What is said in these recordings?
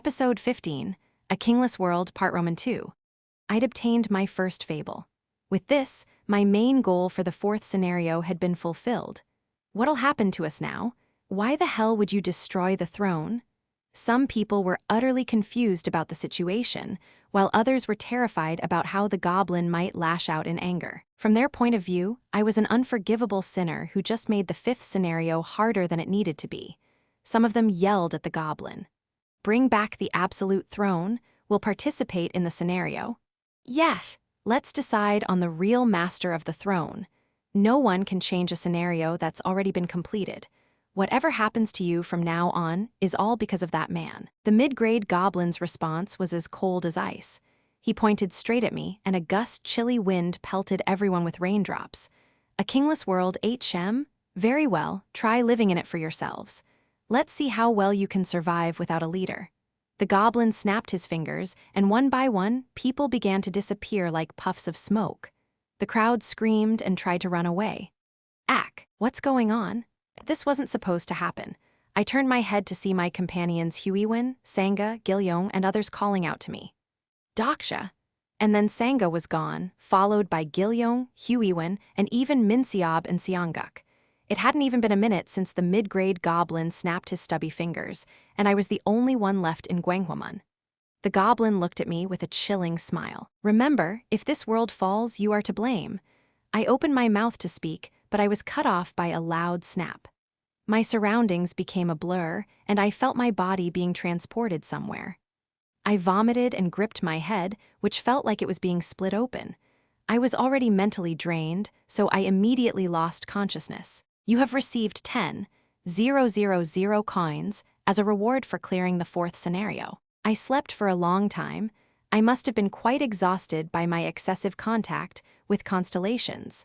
Episode 15, A Kingless World, Part Roman 2. I'd obtained my first fable. With this, my main goal for the fourth scenario had been fulfilled. What'll happen to us now? Why the hell would you destroy the throne? Some people were utterly confused about the situation, while others were terrified about how the goblin might lash out in anger. From their point of view, I was an unforgivable sinner who just made the fifth scenario harder than it needed to be. Some of them yelled at the goblin. Bring back the absolute throne, we'll participate in the scenario. Yes, let's decide on the real master of the throne. No one can change a scenario that's already been completed. Whatever happens to you from now on is all because of that man. The mid-grade goblin's response was as cold as ice. He pointed straight at me, and a gust chilly wind pelted everyone with raindrops. A kingless world, HM? Very well, try living in it for yourselves. Let's see how well you can survive without a leader. The goblin snapped his fingers, and one by one, people began to disappear like puffs of smoke. The crowd screamed and tried to run away. Ack, what's going on? This wasn't supposed to happen. I turned my head to see my companions Huiwen, Sanga, Gilyong, and others calling out to me. Dokja! And then Sanga was gone, followed by Gilyong, Huiwen, and even Minseob and Seongguk. It hadn't even been a minute since the mid-grade goblin snapped his stubby fingers, and I was the only one left in Gwanghwamun. The goblin looked at me with a chilling smile. Remember, if this world falls, you are to blame. I opened my mouth to speak, but I was cut off by a loud snap. My surroundings became a blur, and I felt my body being transported somewhere. I vomited and gripped my head, which felt like it was being split open. I was already mentally drained, so I immediately lost consciousness. You have received 10,000 coins as a reward for clearing the fourth scenario. I slept for a long time. I must have been quite exhausted by my excessive contact with constellations.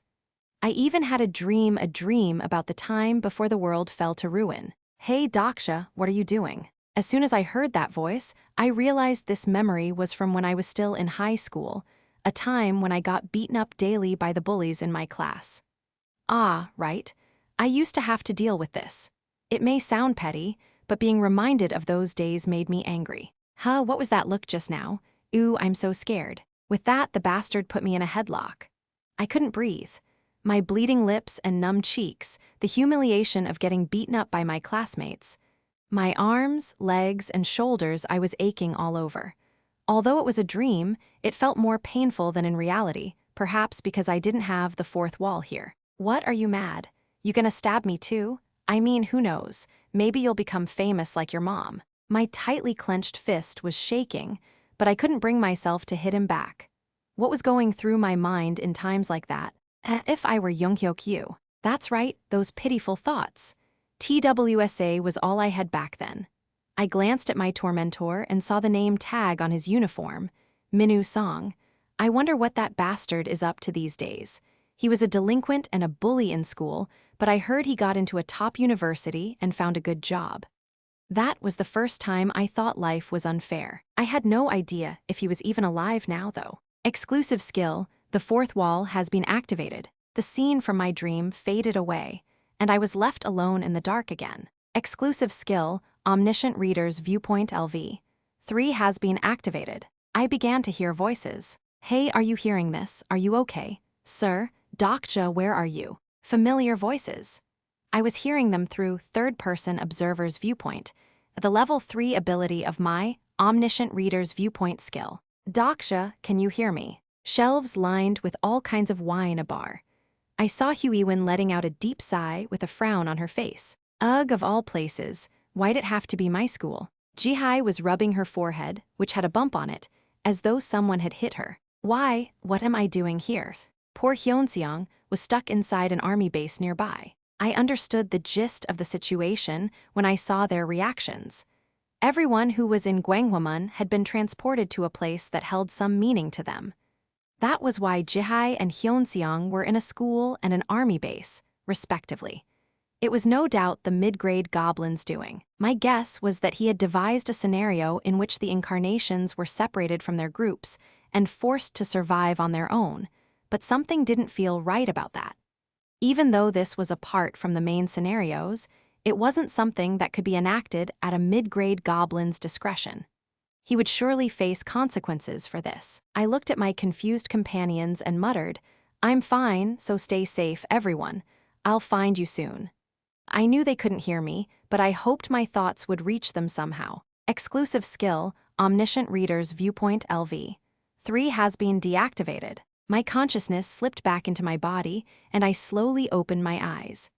I even had a dream about the time before the world fell to ruin. Hey Dokja, what are you doing? As soon as I heard that voice, I realized this memory was from when I was still in high school, a time when I got beaten up daily by the bullies in my class. Ah, right. I used to have to deal with this. It may sound petty, but being reminded of those days made me angry. What was that look just now? Ooh, I'm so scared. With that, the bastard put me in a headlock. I couldn't breathe. My bleeding lips and numb cheeks, the humiliation of getting beaten up by my classmates. My arms, legs, and shoulders, I was aching all over. Although it was a dream, it felt more painful than in reality, perhaps because I didn't have the fourth wall here. What, are you mad? You gonna stab me too? I mean, who knows? Maybe you'll become famous like your mom. My tightly clenched fist was shaking, but I couldn't bring myself to hit him back. What was going through my mind in times like that? As if I were Younghyuk. That's right, those pitiful thoughts. TWSA was all I had back then. I glanced at my tormentor and saw the name tag on his uniform, Minu Song. I wonder what that bastard is up to these days. He was a delinquent and a bully in school, but I heard he got into a top university and found a good job. That was the first time I thought life was unfair. I had no idea if he was even alive now, though. Exclusive skill, the fourth wall has been activated. The scene from my dream faded away, and I was left alone in the dark again. Exclusive skill, Omniscient Reader's Viewpoint LV. 3 has been activated. I began to hear voices. Hey, are you hearing this? Are you okay? Sir, Dokja, where are you? Familiar voices. I was hearing them through third-person observer's viewpoint, the level 3 ability of my Omniscient Reader's Viewpoint skill. Dokja, can you hear me? Shelves lined with all kinds of wine a bar. I saw Huiwen letting out a deep sigh with a frown on her face. Ugh, of all places, why'd it have to be my school? Jihai was rubbing her forehead, which had a bump on it, as though someone had hit her. Why, what am I doing here? Poor Hyunseong was stuck inside an army base nearby. I understood the gist of the situation when I saw their reactions. Everyone who was in Gwanghwamun had been transported to a place that held some meaning to them. That was why Jihai and Hyunseong were in a school and an army base, respectively. It was no doubt the mid-grade goblin's doing. My guess was that he had devised a scenario in which the incarnations were separated from their groups and forced to survive on their own, but something didn't feel right about that. Even though this was apart from the main scenarios, it wasn't something that could be enacted at a mid-grade goblin's discretion. He would surely face consequences for this. I looked at my confused companions and muttered, "I'm fine, so stay safe, everyone. I'll find you soon." I knew they couldn't hear me, but I hoped my thoughts would reach them somehow. Exclusive skill, Omniscient Reader's Viewpoint LV. 3 has been deactivated. My consciousness slipped back into my body, and I slowly opened my eyes.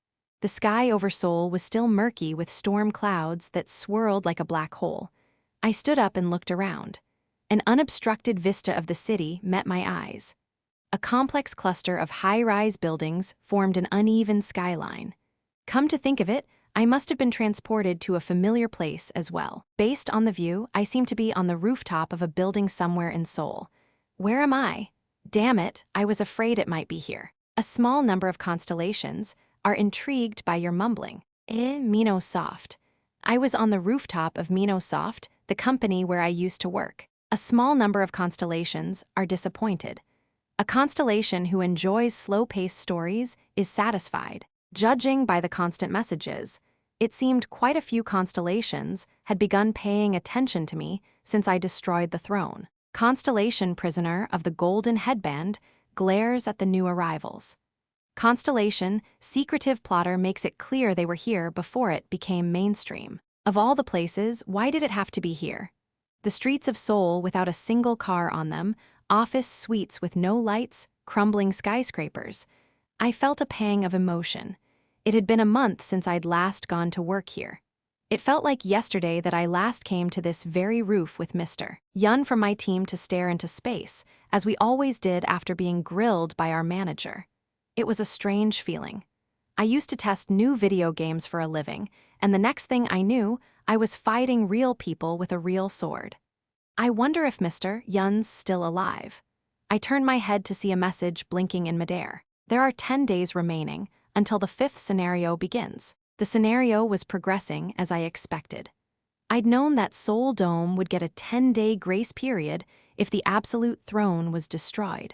The sky over Seoul was still murky with storm clouds that swirled like a black hole. I stood up and looked around. An unobstructed vista of the city met my eyes. A complex cluster of high-rise buildings formed an uneven skyline. Come to think of it, I must have been transported to a familiar place as well. Based on the view, I seemed to be on the rooftop of a building somewhere in Seoul. Where am I? Damn it, I was afraid it might be here. A small number of constellations are intrigued by your mumbling. Minosoft. I was on the rooftop of Minosoft, the company where I used to work. A small number of constellations are disappointed. A constellation who enjoys slow-paced stories is satisfied. Judging by the constant messages, it seemed quite a few constellations had begun paying attention to me since I destroyed the throne. Constellation Prisoner of the Golden Headband glares at the new arrivals. Constellation Secretive Plotter makes it clear they were here before it became mainstream. Of all the places, why did it have to be here? The streets of Seoul without a single car on them, office suites with no lights, crumbling skyscrapers. I felt a pang of emotion. It had been a month since I'd last gone to work here. It felt like yesterday that I last came to this very roof with Mr. Yun from my team to stare into space, as we always did after being grilled by our manager. It was a strange feeling. I used to test new video games for a living, and the next thing I knew, I was fighting real people with a real sword. I wonder if Mr. Yun's still alive. I turned my head to see a message blinking in midair. There are 10 days remaining until the 5th scenario begins. The scenario was progressing as I expected. I'd known that Seoul Dome would get a 10-day grace period if the absolute throne was destroyed.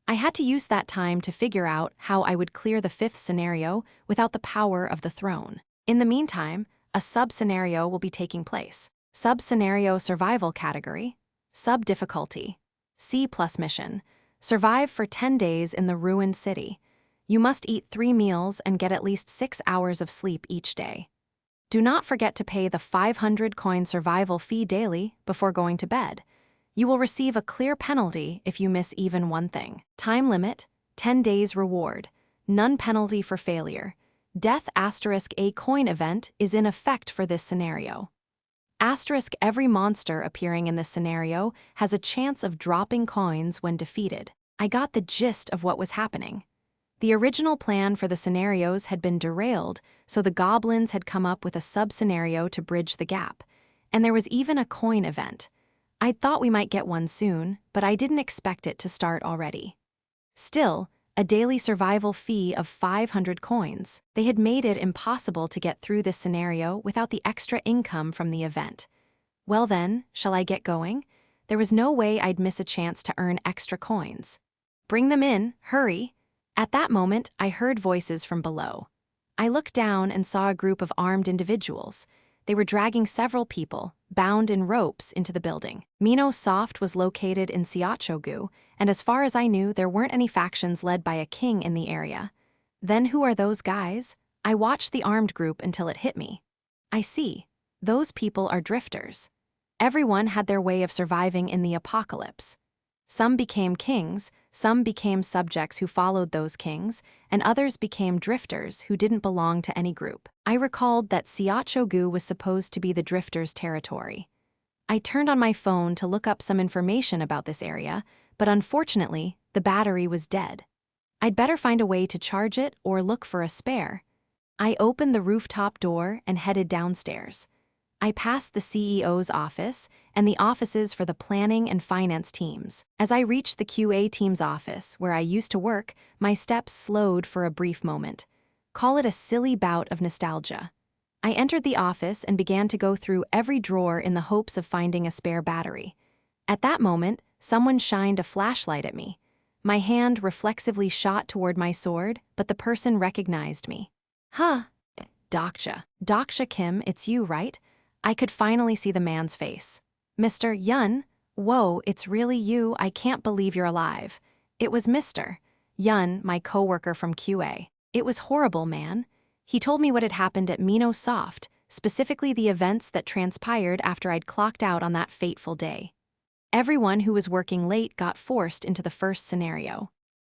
I had to use that time to figure out how I would clear the 5th scenario without the power of the throne. In the meantime, a sub-scenario will be taking place. Sub-scenario survival category, sub-difficulty, C+ mission, survive for 10 days in the ruined city. You must eat 3 meals and get at least 6 hours of sleep each day. Do not forget to pay the 500 coin survival fee daily before going to bed. You will receive a clear penalty if you miss even one thing. Time limit, 10 days reward, none penalty for failure. Death *A coin event is in effect for this scenario. Every monster appearing in this scenario has a chance of dropping coins when defeated. I got the gist of what was happening. The original plan for the scenarios had been derailed, so the goblins had come up with a sub-scenario to bridge the gap. And there was even a coin event. I'd thought we might get one soon, but I didn't expect it to start already. Still, a daily survival fee of 500 coins. They had made it impossible to get through this scenario without the extra income from the event. Well then, shall I get going? There was no way I'd miss a chance to earn extra coins. Bring them in, hurry. At that moment, I heard voices from below. I looked down and saw a group of armed individuals. They were dragging several people, bound in ropes, into the building. Minosoft was located in Seoul, and as far as I knew, there weren't any factions led by a king in the area. Then who are those guys? I watched the armed group until it hit me. I see. Those people are drifters. Everyone had their way of surviving in the apocalypse. Some became kings, some became subjects who followed those kings, and others became drifters who didn't belong to any group. I recalled that Seoul was supposed to be the drifters' territory. I turned on my phone to look up some information about this area, but unfortunately, the battery was dead. I'd better find a way to charge it or look for a spare. I opened the rooftop door and headed downstairs. I passed the CEO's office and the offices for the planning and finance teams. As I reached the QA team's office, where I used to work, my steps slowed for a brief moment. Call it a silly bout of nostalgia. I entered the office and began to go through every drawer in the hopes of finding a spare battery. At that moment, someone shined a flashlight at me. My hand reflexively shot toward my sword, but the person recognized me. Huh. Dokja Kim, it's you, right? I could finally see the man's face. Mr. Yun? Whoa, it's really you, I can't believe you're alive. It was Mr. Yun, my coworker from QA. It was horrible, man. He told me what had happened at Mino Soft, specifically the events that transpired after I'd clocked out on that fateful day. Everyone who was working late got forced into the first scenario.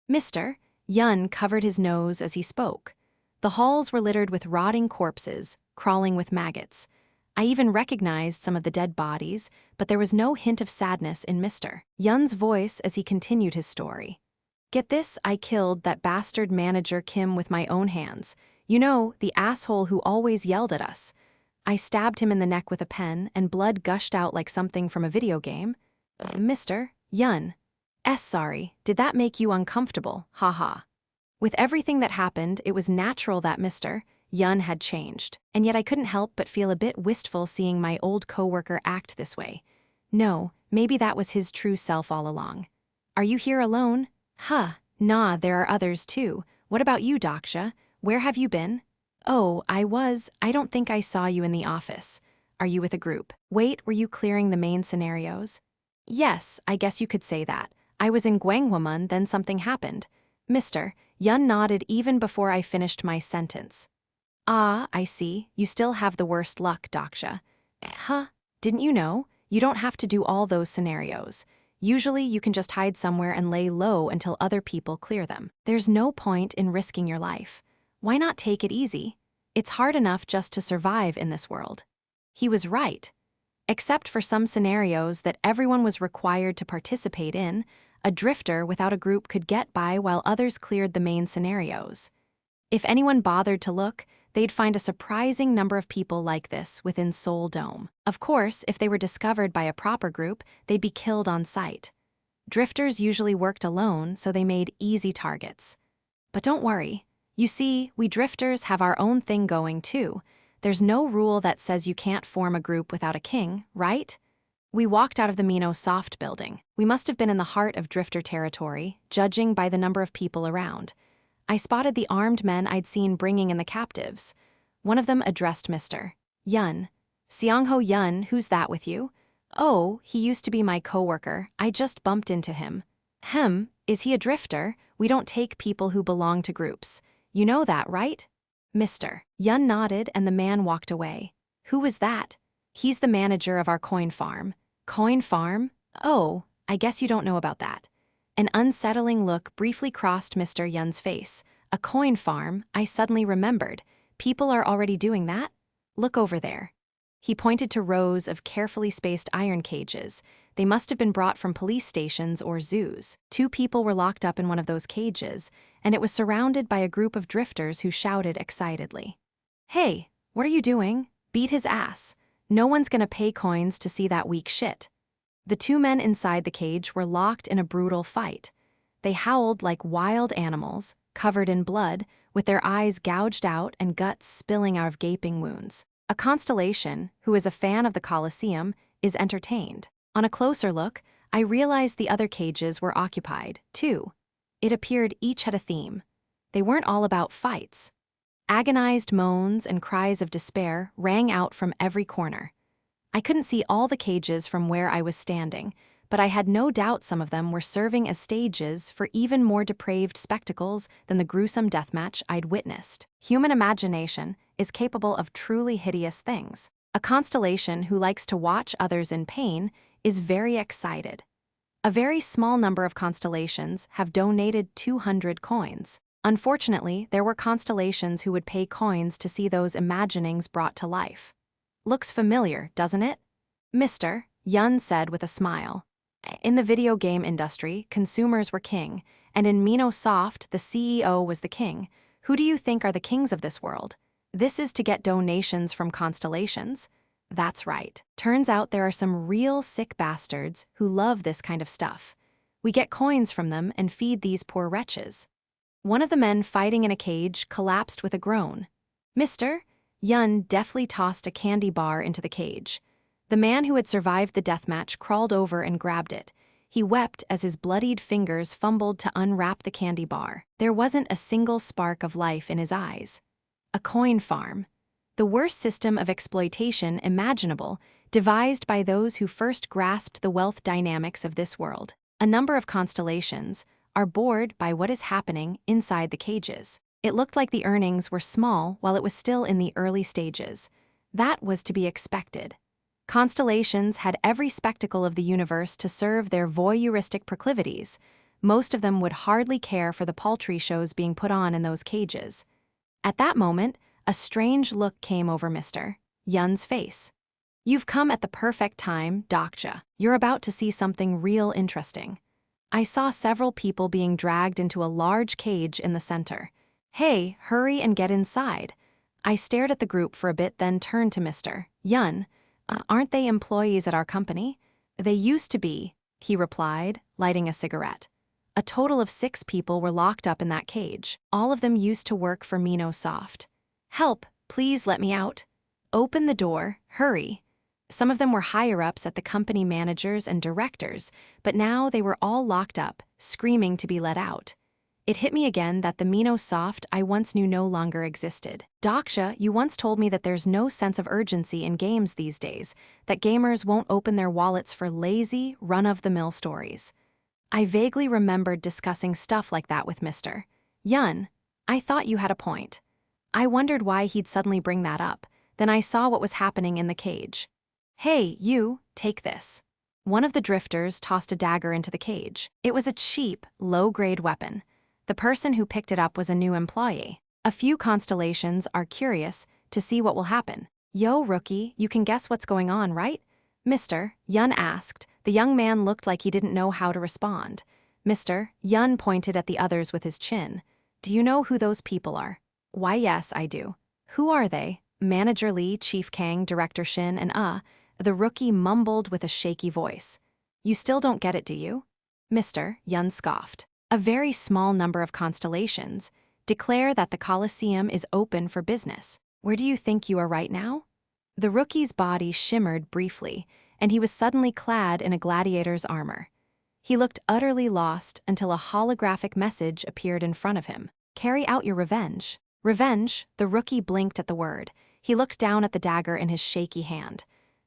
Mr. Yun covered his nose as he spoke. The halls were littered with rotting corpses, crawling with maggots. I even recognized some of the dead bodies, but there was no hint of sadness in Mr. Yun's voice as he continued his story. Get this, I killed that bastard manager Kim with my own hands. You know, the asshole who always yelled at us. I stabbed him in the neck with a pen, and blood gushed out like something from a video game. Mr. Yun. Sorry, did that make you uncomfortable? Haha. With everything that happened, it was natural that Mr. Yun had changed, and yet I couldn't help but feel a bit wistful seeing my old coworker act this way. No, maybe that was his true self all along. Are you here alone? Nah, there are others too. What about you, Dokja? Where have you been? Oh, I don't think I saw you in the office. Are you with a group? Wait, were you clearing the main scenarios? Yes, I guess you could say that. I was in Gwanghwamun, then something happened. Mr. Yun nodded even before I finished my sentence. Ah, I see. You still have the worst luck, Dokja. Didn't you know? You don't have to do all those scenarios. Usually you can just hide somewhere and lay low until other people clear them. There's no point in risking your life. Why not take it easy? It's hard enough just to survive in this world. He was right. Except for some scenarios that everyone was required to participate in, a drifter without a group could get by while others cleared the main scenarios. If anyone bothered to look, they'd find a surprising number of people like this within Seoul Dome. Of course, if they were discovered by a proper group, they'd be killed on sight. Drifters usually worked alone, so they made easy targets. But don't worry. You see, we drifters have our own thing going too. There's no rule that says you can't form a group without a king, right? We walked out of the Mino Soft building. We must have been in the heart of drifter territory, judging by the number of people around. I spotted the armed men I'd seen bringing in the captives. One of them addressed Mr. Yun. Seongho Yun, who's that with you? Oh, he used to be my coworker. I just bumped into him. Is he a drifter? We don't take people who belong to groups. You know that, right? Mr. Yun nodded and the man walked away. Who was that? He's the manager of our coin farm. Coin farm? Oh, I guess you don't know about that. An unsettling look briefly crossed Mr. Yun's face. A coin farm, I suddenly remembered. People are already doing that? Look over there. He pointed to rows of carefully spaced iron cages. They must have been brought from police stations or zoos. 2 people were locked up in one of those cages, and it was surrounded by a group of drifters who shouted excitedly. Hey, what are you doing? Beat his ass. No one's gonna pay coins to see that weak shit. The 2 men inside the cage were locked in a brutal fight. They howled like wild animals, covered in blood, with their eyes gouged out and guts spilling out of gaping wounds. A constellation, who is a fan of the Colosseum, is entertained. On a closer look, I realized the other cages were occupied, too. It appeared each had a theme. They weren't all about fights. Agonized moans and cries of despair rang out from every corner. I couldn't see all the cages from where I was standing, but I had no doubt some of them were serving as stages for even more depraved spectacles than the gruesome deathmatch I'd witnessed. Human imagination is capable of truly hideous things. A constellation who likes to watch others in pain is very excited. A very small number of constellations have donated 200 coins. Unfortunately, there were constellations who would pay coins to see those imaginings brought to life. Looks familiar, doesn't it? Mr. Yun said with a smile. In the video game industry, consumers were king, and in Mino Soft, the CEO was the king. Who do you think are the kings of this world? This is to get donations from constellations? That's right. Turns out there are some real sick bastards who love this kind of stuff. We get coins from them and feed these poor wretches. One of the men fighting in a cage collapsed with a groan. Mr. Yun deftly tossed a candy bar into the cage. The man who had survived the deathmatch crawled over and grabbed it. He wept as his bloodied fingers fumbled to unwrap the candy bar. There wasn't a single spark of life in his eyes. A coin farm. The worst system of exploitation imaginable, devised by those who first grasped the wealth dynamics of this world. A number of constellations are bored by what is happening inside the cages. It looked like the earnings were small while it was still in the early stages. That was to be expected. Constellations had every spectacle of the universe to serve their voyeuristic proclivities. Most of them would hardly care for the paltry shows being put on in those cages. At that moment, a strange look came over Mr. Yun's face. "You've come at the perfect time, Dokja. You're about to see something real interesting." I saw several people being dragged into a large cage in the center. "Hey, hurry and get inside." I stared at the group for a bit, then turned to Mr. Yun. Aren't they employees at our company?" "They used to be," he replied, lighting a cigarette. "A total of 6 people were locked up in that cage. All of them used to work for Minosoft." "Help, please let me out." "Open the door, hurry." Some of them were higher-ups at the company, managers and directors, but now they were all locked up, screaming to be let out. It hit me again that the Minosoft I once knew no longer existed. "Dokja, you once told me that there's no sense of urgency in games these days, that gamers won't open their wallets for lazy, run-of-the-mill stories." I vaguely remembered discussing stuff like that with Mr. Yun. I thought you had a point. I wondered why he'd suddenly bring that up. Then I saw what was happening in the cage. "Hey, you, take this." One of the drifters tossed a dagger into the cage. It was a cheap, low-grade weapon. The person who picked it up was a new employee. A few constellations are curious to see what will happen. "Yo, rookie, you can guess what's going on, right?" Mr. Yun asked. The young man looked like he didn't know how to respond. Mr. Yun pointed at the others with his chin. "Do you know who those people are?" "Why, yes, I do." "Who are they?" Manager Lee, Chief Kang, Director Shin, and the rookie mumbled with a shaky voice. "You still don't get it, do you?" Mr. Yun scoffed. "A very small number of constellations declare that the Colosseum is open for business. Where do you think you are right now?" The rookie's body shimmered briefly, and he was suddenly clad in a gladiator's armor. He looked utterly lost until a holographic message appeared in front of him. "Carry out your revenge." "Revenge?" The rookie blinked at the word. He looked down at the dagger in his shaky hand.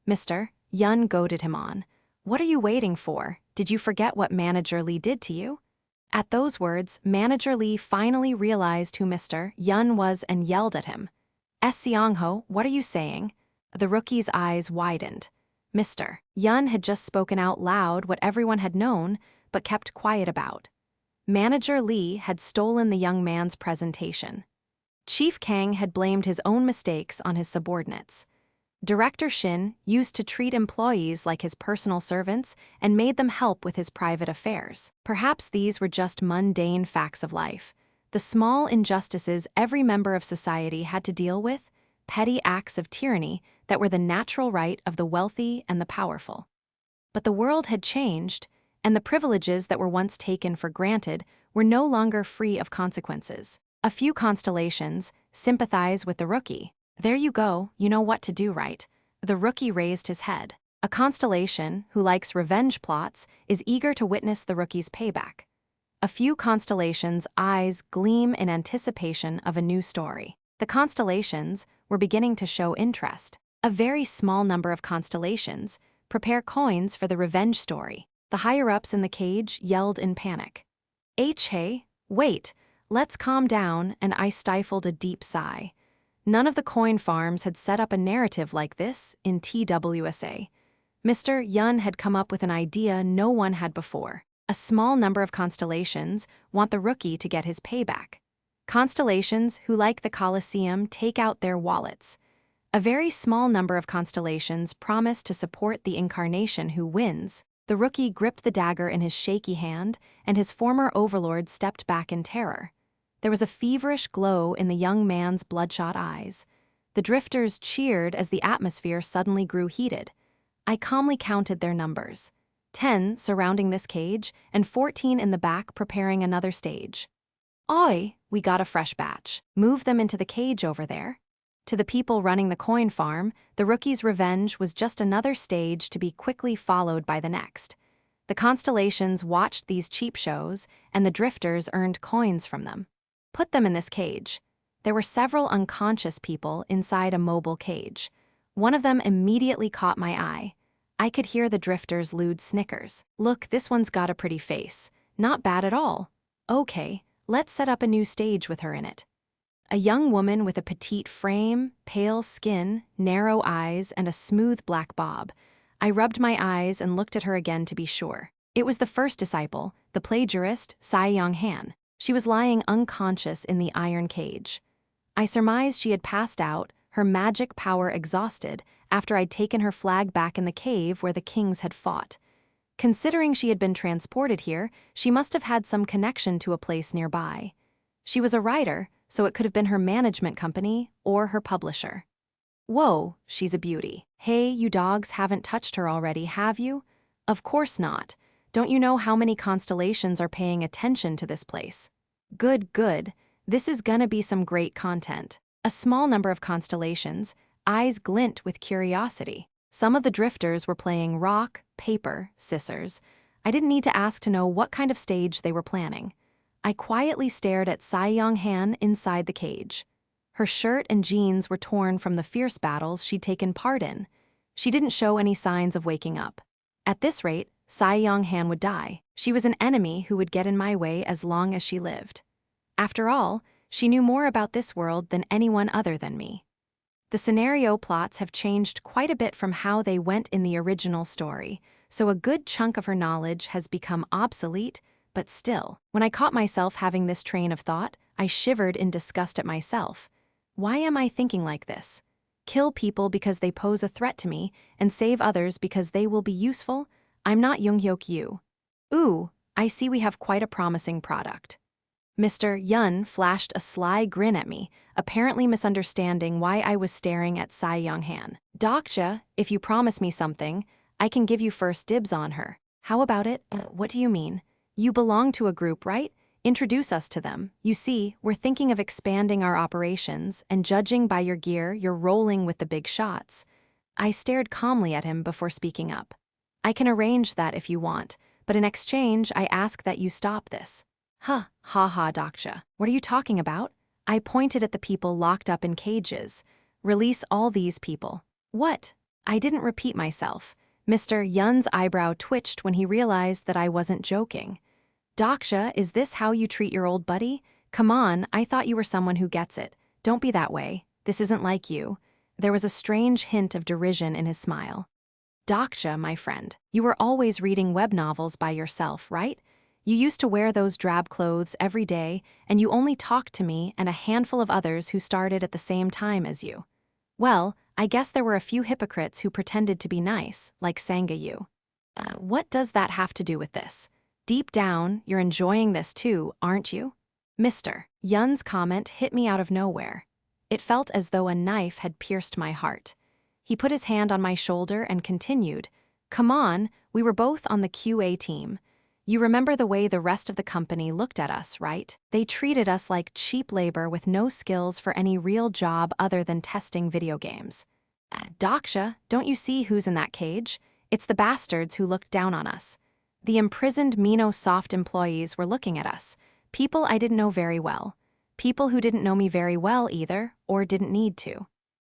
Mr. Yun goaded him on. "What are you waiting for? Did you forget what Manager Lee did to you?" At those words, Manager Lee finally realized who Mr. Yun was and yelled at him. "Seongho, what are you saying?" The rookie's eyes widened. Mr. Yun had just spoken out loud what everyone had known but kept quiet about. Manager Lee had stolen the young man's presentation. Chief Kang had blamed his own mistakes on his subordinates. Director Shin used to treat employees like his personal servants and made them help with his private affairs. Perhaps these were just mundane facts of life, the small injustices every member of society had to deal with, petty acts of tyranny that were the natural right of the wealthy and the powerful. But the world had changed, and the privileges that were once taken for granted were no longer free of consequences. A few constellations sympathize with the rookie. "There you go, you know what to do, right?" The rookie raised his head. A constellation who likes revenge plots is eager to witness the rookie's payback. A few constellations' eyes gleam in anticipation of a new story. The constellations were beginning to show interest. A very small number of constellations prepare coins for the revenge story. The higher-ups in the cage yelled in panic. Hey, wait, let's calm down," and I stifled a deep sigh. None of the coin farms had set up a narrative like this in TWSA. Mr. Yun had come up with an idea no one had before. A small number of constellations want the rookie to get his payback. Constellations who like the Colosseum take out their wallets. A very small number of constellations promise to support the incarnation who wins. The rookie gripped the dagger in his shaky hand, and his former overlord stepped back in terror. There was a feverish glow in the young man's bloodshot eyes. The drifters cheered as the atmosphere suddenly grew heated. I calmly counted their numbers. 10 surrounding this cage, and 14 in the back preparing another stage. "Oi, we got a fresh batch. Move them into the cage over there." To the people running the coin farm, the rookie's revenge was just another stage to be quickly followed by the next. The constellations watched these cheap shows, and the drifters earned coins from them. "Put them in this cage." There were several unconscious people inside a mobile cage. One of them immediately caught my eye. I could hear the drifters' lewd snickers. Look, this one's got a pretty face. Not bad at all. Okay, let's set up a new stage with her in it. A young woman with a petite frame, pale skin, narrow eyes, and a smooth black bob. I rubbed my eyes and looked at her again to be sure. It was the first disciple, the plagiarist, Young-han. She was lying unconscious in the iron cage. I surmised she had passed out, her magic power exhausted, after I'd taken her flag back in the cave where the kings had fought. Considering she had been transported here, she must have had some connection to a place nearby. She was a writer, so it could have been her management company or her publisher. Whoa, she's a beauty. Hey, you dogs haven't touched her already, have you? Of course not. Don't you know how many constellations are paying attention to this place? Good, good. This is gonna be some great content. A small number of constellations, eyes glint with curiosity. Some of the drifters were playing rock, paper, scissors. I didn't need to ask to know what kind of stage they were planning. I quietly stared at Young-han inside the cage. Her shirt and jeans were torn from the fierce battles she'd taken part in. She didn't show any signs of waking up. At this rate, Young-han would die. She was an enemy who would get in my way as long as she lived. After all, she knew more about this world than anyone other than me. The scenario plots have changed quite a bit from how they went in the original story, so a good chunk of her knowledge has become obsolete, but still. When I caught myself having this train of thought, I shivered in disgust at myself. Why am I thinking like this? Kill people because they pose a threat to me, and save others because they will be useful? I'm not Jung-hyuk Yu. Ooh, I see we have quite a promising product. Mr. Yun flashed a sly grin at me, apparently misunderstanding why I was staring at Young-han. Dokja, if you promise me something, I can give you first dibs on her. How about it? What do you mean? You belong to a group, right? Introduce us to them. You see, we're thinking of expanding our operations, and judging by your gear, you're rolling with the big shots. I stared calmly at him before speaking up. I can arrange that if you want, but in exchange, I ask that you stop this. Ha ha, Dokja. What are you talking about? I pointed at the people locked up in cages. Release all these people. What? I didn't repeat myself. Mr. Yun's eyebrow twitched when he realized that I wasn't joking. Dokja, is this how you treat your old buddy? Come on, I thought you were someone who gets it. Don't be that way. This isn't like you. There was a strange hint of derision in his smile. Dokja, my friend, you were always reading web novels by yourself, right? You used to wear those drab clothes every day, and you only talked to me and a handful of others who started at the same time as you. Well, I guess there were a few hypocrites who pretended to be nice, like Sanga-yu. What does that have to do with this? Deep down, you're enjoying this too, aren't you? Mr. Yun's comment hit me out of nowhere. It felt as though a knife had pierced my heart. He put his hand on my shoulder and continued, Come on, we were both on the QA team. You remember the way the rest of the company looked at us, right? They treated us like cheap labor with no skills for any real job other than testing video games. Dokja, don't you see who's in that cage? It's the bastards who looked down on us. The imprisoned Minosoft employees were looking at us, people I didn't know very well, people who didn't know me very well either, or didn't need to.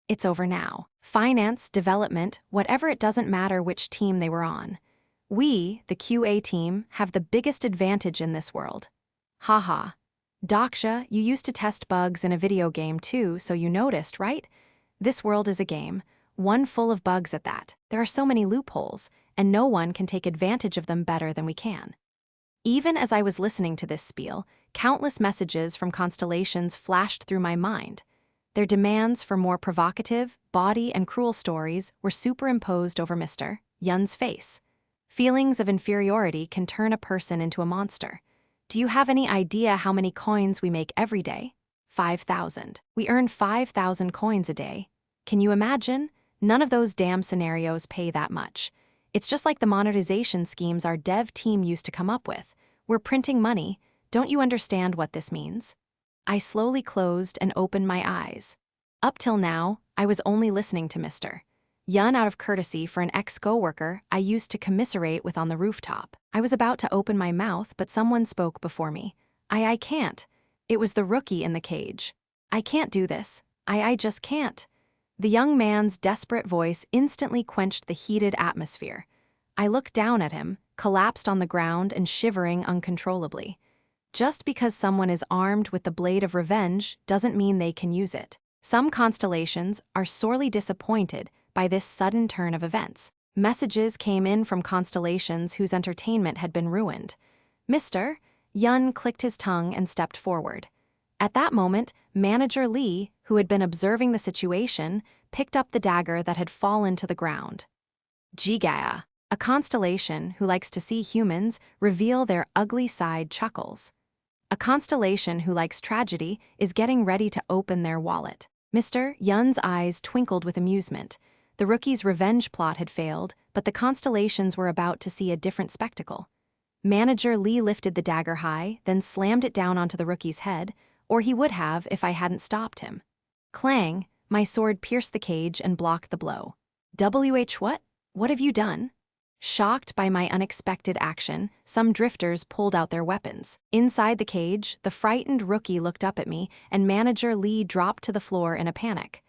It's over now. Finance, development, whatever, it doesn't matter which team they were on. We, the QA team, have the biggest advantage in this world. Haha. Dokja, you used to test bugs in a video game too, so you noticed, right? This world is a game, one full of bugs at that. There are so many loopholes, and no one can take advantage of them better than we can. Even as I was listening to this spiel, countless messages from constellations flashed through my mind. Their demands for more provocative, bawdy, and cruel stories were superimposed over Mr. Yun's face. Feelings of inferiority can turn a person into a monster. Do you have any idea how many coins we make every day? 5,000. We earn 5,000 coins a day. Can you imagine? None of those damn scenarios pay that much. It's just like the monetization schemes our dev team used to come up with. We're printing money. Don't you understand what this means? I slowly closed and opened my eyes. Up till now, I was only listening to Mr. Yun out of courtesy for an ex-coworker I used to commiserate with on the rooftop. I was about to open my mouth, but someone spoke before me. I can't. It was the rookie in the cage. I can't do this. I just can't. The young man's desperate voice instantly quenched the heated atmosphere. I looked down at him, collapsed on the ground and shivering uncontrollably. Just because someone is armed with the blade of revenge doesn't mean they can use it. Some constellations are sorely disappointed by this sudden turn of events. Messages came in from constellations whose entertainment had been ruined. Mr. Yun clicked his tongue and stepped forward. At that moment, Manager Lee, who had been observing the situation, picked up the dagger that had fallen to the ground. Jigaya, a constellation who likes to see humans reveal their ugly side, chuckles. A constellation who likes tragedy is getting ready to open their wallet. Mr. Yun's eyes twinkled with amusement. The rookie's revenge plot had failed, but the constellations were about to see a different spectacle. Manager Lee lifted the dagger high, then slammed it down onto the rookie's head, or he would have if I hadn't stopped him. Clang, my sword pierced the cage and blocked the blow. What? What have you done? Shocked by my unexpected action, some drifters pulled out their weapons. Inside the cage, the frightened rookie looked up at me, and Manager Lee dropped to the floor in a panic.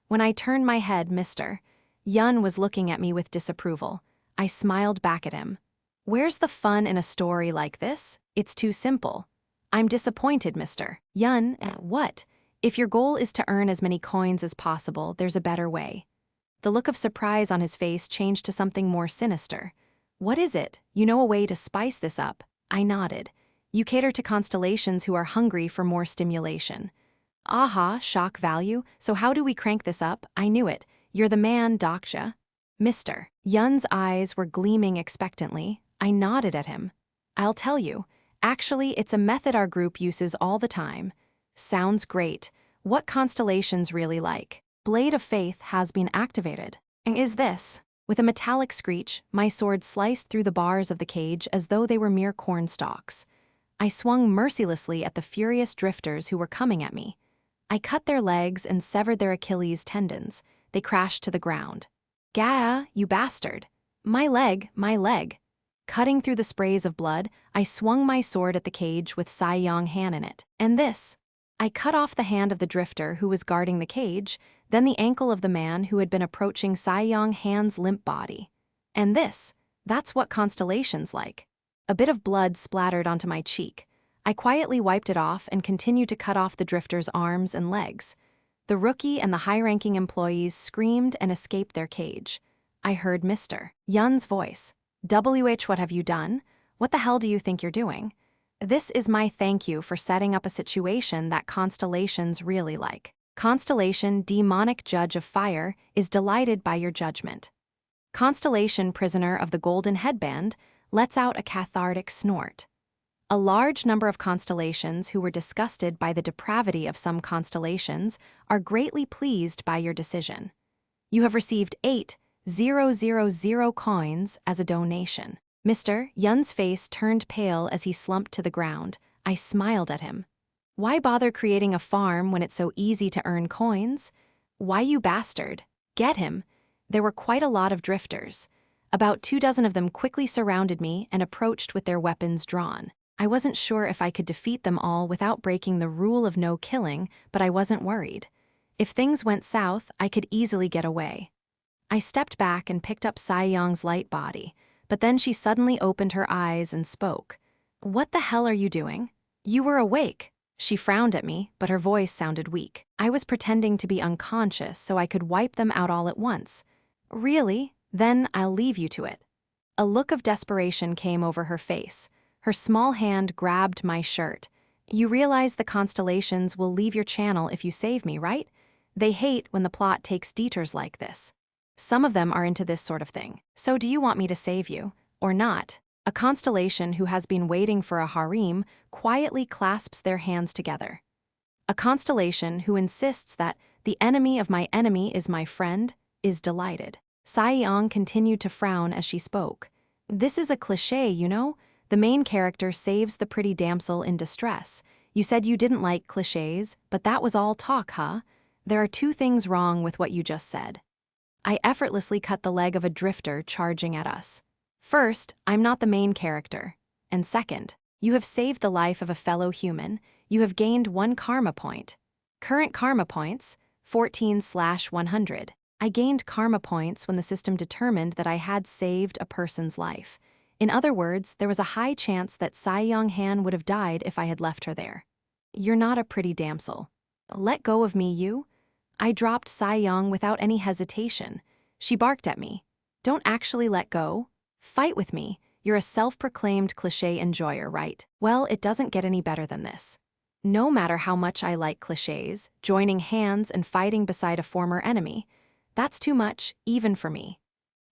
When I turned my head, Mr. Yun was looking at me with disapproval. I smiled back at him. Where's the fun in a story like this? It's too simple. I'm disappointed, Mr. Yun. What? If your goal is to earn as many coins as possible, there's a better way. The look of surprise on his face changed to something more sinister. What is it? You know a way to spice this up? I nodded. You cater to constellations who are hungry for more stimulation. Aha, shock value. So how do we crank this up? I knew it. You're the man, Dokja. Mr. Yun's eyes were gleaming expectantly. I nodded at him. I'll tell you. Actually, it's a method our group uses all the time. Sounds great. What constellations really like? Blade of Faith has been activated. And is this? With a metallic screech, my sword sliced through the bars of the cage as though they were mere corn stalks. I swung mercilessly at the furious drifters who were coming at me. I cut their legs and severed their Achilles tendons. They crashed to the ground. Gah, you bastard! My leg, my leg! Cutting through the sprays of blood, I swung my sword at the cage with Sai Yong Han in it. And this? I cut off the hand of the drifter who was guarding the cage, then the ankle of the man who had been approaching Sai Yong Han's limp body. And this? That's what constellations like. A bit of blood splattered onto my cheek. I quietly wiped it off and continued to cut off the drifter's arms and legs. The rookie and the high-ranking employees screamed and escaped their cage. I heard Mr. Yun's voice. What have you done? What the hell do you think you're doing? This is my thank you for setting up a situation that constellations really like. Constellation Demonic Judge of Fire is delighted by your judgment. Constellation Prisoner of the Golden Headband lets out a cathartic snort. A large number of constellations who were disgusted by the depravity of some constellations are greatly pleased by your decision. You have received 8,000 coins as a donation. Mr. Yun's face turned pale as he slumped to the ground. I smiled at him. Why bother creating a farm when it's so easy to earn coins? Why, you bastard? Get him. There were quite a lot of drifters. About 24 of them quickly surrounded me and approached with their weapons drawn. I wasn't sure if I could defeat them all without breaking the rule of no killing, but I wasn't worried. If things went south, I could easily get away. I stepped back and picked up Sai Yong's light body, but then she suddenly opened her eyes and spoke. What the hell are you doing? You were awake. She frowned at me, but her voice sounded weak. I was pretending to be unconscious so I could wipe them out all at once. Really? Then I'll leave you to it. A look of desperation came over her face. Her small hand grabbed my shirt. You realize the constellations will leave your channel if you save me, right? They hate when the plot takes detours like this. Some of them are into this sort of thing. So do you want me to save you, or not? A constellation who has been waiting for a harem quietly clasps their hands together. A constellation who insists that the enemy of my enemy is my friend is delighted. Sai Yong continued to frown as she spoke. This is a cliché, you know? The main character saves the pretty damsel in distress. You said you didn't like clichés, but that was all talk, huh? There are two things wrong with what you just said. I effortlessly cut the leg of a drifter charging at us. First, I'm not the main character. And second, you have saved the life of a fellow human. You have gained 1 karma point. Current karma points, 14/100. I gained karma points when the system determined that I had saved a person's life. In other words, there was a high chance that Sae-Young-han would have died if I had left her there. You're not a pretty damsel. Let go of me, you. I dropped Sae-Young without any hesitation. She barked at me. Don't actually let go. Fight with me. You're a self-proclaimed cliché enjoyer, right? Well, it doesn't get any better than this. No matter how much I like clichés, joining hands and fighting beside a former enemy, that's too much, even for me.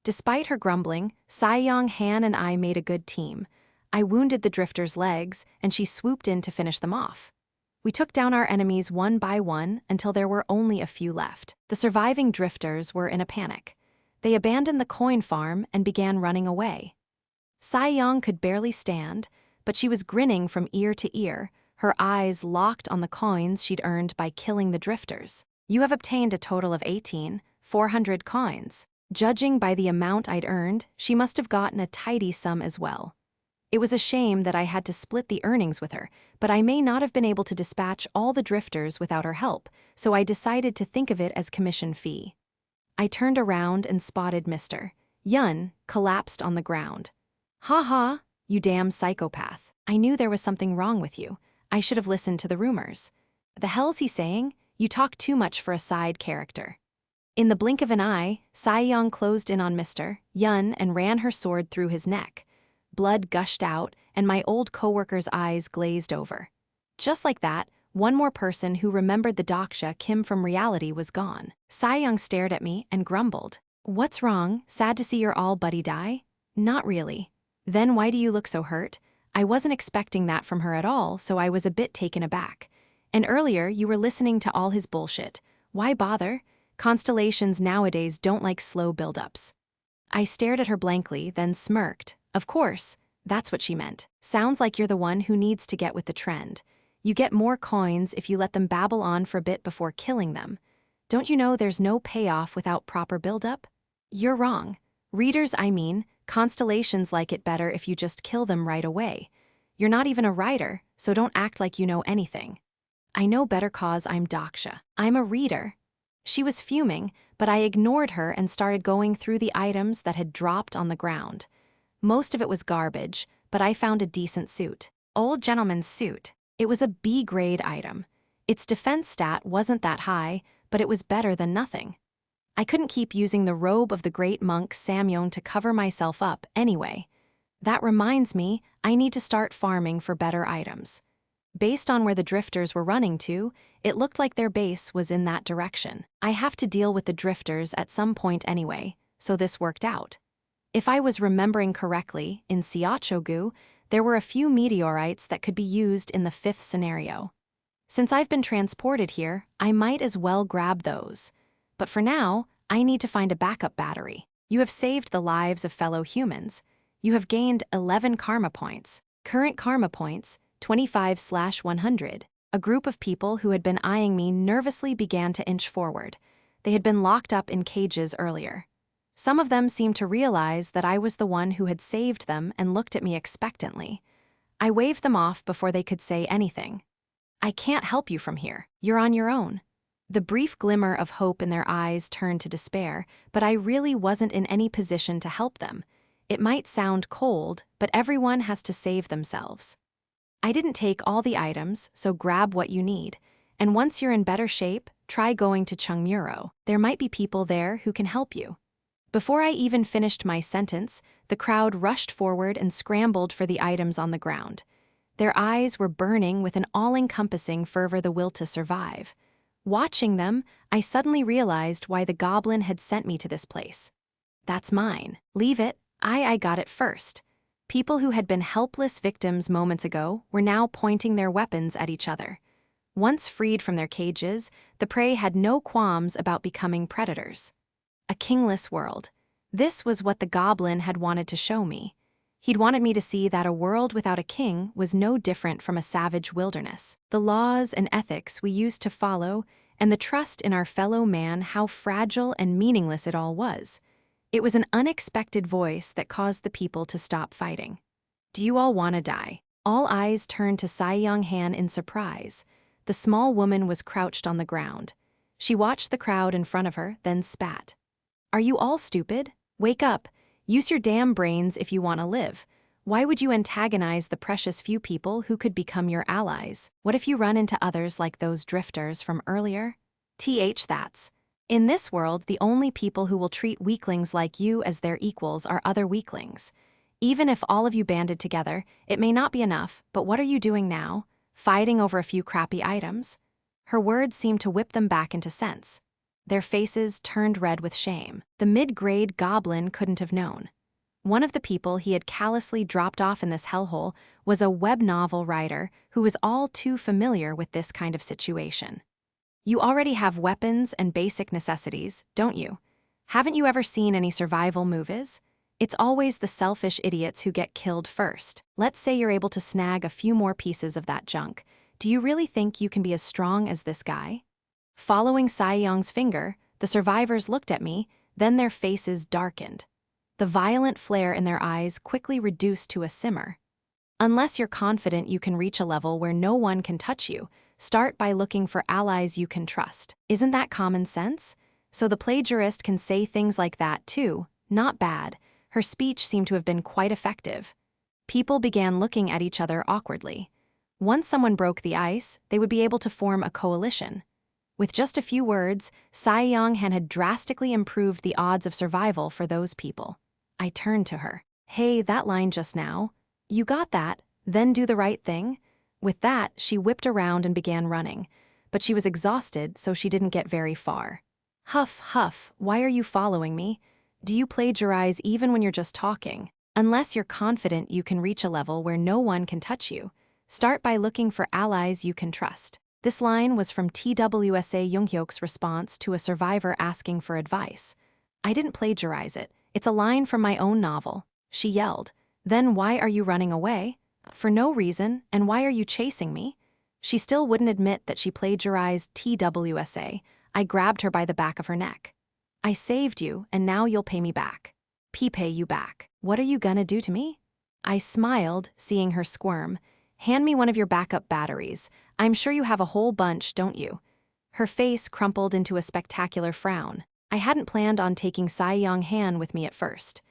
Despite her grumbling, Sae-Young-han and I made a good team. I wounded the drifter's legs, and she swooped in to finish them off. We took down our enemies one by one until there were only a few left. The surviving drifters were in a panic. They abandoned the coin farm and began running away. Sae-Young could barely stand, but she was grinning from ear to ear, her eyes locked on the coins she'd earned by killing the drifters. You have obtained a total of 18,400 coins. Judging by the amount I'd earned, she must have gotten a tidy sum as well. It was a shame that I had to split the earnings with her, but I may not have been able to dispatch all the drifters without her help, so I decided to think of it as commission fee. I turned around and spotted Mr. Yun collapsed on the ground. Ha ha, you damn psychopath. I knew there was something wrong with you. I should have listened to the rumors. The hell's he saying? You talk too much for a side character. In the blink of an eye, Sae-Young closed in on Mr. Yun and ran her sword through his neck. Blood gushed out, and my old coworker's eyes glazed over. Just like that, one more person who remembered the Dokja Kim from reality was gone. Sae-Young stared at me and grumbled. What's wrong? Sad to see your all-buddy die? Not really. Then why do you look so hurt? I wasn't expecting that from her at all, so I was a bit taken aback. And earlier, you were listening to all his bullshit. Why bother? Constellations nowadays don't like slow build-ups. I stared at her blankly, then smirked. Of course, that's what she meant. Sounds like you're the one who needs to get with the trend. You get more coins if you let them babble on for a bit before killing them. Don't you know there's no payoff without proper build-up? You're wrong. Readers, I mean, constellations like it better if you just kill them right away. You're not even a writer, so don't act like you know anything. I know better cause I'm Dokja. I'm a reader. She was fuming, but I ignored her and started going through the items that had dropped on the ground. Most of it was garbage, but I found a decent suit. Old gentleman's suit. It was a B-grade item. Its defense stat wasn't that high, but it was better than nothing. I couldn't keep using the robe of the great monk Samyeon to cover myself up anyway. That reminds me, I need to start farming for better items. Based on where the drifters were running to, it looked like their base was in that direction. I have to deal with the drifters at some point anyway, so this worked out. If I was remembering correctly, in Seoul, there were a few meteorites that could be used in the 5th scenario. Since I've been transported here, I might as well grab those. But for now, I need to find a backup battery. You have saved the lives of fellow humans. You have gained 11 karma points. Current karma points, 25/100. A group of people who had been eyeing me nervously began to inch forward. They had been locked up in cages earlier. Some of them seemed to realize that I was the one who had saved them and looked at me expectantly. I waved them off before they could say anything. I can't help you from here. You're on your own. The brief glimmer of hope in their eyes turned to despair, but I really wasn't in any position to help them. It might sound cold, but everyone has to save themselves. I didn't take all the items, so grab what you need. And once you're in better shape, try going to Chungmuro. There might be people there who can help you. Before I even finished my sentence, the crowd rushed forward and scrambled for the items on the ground. Their eyes were burning with an all-encompassing fervor, the will to survive. Watching them, I suddenly realized why the goblin had sent me to this place. That's mine. Leave it. I got it first. People who had been helpless victims moments ago were now pointing their weapons at each other. Once freed from their cages, the prey had no qualms about becoming predators. A kingless world. This was what the goblin had wanted to show me. He'd wanted me to see that a world without a king was no different from a savage wilderness. The laws and ethics we used to follow, and the trust in our fellow man, how fragile and meaningless it all was. It was an unexpected voice that caused the people to stop fighting. Do you all want to die? All eyes turned to Sae-Young-han in surprise. The small woman was crouched on the ground. She watched the crowd in front of her, then spat. Are you all stupid? Wake up. Use your damn brains if you want to live. Why would you antagonize the precious few people who could become your allies? What if you run into others like those drifters from earlier? That's. In this world, the only people who will treat weaklings like you as their equals are other weaklings. Even if all of you banded together, it may not be enough, but what are you doing now? Fighting over a few crappy items? Her words seemed to whip them back into sense. Their faces turned red with shame. The mid-grade goblin couldn't have known. One of the people he had callously dropped off in this hellhole was a web novel writer who was all too familiar with this kind of situation. You already have weapons and basic necessities, don't you? Haven't you ever seen any survival movies? It's always the selfish idiots who get killed first. Let's say you're able to snag a few more pieces of that junk. Do you really think you can be as strong as this guy? Following Saiyong's finger, the survivors looked at me, then their faces darkened. The violent flare in their eyes quickly reduced to a simmer. Unless you're confident you can reach a level where no one can touch you, start by looking for allies you can trust. Isn't that common sense? So the plagiarist can say things like that too. Not bad. Her speech seemed to have been quite effective. People began looking at each other awkwardly. Once someone broke the ice, they would be able to form a coalition. With just a few words, Saiyong had drastically improved the odds of survival for those people. I turned to her. Hey, that line just now. You got that, then do the right thing? With that, she whipped around and began running. But she was exhausted, so she didn't get very far. Huff, huff, why are you following me? Do you plagiarize even when you're just talking? Unless you're confident you can reach a level where no one can touch you, start by looking for allies you can trust. This line was from TWSA Junghyok's response to a survivor asking for advice. I didn't plagiarize it. It's a line from my own novel. She yelled. Then why are you running away? For no reason, and why are you chasing me? She still wouldn't admit that she plagiarized TWSA. I grabbed her by the back of her neck. I saved you, and now you'll pay me back. Pay you back. What are you gonna do to me? I smiled, seeing her squirm. Hand me one of your backup batteries. I'm sure you have a whole bunch, don't you? Her face crumpled into a spectacular frown. I hadn't planned on taking Saiyong Han with me at first.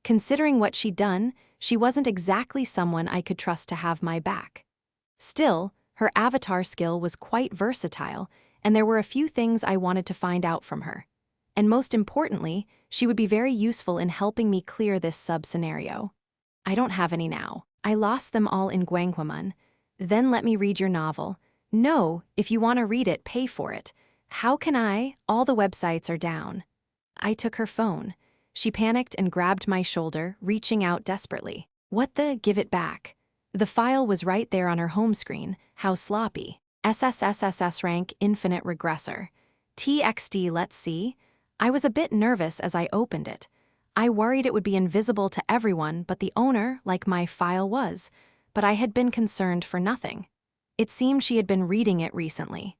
Considering what she'd done, she wasn't exactly someone I could trust to have my back. Still, her avatar skill was quite versatile, and there were a few things I wanted to find out from her. And most importantly, she would be very useful in helping me clear this sub-scenario. I don't have any now. I lost them all in Gwangwamun. Then let me read your novel. No, if you want to read it, pay for it. How can I? All the websites are down. I took her phone. She panicked and grabbed my shoulder, reaching out desperately. What the? Give it back. The file was right there on her home screen. How sloppy. SSS-Rank infinite regressor. TXT, let's see. I was a bit nervous as I opened it. I worried it would be invisible to everyone but the owner, like my file was, but I had been concerned for nothing. It seemed she had been reading it recently.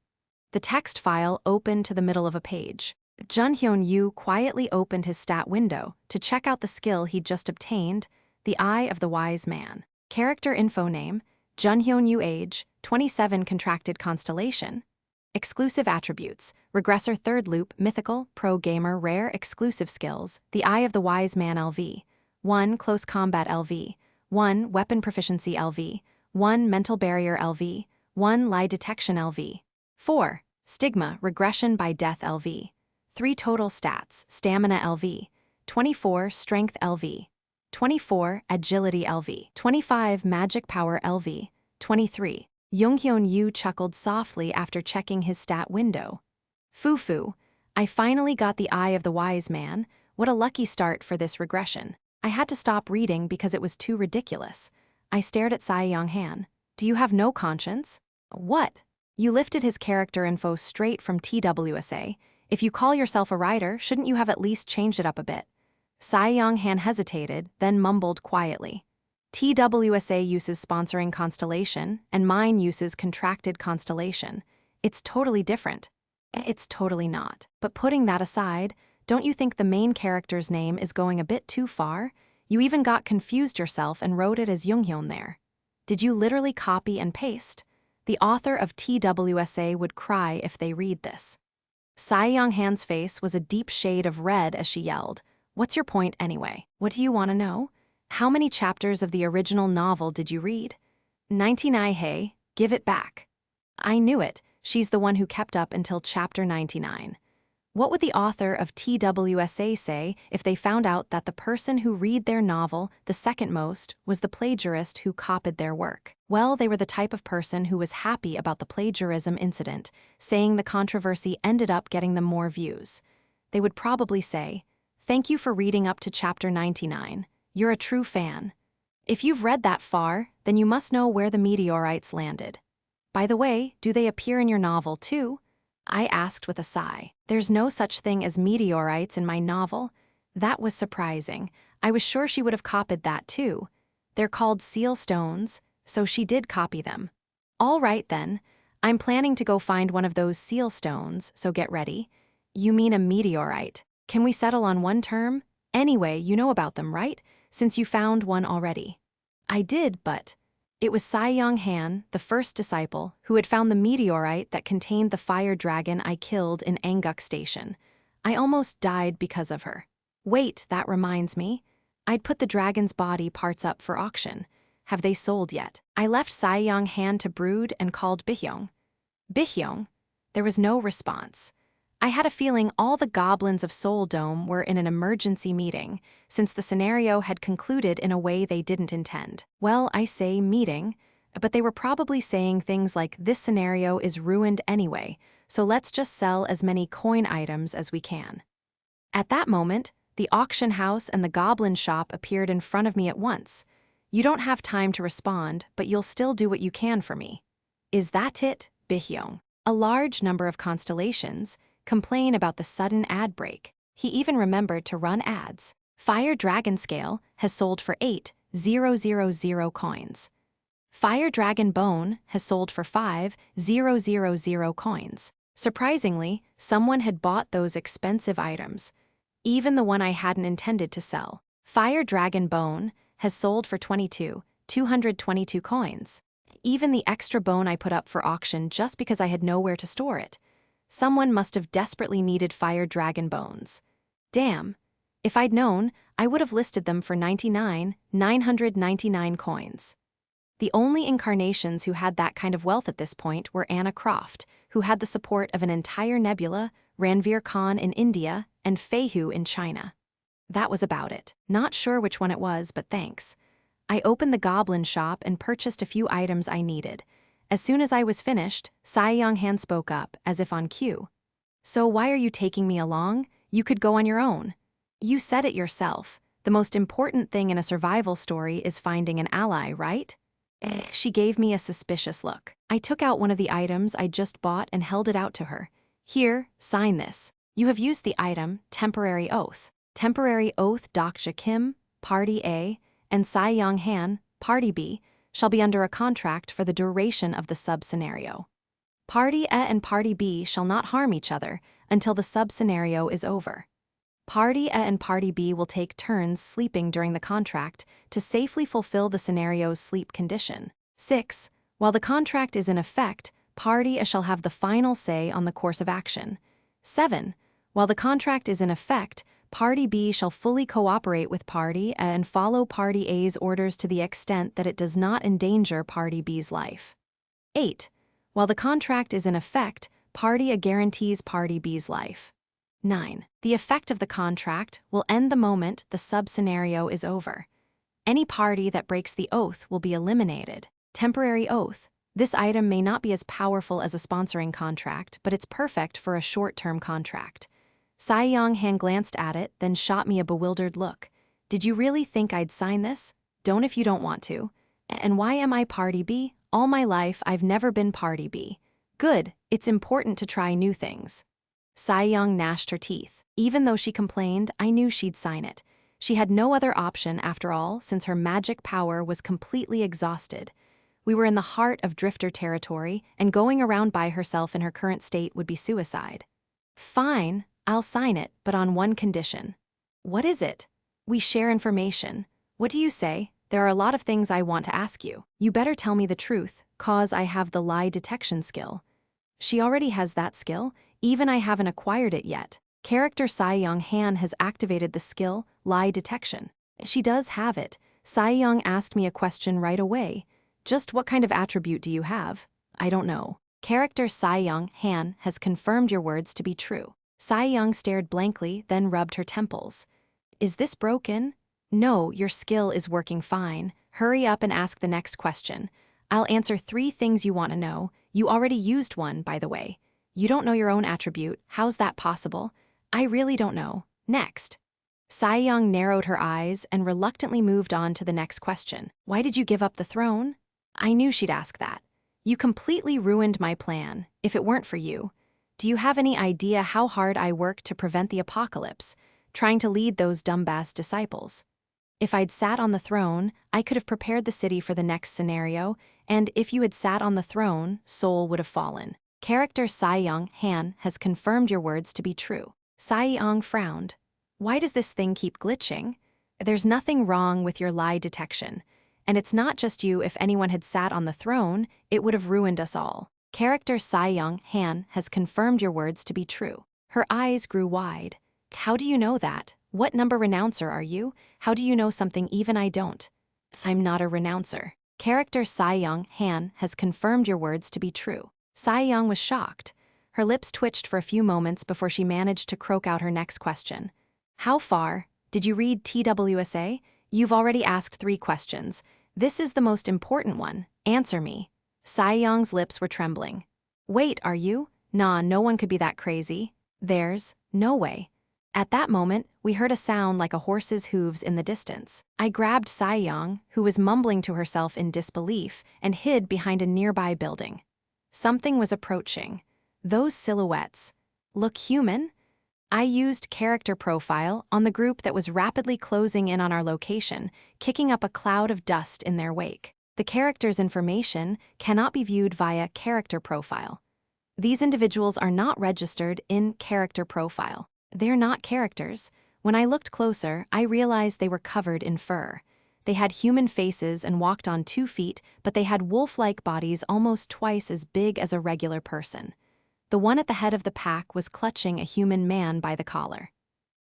The text file opened to the middle of a page. Junhyun Yu quietly opened his stat window to check out the skill he'd just obtained, the Eye of the Wise Man. Character info name, Junhyun Yu age, 27 contracted constellation. Exclusive attributes, regressor third loop, mythical, pro gamer rare exclusive skills, the Eye of the Wise Man LV, 1 close combat LV, 1 weapon proficiency LV, 1 mental barrier LV, 1 lie detection LV, 4 stigma regression by death LV, 3 total stats, stamina LV, 24 strength LV, 24 agility LV, 25 magic power LV, 23. Junghyun Yu chuckled softly after checking his stat window. Foo-foo, I finally got the Eye of the Wise Man. What a lucky start for this regression. I had to stop reading because it was too ridiculous. I stared at Saiyong Han. Do you have no conscience? What? You lifted his character info straight from TWSA. If you call yourself a writer, shouldn't you have at least changed it up a bit? Saiyong Han hesitated, then mumbled quietly. TWSA uses sponsoring constellation, and mine uses contracted constellation. It's totally different. It's totally not. But putting that aside, don't you think the main character's name is going a bit too far? You even got confused yourself and wrote it as Junghyun there. Did you literally copy and paste? The author of TWSA would cry if they read this. Tsai Yong-han's face was a deep shade of red as she yelled, "What's your point anyway? What do you want to know? How many chapters of the original novel did you read?" 99. Hey, give it back. I knew it. She's the one who kept up until chapter 99. What would the author of TWSA say if they found out that the person who read their novel the second most was the plagiarist who copied their work? Well, they were the type of person who was happy about the plagiarism incident, saying the controversy ended up getting them more views. They would probably say, "Thank you for reading up to chapter 99. You're a true fan. If you've read that far, then you must know where the meteorites landed. By the way, do they appear in your novel too?" I asked with a sigh. There's no such thing as meteorites in my novel. That was surprising. I was sure she would have copied that too. They're called seal stones, so she did copy them. All right then. I'm planning to go find one of those seal stones, so get ready. You mean a meteorite. Can we settle on one term? Anyway, you know about them, right? Since you found one already. I did, but... It was Tsai Yong-han, the first disciple, who had found the meteorite that contained the fire dragon I killed in Anguk Station. I almost died because of her. Wait, that reminds me. I'd put the dragon's body parts up for auction. Have they sold yet? I left Tsai Yong-han to brood and called Bihyong. Bihyong? There was no response. I had a feeling all the goblins of Seoul Dome were in an emergency meeting, since the scenario had concluded in a way they didn't intend. Well, I say meeting, but they were probably saying things like, "This scenario is ruined anyway, so let's just sell as many coin items as we can." At that moment, the auction house and the goblin shop appeared in front of me at once. You don't have time to respond, but you'll still do what you can for me. Is that it, Bihyong? A large number of constellations complain about the sudden ad break. He even remembered to run ads. Fire Dragon Scale has sold for 8,000 coins. Fire Dragon Bone has sold for 5,000 coins. Surprisingly, someone had bought those expensive items, even the one I hadn't intended to sell. Fire Dragon Bone has sold for 222 coins. Even the extra bone I put up for auction just because I had nowhere to store it. Someone must have desperately needed fire dragon bones. Damn. If I'd known, I would have listed them for 999 coins. The only incarnations who had that kind of wealth at this point were Anna Croft, who had the support of an entire nebula, Ranveer Khan in India, and Feihu in China. That was about it. Not sure which one it was, but thanks. I opened the goblin shop and purchased a few items I needed. As soon as I was finished, Tsai Yong-han spoke up, as if on cue. "So why are you taking me along? You could go on your own." "You said it yourself. The most important thing in a survival story is finding an ally, right?" She gave me a suspicious look. I took out one of the items I just bought and held it out to her. "Here, sign this. You have used the item, Temporary Oath. Temporary Oath Dokja Kim, Party A, and Tsai Yong-han, Party B, shall be under a contract for the duration of the sub-scenario. Party A and Party B shall not harm each other until the sub-scenario is over. Party A and Party B will take turns sleeping during the contract to safely fulfill the scenario's sleep condition. 6. While the contract is in effect, Party A shall have the final say on the course of action. 7. While the contract is in effect, Party B shall fully cooperate with Party A and follow Party A's orders to the extent that it does not endanger Party B's life. 8. While the contract is in effect, Party A guarantees Party B's life. 9. The effect of the contract will end the moment the sub-scenario is over. Any party that breaks the oath will be eliminated. Temporary Oath. This item may not be as powerful as a sponsoring contract, but it's perfect for a short-term contract. Tsai Yong-han glanced at it, then shot me a bewildered look. "Did you really think I'd sign this? Don't if you don't want to. And why am I Party B? All my life, I've never been Party B. Good, it's important to try new things." Tsai Yong gnashed her teeth. Even though she complained, I knew she'd sign it. She had no other option, after all, since her magic power was completely exhausted. We were in the heart of Drifter territory, and going around by herself in her current state would be suicide. "Fine. I'll sign it, but on one condition." "What is it?" "We share information. What do you say? There are a lot of things I want to ask you. You better tell me the truth, cause I have the lie detection skill." She already has that skill. even I haven't acquired it yet. Character Sayoung Han has activated the skill, lie detection. She does have it. Sayoung asked me a question right away. Just what kind of attribute do you have? I don't know. Character Sayoung Han has confirmed your words to be true. Sayoung stared blankly, then rubbed her temples. Is this broken? No, your skill is working fine. Hurry up and ask the next question. I'll answer 3 things you want to know. You already used one, by the way. You don't know your own attribute. How's that possible? I really don't know. Next. Sayoung narrowed her eyes and reluctantly moved on to the next question. Why did you give up the throne? I knew she'd ask that. You completely ruined my plan, if it weren't for you. Do you have any idea how hard I worked to prevent the apocalypse, trying to lead those dumbass disciples? If I'd sat on the throne, I could have prepared the city for the next scenario, and if you had sat on the throne, Seoul would have fallen. Character Sayoung Han has confirmed your words to be true. Sayoung frowned. Why does this thing keep glitching? There's nothing wrong with your lie detection. And it's not just you. If anyone had sat on the throne, it would have ruined us all. Character Sayoung Han has confirmed your words to be true. Her eyes grew wide. How do you know that? What number renouncer are you? How do you know something even I don't? I'm not a renouncer. Character Sayoung Han has confirmed your words to be true. Sayoung was shocked. Her lips twitched for a few moments before she managed to croak out her next question. How far? Did you read TWSA? You've already asked 3 questions. This is the most important one. Answer me. Sayoung's lips were trembling. Wait, are you? Nah, no one could be that crazy. There's no way. At that moment, we heard a sound like a horse's hooves in the distance. I grabbed Sayoung, who was mumbling to herself in disbelief, and hid behind a nearby building. Something was approaching. Those silhouettes. Look human? I used character profile on the group that was rapidly closing in on our location, kicking up a cloud of dust in their wake. The character's information cannot be viewed via character profile. These individuals are not registered in character profile. They're not characters. When I looked closer, I realized they were covered in fur. They had human faces and walked on 2 feet, but they had wolf-like bodies almost twice as big as a regular person. The one at the head of the pack was clutching a human man by the collar.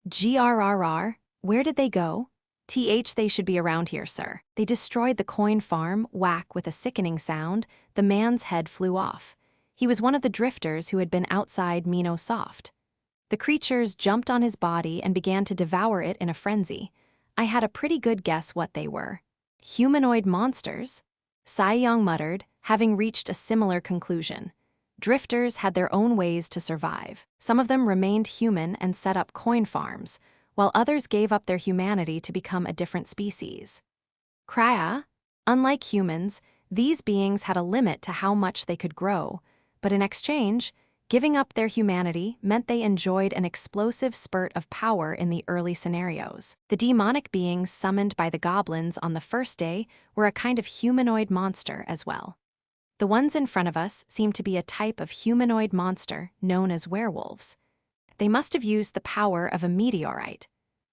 GRRR, where did they go? They should be around here, sir. They destroyed the coin farm. Whack, with a sickening sound, the man's head flew off. He was one of the drifters who had been outside Mino Soft. The creatures jumped on his body and began to devour it in a frenzy. I had a pretty good guess what they were. Humanoid monsters? Sayoung muttered, having reached a similar conclusion. Drifters had their own ways to survive. Some of them remained human and set up coin farms, while others gave up their humanity to become a different species. Kraya? Unlike humans, these beings had a limit to how much they could grow, but in exchange, giving up their humanity meant they enjoyed an explosive spurt of power in the early scenarios. The demonic beings summoned by the goblins on the first day were a kind of humanoid monster as well. The ones in front of us seemed to be a type of humanoid monster known as werewolves. They must have used the power of a meteorite.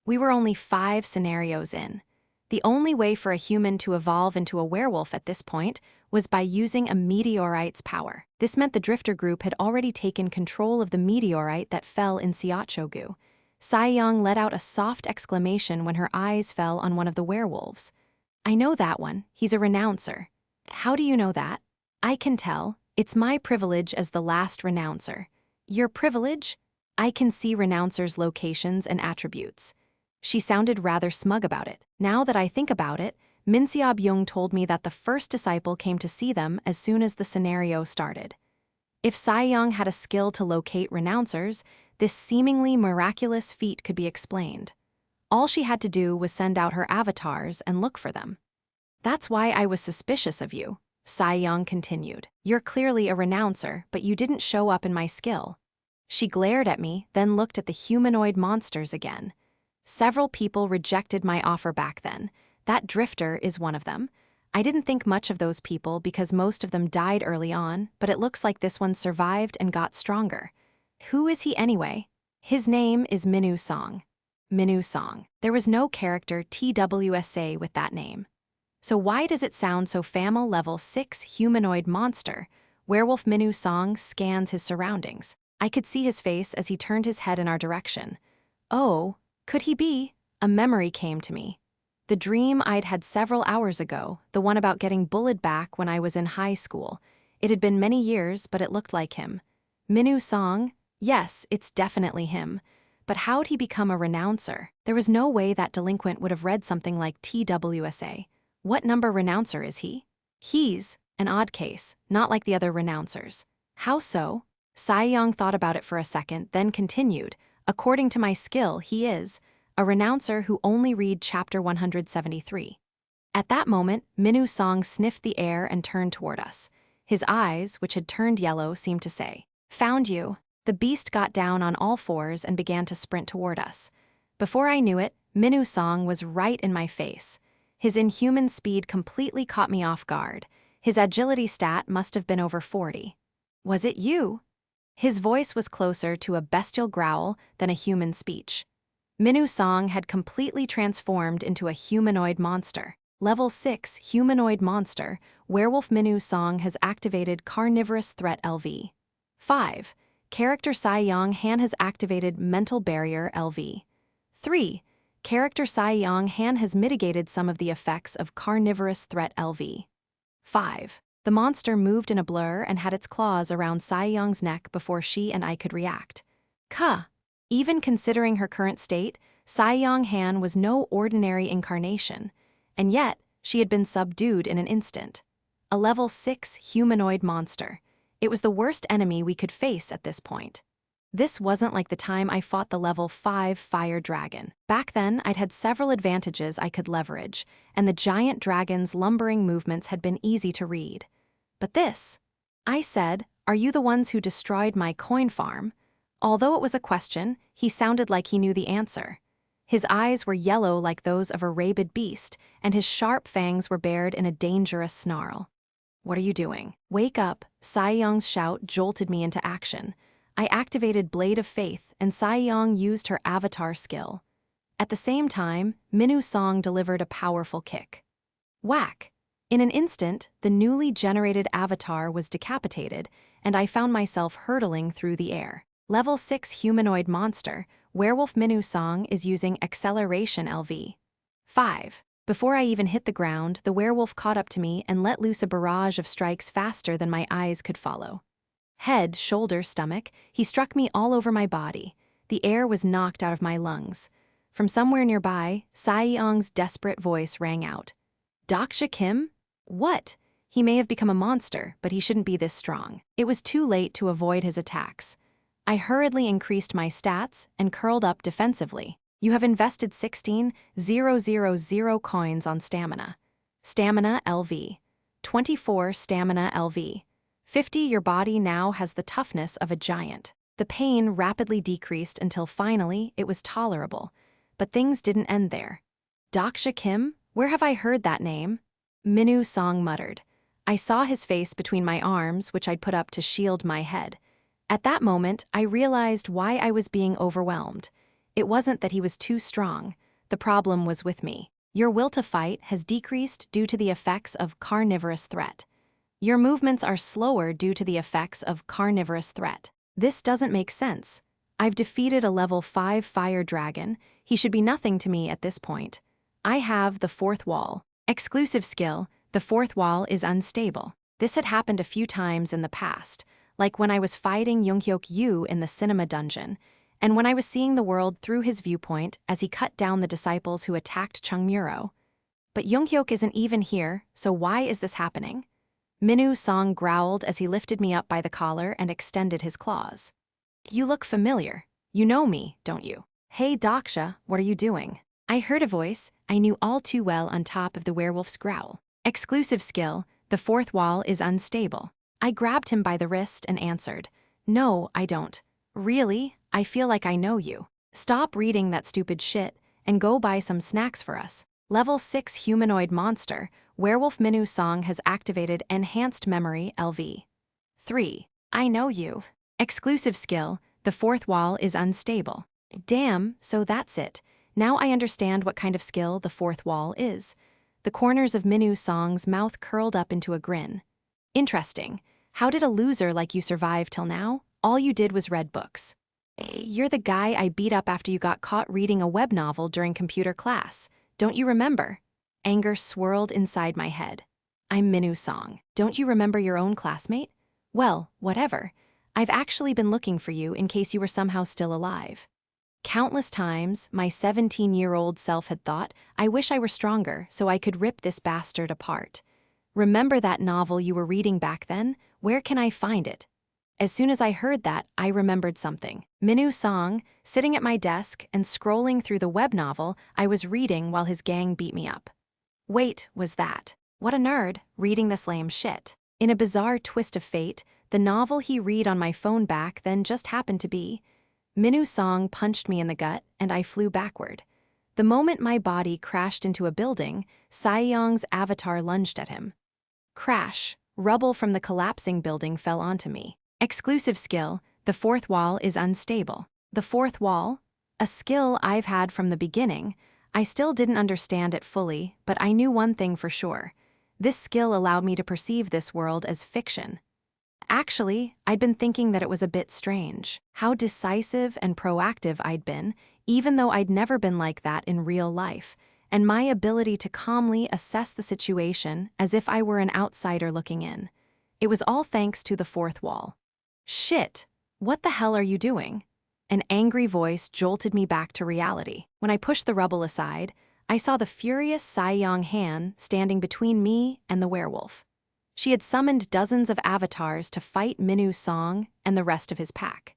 We were only 5 scenarios in. The only way for a human to evolve into a werewolf at this point was by using a meteorite's power. This meant the drifter group had already taken control of the meteorite that fell in Seoul. Sayoung let out a soft exclamation when her eyes fell on one of the werewolves. I know that one. He's a renouncer. How do you know that? I can tell. It's my privilege as the last renouncer. Your privilege? I can see renouncers' locations and attributes. She sounded rather smug about it. Now that I think about it, Min Seobyung told me that the first disciple came to see them as soon as the scenario started. If Sayoung had a skill to locate renouncers, this seemingly miraculous feat could be explained. All she had to do was send out her avatars and look for them. That's why I was suspicious of you, Sayoung continued. You're clearly a renouncer, but you didn't show up in my skill. She glared at me, then looked at the humanoid monsters again. Several people rejected my offer back then. That drifter is one of them. I didn't think much of those people because most of them died early on, but it looks like this one survived and got stronger. Who is he anyway? His name is Minu Song. Minu Song. There was no character TWSA with that name. So why does it sound so FAMA level 6 humanoid monster? Werewolf Minu Song scans his surroundings. I could see his face as he turned his head in our direction. Oh, could he be? A memory came to me. The dream I'd had several hours ago, the one about getting bullied back when I was in high school. It had been many years, but it looked like him. Minwoo Song? Yes, it's definitely him. But how'd he become a renouncer? There was no way that delinquent would have read something like TWSA. What number renouncer is he? He's an odd case, not like the other renouncers. How so? Saiyong thought about it for a second, then continued. According to my skill, he is a renouncer who only read chapter 173. At that moment, Minwoo Song sniffed the air and turned toward us. His eyes, which had turned yellow, seemed to say, "Found you." The beast got down on all fours and began to sprint toward us. Before I knew it, Minwoo Song was right in my face. His inhuman speed completely caught me off guard. His agility stat must have been over 40. Was it you? His voice was closer to a bestial growl than a human speech. Minwoo Song had completely transformed into a humanoid monster. Level 6 humanoid monster, Werewolf Minwoo Song has activated Carnivorous Threat LV. 5. Character Saiyong Han has activated Mental Barrier LV. 3. Character Saiyong Han has mitigated some of the effects of Carnivorous Threat LV. 5. The monster moved in a blur and had its claws around Saiyong's neck before she and I could react. Even considering her current state, Saiyong Han was no ordinary incarnation, and yet she had been subdued in an instant. A level 6 humanoid monster. It was the worst enemy we could face at this point. This wasn't like the time I fought the level 5 fire dragon. Back then, I'd had several advantages I could leverage, and the giant dragon's lumbering movements had been easy to read. But this, I said, "Are you the ones who destroyed my coin farm?" Although it was a question, he sounded like he knew the answer. His eyes were yellow like those of a rabid beast, and his sharp fangs were bared in a dangerous snarl. "What are you doing? Wake up!" Saiyong's shout jolted me into action. I activated Blade of Faith, and Saiyong used her avatar skill. At the same time, Minwoo Song delivered a powerful kick. Whack! In an instant, the newly generated avatar was decapitated, and I found myself hurtling through the air. Level 6 humanoid monster, Werewolf Minwoo Song is using Acceleration LV. 5. Before I even hit the ground, the werewolf caught up to me and let loose a barrage of strikes faster than my eyes could follow. Head, shoulder, stomach, he struck me all over my body. The air was knocked out of my lungs. From somewhere nearby, Saiyong's desperate voice rang out. "Dokja Kim? What?" He may have become a monster, but he shouldn't be this strong. It was too late to avoid his attacks. I hurriedly increased my stats and curled up defensively. You have invested 16,000 coins on stamina. Stamina LV. 24 stamina LV. 50 your body now has the toughness of a giant. The pain rapidly decreased until finally it was tolerable. But things didn't end there. Dokja Kim? Where have I heard that name? Minwoo Song muttered. I saw his face between my arms, which I'd put up to shield my head. At that moment, I realized why I was being overwhelmed. It wasn't that he was too strong. The problem was with me. Your will to fight has decreased due to the effects of Carnivorous Threat. Your movements are slower due to the effects of Carnivorous Threat. This doesn't make sense. I've defeated a level 5 fire dragon. He should be nothing to me at this point. I have the fourth wall. Exclusive skill, the fourth wall is unstable. This had happened a few times in the past, like when I was fighting Younghyuk Yu in the cinema dungeon, and when I was seeing the world through his viewpoint as he cut down the disciples who attacked Chungmuro. But Younghyuk isn't even here, so why is this happening? Minwoo Song growled as he lifted me up by the collar and extended his claws. You look familiar. You know me, don't you? Hey Dokja, what are you doing? I heard a voice I knew all too well on top of the werewolf's growl. Exclusive skill, the fourth wall is unstable. I grabbed him by the wrist and answered, "No, I don't. Really? I feel like I know you. Stop reading that stupid shit and go buy some snacks for us." Level 6 humanoid monster, Werewolf Minwoo Song has activated Enhanced Memory LV. 3. I know you. Exclusive skill, the fourth wall is unstable. Damn, so that's it. Now I understand what kind of skill the fourth wall is. The corners of Minwoo Song's mouth curled up into a grin. Interesting. How did a loser like you survive till now? All you did was read books. You're the guy I beat up after you got caught reading a web novel during computer class. Don't you remember? Anger swirled inside my head. I'm Minu Song. Don't you remember your own classmate? Well, whatever. I've actually been looking for you in case you were somehow still alive. Countless times, my 17-year-old self had thought, I wish I were stronger so I could rip this bastard apart. Remember that novel you were reading back then? Where can I find it? As soon as I heard that, I remembered something. Minu Song, sitting at my desk and scrolling through the web novel I was reading while his gang beat me up. Wait, was that? What a nerd, reading this lame shit. In a bizarre twist of fate, the novel he read on my phone back then just happened to be. Minu Song punched me in the gut, and I flew backward. The moment my body crashed into a building, Saiyong's avatar lunged at him. Crash. Rubble from the collapsing building fell onto me. Exclusive skill, the fourth wall is unstable. The fourth wall? A skill I've had from the beginning. I still didn't understand it fully, but I knew one thing for sure. This skill allowed me to perceive this world as fiction. Actually, I'd been thinking that it was a bit strange. How decisive and proactive I'd been, even though I'd never been like that in real life, and my ability to calmly assess the situation as if I were an outsider looking in. It was all thanks to the fourth wall. Shit! What the hell are you doing? An angry voice jolted me back to reality. When I pushed the rubble aside, I saw the furious Saiyong Han standing between me and the werewolf. She had summoned dozens of avatars to fight Minu Song and the rest of his pack.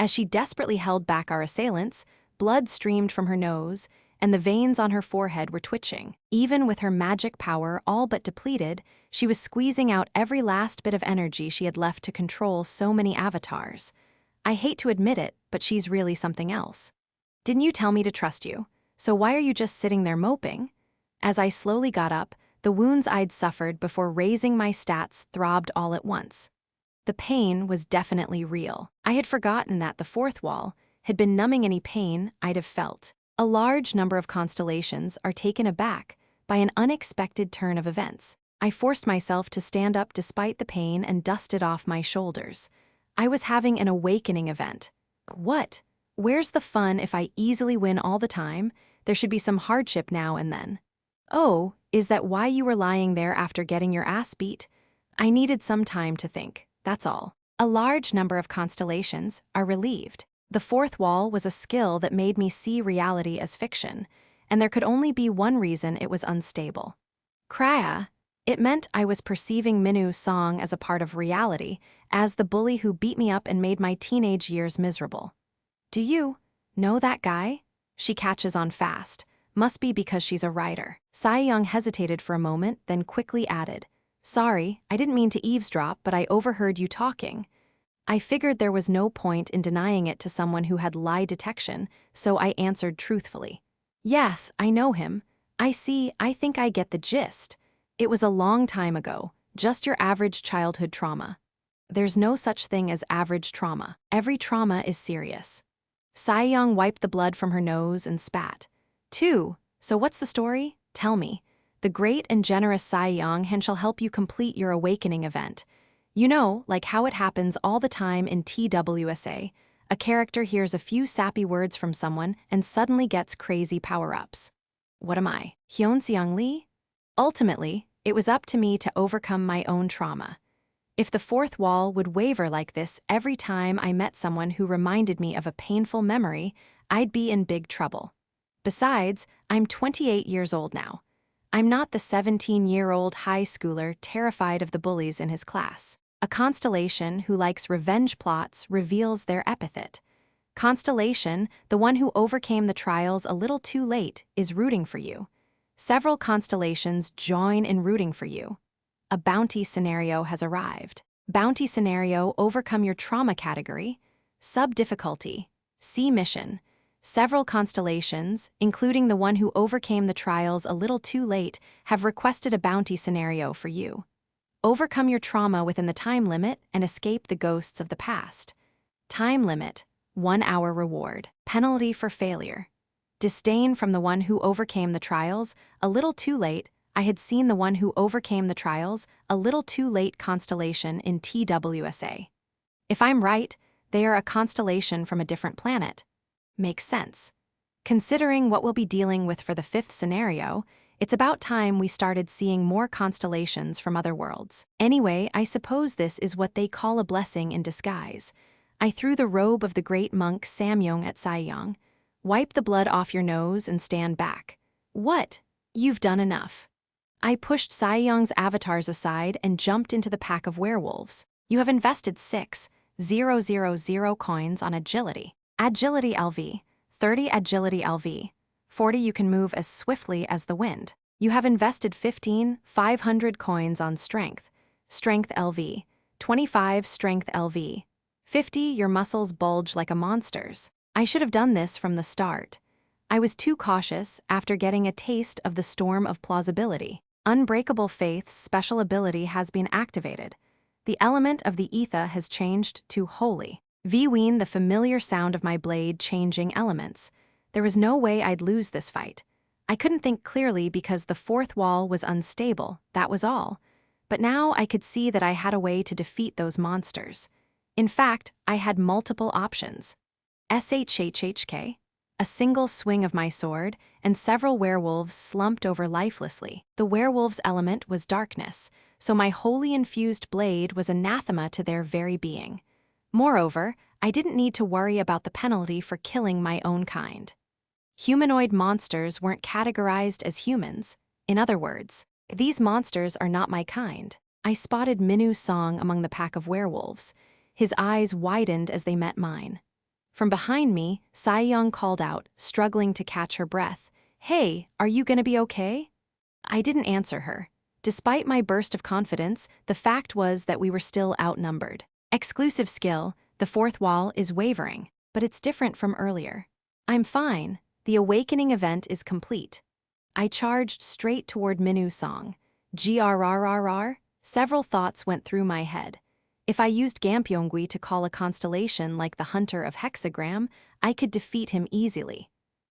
As she desperately held back our assailants, blood streamed from her nose, and the veins on her forehead were twitching. Even with her magic power all but depleted, she was squeezing out every last bit of energy she had left to control so many avatars. I hate to admit it, but she's really something else. Didn't you tell me to trust you? So why are you just sitting there moping? As I slowly got up, the wounds I'd suffered before raising my stats throbbed all at once. The pain was definitely real. I had forgotten that the fourth wall had been numbing any pain I'd have felt. A large number of constellations are taken aback by an unexpected turn of events. I forced myself to stand up despite the pain and dust it off my shoulders. I was having an awakening event. What? Where's the fun if I easily win all the time? There should be some hardship now and then. Oh, is that why you were lying there after getting your ass beat? I needed some time to think, that's all. A large number of constellations are relieved. The fourth wall was a skill that made me see reality as fiction, and there could only be one reason it was unstable. Kraya. It meant I was perceiving Minu Song as a part of reality, as the bully who beat me up and made my teenage years miserable. Do you know that guy? She catches on fast. Must be because she's a writer. Saiyong hesitated for a moment, then quickly added, Sorry, I didn't mean to eavesdrop, but I overheard you talking. I figured there was no point in denying it to someone who had lie detection, so I answered truthfully. Yes, I know him. I think I get the gist. It was a long time ago, just your average childhood trauma. There's no such thing as average trauma. Every trauma is serious. Saiyong wiped the blood from her nose and spat. So what's the story? Tell me. The great and generous Saiyong shall help you complete your awakening event. You know, like how it happens all the time in TWSA, a character hears a few sappy words from someone and suddenly gets crazy power-ups. What am I, Hyunseong Lee? Ultimately, it was up to me to overcome my own trauma. If the fourth wall would waver like this every time I met someone who reminded me of a painful memory, I'd be in big trouble. Besides, I'm 28 years old now. I'm not the 17-year-old high schooler terrified of the bullies in his class. A constellation who likes revenge plots reveals their epithet. Constellation, the one who overcame the trials a little too late, is rooting for you. Several constellations join in rooting for you. A bounty scenario has arrived. Bounty scenario, overcome your trauma category. Sub-difficulty. C mission. Several constellations, including the one who overcame the trials a little too late, have requested a bounty scenario for you. Overcome your trauma within the time limit and escape the ghosts of the past. Time limit, 1 hour reward. Penalty for failure. Disdain from the one who overcame the trials, a little too late. I had seen the one who overcame the trials, a little too late constellation in TWSA. If I'm right, They are a constellation from a different planet. Makes sense. Considering what we'll be dealing with for the 5th scenario, it's about time we started seeing more constellations from other worlds. Anyway, I suppose this is what they call a blessing in disguise. I threw the robe of the great monk Samyong at Saiyong. Wipe the blood off your nose and stand back. What? You've done enough. I pushed Saiyong's avatars aside and jumped into the pack of werewolves. You have invested 6,000 coins on agility. Agility LV. 30 agility LV. 40 you can move as swiftly as the wind. You have invested 15,500 coins on strength. Strength LV. 25 strength LV. 50 your muscles bulge like a monster's. I should have done this from the start. I was too cautious after getting a taste of the storm of plausibility. Unbreakable Faith's special ability has been activated. The element of the ether has changed to holy. Viewpoint, the familiar sound of my blade changing elements. There was no way I'd lose this fight. I couldn't think clearly because the 4th wall was unstable, that was all. But now I could see that I had a way to defeat those monsters. In fact, I had multiple options. SHHHK, a single swing of my sword, and several werewolves slumped over lifelessly. The werewolves' element was darkness, so my holy infused blade was anathema to their very being. Moreover, I didn't need to worry about the penalty for killing my own kind. Humanoid monsters weren't categorized as humans. In other words, these monsters are not my kind. I spotted Minu's song among the pack of werewolves. His eyes widened as they met mine. From behind me, Saiyong called out, struggling to catch her breath. Hey, are you gonna be okay? I didn't answer her. Despite my burst of confidence, the fact was that we were still outnumbered. Exclusive skill, the 4th wall is wavering, but it's different from earlier. I'm fine. The awakening event is complete. I charged straight toward Minu's song. GRRRR. Several thoughts went through my head. If I used Gampyongui to call a constellation like the Hunter of Hexagram, I could defeat him easily.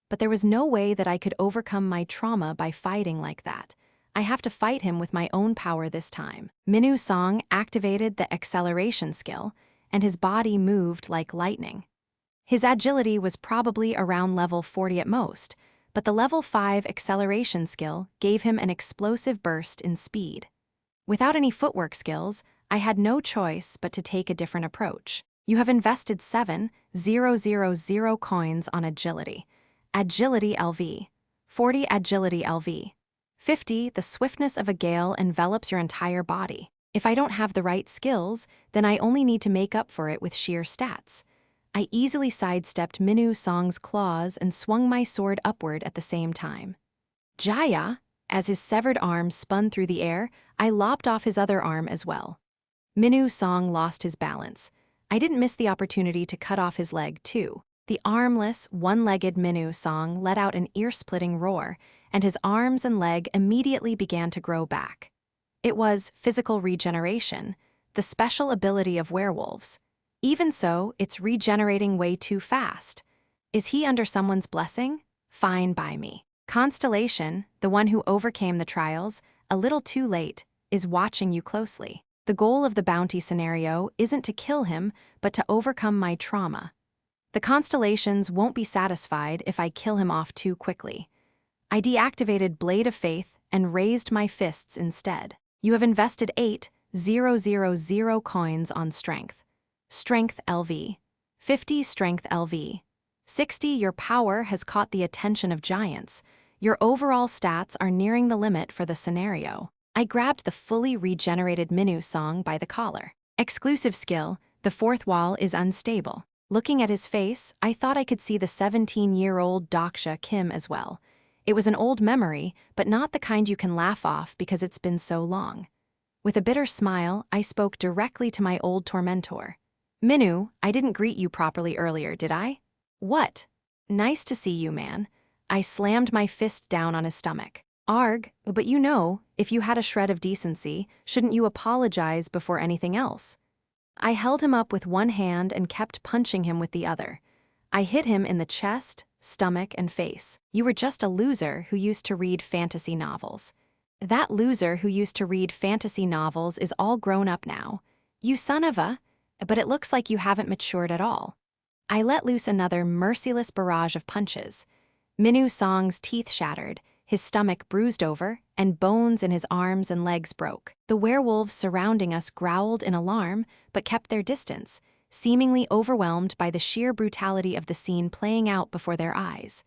But there was no way that I could overcome my trauma by fighting like that. I have to fight him with my own power this time. Minu's song activated the acceleration skill, and his body moved like lightning. His agility was probably around level 40 at most, but the level 5 acceleration skill gave him an explosive burst in speed. Without any footwork skills, I had no choice but to take a different approach. You have invested 7,000 coins on agility. Agility LV. 40 agility LV. 50 the swiftness of a gale envelops your entire body. If I don't have the right skills, then I only need to make up for it with sheer stats. I easily sidestepped Minu's song's claws and swung my sword upward at the same time. Jaya, as his severed arm spun through the air, I lopped off his other arm as well. Minu's song lost his balance. I didn't miss the opportunity to cut off his leg, too. The armless, one-legged Minu's song let out an ear-splitting roar, and his arms and leg immediately began to grow back. It was physical regeneration, the special ability of werewolves. Even so, it's regenerating way too fast. Is he under someone's blessing? Fine by me. Constellation, the one who overcame the trials, a little too late, is watching you closely. The goal of the bounty scenario isn't to kill him, but to overcome my trauma. The constellations won't be satisfied if I kill him off too quickly. I deactivated Blade of Faith and raised my fists instead. You have invested 8,000 coins on strength. Strength LV. 50 strength LV. 60 your power has caught the attention of giants. Your overall stats are nearing the limit for the scenario. I grabbed the fully regenerated Minu's song by the collar. Exclusive skill, the 4th wall is unstable. Looking at his face, I thought I could see the 17-year-old Dokja Kim as well. It was an old memory, but not the kind you can laugh off because it's been so long. With a bitter smile, I spoke directly to my old tormentor. Minu, I didn't greet you properly earlier, did I? What? Nice to see you, man. I slammed my fist down on his stomach. Arg, but you know, if you had a shred of decency, shouldn't you apologize before anything else? I held him up with one hand and kept punching him with the other. I hit him in the chest, stomach, and face. You were just a loser who used to read fantasy novels. That loser who used to read fantasy novels is all grown up now. You son of a... but it looks like you haven't matured at all." I let loose another merciless barrage of punches. Minu Song's teeth shattered, his stomach bruised over, and bones in his arms and legs broke. The werewolves surrounding us growled in alarm, but kept their distance, seemingly overwhelmed by the sheer brutality of the scene playing out before their eyes.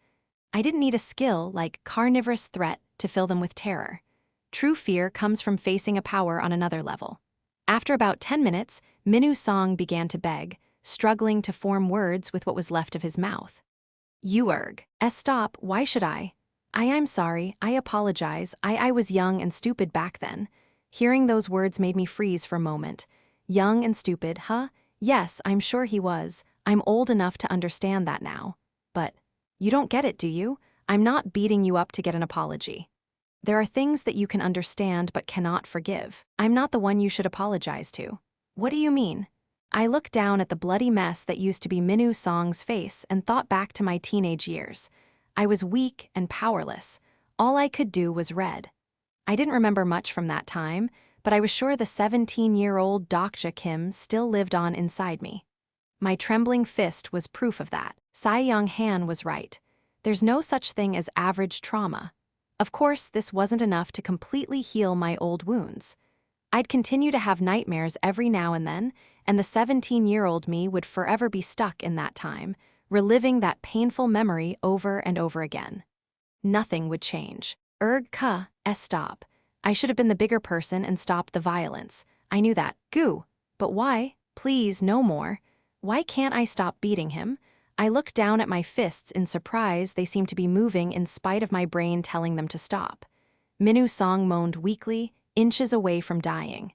I didn't need a skill like carnivorous threat to fill them with terror. True fear comes from facing a power on another level. After about 10 minutes, Minu Song began to beg, struggling to form words with what was left of his mouth. Stop, why should I? I'm sorry, I apologize, I was young and stupid back then." Hearing those words made me freeze for a moment. Young and stupid, huh? Yes, I'm sure he was. I'm old enough to understand that now. But you don't get it, do you? I'm not beating you up to get an apology. There are things that you can understand but cannot forgive. I'm not the one you should apologize to. What do you mean? I looked down at the bloody mess that used to be Minu Song's face and thought back to my teenage years. I was weak and powerless. All I could do was read. I didn't remember much from that time, but I was sure the 17-year-old Dokja Kim still lived on inside me. My trembling fist was proof of that. Young Han was right. There's no such thing as average trauma. Of course, this wasn't enough to completely heal my old wounds. I'd continue to have nightmares every now and then, and the 17-year-old me would forever be stuck in that time, reliving that painful memory over and over again. Nothing would change. Stop. I should have been the bigger person and stopped the violence. I knew that. But why? Please, no more. Why can't I stop beating him? I looked down at my fists in surprise. They seemed to be moving in spite of my brain telling them to stop. Minu Song moaned weakly, inches away from dying.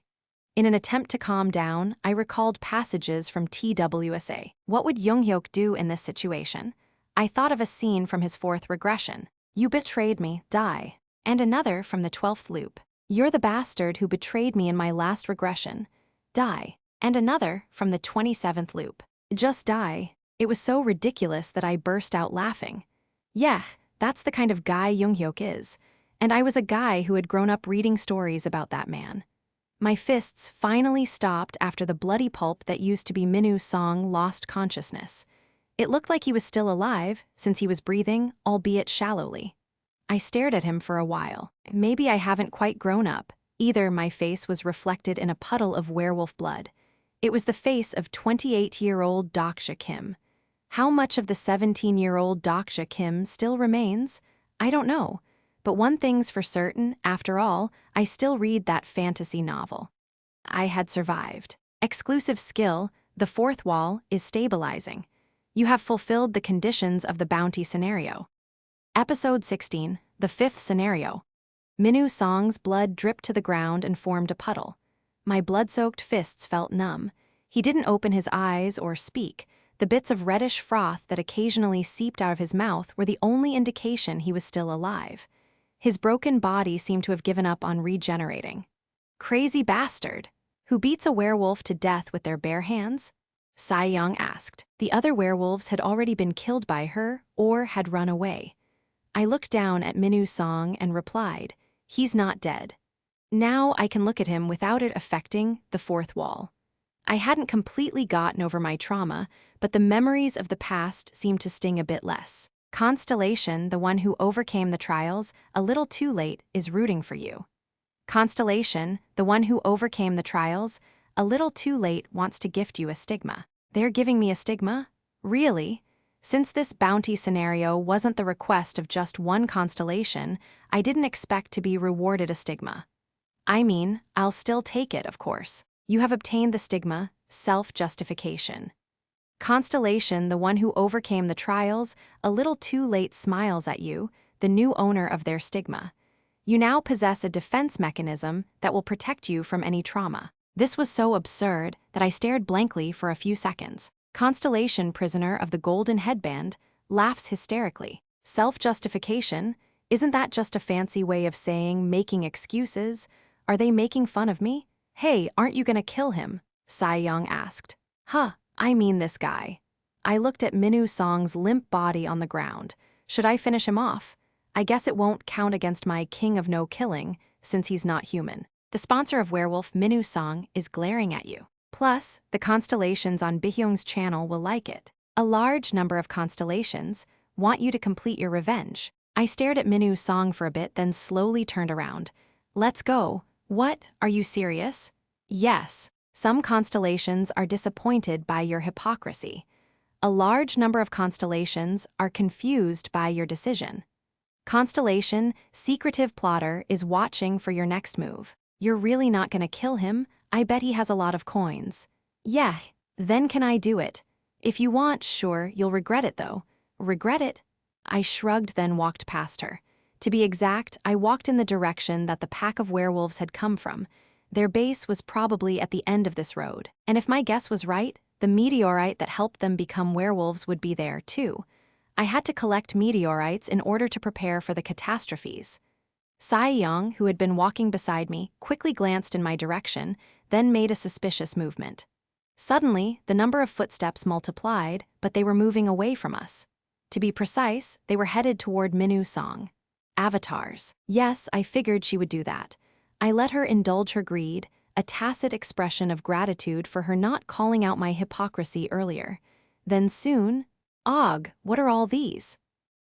In an attempt to calm down, I recalled passages from TWSA. What would Younghyuk do in this situation? I thought of a scene from his 4th regression. "You betrayed me, die." And another from the 12th loop. "You're the bastard who betrayed me in my last regression. Die." And another from the 27th loop. "Just die." It was so ridiculous that I burst out laughing. Yeah, that's the kind of guy Younghyuk is. And I was a guy who had grown up reading stories about that man. My fists finally stopped after the bloody pulp that used to be Minu Song lost consciousness. It looked like he was still alive, since he was breathing, albeit shallowly. I stared at him for a while. Maybe I haven't quite grown up. Either my face was reflected in a puddle of werewolf blood. It was the face of 28-year-old Dokja Kim. How much of the 17-year-old Dokja Kim still remains? I don't know. But one thing's for certain, after all, I still read that fantasy novel. I had survived. Exclusive skill, the 4th wall, is stabilizing. You have fulfilled the conditions of the bounty scenario. Episode 16, the 5th scenario. Minu Song's blood dripped to the ground and formed a puddle. My blood-soaked fists felt numb. He didn't open his eyes or speak. The bits of reddish froth that occasionally seeped out of his mouth were the only indication he was still alive. His broken body seemed to have given up on regenerating. Crazy bastard! Who beats a werewolf to death with their bare hands? Young asked. The other werewolves had already been killed by her or had run away. I looked down at Minu Song and replied, "He's not dead." Now I can look at him without it affecting the 4th wall. I hadn't completely gotten over my trauma, but the memories of the past seemed to sting a bit less. Constellation, the one who overcame the trials, a little too late, is rooting for you. Constellation, the one who overcame the trials, a little too late, wants to gift you a stigma. They're giving me a stigma? Really? Since this bounty scenario wasn't the request of just one constellation, I didn't expect to be rewarded a stigma. I mean, I'll still take it, of course. You have obtained the stigma, self-justification. Constellation, the one who overcame the trials, a little too late, smiles at you, the new owner of their stigma. You now possess a defense mechanism that will protect you from any trauma. This was so absurd that I stared blankly for a few seconds. Constellation, prisoner of the golden headband, laughs hysterically. Self-justification? Isn't that just a fancy way of saying making excuses? Are they making fun of me? Hey, aren't you gonna kill him? Young asked. I mean this guy. I looked at Minu Song's limp body on the ground. Should I finish him off? I guess it won't count against my king of no killing, since he's not human. The sponsor of Werewolf, Minu Song, is glaring at you. Plus, the constellations on Bihyung's channel will like it. A large number of constellations want you to complete your revenge. I stared at Minu's song for a bit, then slowly turned around. Let's go. What? Are you serious? Yes. Some constellations are disappointed by your hypocrisy. A large number of constellations are confused by your decision. Constellation, secretive plotter, is watching for your next move. You're really not gonna kill him? I bet he has a lot of coins. Yeah, then can I do it? If you want, sure, you'll regret it though. Regret it? I shrugged, then walked past her. To be exact, I walked in the direction that the pack of werewolves had come from. Their base was probably at the end of this road. And if my guess was right, the meteorite that helped them become werewolves would be there too. I had to collect meteorites in order to prepare for the catastrophes. Sae-young, who had been walking beside me, quickly glanced in my direction, then made a suspicious movement. Suddenly, the number of footsteps multiplied, but they were moving away from us. To be precise, they were headed toward Minu's song. Avatars. Yes, I figured she would do that. I let her indulge her greed, a tacit expression of gratitude for her not calling out my hypocrisy earlier. Then soon, "Og, what are all these?"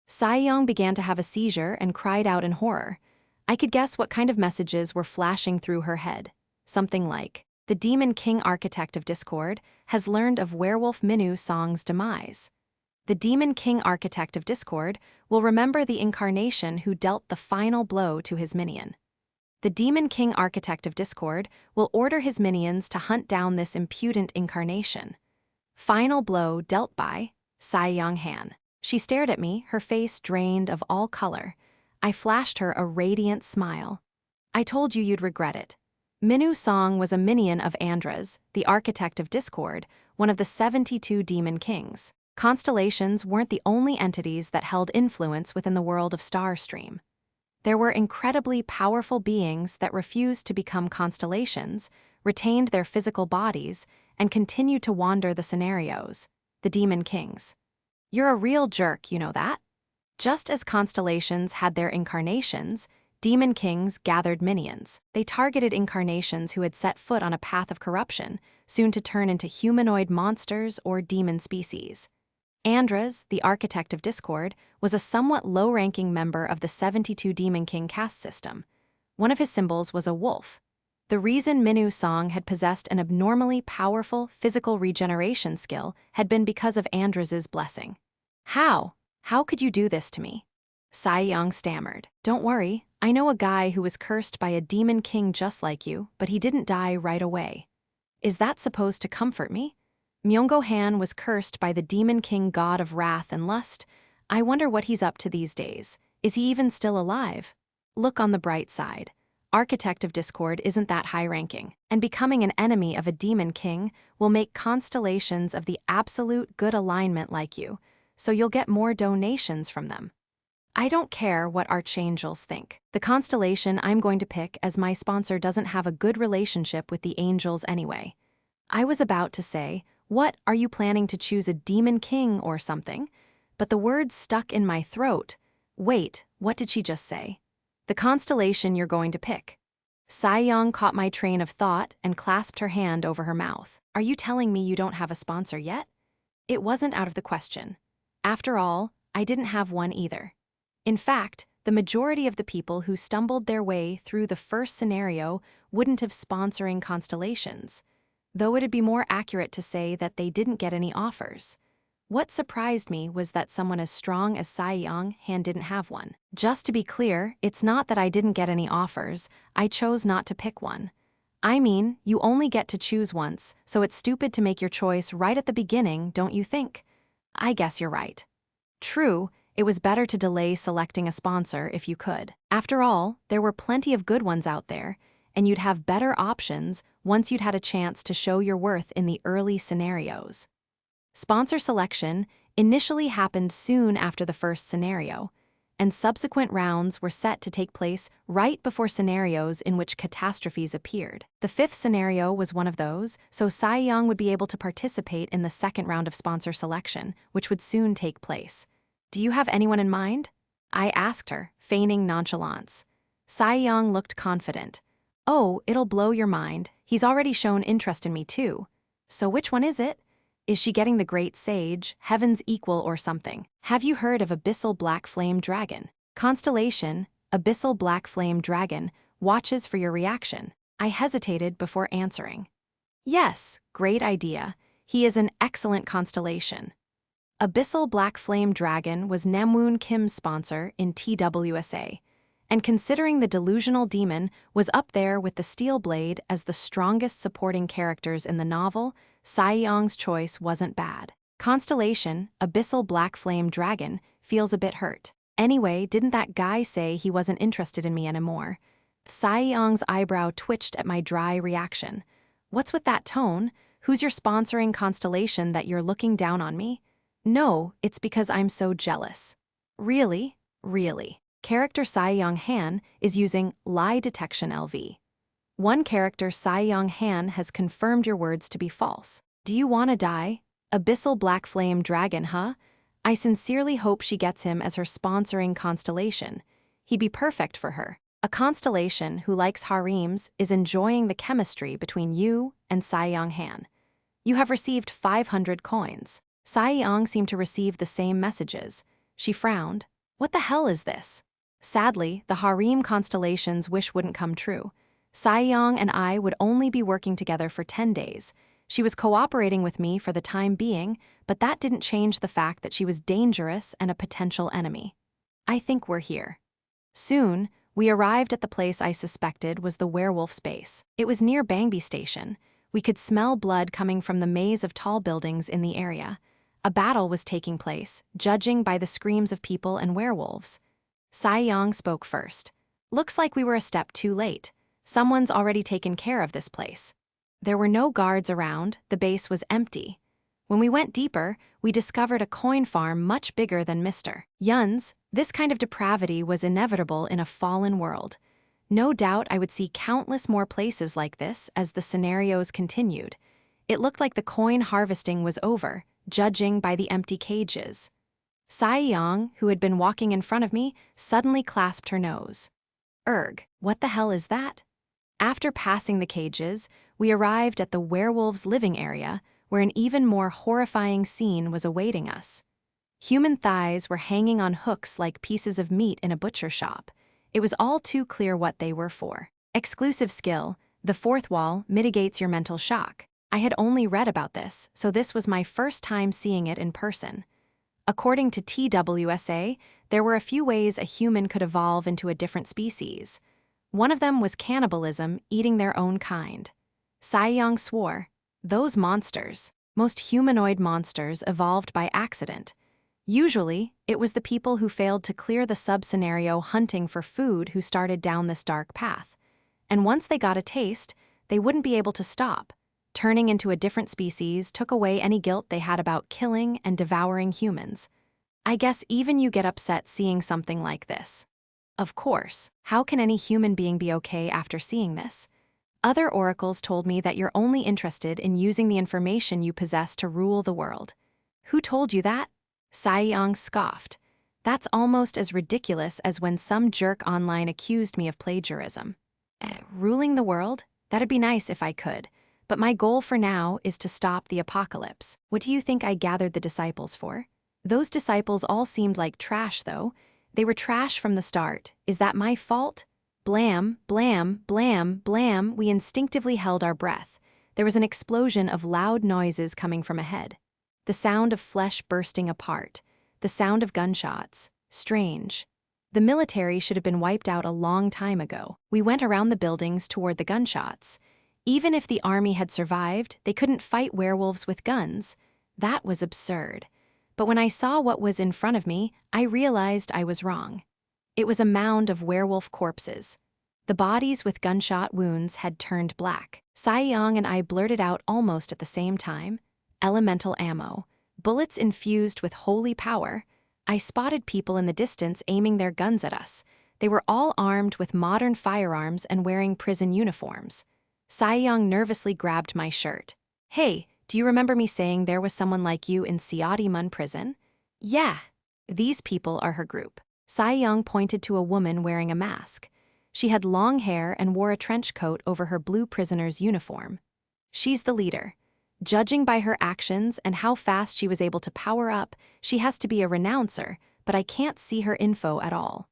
Sae-young began to have a seizure and cried out in horror. I could guess what kind of messages were flashing through her head. Something like, "The Demon King Architect of Discord has learned of Werewolf Minu Song's demise. The Demon King Architect of Discord will remember the incarnation who dealt the final blow to his minion. The Demon King Architect of Discord will order his minions to hunt down this impudent incarnation. Final blow dealt by Sae-young Han." She stared at me, her face drained of all color. I flashed her a radiant smile. "I told you you'd regret it. Minu Song was a minion of Andra's, the Architect of Discord, one of the 72 Demon Kings. Constellations weren't the only entities that held influence within the world of Starstream. There were incredibly powerful beings that refused to become constellations, retained their physical bodies, and continued to wander the scenarios, the Demon Kings. You're a real jerk, you know that? Just as constellations had their incarnations, Demon Kings gathered minions. They targeted incarnations who had set foot on a path of corruption, soon to turn into humanoid monsters or demon species. Andra's, the Architect of Discord, was a somewhat low-ranking member of the 72 Demon King caste system. One of his symbols was a wolf. The reason Minu Song had possessed an abnormally powerful physical regeneration skill had been because of Andra's blessing. How? How could you do this to me? Sae-young stammered. Don't worry, I know a guy who was cursed by a demon king just like you, but he didn't die right away. Is that supposed to comfort me? Myunggo-han was cursed by the demon king god of wrath and lust. I wonder what he's up to these days. Is he even still alive? Look on the bright side. Architect of Discord isn't that high-ranking, and becoming an enemy of a demon king will make constellations of the absolute good alignment like you, so you'll get more donations from them. I don't care what archangels think. The constellation I'm going to pick as my sponsor doesn't have a good relationship with the angels anyway. I was about to say, what, are you planning to choose a demon king or something? But the words stuck in my throat. Wait, what did she just say? The constellation you're going to pick. Sae-young caught my train of thought and clasped her hand over her mouth. Are you telling me you don't have a sponsor yet? It wasn't out of the question. After all, I didn't have one either. In fact, the majority of the people who stumbled their way through the first scenario wouldn't have sponsoring constellations, though it'd be more accurate to say that they didn't get any offers. What surprised me was that someone as strong as Sae-young Han didn't have one. Just to be clear, it's not that I didn't get any offers, I chose not to pick one. I mean, you only get to choose once, so it's stupid to make your choice right at the beginning, don't you think? I guess you're right. True, it was better to delay selecting a sponsor if you could. After all, there were plenty of good ones out there, and you'd have better options once you'd had a chance to show your worth in the early scenarios. Sponsor selection initially happened soon after the first scenario, and subsequent rounds were set to take place right before scenarios in which catastrophes appeared. The fifth scenario was one of those, so Sae-young would be able to participate in the second round of sponsor selection, which would soon take place. Do you have anyone in mind? I asked her, feigning nonchalance. Sae-young looked confident. Oh, it'll blow your mind. He's already shown interest in me too. So which one is it? Is she getting the great sage, heaven's equal or something? Have you heard of abyssal black flame dragon? Constellation, abyssal black flame dragon, watches for your reaction. I hesitated before answering. Yes, great idea. He is an excellent constellation. Abyssal Black Flame Dragon was Namwoon Kim's sponsor in TWSA, and considering the delusional demon was up there with the Steel Blade as the strongest supporting characters in the novel, Saiyong's choice wasn't bad. Constellation, Abyssal Black Flame Dragon, feels a bit hurt. Anyway, didn't that guy say he wasn't interested in me anymore? Saiyong's eyebrow twitched at my dry reaction. What's with that tone? Who's your sponsoring constellation that you're looking down on me? No, it's because I'm so jealous. Really? Really. Character Saiyong Han is using lie detection LV. One character Saiyong Han has confirmed your words to be false. Do you want to die? Abyssal Black Flame Dragon, huh? I sincerely hope she gets him as her sponsoring constellation. He'd be perfect for her. A constellation who likes harems is enjoying the chemistry between you and Saiyong Han. You have received 500 coins. Saiyong seemed to receive the same messages. She frowned. What the hell is this? Sadly, the harem constellation's wish wouldn't come true. Saiyong and I would only be working together for 10 days. She was cooperating with me for the time being, but that didn't change the fact that she was dangerous and a potential enemy. I think we're here. Soon, we arrived at the place I suspected was the werewolf's base. It was near Bangbi Station. We could smell blood coming from the maze of tall buildings in the area. A battle was taking place, judging by the screams of people and werewolves. Saiyong spoke first. Looks like we were a step too late. Someone's already taken care of this place. There were no guards around, the base was empty. When we went deeper, we discovered a coin farm much bigger than Mr. Yun's. This kind of depravity was inevitable in a fallen world. No doubt I would see countless more places like this as the scenarios continued. It looked like the coin harvesting was over, judging by the empty cages. Saiyong, who had been walking in front of me, suddenly clasped her nose. Erg, what the hell is that? After passing the cages, we arrived at the werewolves' living area, where an even more horrifying scene was awaiting us. Human thighs were hanging on hooks like pieces of meat in a butcher shop. It was all too clear what they were for. Exclusive skill, the fourth wall mitigates your mental shock. I had only read about this, so this was my first time seeing it in person. According to TWSA, there were a few ways a human could evolve into a different species. One of them was cannibalism, eating their own kind. Saiyong swore, those monsters, most humanoid monsters evolved by accident. Usually, it was the people who failed to clear the sub-scenario hunting for food who started down this dark path. And once they got a taste, they wouldn't be able to stop. Turning into a different species took away any guilt they had about killing and devouring humans. I guess even you get upset seeing something like this. Of course, how can any human being be okay after seeing this? Other oracles told me that you're only interested in using the information you possess to rule the world. Who told you that? Saiyong scoffed. That's almost as ridiculous as when some jerk online accused me of plagiarism. Ruling the world? That'd be nice if I could. But my goal for now is to stop the apocalypse. What do you think I gathered the disciples for? Those disciples all seemed like trash, though. They were trash from the start. Is that my fault? Blam, blam, blam, blam. We instinctively held our breath. There was an explosion of loud noises coming from ahead. The sound of flesh bursting apart. The sound of gunshots. Strange. The military should have been wiped out a long time ago. We went around the buildings toward the gunshots. Even if the army had survived, they couldn't fight werewolves with guns. That was absurd. But when I saw what was in front of me, I realized I was wrong. It was a mound of werewolf corpses. The bodies with gunshot wounds had turned black. Saiyong and I blurted out almost at the same time. Elemental ammo. Bullets infused with holy power. I spotted people in the distance aiming their guns at us. They were all armed with modern firearms and wearing prison uniforms. Saiyong nervously grabbed my shirt. Hey, do you remember me saying there was someone like you in Seoul prison? Yeah. These people are her group. Saiyong pointed to a woman wearing a mask. She had long hair and wore a trench coat over her blue prisoner's uniform. She's the leader. Judging by her actions and how fast she was able to power up, she has to be a renouncer, but I can't see her info at all.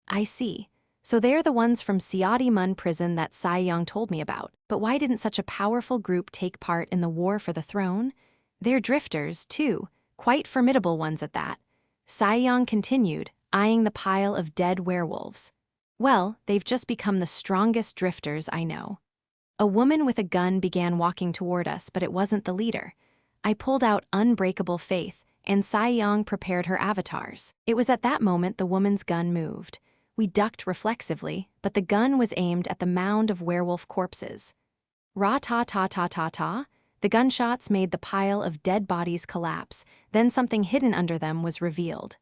I see. So they're the ones from Seoul prison that Sae-young told me about. But why didn't such a powerful group take part in the war for the throne? They're drifters, too, quite formidable ones at that. Sae-young continued, eyeing the pile of dead werewolves. Well, they've just become the strongest drifters I know. A woman with a gun began walking toward us, but it wasn't the leader. I pulled out Unbreakable Faith, and Sae-young prepared her avatars. It was at that moment the woman's gun moved. We ducked reflexively, but the gun was aimed at the mound of werewolf corpses. Ra-ta-ta-ta-ta-ta, the gunshots made the pile of dead bodies collapse, then something hidden under them was revealed.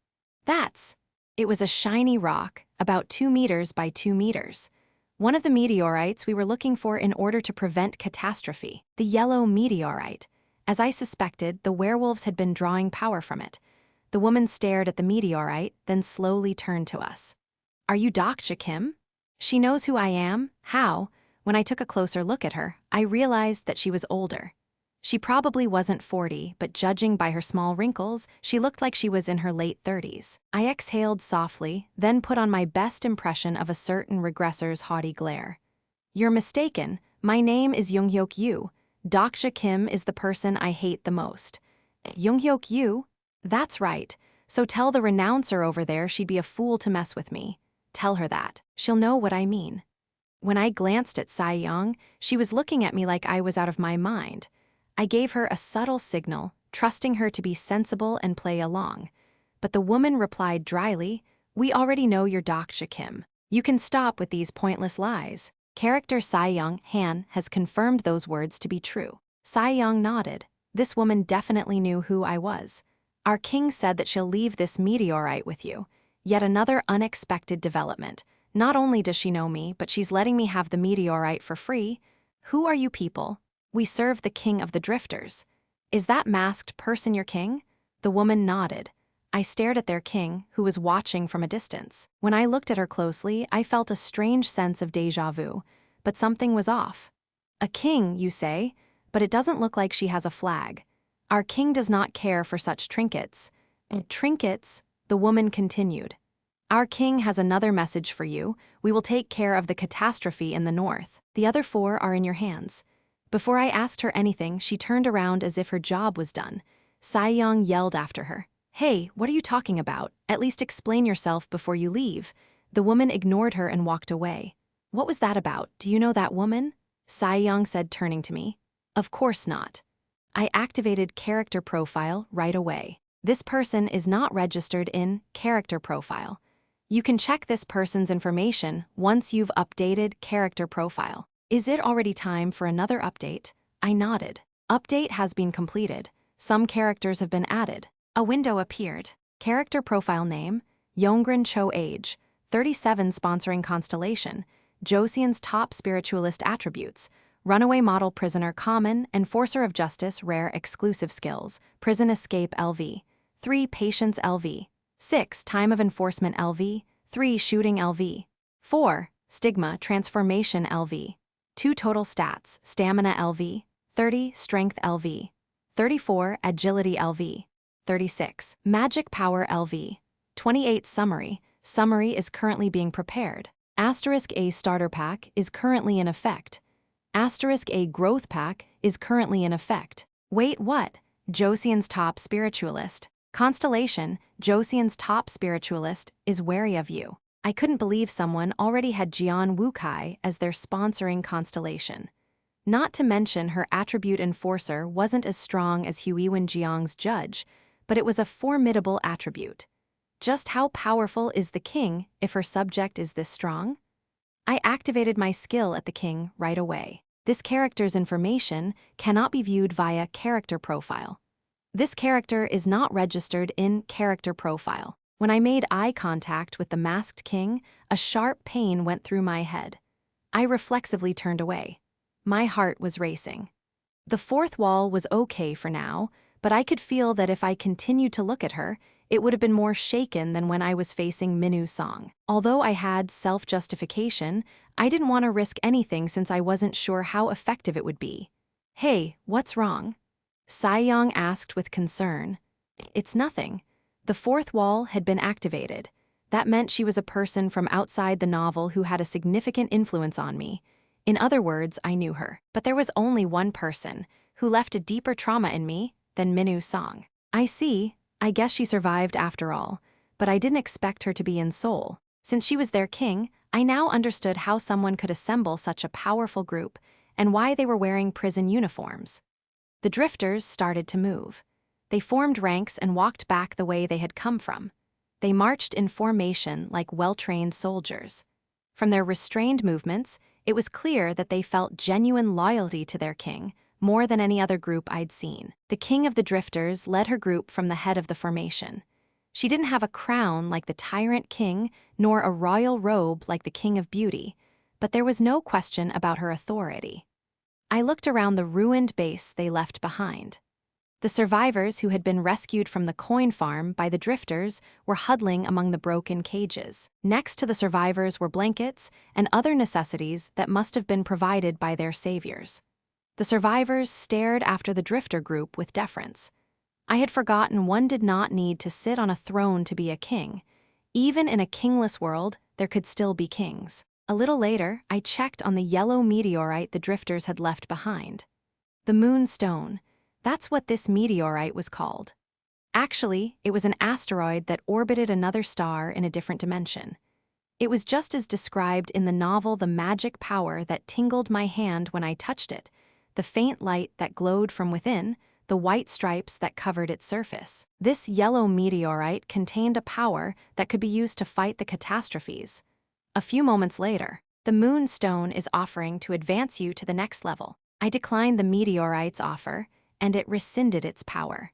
It was a shiny rock, about 2 meters by 2 meters. One of the meteorites we were looking for in order to prevent catastrophe, the yellow meteorite. As I suspected, the werewolves had been drawing power from it. The woman stared at the meteorite, then slowly turned to us. Are you Dokja Kim? She knows who I am? How? When I took a closer look at her, I realized that she was older. She probably wasn't 40, but judging by her small wrinkles, she looked like she was in her late 30s. I exhaled softly, then put on my best impression of a certain regressor's haughty glare. You're mistaken. My name is Younghyuk Yu. Dokja Kim is the person I hate the most. Younghyuk Yu? That's right. So tell the renouncer over there she'd be a fool to mess with me. Tell her that. She'll know what I mean. When I glanced at Sae-young, she was looking at me like I was out of my mind. I gave her a subtle signal, trusting her to be sensible and play along. But the woman replied dryly, We already know you're Dokja Kim. You can stop with these pointless lies. Character Sae-young Han has confirmed those words to be true. Sae-young nodded. This woman definitely knew who I was. Our king said that she'll leave this meteorite with you. Yet another unexpected development. Not only does she know me, but she's letting me have the meteorite for free. Who are you people? We serve the king of the drifters. Is that masked person your king? The woman nodded. I stared at their king, who was watching from a distance. When I looked at her closely, I felt a strange sense of déjà vu, but something was off. A king, you say? But it doesn't look like she has a flag. Our king does not care for such trinkets. Trinkets? The woman continued. Our king has another message for you. We will take care of the catastrophe in the north. The other 4 are in your hands. Before I asked her anything, she turned around as if her job was done. Sae-young yelled after her. Hey, what are you talking about? At least explain yourself before you leave. The woman ignored her and walked away. What was that about? Do you know that woman? Sae-young said, turning to me. Of course not. I activated character profile right away. This person is not registered in character profile. You can check this person's information once you've updated character profile. Is it already time for another update? I nodded. Update has been completed. Some characters have been added. A window appeared. Character profile name, Yongren Cho age, 37 sponsoring constellation, Joseon's top spiritualist attributes, runaway model prisoner common, enforcer of justice rare exclusive skills, prison escape LV, 3 patience LV, 6 time of enforcement LV, 3 shooting LV, 4 stigma transformation LV, 2 total stats, stamina LV, 30 strength LV, 34 agility LV, 36 magic power LV, 28 summary. Summary is currently being prepared. *A starter pack is currently in effect. *A growth pack is currently in effect. Wait, what? Joseon's top spiritualist. Constellation, Joseon's top spiritualist is wary of you. I couldn't believe someone already had Jian Wukai as their sponsoring constellation. Not to mention her attribute enforcer wasn't as strong as Huiwen Jiang's judge, but it was a formidable attribute. Just how powerful is the king if her subject is this strong? I activated my skill at the king right away. This character's information cannot be viewed via character profile. This character is not registered in character profile. When I made eye contact with the masked king, a sharp pain went through my head. I reflexively turned away. My heart was racing. The 4th wall was okay for now, but I could feel that if I continued to look at her, it would have been more shaken than when I was facing Minwoo Song. Although I had self-justification, I didn't want to risk anything since I wasn't sure how effective it would be. Hey, what's wrong? Saiyong asked with concern. It's nothing. The fourth wall had been activated. That meant she was a person from outside the novel who had a significant influence on me. In other words, I knew her. But there was only one person who left a deeper trauma in me than Minwoo Song. I see. I guess she survived after all. But I didn't expect her to be in Seoul. Since she was their king, I now understood how someone could assemble such a powerful group and why they were wearing prison uniforms. The drifters started to move. They formed ranks and walked back the way they had come from. They marched in formation like well-trained soldiers. From their restrained movements, it was clear that they felt genuine loyalty to their king, more than any other group I'd seen. The king of the drifters led her group from the head of the formation. She didn't have a crown like the tyrant king, nor a royal robe like the king of beauty, but there was no question about her authority. I looked around the ruined base they left behind. The survivors who had been rescued from the coin farm by the drifters were huddling among the broken cages. Next to the survivors were blankets and other necessities that must have been provided by their saviors. The survivors stared after the drifter group with deference. I had forgotten one did not need to sit on a throne to be a king. Even in a kingless world, there could still be kings. A little later, I checked on the yellow meteorite the drifters had left behind. The Moonstone. That's what this meteorite was called. Actually, it was an asteroid that orbited another star in a different dimension. It was just as described in the novel The Magic Power that tingled my hand when I touched it, the faint light that glowed from within, the white stripes that covered its surface. This yellow meteorite contained a power that could be used to fight the catastrophes. A few moments later, the Moonstone is offering to advance you to the next level. I declined the meteorite's offer, and it rescinded its power.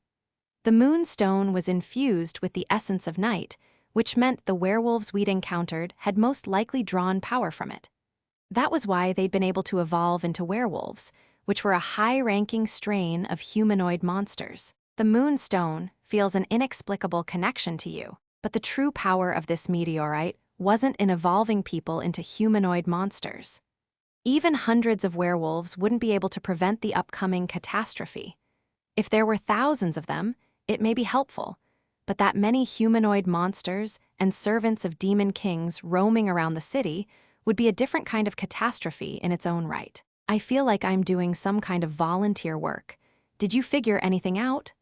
The Moonstone was infused with the essence of night, which meant the werewolves we'd encountered had most likely drawn power from it. That was why they'd been able to evolve into werewolves, which were a high-ranking strain of humanoid monsters. The Moonstone feels an inexplicable connection to you, but the true power of this meteorite wasn't in evolving people into humanoid monsters. Even hundreds of werewolves wouldn't be able to prevent the upcoming catastrophe. If there were thousands of them, it may be helpful, but that many humanoid monsters and servants of demon kings roaming around the city would be a different kind of catastrophe in its own right. I feel like I'm doing some kind of volunteer work. Did you figure anything out?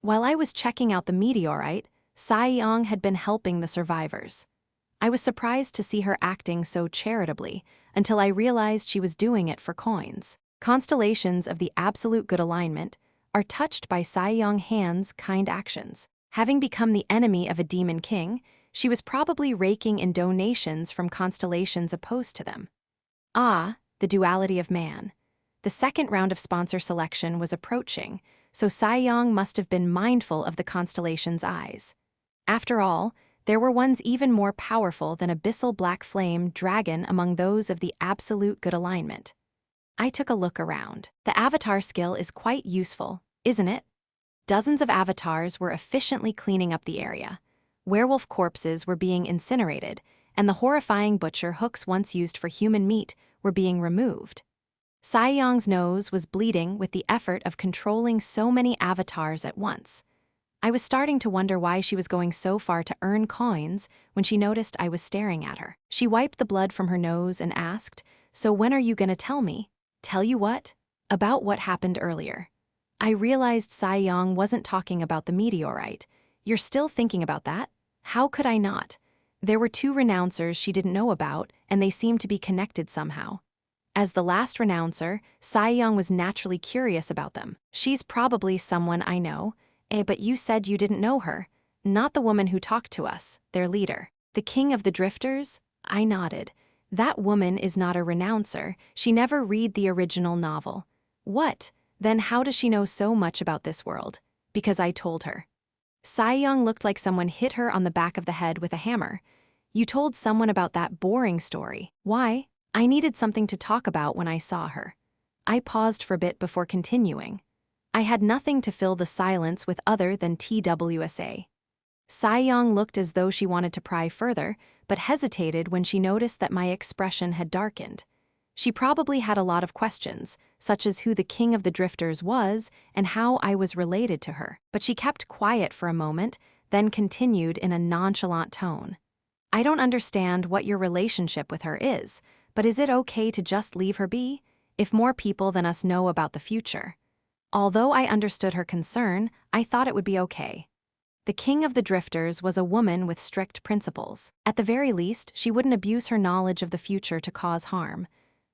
While I was checking out the meteorite, Saiyong had been helping the survivors. I was surprised to see her acting so charitably until I realized she was doing it for coins. Constellations of the absolute good alignment are touched by Saiyong Han's kind actions. Having become the enemy of a demon king, she was probably raking in donations from constellations opposed to them. Ah, the duality of man. The second round of sponsor selection was approaching, so Saiyong must have been mindful of the constellation's eyes. After all, there were ones even more powerful than Abyssal Black Flame Dragon among those of the absolute good alignment. I took a look around. The avatar skill is quite useful, isn't it? Dozens of avatars were efficiently cleaning up the area. Werewolf corpses were being incinerated, and the horrifying butcher hooks once used for human meat were being removed. Saiyong's nose was bleeding with the effort of controlling so many avatars at once. I was starting to wonder why she was going so far to earn coins when she noticed I was staring at her. She wiped the blood from her nose and asked, "So when are you gonna tell me?" "Tell you what?" "About what happened earlier." I realized Saiyong wasn't talking about the meteorite. "You're still thinking about that?" "How could I not?" There were two renouncers she didn't know about, and they seemed to be connected somehow. As the last renouncer, Saiyong was naturally curious about them. "She's probably someone I know." But you said you didn't know her." "Not the woman who talked to us, their leader." "The king of the drifters?" I nodded. "That woman is not a renouncer. She never read the original novel." "What? Then how does she know so much about this world?" "Because I told her." Saiyong looked like someone hit her on the back of the head with a hammer. "You told someone about that boring story. Why?" "I needed something to talk about when I saw her." I paused for a bit before continuing. I had nothing to fill the silence with other than TWSA. Saiyong looked as though she wanted to pry further, but hesitated when she noticed that my expression had darkened. She probably had a lot of questions, such as who the king of the drifters was and how I was related to her. But she kept quiet for a moment, then continued in a nonchalant tone. I don't understand what your relationship with her is, but is it okay to just leave her be, if more people than us know about the future? Although I understood her concern, I thought it would be okay. The king of the drifters was a woman with strict principles. At the very least, she wouldn't abuse her knowledge of the future to cause harm.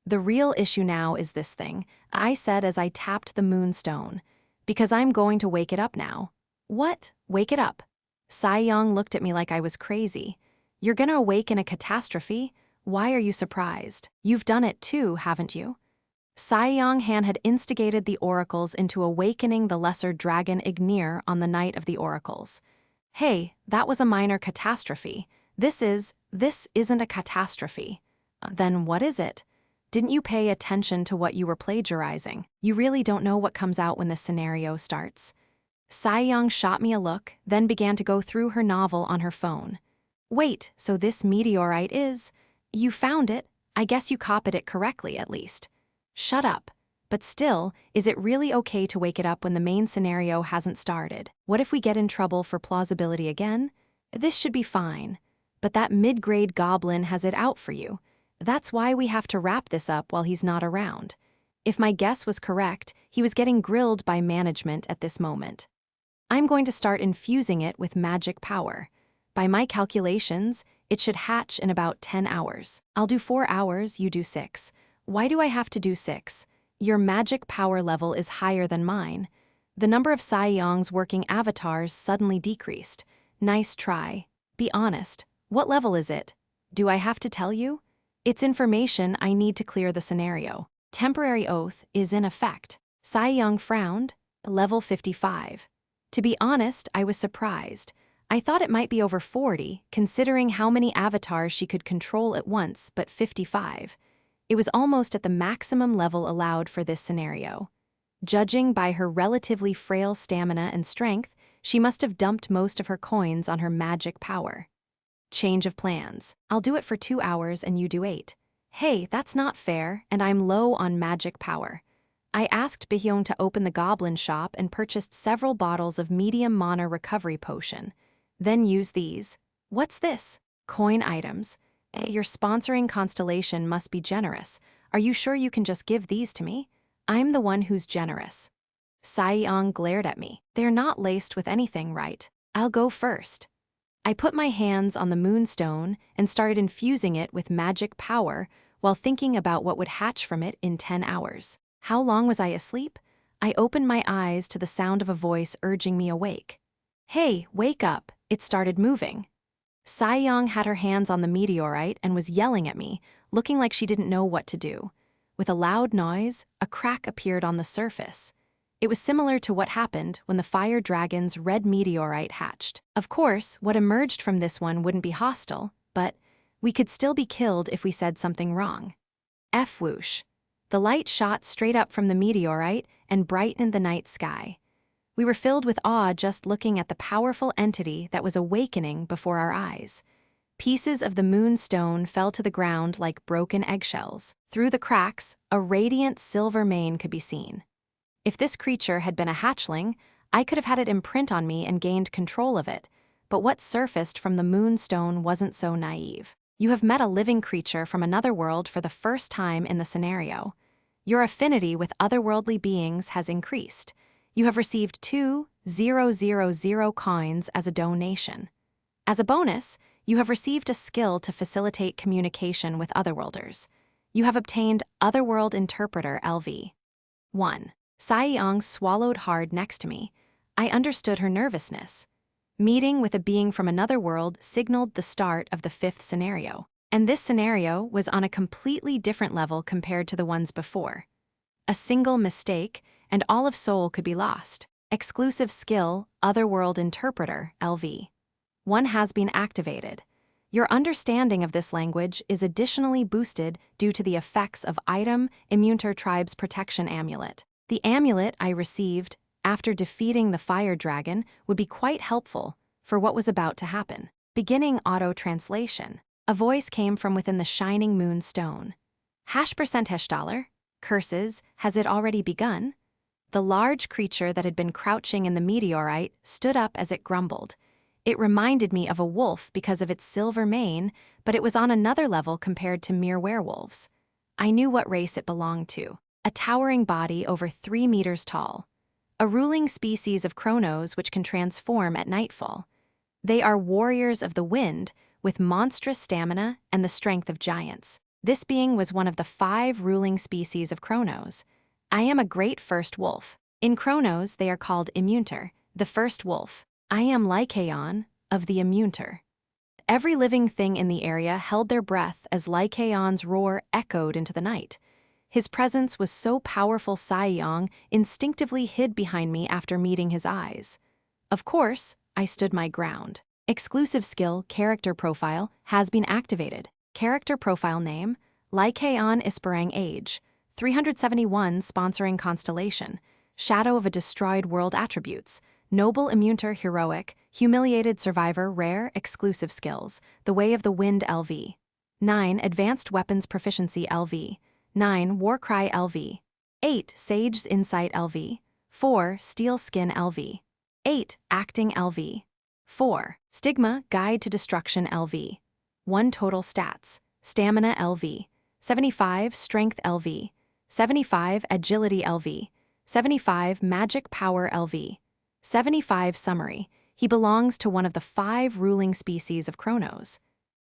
The real issue now is this thing, I said as I tapped the moonstone. Because I'm going to wake it up now. What? Wake it up? Saiyang looked at me like I was crazy. You're gonna awaken a catastrophe? Why are you surprised? You've done it too, haven't you? Saiyang Han had instigated the oracles into awakening the lesser dragon Ignir on the night of the oracles. Hey, that was a minor catastrophe. This isn't a catastrophe. Then what is it? Didn't you pay attention to what you were plagiarizing? You really don't know what comes out when this scenario starts. Saiyang shot me a look, then began to go through her novel on her phone. Wait, so this meteorite is… You found it? I guess you copied it correctly at least. Shut up. But still, is it really okay to wake it up when the main scenario hasn't started? What if we get in trouble for plausibility again? This should be fine. But that mid-grade goblin has it out for you. That's why we have to wrap this up while he's not around. If my guess was correct, he was getting grilled by management at this moment. I'm going to start infusing it with magic power. By my calculations, it should hatch in about 10 hours. I'll do 4 hours, you do 6. Why do I have to do 6? Your magic power level is higher than mine. The number of Saiyang's working avatars suddenly decreased. Nice try. Be honest. What level is it? Do I have to tell you? It's information I need to clear the scenario. Temporary oath is in effect. Saiyang frowned. Level 55. To be honest, I was surprised. I thought it might be over 40, considering how many avatars she could control at once, but 55. It was almost at the maximum level allowed for this scenario. Judging by her relatively frail stamina and strength, she must have dumped most of her coins on her magic power. Change of plans. I'll do it for 2 hours and you do 8. Hey, that's not fair, and I'm low on magic power. I asked Bihyong to open the goblin shop and purchased several bottles of medium mana recovery potion. Then use these. What's this? Coin items. Your sponsoring constellation must be generous. Are you sure you can just give these to me? I'm the one who's generous. Saiyang glared at me. They're not laced with anything, right? I'll go first. I put my hands on the moonstone and started infusing it with magic power while thinking about what would hatch from it in 10 hours. How long was I asleep? I opened my eyes to the sound of a voice urging me awake. Hey, wake up. It started moving. Saiyang had her hands on the meteorite and was yelling at me, looking like she didn't know what to do. With a loud noise, a crack appeared on the surface. It was similar to what happened when the fire dragon's red meteorite hatched. Of course, what emerged from this one wouldn't be hostile, but we could still be killed if we said something wrong. F-whoosh. The light shot straight up from the meteorite and brightened the night sky. We were filled with awe just looking at the powerful entity that was awakening before our eyes. Pieces of the moonstone fell to the ground like broken eggshells. Through the cracks, a radiant silver mane could be seen. If this creature had been a hatchling, I could have had it imprint on me and gained control of it, but what surfaced from the moonstone wasn't so naive. You have met a living creature from another world for the first time in the scenario. Your affinity with otherworldly beings has increased. You have received 2,000 coins as a donation. As a bonus, you have received a skill to facilitate communication with otherworlders. You have obtained Otherworld Interpreter LV. 1. Saiyang swallowed hard next to me. I understood her nervousness. Meeting with a being from another world signaled the start of the 5th scenario. And this scenario was on a completely different level compared to the ones before. A single mistake, and all of Seoul could be lost. Exclusive skill, Otherworld Interpreter, LV. 1 has been activated. Your understanding of this language is additionally boosted due to the effects of item Immunter Tribe's Protection Amulet. The amulet I received after defeating the fire dragon would be quite helpful for what was about to happen. Beginning auto-translation. A voice came from within the shining moonstone. $#. Curses, has it already begun? The large creature that had been crouching in the meteorite stood up as it grumbled. It reminded me of a wolf because of its silver mane, but it was on another level compared to mere werewolves. I knew what race it belonged to. A towering body over 3 meters tall. A ruling species of chronos which can transform at nightfall. They are warriors of the wind, with monstrous stamina and the strength of giants. This being was one of the 5 ruling species of chronos. I am a great first wolf. In chronos, they are called immunter, the first wolf. I am Lycaon, of the immunter. Every living thing in the area held their breath as Lycaon's roar echoed into the night. His presence was so powerful Saiyong instinctively hid behind me after meeting his eyes. Of course, I stood my ground. Exclusive skill, character profile, has been activated. Character profile name, Lycaon Isparang age, 371 sponsoring constellation, shadow of a destroyed world attributes, noble immunter heroic, humiliated survivor rare exclusive skills, the way of the wind LV. 9 advanced weapons proficiency LV. 9 warcry LV. 8 sage's insight LV. 4 steel skin LV. 8 acting LV. 4 stigma guide to destruction LV. 1 total stats, stamina LV. 75 strength LV. 75 agility LV. 75 magic power LV. 75 summary, he belongs to one of the 5 ruling species of chronos.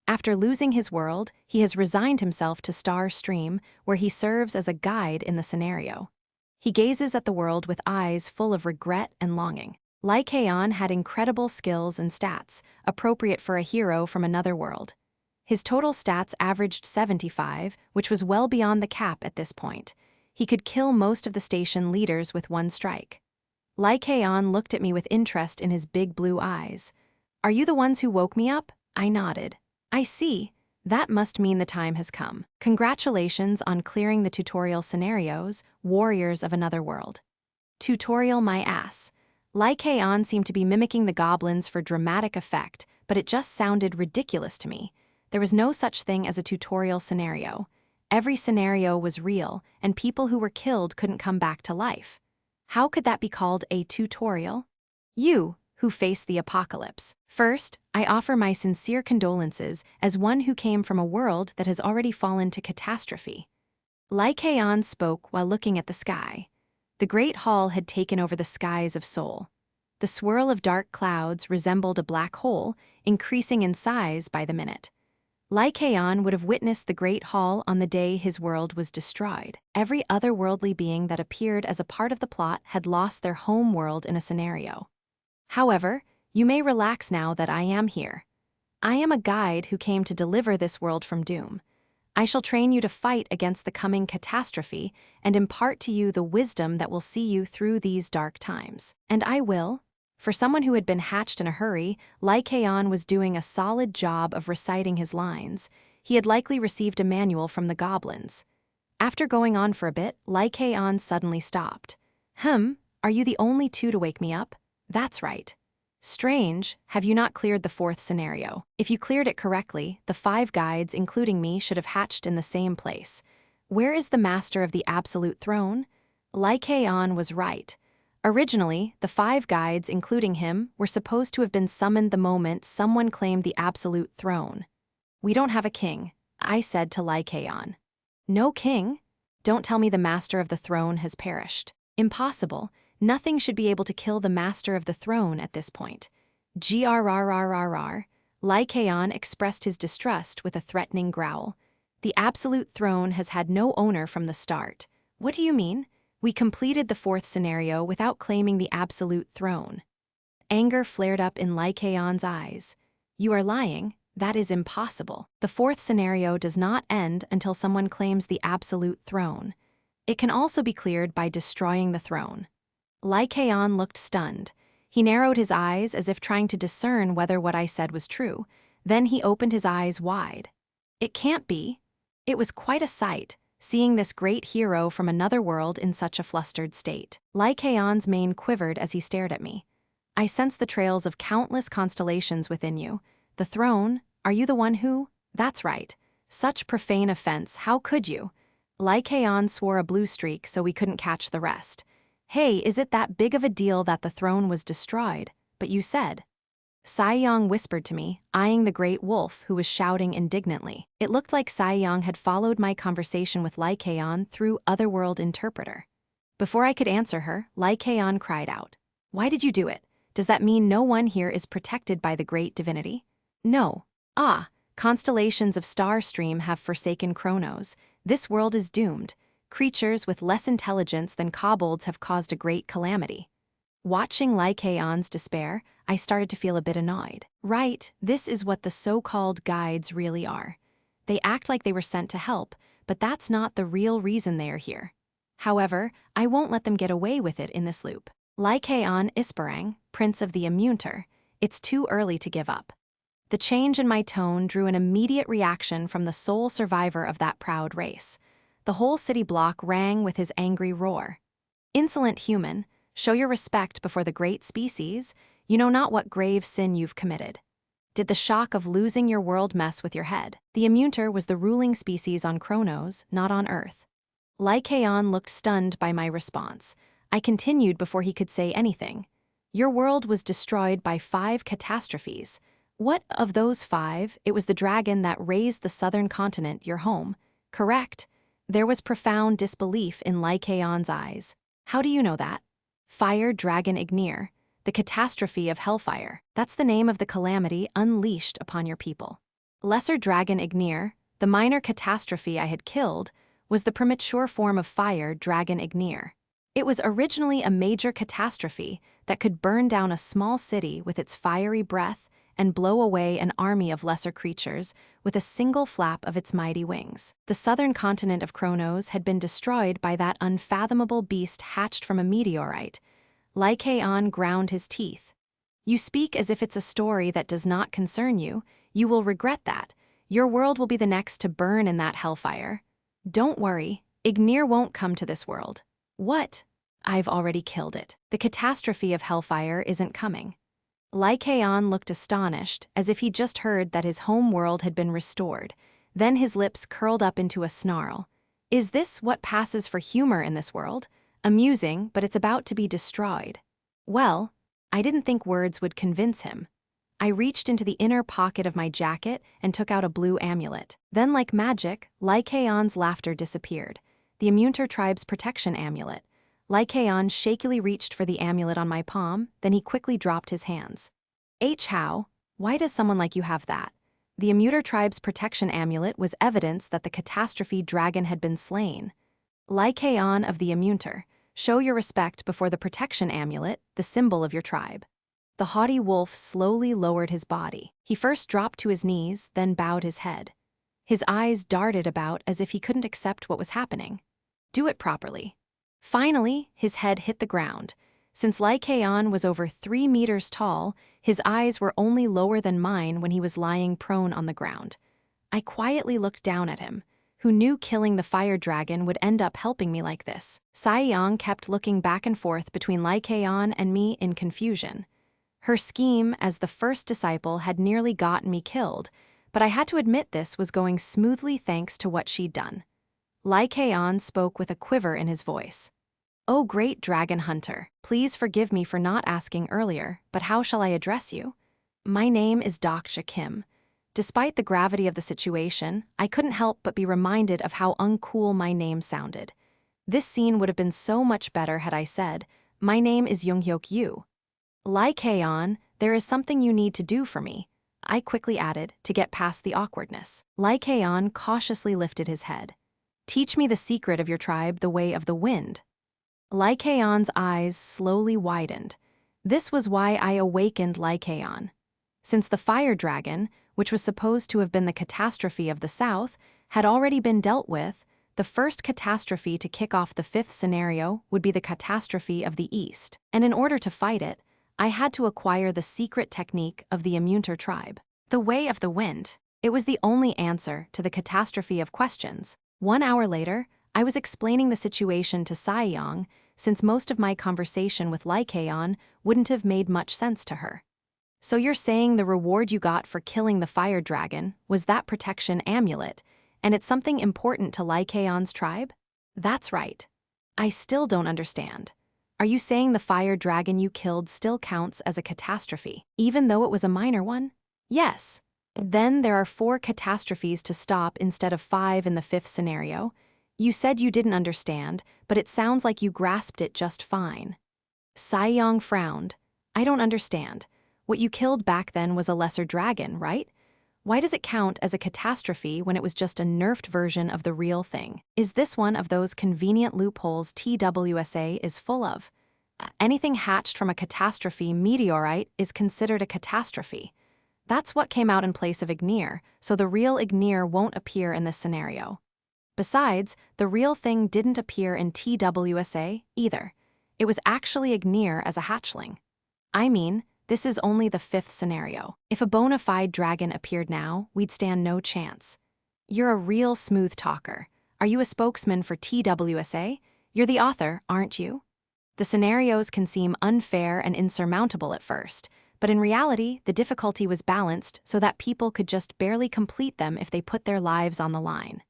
After losing his world, he has resigned himself to Star Stream, where he serves as a guide in the scenario. He gazes at the world with eyes full of regret and longing. Lycaon had incredible skills and stats, appropriate for a hero from another world. His total stats averaged 75, which was well beyond the cap at this point. He could kill most of the station leaders with 1 strike. Lycaon looked at me with interest in his big blue eyes. Are you the ones who woke me up? I nodded. I see. That must mean the time has come. Congratulations on clearing the tutorial scenarios, Warriors of Another World. Tutorial my ass. Lycaon seemed to be mimicking the goblins for dramatic effect, but it just sounded ridiculous to me. There was no such thing as a tutorial scenario. Every scenario was real, and people who were killed couldn't come back to life. How could that be called a tutorial? You, who faced the apocalypse. First, I offer my sincere condolences as one who came from a world that has already fallen to catastrophe. Lycaon spoke while looking at the sky. The Great Hall had taken over the skies of Seoul. The swirl of dark clouds resembled a black hole, increasing in size by the minute. Lycaon would have witnessed the Great Hall on the day his world was destroyed. Every otherworldly being that appeared as a part of the plot had lost their home world in a scenario. However, you may relax now that I am here. I am a guide who came to deliver this world from doom. I shall train you to fight against the coming catastrophe and impart to you the wisdom that will see you through these dark times. And I will. For someone who had been hatched in a hurry, Lycaon was doing a solid job of reciting his lines. He had likely received a manual from the goblins. After going on for a bit, Lycaon suddenly stopped. Are you the only 2 to wake me up? That's right. Strange, have you not cleared the 4th scenario? If you cleared it correctly, the 5 guides, including me, should have hatched in the same place. Where is the master of the absolute throne? Lycaon was right. Originally, the 5 guides, including him, were supposed to have been summoned the moment someone claimed the absolute throne. We don't have a king, I said to Lycaon. No king? Don't tell me the master of the throne has perished. Impossible. Nothing should be able to kill the master of the throne at this point. Grrrrrrrr. Lycaon expressed his distrust with a threatening growl. The absolute throne has had no owner from the start. What do you mean? We completed the 4th scenario without claiming the absolute throne. Anger flared up in Lycaon's eyes. You are lying. That is impossible. The 4th scenario does not end until someone claims the absolute throne. It can also be cleared by destroying the throne. Lycaon looked stunned. He narrowed his eyes as if trying to discern whether what I said was true. Then he opened his eyes wide. It can't be. It was quite a sight, seeing this great hero from another world in such a flustered state. Lycaon's mane quivered as he stared at me. I sense the trails of countless constellations within you. The throne, are you the one who? That's right. Such profane offense, how could you? Lycaon swore a blue streak so we couldn't catch the rest. Hey, is it that big of a deal that the throne was destroyed? But you said. Saiyang whispered to me, eyeing the great wolf who was shouting indignantly. It looked like Saiyang had followed my conversation with Lycaon through Otherworld Interpreter. Before I could answer her, Lycaon cried out. Why did you do it? Does that mean no one here is protected by the great divinity? No. Ah, constellations of star stream have forsaken Chronos. This world is doomed. Creatures with less intelligence than kobolds have caused a great calamity. Watching Lycaon's despair, I started to feel a bit annoyed. Right, this is what the so-called guides really are. They act like they were sent to help, but that's not the real reason they are here. However, I won't let them get away with it in this loop. Lycaon Isparang, Prince of the Immunter, it's too early to give up. The change in my tone drew an immediate reaction from the sole survivor of that proud race. The whole city block rang with his angry roar. Insolent human, show your respect before the great species. You know not what grave sin you've committed. Did the shock of losing your world mess with your head? The Immunter was the ruling species on Chronos, not on Earth. Lycaon looked stunned by my response. I continued before he could say anything. Your world was destroyed by 5 catastrophes. What of those 5? It was the dragon that razed the southern continent, your home. Correct. There was profound disbelief in Lycaon's eyes. How do you know that? Fire Dragon Ignir, the catastrophe of Hellfire. That's the name of the calamity unleashed upon your people. Lesser Dragon Ignir, the minor catastrophe I had killed, was the premature form of Fire Dragon Ignir. It was originally a major catastrophe that could burn down a small city with its fiery breath and blow away an army of lesser creatures with a single flap of its mighty wings. The southern continent of Chronos had been destroyed by that unfathomable beast hatched from a meteorite. Lycaon ground his teeth. You speak as if it's a story that does not concern you. You will regret that. Your world will be the next to burn in that hellfire. Don't worry, Ignir won't come to this world. What? I've already killed it. The catastrophe of hellfire isn't coming. Lycaon looked astonished, as if he'd just heard that his home world had been restored. Then his lips curled up into a snarl. Is this what passes for humor in this world? Amusing, but it's about to be destroyed. Well, I didn't think words would convince him. I reached into the inner pocket of my jacket and took out a blue amulet. Then, like magic, Lycaon's laughter disappeared. The Immunter tribe's protection amulet. Lycaon shakily reached for the amulet on my palm, then he quickly dropped his hands. How? Why does someone like you have that? The Immunter tribe's protection amulet was evidence that the catastrophe dragon had been slain. Lycaon of the Immunter, show your respect before the protection amulet, the symbol of your tribe. The haughty wolf slowly lowered his body. He first dropped to his knees, then bowed his head. His eyes darted about as if he couldn't accept what was happening. Do it properly. Finally, his head hit the ground. Since Lycaon was over 3 meters tall, his eyes were only lower than mine when he was lying prone on the ground. I quietly looked down at him. Who knew killing the fire dragon would end up helping me like this? Saiyang kept looking back and forth between Lycaon and me in confusion. Her scheme as the first disciple had nearly gotten me killed, but I had to admit this was going smoothly thanks to what she'd done. Lycaon spoke with a quiver in his voice. Oh, great dragon hunter, please forgive me for not asking earlier, but how shall I address you? My name is Dokja Kim. Despite the gravity of the situation, I couldn't help but be reminded of how uncool my name sounded. This scene would have been so much better had I said, my name is Younghyuk Yu. Lycaon, there is something you need to do for me, I quickly added, to get past the awkwardness. Lycaon cautiously lifted his head. Teach me the secret of your tribe, the way of the wind. Lycaon's eyes slowly widened. This was why I awakened Lycaon. Since the fire dragon, which was supposed to have been the catastrophe of the south, had already been dealt with, the first catastrophe to kick off the 5th scenario would be the catastrophe of the east. And in order to fight it, I had to acquire the secret technique of the Immunter tribe. The way of the wind. It was the only answer to the catastrophe of questions. 1 hour later, I was explaining the situation to Saiyang, since most of my conversation with Lycaon wouldn't have made much sense to her. So you're saying the reward you got for killing the fire dragon was that protection amulet, and it's something important to Lycaon's tribe? That's right. I still don't understand. Are you saying the fire dragon you killed still counts as a catastrophe, even though it was a minor one? Yes. Then there are 4 catastrophes to stop instead of 5 in the 5th scenario. You said you didn't understand, but it sounds like you grasped it just fine. Saiyong frowned. I don't understand. What you killed back then was a lesser dragon, right? Why does it count as a catastrophe when it was just a nerfed version of the real thing? Is this one of those convenient loopholes TWSA is full of? Anything hatched from a catastrophe meteorite is considered a catastrophe. That's what came out in place of Ignir, so the real Ignir won't appear in this scenario. Besides, the real thing didn't appear in TWSA either. It was actually Ignir as a hatchling. I mean, this is only the 5th scenario. If a bona fide dragon appeared now, we'd stand no chance. You're a real smooth talker. Are you a spokesman for TWSA? You're the author, aren't you? The scenarios can seem unfair and insurmountable at first, but in reality, the difficulty was balanced so that people could just barely complete them if they put their lives on the line.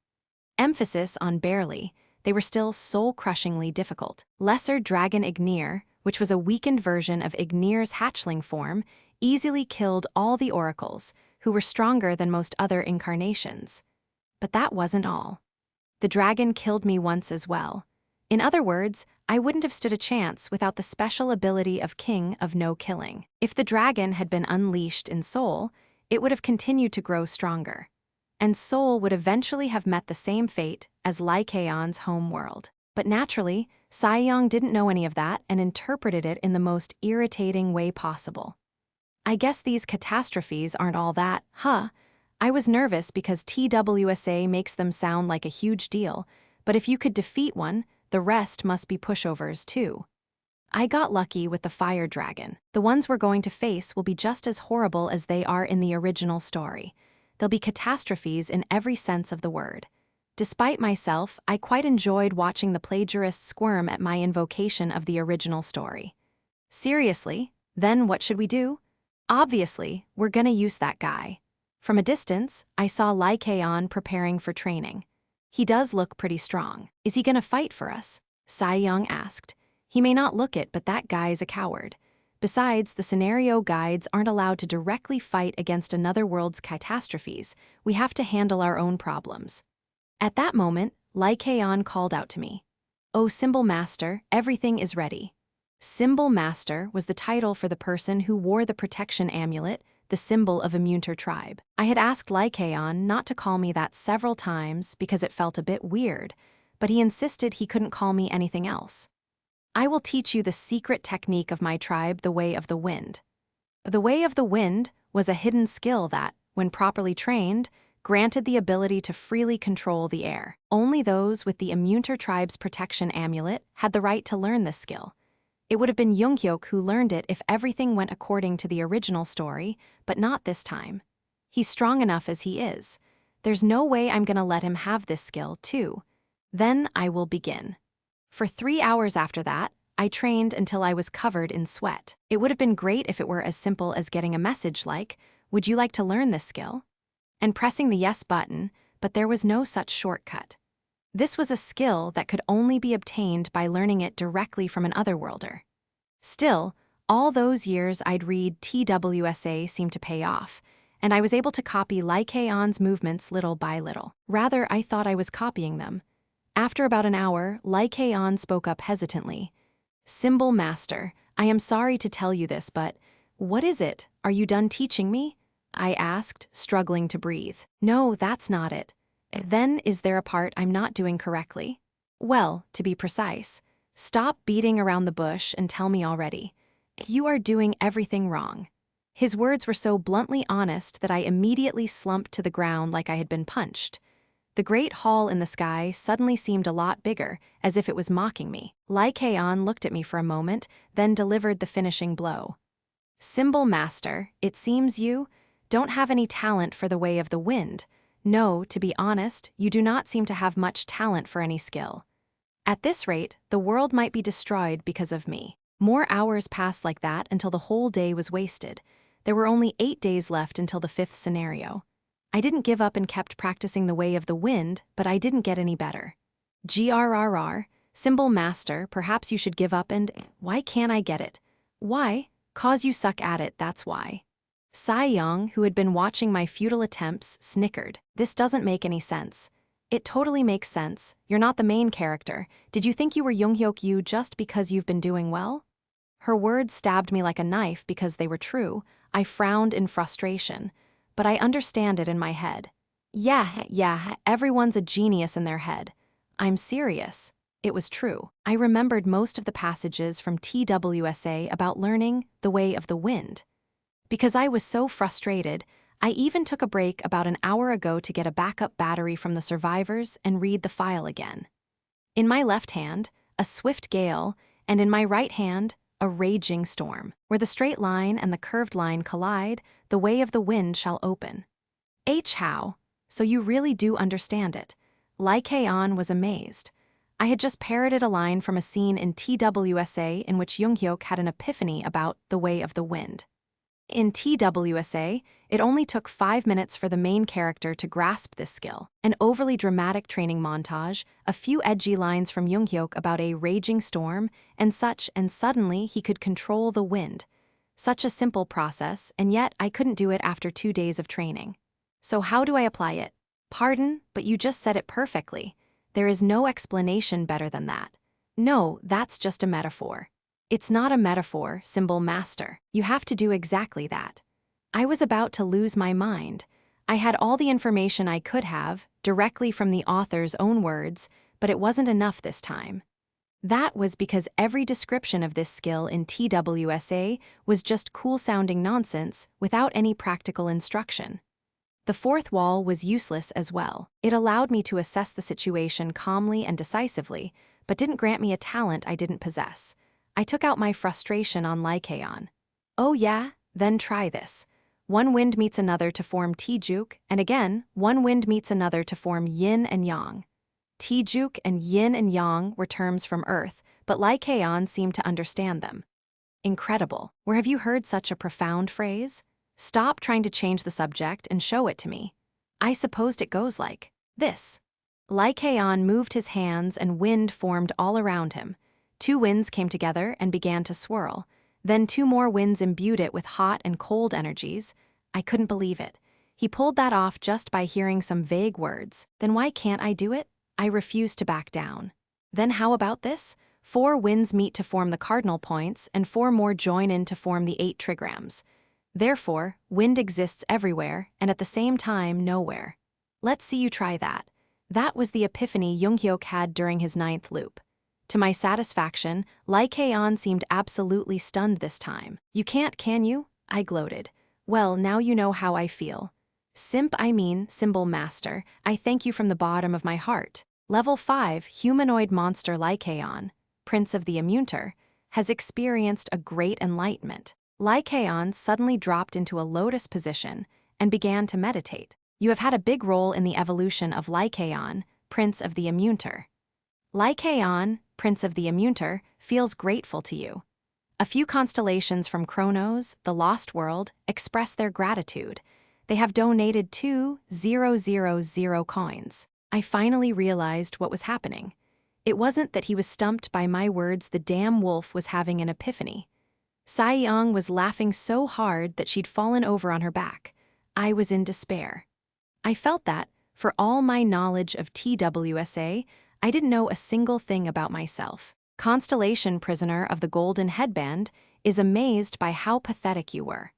Emphasis on barely, they were still soul-crushingly difficult. Lesser Dragon Ignir, which was a weakened version of Ignir's hatchling form, easily killed all the oracles, who were stronger than most other incarnations. But that wasn't all. The dragon killed me once as well. In other words, I wouldn't have stood a chance without the special ability of King of No Killing. If the dragon had been unleashed in Seoul, it would have continued to grow stronger. And Seoul would eventually have met the same fate as Lycaon's home world. But naturally, Saiyong didn't know any of that and interpreted it in the most irritating way possible. I guess these catastrophes aren't all that, huh? I was nervous because TWSA makes them sound like a huge deal, but if you could defeat one, the rest must be pushovers too. I got lucky with the fire dragon. The ones we're going to face will be just as horrible as they are in the original story. They'll be catastrophes in every sense of the word. Despite myself, I quite enjoyed watching the plagiarists squirm at my invocation of the original story. Seriously, then what should we do? Obviously, we're gonna use that guy. From a distance, I saw Lycaon preparing for training. He does look pretty strong. Is he gonna fight for us? Saiyong asked. He may not look it, but that guy's a coward. Besides, the scenario guides aren't allowed to directly fight against another world's catastrophes. We have to handle our own problems. At that moment, Lycaon called out to me. "Oh, Symbol Master, everything is ready." Symbol Master was the title for the person who wore the protection amulet, the symbol of Immunter tribe. I had asked Lycaon not to call me that several times because it felt a bit weird, but he insisted he couldn't call me anything else. "I will teach you the secret technique of my tribe, the Way of the Wind." The Way of the Wind was a hidden skill that, when properly trained, granted the ability to freely control the air. Only those with the Immunter tribe's protection amulet had the right to learn this skill. It would have been Younghyuk who learned it if everything went according to the original story, but not this time. He's strong enough as he is. There's no way I'm gonna let him have this skill, too. Then I will begin. For 3 hours after that, I trained until I was covered in sweat. It would have been great if it were as simple as getting a message like, "Would you like to learn this skill?" and pressing the yes button, but there was no such shortcut. This was a skill that could only be obtained by learning it directly from an otherworlder. Still, all those years I'd read TWSA seemed to pay off, and I was able to copy Lycaon's movements little by little. Rather, I thought I was copying them. After about an hour, Lycaon spoke up hesitantly. "Symbol Master, I am sorry to tell you this, but what is it? Are you done teaching me?" I asked, struggling to breathe. "No, that's not it." "Then is there a part I'm not doing correctly?" "Well, to be precise, stop beating around the bush and tell me already. You are doing everything wrong." His words were so bluntly honest that I immediately slumped to the ground like I had been punched. The great hall in the sky suddenly seemed a lot bigger, as if it was mocking me. Lycaon looked at me for a moment, then delivered the finishing blow. "Symbol Master, it seems you don't have any talent for the Way of the Wind. No, to be honest, you do not seem to have much talent for any skill. At this rate, the world might be destroyed because of me." More hours passed like that until the whole day was wasted. There were only 8 days left until the 5th scenario. I didn't give up and kept practicing the way of the wind, but I didn't get any better. GRRR, symbol master, perhaps you should give up and why can't I get it? Why? 'Cause you suck at it, that's why. Sai Young, who had been watching my futile attempts, snickered. This doesn't make any sense. It totally makes sense. You're not the main character. Did you think you were Younghyuk Yu just because you've been doing well? Her words stabbed me like a knife because they were true. I frowned in frustration. But I understand it in my head. Yeah, everyone's a genius in their head. I'm serious. It was true. I remembered most of the passages from TWSA about learning the way of the wind. Because I was so frustrated, I even took a break about an hour ago to get a backup battery from the survivors and read the file again. In my left hand, a swift gale, and in my right hand, a raging storm. Where the straight line and the curved line collide, the way of the wind shall open. How? So you really do understand it. Lee Kae-on was amazed. I had just parroted a line from a scene in TWSA in which Younghyuk had an epiphany about the way of the wind. In TWSA, it only took 5 minutes for the main character to grasp this skill. An overly dramatic training montage, a few edgy lines from Younghyuk about a raging storm, and suddenly he could control the wind. Such a simple process, and yet I couldn't do it after 2 days of training. So how do I apply it? Pardon, but you just said it perfectly. There is no explanation better than that. No, that's just a metaphor. It's not a metaphor, symbol master. You have to do exactly that. I was about to lose my mind. I had all the information I could have, directly from the author's own words, but it wasn't enough this time. That was because every description of this skill in TWSA was just cool-sounding nonsense without any practical instruction. The fourth wall was useless as well. It allowed me to assess the situation calmly and decisively, but didn't grant me a talent I didn't possess. I took out my frustration on Lee Kae-on. Oh yeah? Then try this. One wind meets another to form Tjuk, and again, one wind meets another to form yin and yang. Tjuk and yin and yang were terms from Earth, but Lee Kae-on seemed to understand them. Incredible. Where have you heard such a profound phrase? Stop trying to change the subject and show it to me. I supposed it goes like this. Lee Kae-on moved his hands and wind formed all around him. 2 winds came together and began to swirl. Then 2 more winds imbued it with hot and cold energies. I couldn't believe it. He pulled that off just by hearing some vague words. Then why can't I do it? I refused to back down. Then how about this? 4 winds meet to form the cardinal points, and 4 more join in to form the 8 trigrams. Therefore, wind exists everywhere, and at the same time nowhere. Let's see you try that. That was the epiphany Younghyuk had during his 9th loop. To my satisfaction, Lee Kae-on seemed absolutely stunned this time. You can't, can you? I gloated. Well, now you know how I feel. Symbol master, I thank you from the bottom of my heart. Level 5 humanoid monster Lee Kae-on, Prince of the Immunter, has experienced a great enlightenment. Lee Kae-on suddenly dropped into a lotus position and began to meditate. You have had a big role in the evolution of Lee Kae-on, Prince of the Immunter. Lee Kae-on, Prince of the Immunter, feels grateful to you. A few constellations from Chronos, the Lost World, express their gratitude. They have donated 2,000 coins. I finally realized what was happening. It wasn't that he was stumped by my words, the damn wolf was having an epiphany. Sai Young was laughing so hard that she'd fallen over on her back. I was in despair. I felt that, for all my knowledge of TWSA, I didn't know a single thing about myself. Constellation Prisoner of the Golden Headband is amazed by how pathetic you were.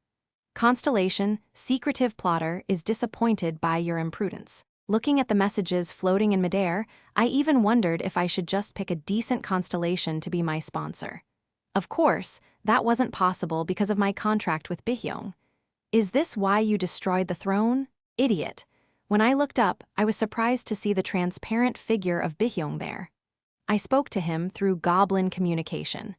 Constellation, secretive plotter, is disappointed by your imprudence. Looking at the messages floating in midair, I even wondered if I should just pick a decent constellation to be my sponsor. Of course, that wasn't possible because of my contract with Bihyong. Is this why you destroyed the throne? Idiot. When I looked up, I was surprised to see the transparent figure of Bihyong there. I spoke to him through goblin communication.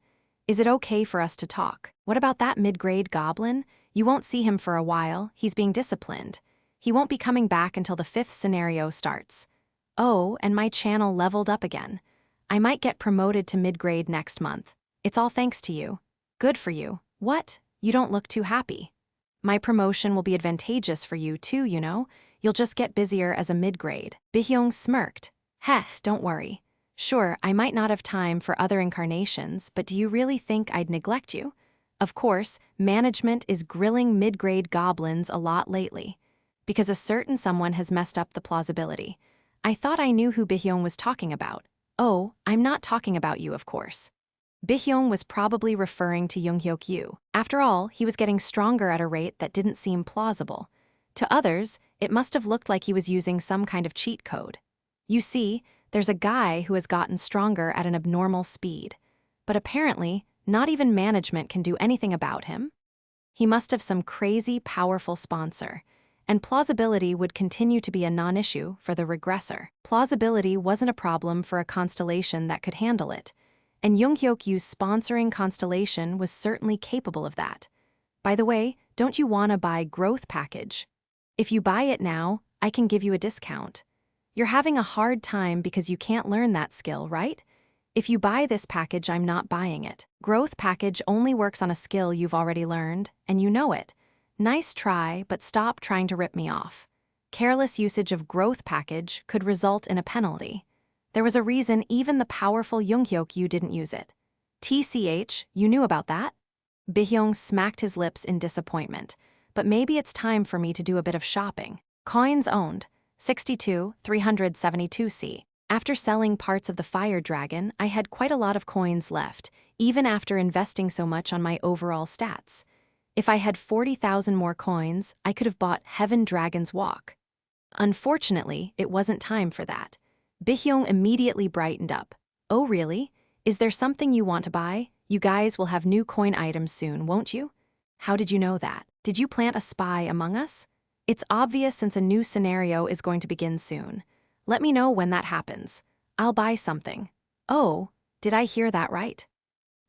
Is it okay for us to talk? What about that mid-grade goblin? You won't see him for a while, he's being disciplined. He won't be coming back until the 5th scenario starts. Oh, and my channel leveled up again. I might get promoted to mid-grade next month. It's all thanks to you. Good for you. What? You don't look too happy. My promotion will be advantageous for you too, you know. You'll just get busier as a mid-grade. Bihyung smirked. Heh, don't worry. Sure, I might not have time for other incarnations, but do you really think I'd neglect you? Of course, management is grilling mid-grade goblins a lot lately, because a certain someone has messed up the plausibility. I thought I knew who Bihyung was talking about. Oh, I'm not talking about you, of course. Bihyung was probably referring to Younghyuk. After all, he was getting stronger at a rate that didn't seem plausible. To others, it must have looked like he was using some kind of cheat code. You see, there's a guy who has gotten stronger at an abnormal speed. But apparently, not even management can do anything about him. He must have some crazy, powerful sponsor. And plausibility would continue to be a non-issue for the regressor. Plausibility wasn't a problem for a constellation that could handle it. And Younghyuk's sponsoring constellation was certainly capable of that. By the way, don't you want to buy growth package? If you buy it now, I can give you a discount. You're having a hard time because you can't learn that skill, right? If you buy this package, I'm not buying it. Growth package only works on a skill you've already learned, and you know it. Nice try, but stop trying to rip me off. Careless usage of growth package could result in a penalty. There was a reason even the powerful Younghyuk didn't use it. TCH, you knew about that? Bihyung smacked his lips in disappointment. But maybe it's time for me to do a bit of shopping. Coins owned, 62, 372C. After selling parts of the fire dragon, I had quite a lot of coins left, even after investing so much on my overall stats. If I had 40,000 more coins, I could have bought Heaven Dragon's Walk. Unfortunately, it wasn't time for that. Bihyung immediately brightened up. Oh really? Is there something you want to buy? You guys will have new coin items soon, won't you? How did you know that? Did you plant a spy among us? It's obvious since a new scenario is going to begin soon. Let me know when that happens. I'll buy something. Oh, did I hear that right?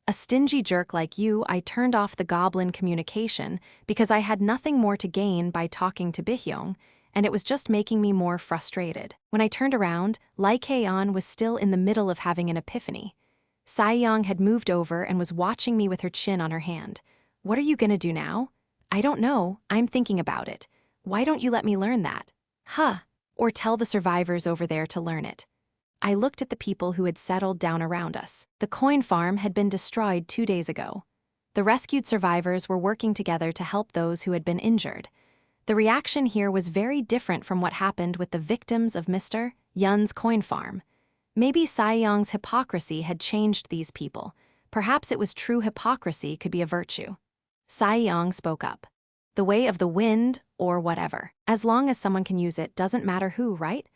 A stingy jerk like you, I turned off the goblin communication because I had nothing more to gain by talking to Bihyung, and it was just making me more frustrated. When I turned around, Lai Kaeon was still in the middle of having an epiphany. Saiyang had moved over and was watching me with her chin on her hand. What are you gonna do now? I don't know, I'm thinking about it. Why don't you let me learn that? Huh, or tell the survivors over there to learn it. I looked at the people who had settled down around us. The coin farm had been destroyed 2 days ago. The rescued survivors were working together to help those who had been injured. The reaction here was very different from what happened with the victims of Mr. Yun's coin farm. Maybe Saiyang's hypocrisy had changed these people. Perhaps it was true hypocrisy could be a virtue. Saiyang spoke up. The way of the wind, or whatever. As long as someone can use it, doesn't matter who, right?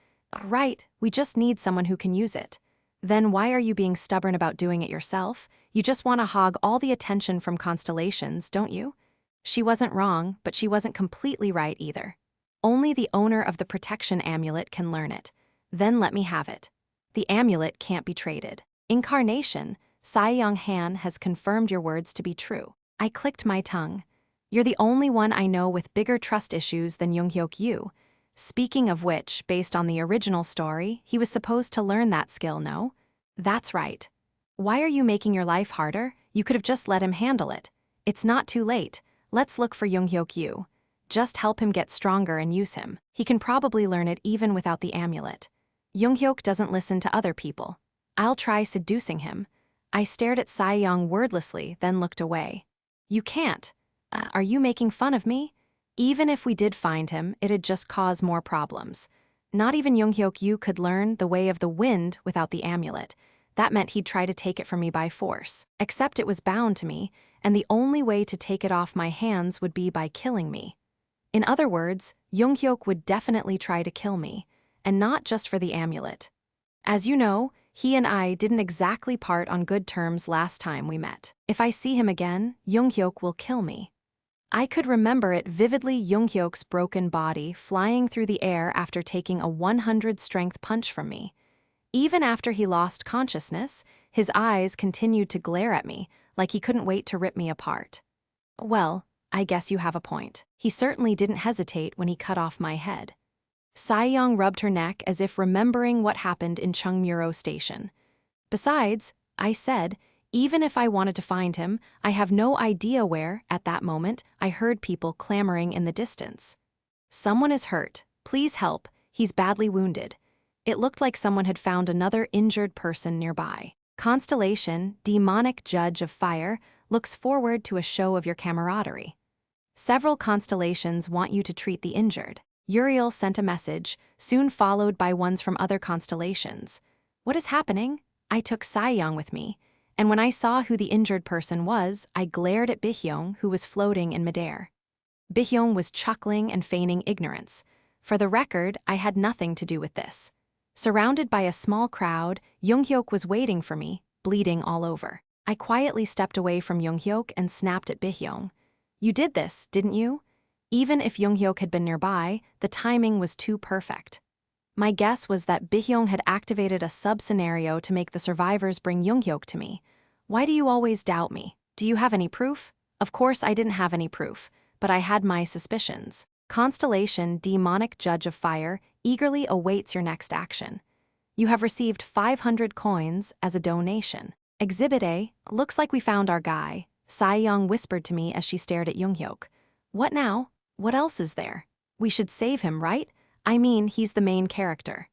Right, we just need someone who can use it. Then why are you being stubborn about doing it yourself? You just want to hog all the attention from constellations, don't you? She wasn't wrong, but she wasn't completely right either. Only the owner of the protection amulet can learn it. Then let me have it. The amulet can't be traded. Incarnation, Saiyang Han has confirmed your words to be true. I clicked my tongue. You're the only one I know with bigger trust issues than Younghyuk. Speaking of which, based on the original story, he was supposed to learn that skill, no? That's right. Why are you making your life harder? You could have just let him handle it. It's not too late. Let's look for Younghyuk. Just help him get stronger and use him. He can probably learn it even without the amulet. Younghyuk doesn't listen to other people. I'll try seducing him. I stared at Saiyang wordlessly, then looked away. You can't. Are you making fun of me? Even if we did find him, it'd just cause more problems. Not even Younghyuk could learn the way of the wind without the amulet. That meant he'd try to take it from me by force. Except it was bound to me, and the only way to take it off my hands would be by killing me. In other words, Younghyuk would definitely try to kill me, and not just for the amulet. As you know, he and I didn't exactly part on good terms last time we met. If I see him again, Younghyuk will kill me. I could remember it vividly, Younghyuk's broken body flying through the air after taking a 100 strength punch from me. Even after he lost consciousness, his eyes continued to glare at me, like he couldn't wait to rip me apart. Well, I guess you have a point. He certainly didn't hesitate when he cut off my head. Saiyang rubbed her neck as if remembering what happened in Chungmuro Station. Besides, I said, even if I wanted to find him, I have no idea where. At that moment, I heard people clamoring in the distance. Someone is hurt. Please help, he's badly wounded. It looked like someone had found another injured person nearby. Constellation, demonic judge of fire, looks forward to a show of your camaraderie. Several constellations want you to treat the injured. Uriel sent a message, soon followed by ones from other constellations. What is happening? I took Saiyang with me, and when I saw who the injured person was, I glared at Bihyong, who was floating in midair. Bihyong was chuckling and feigning ignorance. For the record, I had nothing to do with this. Surrounded by a small crowd, Junghyuk was waiting for me, bleeding all over. I quietly stepped away from Junghyuk and snapped at Bihyong. You did this, didn't you? Even if Junghyuk had been nearby, the timing was too perfect. My guess was that Bihyong had activated a sub-scenario to make the survivors bring Junghyuk to me. Why do you always doubt me? Do you have any proof? Of course I didn't have any proof, but I had my suspicions. Constellation, demonic judge of fire, eagerly awaits your next action. You have received 500 coins as a donation. Exhibit A, looks like we found our guy, Saiyang whispered to me as she stared at Junghyuk. What now? What else is there? We should save him, right? I mean, he's the main character.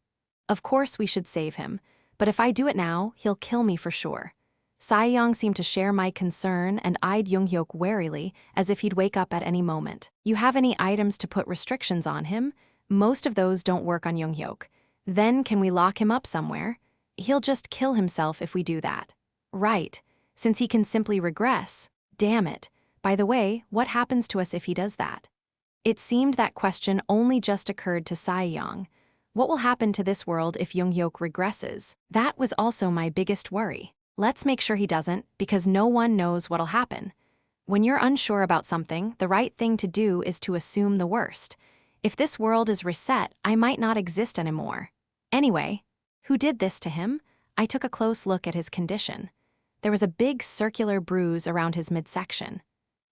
Of course we should save him, but if I do it now, he'll kill me for sure. Saiyang seemed to share my concern and eyed Junghyuk warily, as if he'd wake up at any moment. You have any items to put restrictions on him? Most of those don't work on Junghyuk. Then can we lock him up somewhere? He'll just kill himself if we do that. Right, since he can simply regress. Damn it. By the way, what happens to us if he does that? It seemed that question only just occurred to Saiyang. What will happen to this world if Junghyuk regresses? That was also my biggest worry. Let's make sure he doesn't, because no one knows what'll happen. When you're unsure about something, the right thing to do is to assume the worst. If this world is reset, I might not exist anymore. Anyway, who did this to him? I took a close look at his condition. There was a big circular bruise around his midsection.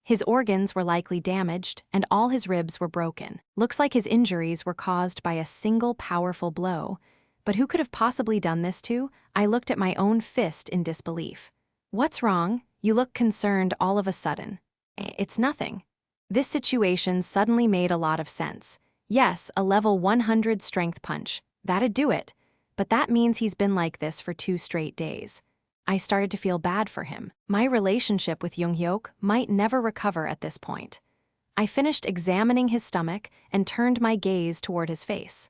His organs were likely damaged, and all his ribs were broken. Looks like his injuries were caused by a single powerful blow. But who could have possibly done this to? I looked at my own fist in disbelief. What's wrong? You look concerned all of a sudden. It's nothing. This situation suddenly made a lot of sense. Yes, a level 100 strength punch. That'd do it. But that means he's been like this for 2 straight days. I started to feel bad for him. My relationship with Junghyuk might never recover at this point. I finished examining his stomach and turned my gaze toward his face.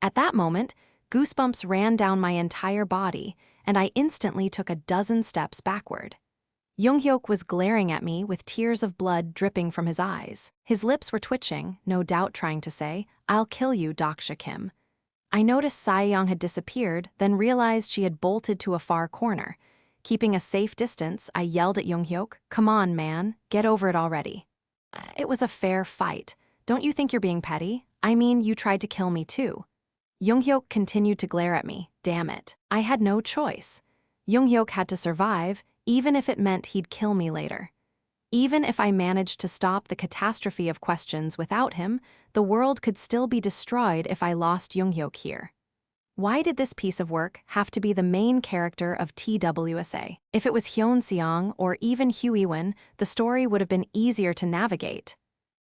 At that moment, goosebumps ran down my entire body, and I instantly took a dozen steps backward. Junghyuk was glaring at me with tears of blood dripping from his eyes. His lips were twitching, no doubt trying to say, "I'll kill you, Dokja Kim." I noticed Saiyang had disappeared, then realized she had bolted to a far corner. Keeping a safe distance, I yelled at Junghyuk, "Come on, man, get over it already." It was a fair fight. Don't you think you're being petty? I mean, you tried to kill me too. Junghyuk continued to glare at me. Damn it. I had no choice. Junghyuk had to survive, even if it meant he'd kill me later. Even if I managed to stop the catastrophe of questions without him, the world could still be destroyed if I lost Junghyuk here. Why did this piece of work have to be the main character of TWSA? If it was Hyunseong or even Huiwon, the story would have been easier to navigate.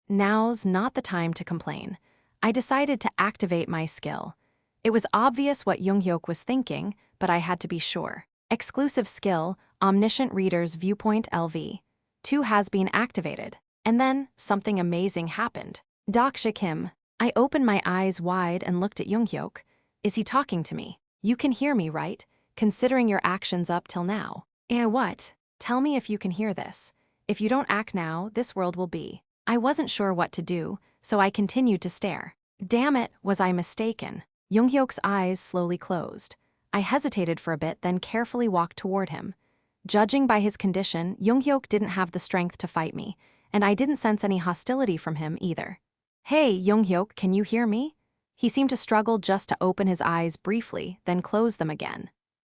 Now's not the time to complain. I decided to activate my skill. It was obvious what Junghyuk was thinking, but I had to be sure. Exclusive skill, Omniscient Reader's Viewpoint LV. 2 has been activated. And then, something amazing happened. Dokja Kim. I opened my eyes wide and looked at Junghyuk. Is he talking to me? You can hear me, right? Considering your actions up till now. What? Tell me if you can hear this. If you don't act now, this world will be. I wasn't sure what to do, so I continued to stare. Damn it, was I mistaken? Junghyuk's eyes slowly closed. I hesitated for a bit, then carefully walked toward him. Judging by his condition, Junghyuk didn't have the strength to fight me, and I didn't sense any hostility from him either. Hey, Junghyuk, can you hear me? He seemed to struggle just to open his eyes briefly, then close them again.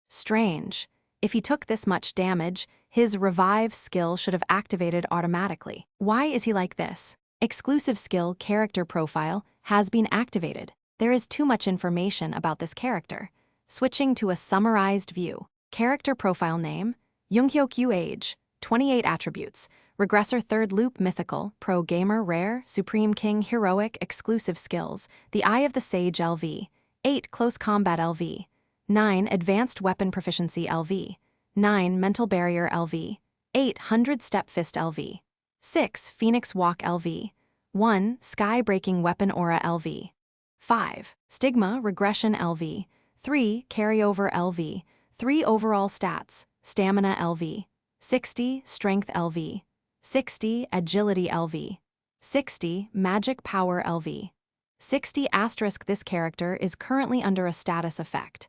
Strange. If he took this much damage, his revive skill should have activated automatically. Why is he like this? Exclusive skill character profile has been activated. There is too much information about this character. Switching to a summarized view. Character profile name, Junghyuk Yu age, 28 attributes, Regressor third loop mythical, pro gamer rare, supreme king heroic exclusive skills, the Eye of the Sage LV, 8 close combat LV, 9 advanced weapon proficiency LV, 9 mental barrier LV, 8 100 step fist LV, 6 phoenix walk LV, 1 sky breaking weapon aura LV, 5 stigma regression LV, 3 carryover LV, 3 overall stats, stamina LV, 60 strength LV, 60 agility LV, 60 magic power LV, 60 asterisk this character is currently under a status effect.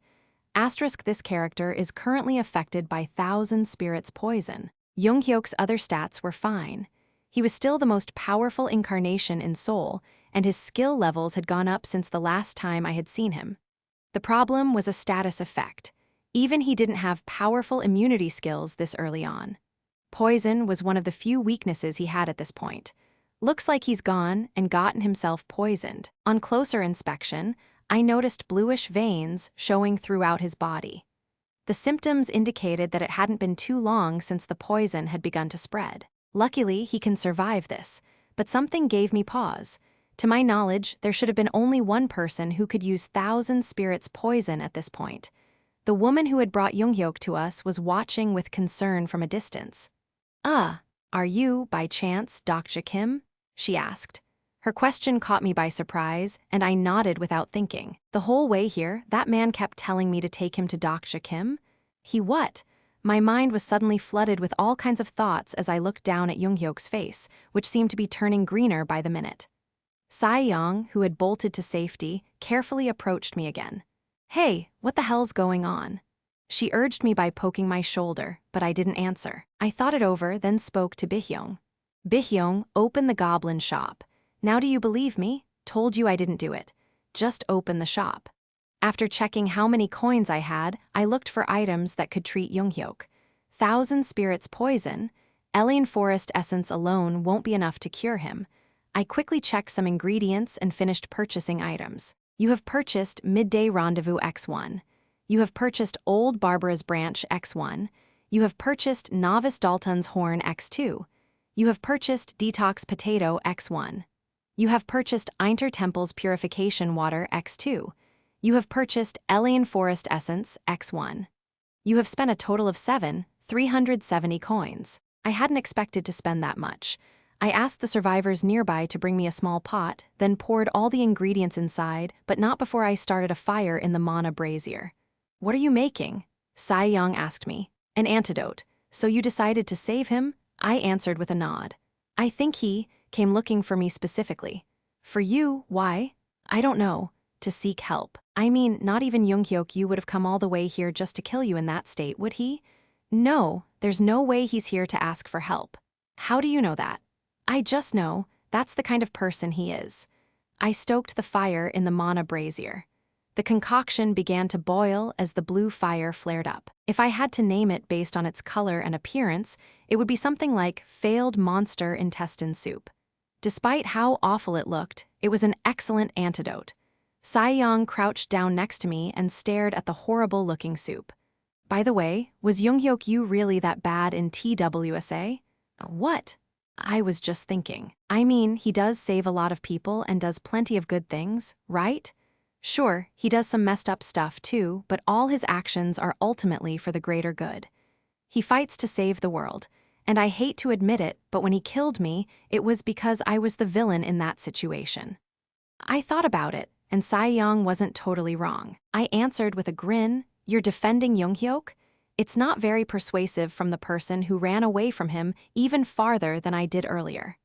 Asterisk this character is currently affected by Thousand Spirits poison. Junghyuk's other stats were fine. He was still the most powerful incarnation in Seoul, and his skill levels had gone up since the last time I had seen him. The problem was a status effect. Even he didn't have powerful immunity skills this early on. Poison was one of the few weaknesses he had at this point. Looks like he's gone and gotten himself poisoned. On closer inspection, I noticed bluish veins showing throughout his body. The symptoms indicated that it hadn't been too long since the poison had begun to spread. Luckily, he can survive this, but something gave me pause. To my knowledge, there should have been only one person who could use Thousand Spirits poison at this point. The woman who had brought Junghyuk to us was watching with concern from a distance. Are you, by chance, Dokja Kim? She asked. Her question caught me by surprise, and I nodded without thinking. The whole way here, that man kept telling me to take him to Dokja Kim. He what? My mind was suddenly flooded with all kinds of thoughts as I looked down at Junghyuk's face, which seemed to be turning greener by the minute. Sae-young, who had bolted to safety, carefully approached me again. Hey, what the hell's going on? She urged me by poking my shoulder, but I didn't answer. I thought it over, then spoke to Bihyung. Bihyung, open the goblin shop. Now do you believe me? Told you I didn't do it. Just open the shop. After checking how many coins I had, I looked for items that could treat Junghyuk. Thousand Spirits poison, Elian Forest essence alone won't be enough to cure him. I quickly checked some ingredients and finished purchasing items. You have purchased Midday Rendezvous X1. You have purchased Old Barbara's Branch X1. You have purchased Novice Dalton's Horn X2. You have purchased Detox Potato X1. You have purchased Einter Temple's Purification Water X2. You have purchased Elian Forest Essence X1. You have spent a total of 370 coins. I hadn't expected to spend that much. I asked the survivors nearby to bring me a small pot, then poured all the ingredients inside, but not before I started a fire in the mana brazier. What are you making? Sae-young asked me. An antidote. So you decided to save him? I answered with a nod. I think he came looking for me specifically. For you, why? I don't know. To seek help. I mean, not even Junghyuk you would have come all the way here just to kill you in that state, would he? No, there's no way he's here to ask for help. How do you know that? I just know, that's the kind of person he is. I stoked the fire in the mana brazier. The concoction began to boil as the blue fire flared up. If I had to name it based on its color and appearance, it would be something like failed monster intestine soup. Despite how awful it looked, it was an excellent antidote. Sae-young crouched down next to me and stared at the horrible-looking soup. By the way, was Junghyuk you really that bad in TWSA? What? I was just thinking. I mean, he does save a lot of people and does plenty of good things, right? Sure, he does some messed up stuff too, but all his actions are ultimately for the greater good. He fights to save the world, and I hate to admit it, but when he killed me, it was because I was the villain in that situation. I thought about it, and Sae-young wasn't totally wrong. I answered with a grin, "You're defending Junghyuk? It's not very persuasive from the person who ran away from him even farther than I did earlier.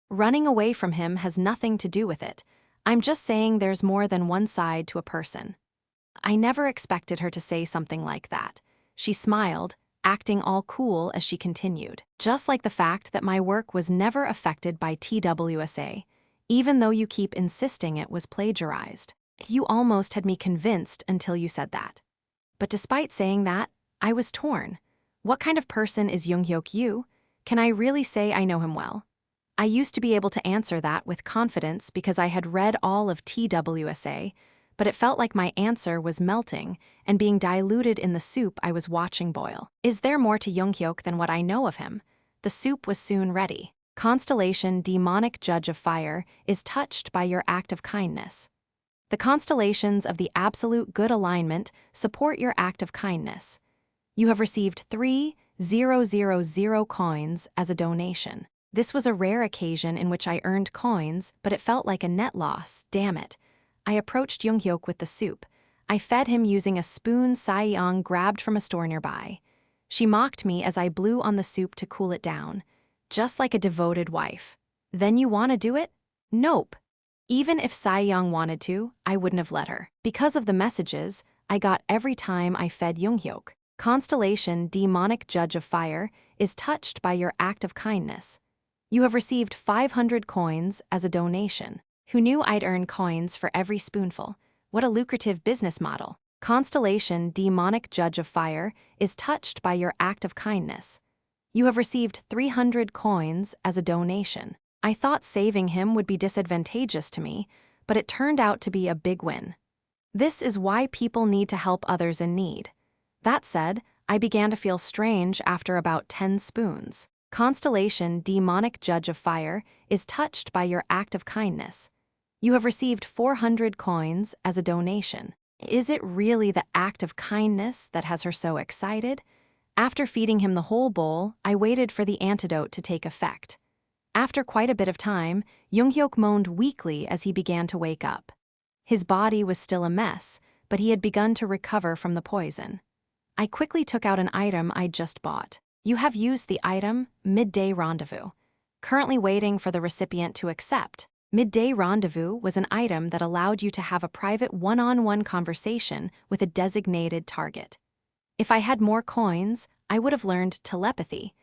Running away from him has nothing to do with it. I'm just saying there's more than one side to a person." I never expected her to say something like that. She smiled, acting all cool as she continued. Just like the fact that my work was never affected by TWSA, even though you keep insisting it was plagiarized. You almost had me convinced until you said that. But despite saying that, I was torn. What kind of person is Junghyuk you? Can I really say I know him well? I used to be able to answer that with confidence because I had read all of TWSA, but it felt like my answer was melting and being diluted in the soup I was watching boil. Is there more to Junghyuk than what I know of him? The soup was soon ready. Constellation, demonic judge of fire, is touched by your act of kindness. The constellations of the absolute good alignment support your act of kindness. You have received 3,000 coins as a donation. This was a rare occasion in which I earned coins, but it felt like a net loss, damn it. I approached Junghyuk with the soup. I fed him using a spoon Saiyang grabbed from a store nearby. She mocked me as I blew on the soup to cool it down. Just like a devoted wife. Then you want to do it? Nope. Even if Saiyang wanted to, I wouldn't have let her. Because of the messages I got every time I fed Junghyuk. Constellation, demonic judge of fire, is touched by your act of kindness. You have received 500 coins as a donation. Who knew I'd earn coins for every spoonful? What a lucrative business model. Constellation, demonic judge of fire, is touched by your act of kindness. You have received 300 coins as a donation. I thought saving him would be disadvantageous to me, but it turned out to be a big win. This is why people need to help others in need. That said, I began to feel strange after about 10 spoons. Constellation, demonic judge of fire, is touched by your act of kindness. You have received 400 coins as a donation. Is it really the act of kindness that has her so excited? After feeding him the whole bowl, I waited for the antidote to take effect. After quite a bit of time, Junghyuk moaned weakly as he began to wake up. His body was still a mess, but he had begun to recover from the poison. I quickly took out an item I'd just bought. You have used the item, Midday Rendezvous. Currently waiting for the recipient to accept. Midday Rendezvous was an item that allowed you to have a private one-on-one conversation with a designated target. If I had more coins, I would have learned telepathy,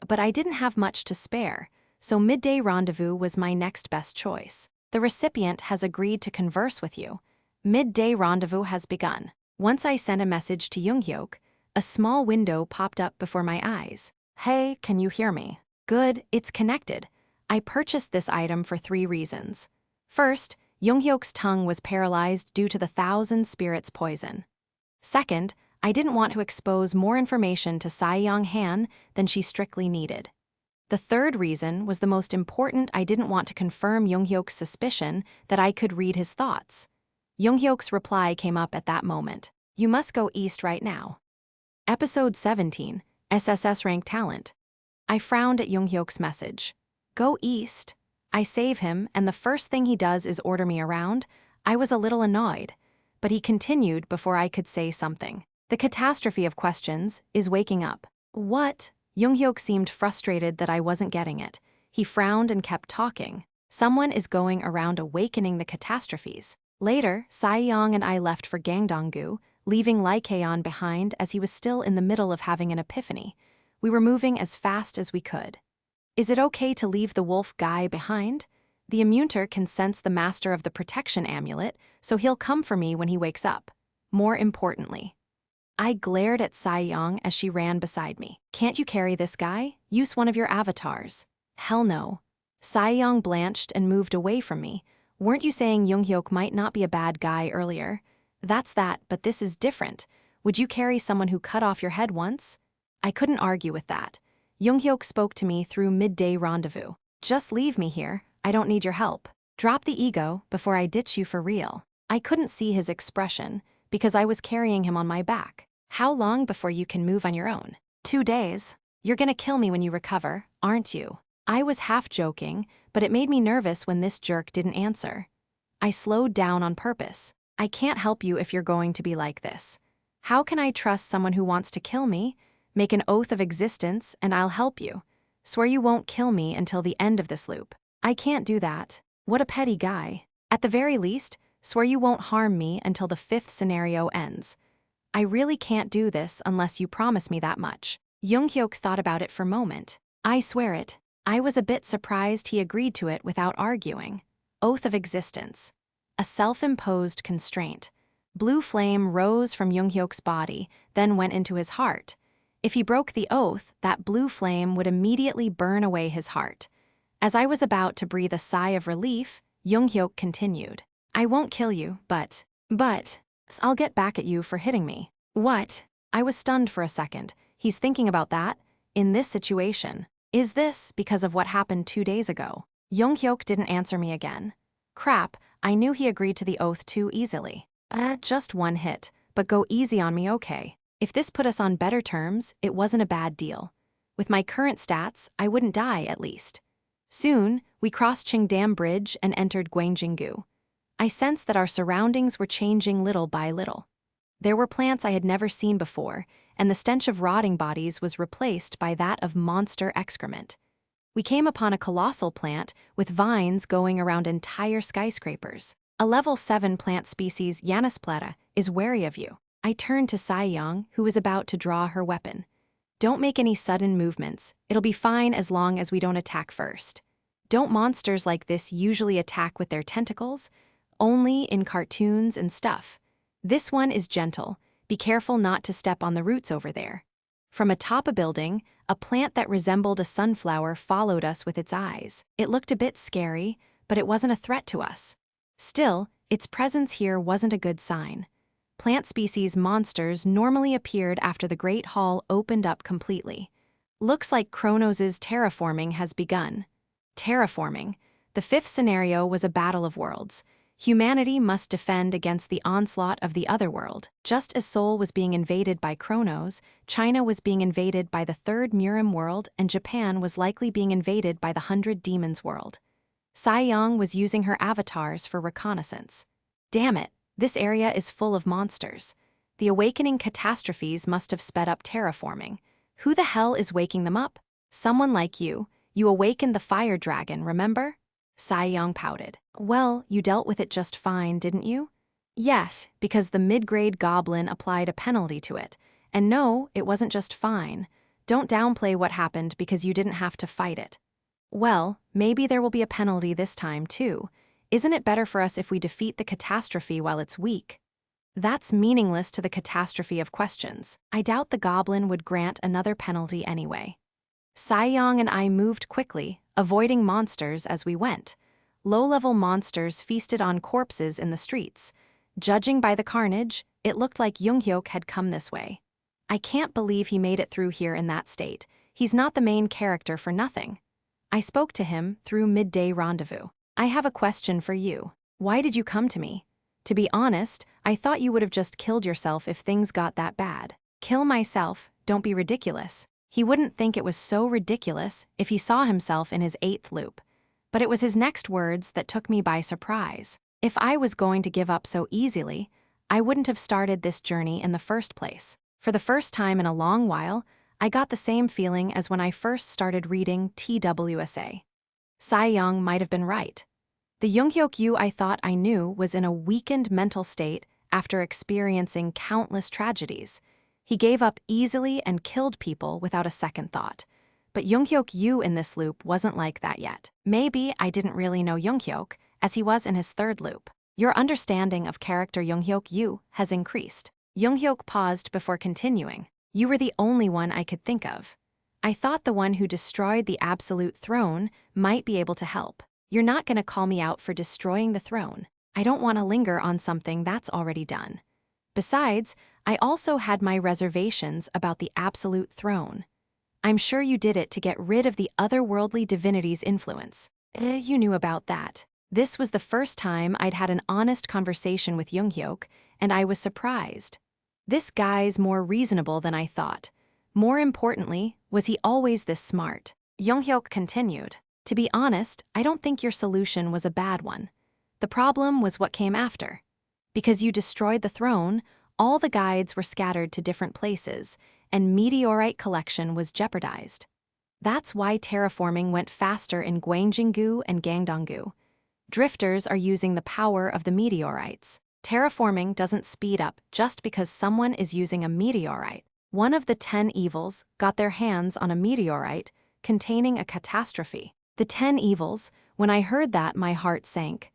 but I didn't have much to spare, so Midday Rendezvous was my next best choice. The recipient has agreed to converse with you. Midday Rendezvous has begun. Once I sent a message to Junghyuk, a small window popped up before my eyes. Hey, can you hear me? Good, it's connected. I purchased this item for 3 reasons. First, Junghyuk's tongue was paralyzed due to the Thousand Spirits poison. Second, I didn't want to expose more information to Saiyang Han than she strictly needed. The third reason was the most important. I didn't want to confirm Junghyuk's suspicion that I could read his thoughts. Junghyuk's reply came up at that moment. You must go east right now. Episode 17, SSS-Rank Talent. I frowned at Junghyuk's message. Go east. I save him, and the first thing he does is order me around. I was a little annoyed, but he continued before I could say something. The catastrophe of questions is waking up. What? Junghyuk seemed frustrated that I wasn't getting it. He frowned and kept talking. Someone is going around awakening the catastrophes. Later, Saiyang and I left for Gangdong-gu, leaving Lycaon behind as he was still in the middle of having an epiphany. We were moving as fast as we could. Is it okay to leave the wolf guy behind? The immunter can sense the master of the protection amulet, so he'll come for me when he wakes up. More importantly, I glared at Saiyang as she ran beside me. Can't you carry this guy? Use one of your avatars. Hell no. Saiyang blanched and moved away from me. Weren't you saying Junghyuk might not be a bad guy earlier? That's that, but this is different. Would you carry someone who cut off your head once? I couldn't argue with that. Junghyuk spoke to me through Midday Rendezvous. Just leave me here. I don't need your help. Drop the ego before I ditch you for real. I couldn't see his expression because I was carrying him on my back. How long before you can move on your own? 2 days. You're gonna kill me when you recover, aren't you? I was half joking, but it made me nervous when this jerk didn't answer. I slowed down on purpose. I can't help you if you're going to be like this. How can I trust someone who wants to kill me? Make an oath of existence and I'll help you. Swear you won't kill me until the end of this loop. I can't do that. What a petty guy. At the very least, swear you won't harm me until the 5th scenario ends. I really can't do this unless you promise me that much. Junghyuk thought about it for a moment. I swear it. I was a bit surprised he agreed to it without arguing. Oath of existence. A self-imposed constraint. Blue flame rose from Junghyuk's body, then went into his heart. If he broke the oath, that blue flame would immediately burn away his heart. As I was about to breathe a sigh of relief, Junghyuk continued. I won't kill you, but I'll get back at you for hitting me. What? I was stunned for a second. He's thinking about that? In this situation? Is this because of what happened 2 days ago? Jung-hyuk didn't answer me again. Crap, I knew he agreed to the oath too easily. Just one hit, but go easy on me, okay? If this put us on better terms, it wasn't a bad deal. With my current stats, I wouldn't die at least. Soon, we crossed Qingdam Bridge and entered Gwangjinggu. I sensed that our surroundings were changing little by little. There were plants I had never seen before, and the stench of rotting bodies was replaced by that of monster excrement. We came upon a colossal plant with vines going around entire skyscrapers. A level 7 plant species, Yanisplata, is wary of you. I turned to Saiyang, who was about to draw her weapon. Don't make any sudden movements. It'll be fine as long as we don't attack first. Don't monsters like this usually attack with their tentacles? Only in cartoons and stuff. This one is gentle. Be careful not to step on the roots over there. From atop a building, a plant that resembled a sunflower followed us with its eyes. It looked a bit scary, but it wasn't a threat to us. Still, its presence here wasn't a good sign. Plant species monsters normally appeared after the Great Hall opened up completely. Looks like Kronos' terraforming has begun. Terraforming. The fifth scenario was a battle of worlds. Humanity must defend against the onslaught of the other world. Just as Seoul was being invaded by Kronos, China was being invaded by the third Murim world, and Japan was likely being invaded by the 100 Demons world. Saiyang was using her avatars for reconnaissance. Damn it, this area is full of monsters. The awakening catastrophes must have sped up terraforming. Who the hell is waking them up? Someone like you. You awakened the fire dragon, remember? Saiyang pouted. Well, you dealt with it just fine, didn't you? Yes, because the mid-grade goblin applied a penalty to it. And no, it wasn't just fine. Don't downplay what happened because you didn't have to fight it. Well, maybe there will be a penalty this time, too. Isn't it better for us if we defeat the catastrophe while it's weak? That's meaningless to the catastrophe of questions. I doubt the goblin would grant another penalty anyway. Saiyang and I moved quickly, avoiding monsters as we went. Low-level monsters feasted on corpses in the streets. Judging by the carnage, it looked like Jung-hyuk had come this way. I can't believe he made it through here in that state. He's not the main character for nothing. I spoke to him through midday rendezvous. I have a question for you. Why did you come to me? To be honest, I thought you would have just killed yourself if things got that bad. Kill myself? Don't be ridiculous. He wouldn't think it was so ridiculous if he saw himself in his 8th loop. But it was his next words that took me by surprise. If I was going to give up so easily, I wouldn't have started this journey in the first place. For the first time in a long while, I got the same feeling as when I first started reading TWSA. Saiyang might have been right. The Jung-hyuk you I thought I knew was in a weakened mental state after experiencing countless tragedies. He gave up easily and killed people without a second thought. But Jung-hyuk you in this loop wasn't like that yet. Maybe I didn't really know Jung-hyuk, as he was in his 3rd loop. Your understanding of character Jung-hyuk you has increased. Jung-hyuk paused before continuing. You were the only one I could think of. I thought the one who destroyed the absolute throne might be able to help. You're not going to call me out for destroying the throne. I don't want to linger on something that's already done. Besides, I also had my reservations about the absolute throne. I'm sure you did it to get rid of the otherworldly divinity's influence. You knew about that. This was the first time I'd had an honest conversation with Jung-hyuk, and I was surprised. This guy's more reasonable than I thought. More importantly, was he always this smart? Jung-hyuk continued. To be honest, I don't think your solution was a bad one. The problem was what came after. Because you destroyed the throne, all the guides were scattered to different places, and meteorite collection was jeopardized. That's why terraforming went faster in Gwangjinggu and Gangdonggu. Drifters are using the power of the meteorites. Terraforming doesn't speed up just because someone is using a meteorite. One of the 10 evils got their hands on a meteorite containing a catastrophe. The 10 evils, when I heard that, my heart sank.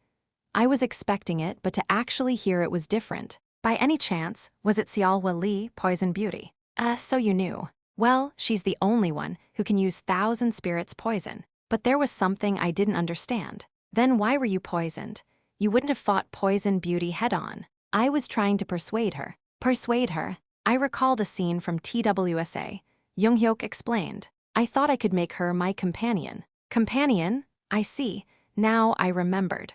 I was expecting it, but to actually hear it was different. By any chance, was it Seoul Lee, Poison Beauty? So you knew. Well, she's the only one who can use Thousand Spirits poison. But there was something I didn't understand. Then why were you poisoned? You wouldn't have fought Poison Beauty head-on. I was trying to persuade her. Persuade her? I recalled a scene from TWSA. Jung-hyuk explained. I thought I could make her my companion. Companion? I see. Now I remembered.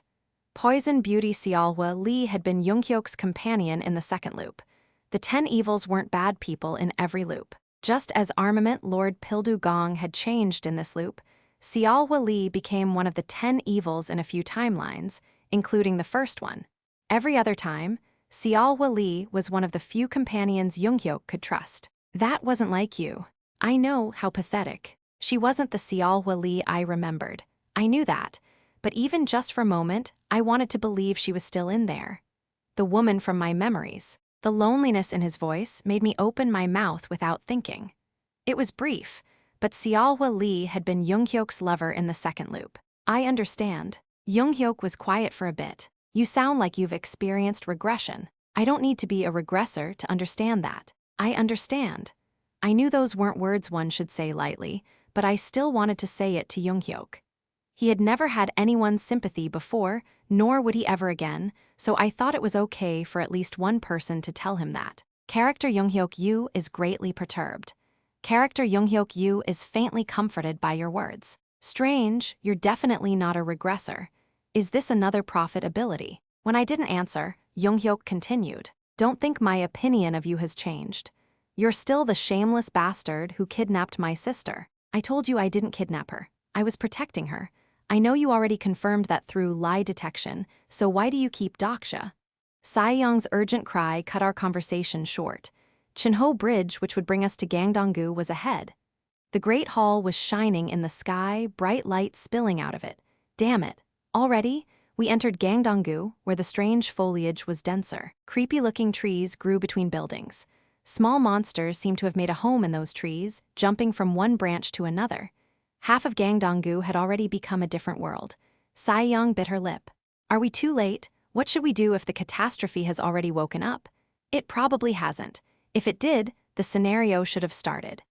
Poison Beauty Seolhwa Lee had been Junghyuk's companion in the second loop. The 10 evils weren't bad people in every loop. Just as Armament Lord Pildu Gong had changed in this loop, Seolhwa Lee became one of the 10 evils in a few timelines, including the first one. Every other time, Seolhwa Lee was one of the few companions Junghyuk could trust. That wasn't like you. I know how pathetic. She wasn't the Seolhwa Lee I remembered. I knew that, but even just for a moment, I wanted to believe she was still in there. The woman from my memories. The loneliness in his voice made me open my mouth without thinking. It was brief, but Seolhwa Lee had been Junghyuk's lover in the second loop. I understand. Junghyuk was quiet for a bit. You sound like you've experienced regression. I don't need to be a regressor to understand that. I understand. I knew those weren't words one should say lightly, but I still wanted to say it to Junghyuk. He had never had anyone's sympathy before, nor would he ever again, so I thought it was okay for at least one person to tell him that. Character Junghyuk Yu is greatly perturbed. Character Junghyuk Yu is faintly comforted by your words. Strange, you're definitely not a regressor. Is this another prophet ability? When I didn't answer, Junghyuk continued. Don't think my opinion of you has changed. You're still the shameless bastard who kidnapped my sister. I told you I didn't kidnap her. I was protecting her. I know you already confirmed that through lie detection, so why do you keep Dokja? Saiyong's urgent cry cut our conversation short. Chinho Bridge, which would bring us to Gangdong-gu, was ahead. The Great Hall was shining in the sky, bright light spilling out of it. Damn it. Already, we entered Gangdong-gu, where the strange foliage was denser. Creepy-looking trees grew between buildings. Small monsters seemed to have made a home in those trees, jumping from one branch to another. Half of Gangdong-gu had already become a different world. Saiyong bit her lip. Are we too late? What should we do if the catastrophe has already woken up? It probably hasn't. If it did, the scenario should have started.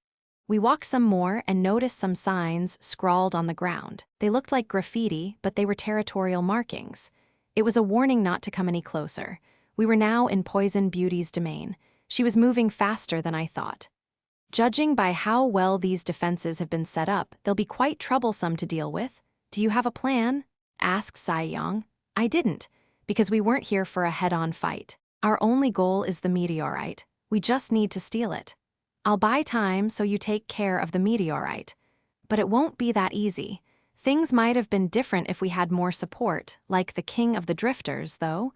We walked some more and noticed some signs scrawled on the ground. They looked like graffiti, but they were territorial markings. It was a warning not to come any closer. We were now in Poison Beauty's domain. She was moving faster than I thought. Judging by how well these defenses have been set up, they'll be quite troublesome to deal with. Do you have a plan? Asked Saiyong. I didn't, because we weren't here for a head-on fight. Our only goal is the meteorite. We just need to steal it. I'll buy time so you take care of the meteorite. But it won't be that easy. Things might have been different if we had more support, like the King of the Drifters, though.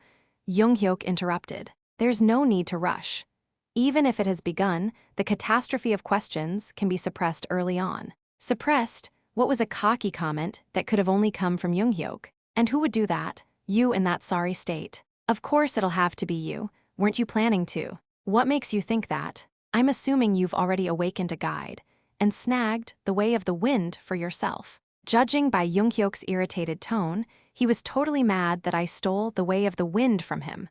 Junghyuk interrupted. There's no need to rush. Even if it has begun, the catastrophe of questions can be suppressed early on. Suppressed? What was a cocky comment that could have only come from Junghyuk? And who would do that? You in that sorry state. Of course it'll have to be you. Weren't you planning to? What makes you think that? I'm assuming you've already awakened a guide and snagged the way of the wind for yourself. Judging by Junghyuk's irritated tone, he was totally mad that I stole the way of the wind from him.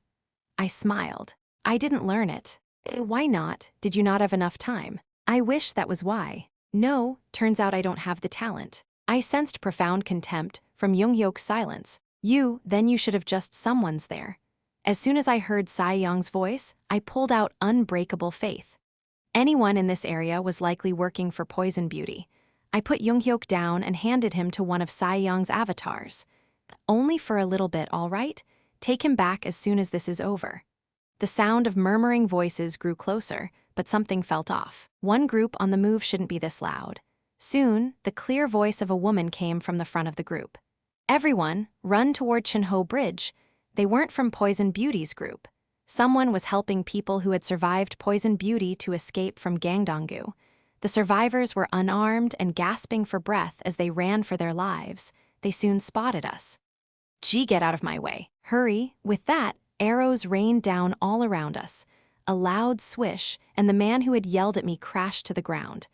I smiled. I didn't learn it. Why not? Did you not have enough time? I wish that was why. No, turns out I don't have the talent. I sensed profound contempt from Junghyuk's silence. Then you should have just someone's there. As soon as I heard Saiyong's voice, I pulled out unbreakable faith. Anyone in this area was likely working for Poison Beauty. I put Junghyuk down and handed him to one of Saiyong's avatars. Only for a little bit, all right? Take him back as soon as this is over. The sound of murmuring voices grew closer, but something felt off. One group on the move shouldn't be this loud. Soon, the clear voice of a woman came from the front of the group. Everyone, run toward Chinho Bridge. They weren't from Poison Beauty's group. Someone was helping people who had survived Poison Beauty to escape from Gangdong-gu. The survivors were unarmed and gasping for breath as they ran for their lives. They soon spotted us. Gee, get out of my way. Hurry. With that, arrows rained down all around us. A loud swish, and the man who had yelled at me crashed to the ground.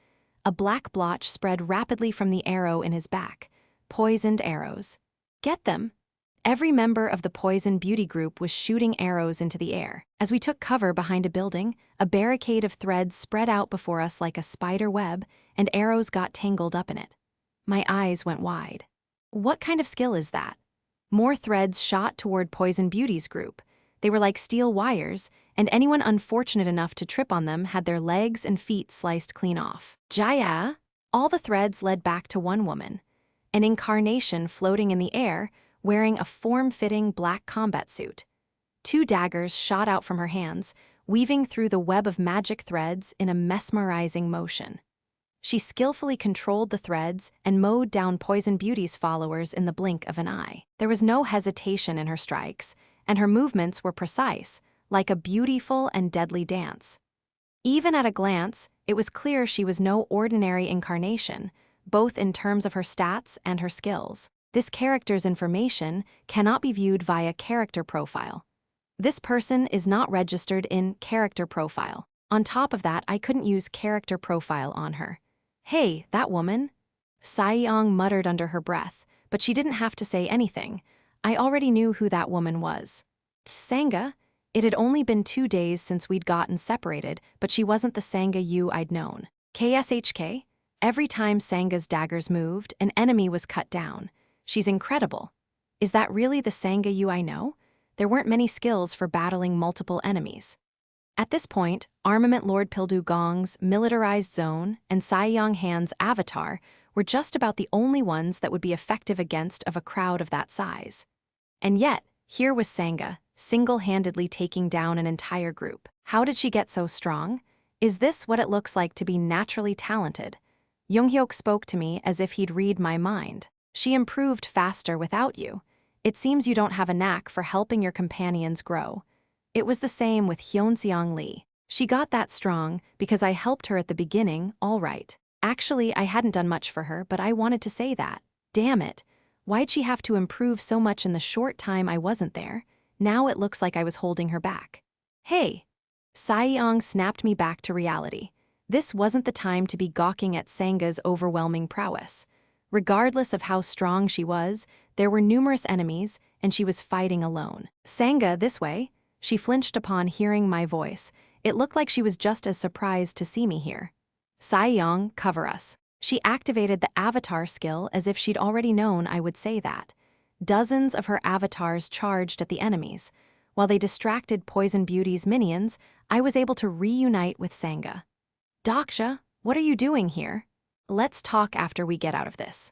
A black blotch spread rapidly from the arrow in his back. Poisoned arrows. Get them! Every member of the Poison Beauty group was shooting arrows into the air. As we took cover behind a building, a barricade of threads spread out before us like a spider web, and arrows got tangled up in it. My eyes went wide. What kind of skill is that? More threads shot toward Poison Beauty's group. They were like steel wires, and anyone unfortunate enough to trip on them had their legs and feet sliced clean off. Jaya! All the threads led back to one woman, an incarnation floating in the air, wearing a form-fitting black combat suit. 2 daggers shot out from her hands, weaving through the web of magic threads in a mesmerizing motion. She skillfully controlled the threads and mowed down Poison Beauty's followers in the blink of an eye. There was no hesitation in her strikes, and her movements were precise, like a beautiful and deadly dance. Even at a glance, it was clear she was no ordinary incarnation, both in terms of her stats and her skills. This character's information cannot be viewed via character profile. This person is not registered in character profile. On top of that, I couldn't use character profile on her. "Hey, that woman?" Saiyong muttered under her breath, but she didn't have to say anything. I already knew who that woman was. Sangha? It had only been 2 days since we'd gotten separated, but she wasn't the Sangha Yu I'd known. KSHK? Every time Sangha's daggers moved, an enemy was cut down. She's incredible. Is that really the Sangha Yu I know? There weren't many skills for battling multiple enemies. At this point, Armament Lord Pildu Gong's militarized zone and Saiyong Han's avatar were just about the only ones that would be effective against of a crowd of that size. And yet, here was Sangha, single-handedly taking down an entire group. How did she get so strong? Is this what it looks like to be naturally talented? Younghyuk spoke to me as if he'd read my mind. She improved faster without you. It seems you don't have a knack for helping your companions grow. It was the same with Hyunseong Lee. She got that strong because I helped her at the beginning, all right. Actually, I hadn't done much for her, but I wanted to say that. Damn it. Why'd she have to improve so much in the short time I wasn't there? Now it looks like I was holding her back. Hey! Saiyong snapped me back to reality. This wasn't the time to be gawking at Sangha's overwhelming prowess. Regardless of how strong she was, there were numerous enemies, and she was fighting alone. Sangha, this way. She flinched upon hearing my voice. It looked like she was just as surprised to see me here. Saiyong, cover us. She activated the avatar skill as if she'd already known I would say that. Dozens of her avatars charged at the enemies. While they distracted Poison Beauty's minions, I was able to reunite with Sangha. Dokja, what are you doing here? Let's talk after we get out of this.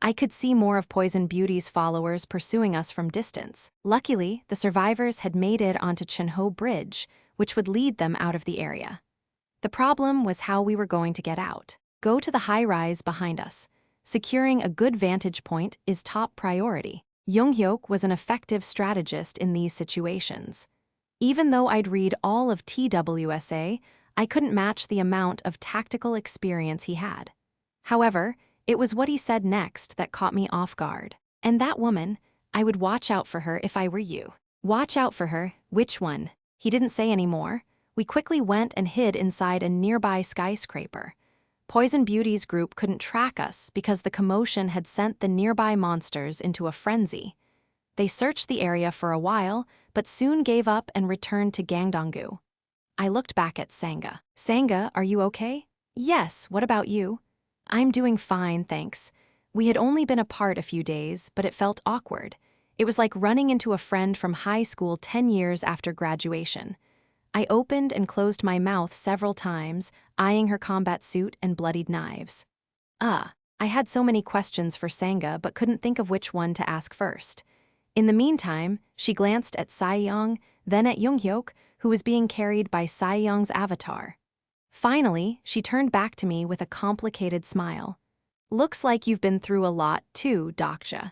I could see more of Poison Beauty's followers pursuing us from distance. Luckily, the survivors had made it onto Chinho Bridge, which would lead them out of the area. The problem was how we were going to get out. Go to the high-rise behind us. Securing a good vantage point is top priority. Younghyuk was an effective strategist in these situations. Even though I'd read all of TWSA, I couldn't match the amount of tactical experience he had. However, it was what he said next that caught me off guard. And that woman, I would watch out for her if I were you. Watch out for her, which one? He didn't say any more. We quickly went and hid inside a nearby skyscraper. Poison Beauty's group couldn't track us because the commotion had sent the nearby monsters into a frenzy. They searched the area for a while, but soon gave up and returned to Gangdong-gu. I looked back at Sangha. Sangha, are you okay? Yes, what about you? I'm doing fine, thanks. We had only been apart a few days, but it felt awkward. It was like running into a friend from high school 10 years after graduation. I opened and closed my mouth several times, eyeing her combat suit and bloodied knives. I had so many questions for Sangha but couldn't think of which one to ask first. In the meantime, she glanced at Saiyong, then at Younghyuk, who was being carried by Saiyong's avatar. Finally, she turned back to me with a complicated smile. Looks like you've been through a lot too, Dokja.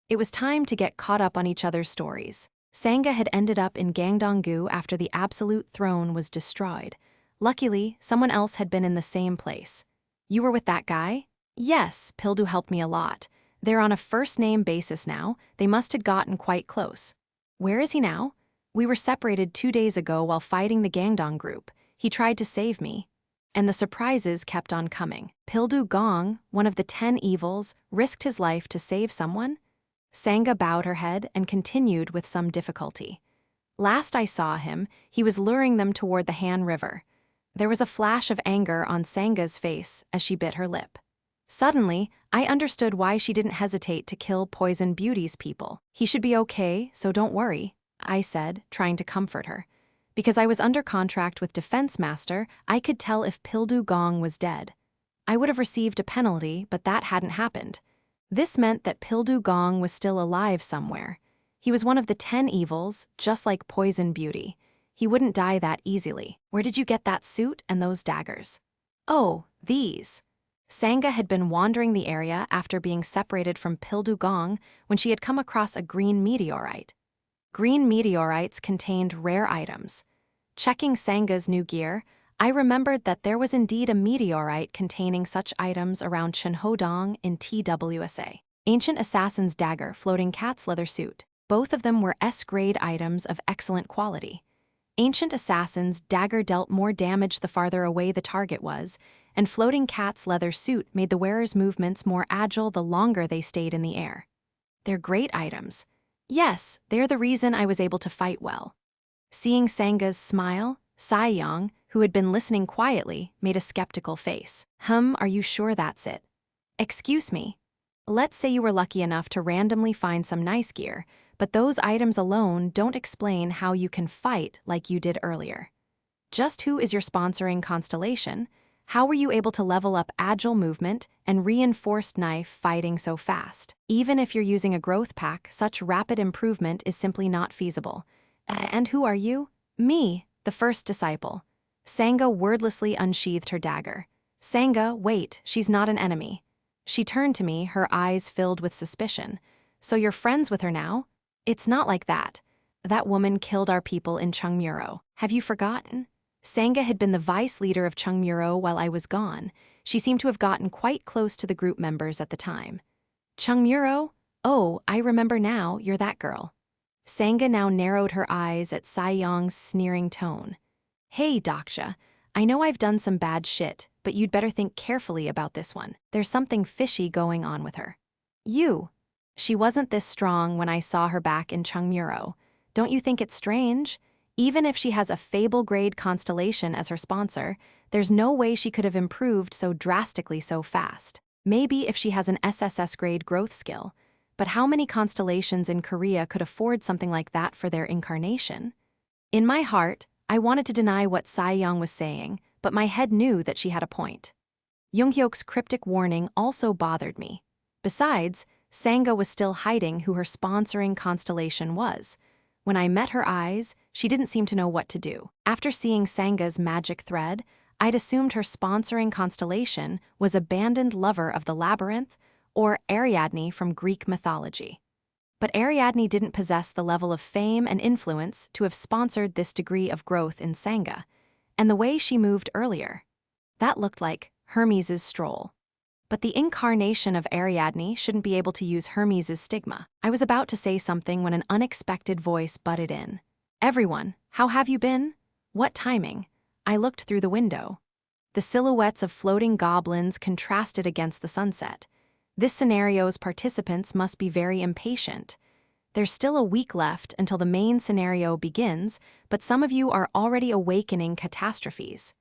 It was time to get caught up on each other's stories. Sangha had ended up in Gangdong-gu after the Absolute Throne was destroyed. Luckily, someone else had been in the same place. You were with that guy? Yes, Pildu helped me a lot. They're on a first-name basis now. They must have gotten quite close. Where is he now? We were separated 2 days ago while fighting the Gangdong group. He tried to save me. And the surprises kept on coming. Pildu Gong, one of the 10 evils, risked his life to save someone? Sangha bowed her head and continued with some difficulty. Last I saw him, he was luring them toward the Han River. There was a flash of anger on Sangha's face as she bit her lip. Suddenly, I understood why she didn't hesitate to kill Poison Beauty's people. He should be okay, so don't worry, I said, trying to comfort her. Because I was under contract with Defense Master, I could tell if Pildu Gong was dead. I would have received a penalty, but that hadn't happened. This meant that Pildu Gong was still alive somewhere. He was one of the 10 evils, just like Poison Beauty. He wouldn't die that easily. Where did you get that suit and those daggers? Oh, these. Sangha had been wandering the area after being separated from Pildu Gong when she had come across a green meteorite. Green meteorites contained rare items. Checking Sangha's new gear, I remembered that there was indeed a meteorite containing such items around Chenhodong in TWSA. Ancient Assassin's Dagger, Floating Cat's Leather Suit. Both of them were S-grade items of excellent quality. Ancient Assassin's Dagger dealt more damage the farther away the target was, and Floating Cat's Leather Suit made the wearer's movements more agile the longer they stayed in the air. They're great items. Yes, they're the reason I was able to fight well. Seeing Sangha's smile, Saiyong, who had been listening quietly, made a skeptical face. Are you sure that's it? Excuse me. Let's say you were lucky enough to randomly find some nice gear, but those items alone don't explain how you can fight like you did earlier. Just who is your sponsoring constellation? How were you able to level up agile movement and reinforced knife fighting so fast? Even if you're using a growth pack, such rapid improvement is simply not feasible. And who are you? Me, the first disciple. Sangha wordlessly unsheathed her dagger. Sangha, wait, she's not an enemy. She turned to me, her eyes filled with suspicion. So you're friends with her now? It's not like that. That woman killed our people in Chungmuro. Have you forgotten? Sangha had been the vice leader of Chungmuro while I was gone. She seemed to have gotten quite close to the group members at the time. Chungmuro? Oh, I remember now, you're that girl. Sangha now narrowed her eyes at Saiyong's sneering tone. Hey, Dokja, I know I've done some bad shit, but you'd better think carefully about this one. There's something fishy going on with her. You. She wasn't this strong when I saw her back in Chungmuro. Don't you think it's strange? Even if she has a Fable-grade constellation as her sponsor, there's no way she could have improved so drastically so fast. Maybe if she has an SSS-grade growth skill. But how many constellations in Korea could afford something like that for their incarnation? In my heart, I wanted to deny what Saiyong was saying, but my head knew that she had a point. Younghyok's cryptic warning also bothered me. Besides, Sangha was still hiding who her sponsoring constellation was. When I met her eyes, she didn't seem to know what to do. After seeing Sangha's magic thread, I'd assumed her sponsoring constellation was Abandoned Lover of the Labyrinth or Ariadne from Greek mythology. But Ariadne didn't possess the level of fame and influence to have sponsored this degree of growth in Sangha, and the way she moved earlier. That looked like Hermes's stroll. But the incarnation of Ariadne shouldn't be able to use Hermes's stigma. I was about to say something when an unexpected voice butted in. Everyone, how have you been? What timing? I looked through the window. The silhouettes of floating goblins contrasted against the sunset. This scenario's participants must be very impatient. There's still a week left until the main scenario begins, but some of you are already awakening catastrophes.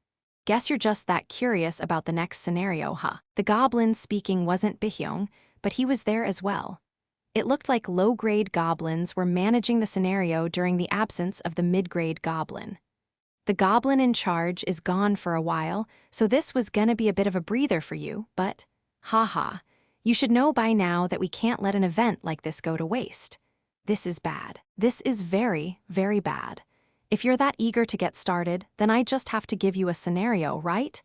Guess you're just that curious about the next scenario, huh? The goblin speaking wasn't Bihyong, but he was there as well. It looked like low-grade goblins were managing the scenario during the absence of the mid-grade goblin. The goblin in charge is gone for a while, so this was gonna be a bit of a breather for you, but haha. You should know by now that we can't let an event like this go to waste. This is bad. This is very, very bad. If you're that eager to get started, then I just have to give you a scenario, right?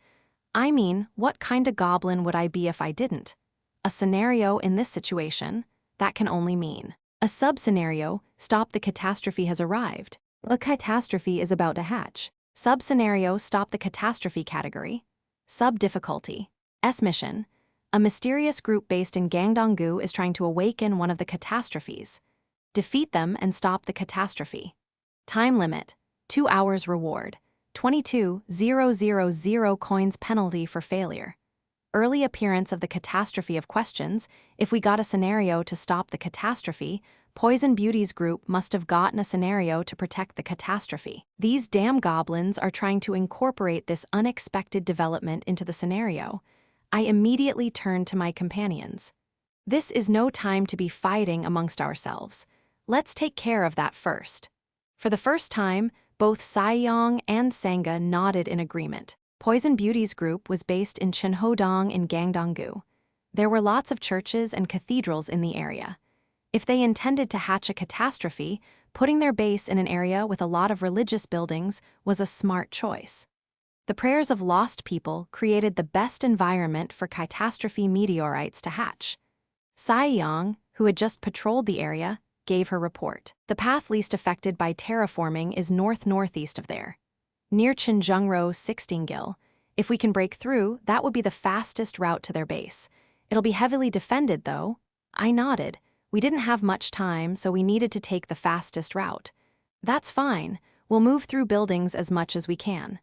I mean, what kind of goblin would I be if I didn't? A scenario in this situation, that can only mean. A sub-scenario, stop the catastrophe has arrived. A catastrophe is about to hatch. Sub-scenario, stop the catastrophe category. Sub-difficulty. S-mission. A mysterious group based in Gangdong-gu is trying to awaken one of the catastrophes. Defeat them and stop the catastrophe. Time limit, 2 hours reward, 22,000 coins penalty for failure. Early appearance of the catastrophe of questions. If we got a scenario to stop the catastrophe, Poison Beauty's group must have gotten a scenario to protect the catastrophe. These damn goblins are trying to incorporate this unexpected development into the scenario. I immediately turned to my companions. This is no time to be fighting amongst ourselves. Let's take care of that first. For the first time, both Saiyong and Sangha nodded in agreement. Poison Beauty's group was based in Chinhodong in Gangdong-gu. There were lots of churches and cathedrals in the area. If they intended to hatch a catastrophe, putting their base in an area with a lot of religious buildings was a smart choice. The prayers of lost people created the best environment for catastrophe meteorites to hatch. Saiyang, who had just patrolled the area, gave her report. The path least affected by terraforming is north-northeast of there, near Chinjungro 16-gil. If we can break through, that would be the fastest route to their base. It'll be heavily defended, though. I nodded. We didn't have much time, so we needed to take the fastest route. That's fine. We'll move through buildings as much as we can.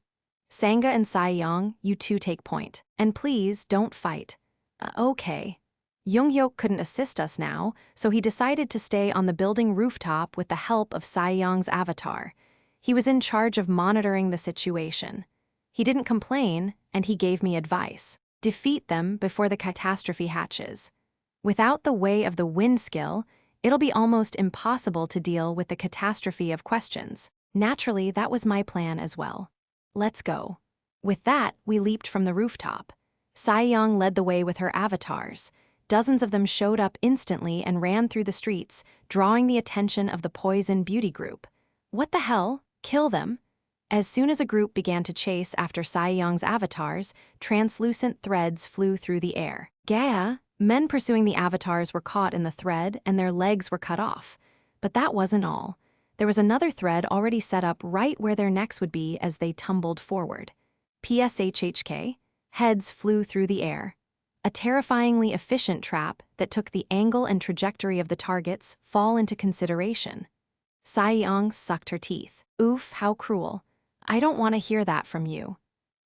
Sangha and Saiyang, you two take point. And please, don't fight. Okay. Younghyuk couldn't assist us now, so he decided to stay on the building rooftop with the help of Saiyang's avatar. He was in charge of monitoring the situation. He didn't complain, and he gave me advice. Defeat them before the catastrophe hatches. Without the Way of the Wind skill, it'll be almost impossible to deal with the catastrophe of questions. Naturally, that was my plan as well. Let's go. With that, we leaped from the rooftop. Saiyang led the way with her avatars. Dozens of them showed up instantly and ran through the streets, drawing the attention of the Poison Beauty group. What the hell? Kill them? As soon as a group began to chase after Saiyang's avatars, translucent threads flew through the air. Gah! Men pursuing the avatars were caught in the thread and their legs were cut off. But that wasn't all. There was another thread already set up right where their necks would be as they tumbled forward. PSHHK, heads flew through the air. A terrifyingly efficient trap that took the angle and trajectory of the targets fall into consideration. Saiyang sucked her teeth. Oof, how cruel. I don't want to hear that from you.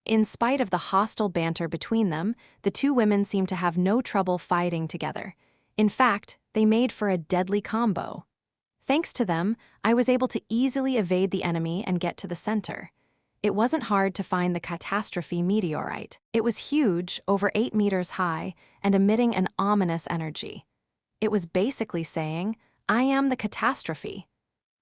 In spite of the hostile banter between them, the two women seemed to have no trouble fighting together. In fact, they made for a deadly combo. Thanks to them, I was able to easily evade the enemy and get to the center. It wasn't hard to find the Catastrophe meteorite. It was huge, over 8 meters high, and emitting an ominous energy. It was basically saying, I am the Catastrophe.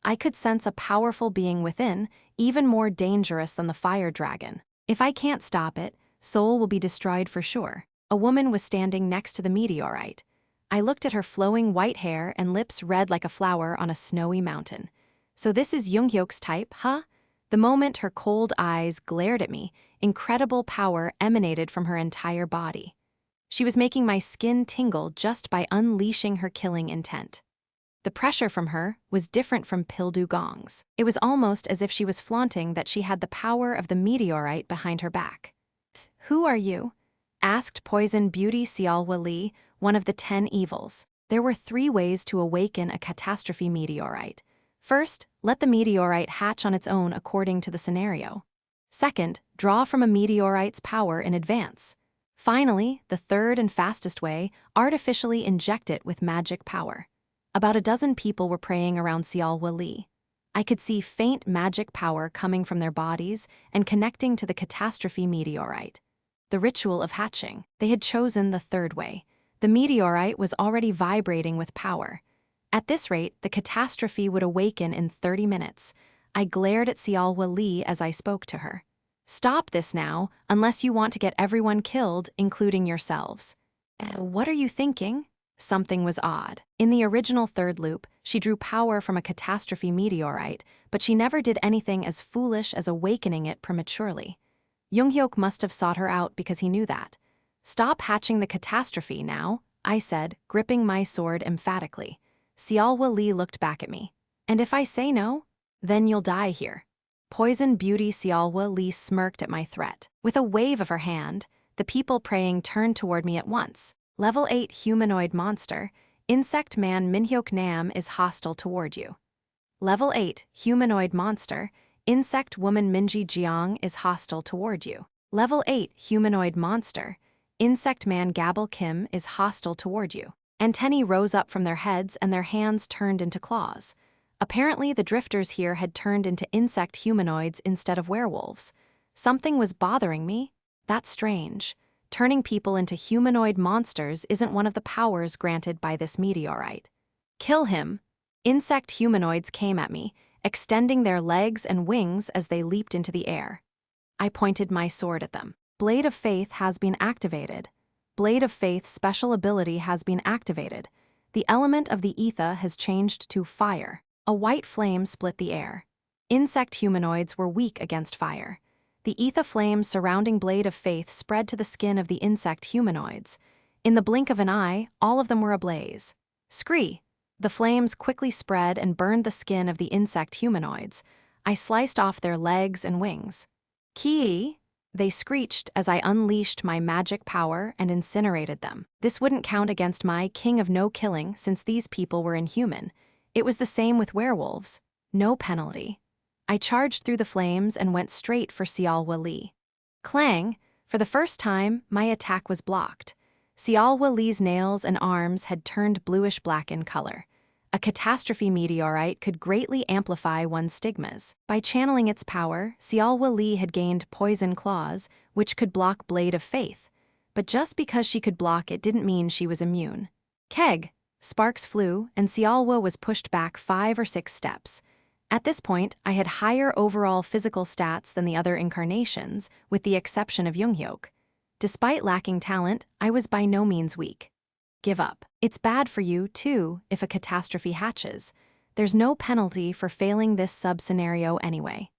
I could sense a powerful being within, even more dangerous than the fire dragon. If I can't stop it, Seoul will be destroyed for sure. A woman was standing next to the meteorite. I looked at her flowing white hair and lips red like a flower on a snowy mountain. So this is Younghyuk's type, huh? The moment her cold eyes glared at me, incredible power emanated from her entire body. She was making my skin tingle just by unleashing her killing intent. The pressure from her was different from Pildu Gong's. It was almost as if she was flaunting that she had the power of the meteorite behind her back. Who are you? Asked Poison Beauty Seoul Lee, one of the 10 evils. There were 3 ways to awaken a catastrophe meteorite. First, let the meteorite hatch on its own according to the scenario. Second, draw from a meteorite's power in advance. Finally, the third and fastest way, artificially inject it with magic power. About a dozen people were praying around Seoul Lee. I could see faint magic power coming from their bodies and connecting to the catastrophe meteorite. The ritual of hatching. They had chosen the third way. The meteorite was already vibrating with power. At this rate, the catastrophe would awaken in 30 minutes. I glared at Seoul Lee as I spoke to her. Stop this now, unless you want to get everyone killed, including yourselves. What are you thinking? Something was odd. In the original third loop, she drew power from a catastrophe meteorite, but she never did anything as foolish as awakening it prematurely. Younghyuk must have sought her out because he knew that. Stop hatching the catastrophe now, I said, gripping my sword emphatically. Seoul Lee looked back at me. And if I say no, then you'll die here. Poison Beauty Seoul Lee smirked at my threat. With a wave of her hand, the people praying turned toward me at once. Level 8 humanoid monster, insect man Minhyuk Nam is hostile toward you. Level 8 humanoid monster, insect woman Minji Jiang is hostile toward you. Level 8 humanoid monster, insect man Gabble Kim is hostile toward you. Antennae rose up from their heads and their hands turned into claws. Apparently, the drifters here had turned into insect humanoids instead of werewolves. Something was bothering me. That's strange. Turning people into humanoid monsters isn't one of the powers granted by this meteorite. Kill him. Insect humanoids came at me, extending their legs and wings as they leaped into the air. I pointed my sword at them. Blade of Faith has been activated. Blade of Faith's special ability has been activated. The element of the ether has changed to fire. A white flame split the air. Insect humanoids were weak against fire. The ether flames surrounding Blade of Faith spread to the skin of the insect humanoids. In the blink of an eye, all of them were ablaze. Scree! The flames quickly spread and burned the skin of the insect humanoids. I sliced off their legs and wings. Ki! They screeched as I unleashed my magic power and incinerated them. This wouldn't count against my king of no killing since these people were inhuman. It was the same with werewolves. No penalty. I charged through the flames and went straight for Seoul Lee. Clang! For the first time, my attack was blocked. Seoul Lee's nails and arms had turned bluish-black in color. A catastrophe meteorite could greatly amplify one's stigmas. By channeling its power, Seoul Lee had gained poison claws, which could block Blade of Faith. But just because she could block it didn't mean she was immune. Keg! Sparks flew, and Seoul was pushed back 5 or 6 steps. At this point, I had higher overall physical stats than the other incarnations, with the exception of Younghyuk. Despite lacking talent, I was by no means weak. Give up. It's bad for you, too, if a catastrophe hatches. There's no penalty for failing this sub-scenario anyway.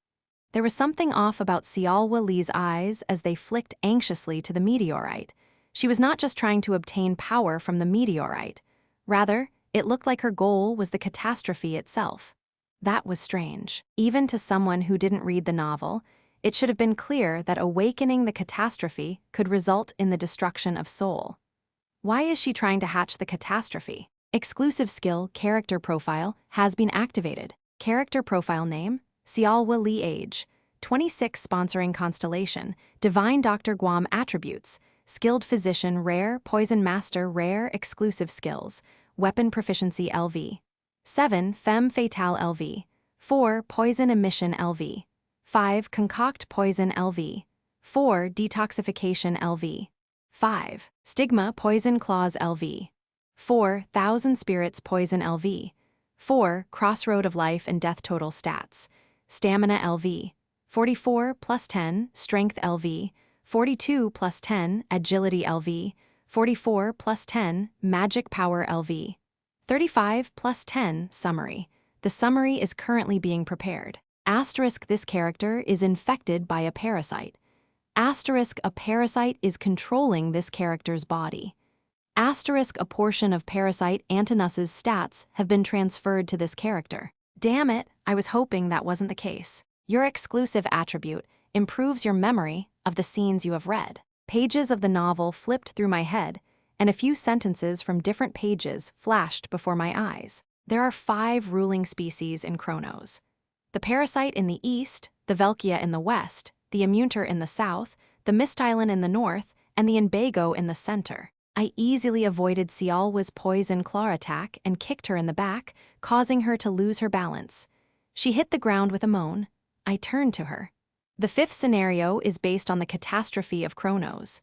There was something off about Seoul Lee's eyes as they flicked anxiously to the meteorite. She was not just trying to obtain power from the meteorite. Rather, it looked like her goal was the catastrophe itself. That was strange. Even to someone who didn't read the novel, it should have been clear that awakening the catastrophe could result in the destruction of Seoul. Why is she trying to hatch the catastrophe? Exclusive skill, character profile, has been activated. Character profile name, Seoul Lee age, 26 sponsoring constellation, Divine Dr. Guam attributes, skilled physician rare, poison master rare exclusive skills, weapon proficiency LV. 7 femme fatale LV. 4 poison emission LV. 5 concoct poison LV. 4 detoxification LV. 5 stigma poison claws LV. 4 thousand spirits poison LV. 4 crossroad of life and death total stats, stamina LV. 44 plus 10 strength LV. 42 plus 10 agility LV. 44 plus 10 magic power LV. 35 plus 10 summary. The summary is currently being prepared. Asterisk this character is infected by a parasite. Asterisk a parasite is controlling this character's body. Asterisk a portion of parasite Antinus's stats have been transferred to this character. Damn it, I was hoping that wasn't the case. Your exclusive attribute improves your memory of the scenes you have read. Pages of the novel flipped through my head, and a few sentences from different pages flashed before my eyes. There are 5 ruling species in Chronos. The parasite in the east, the Velkia in the west, the Immunter in the south, the Mistilin in the north, and the Inbago in the center. I easily avoided Seoul's poison claw attack and kicked her in the back, causing her to lose her balance. She hit the ground with a moan. I turned to her. The 5th scenario is based on the catastrophe of Chronos.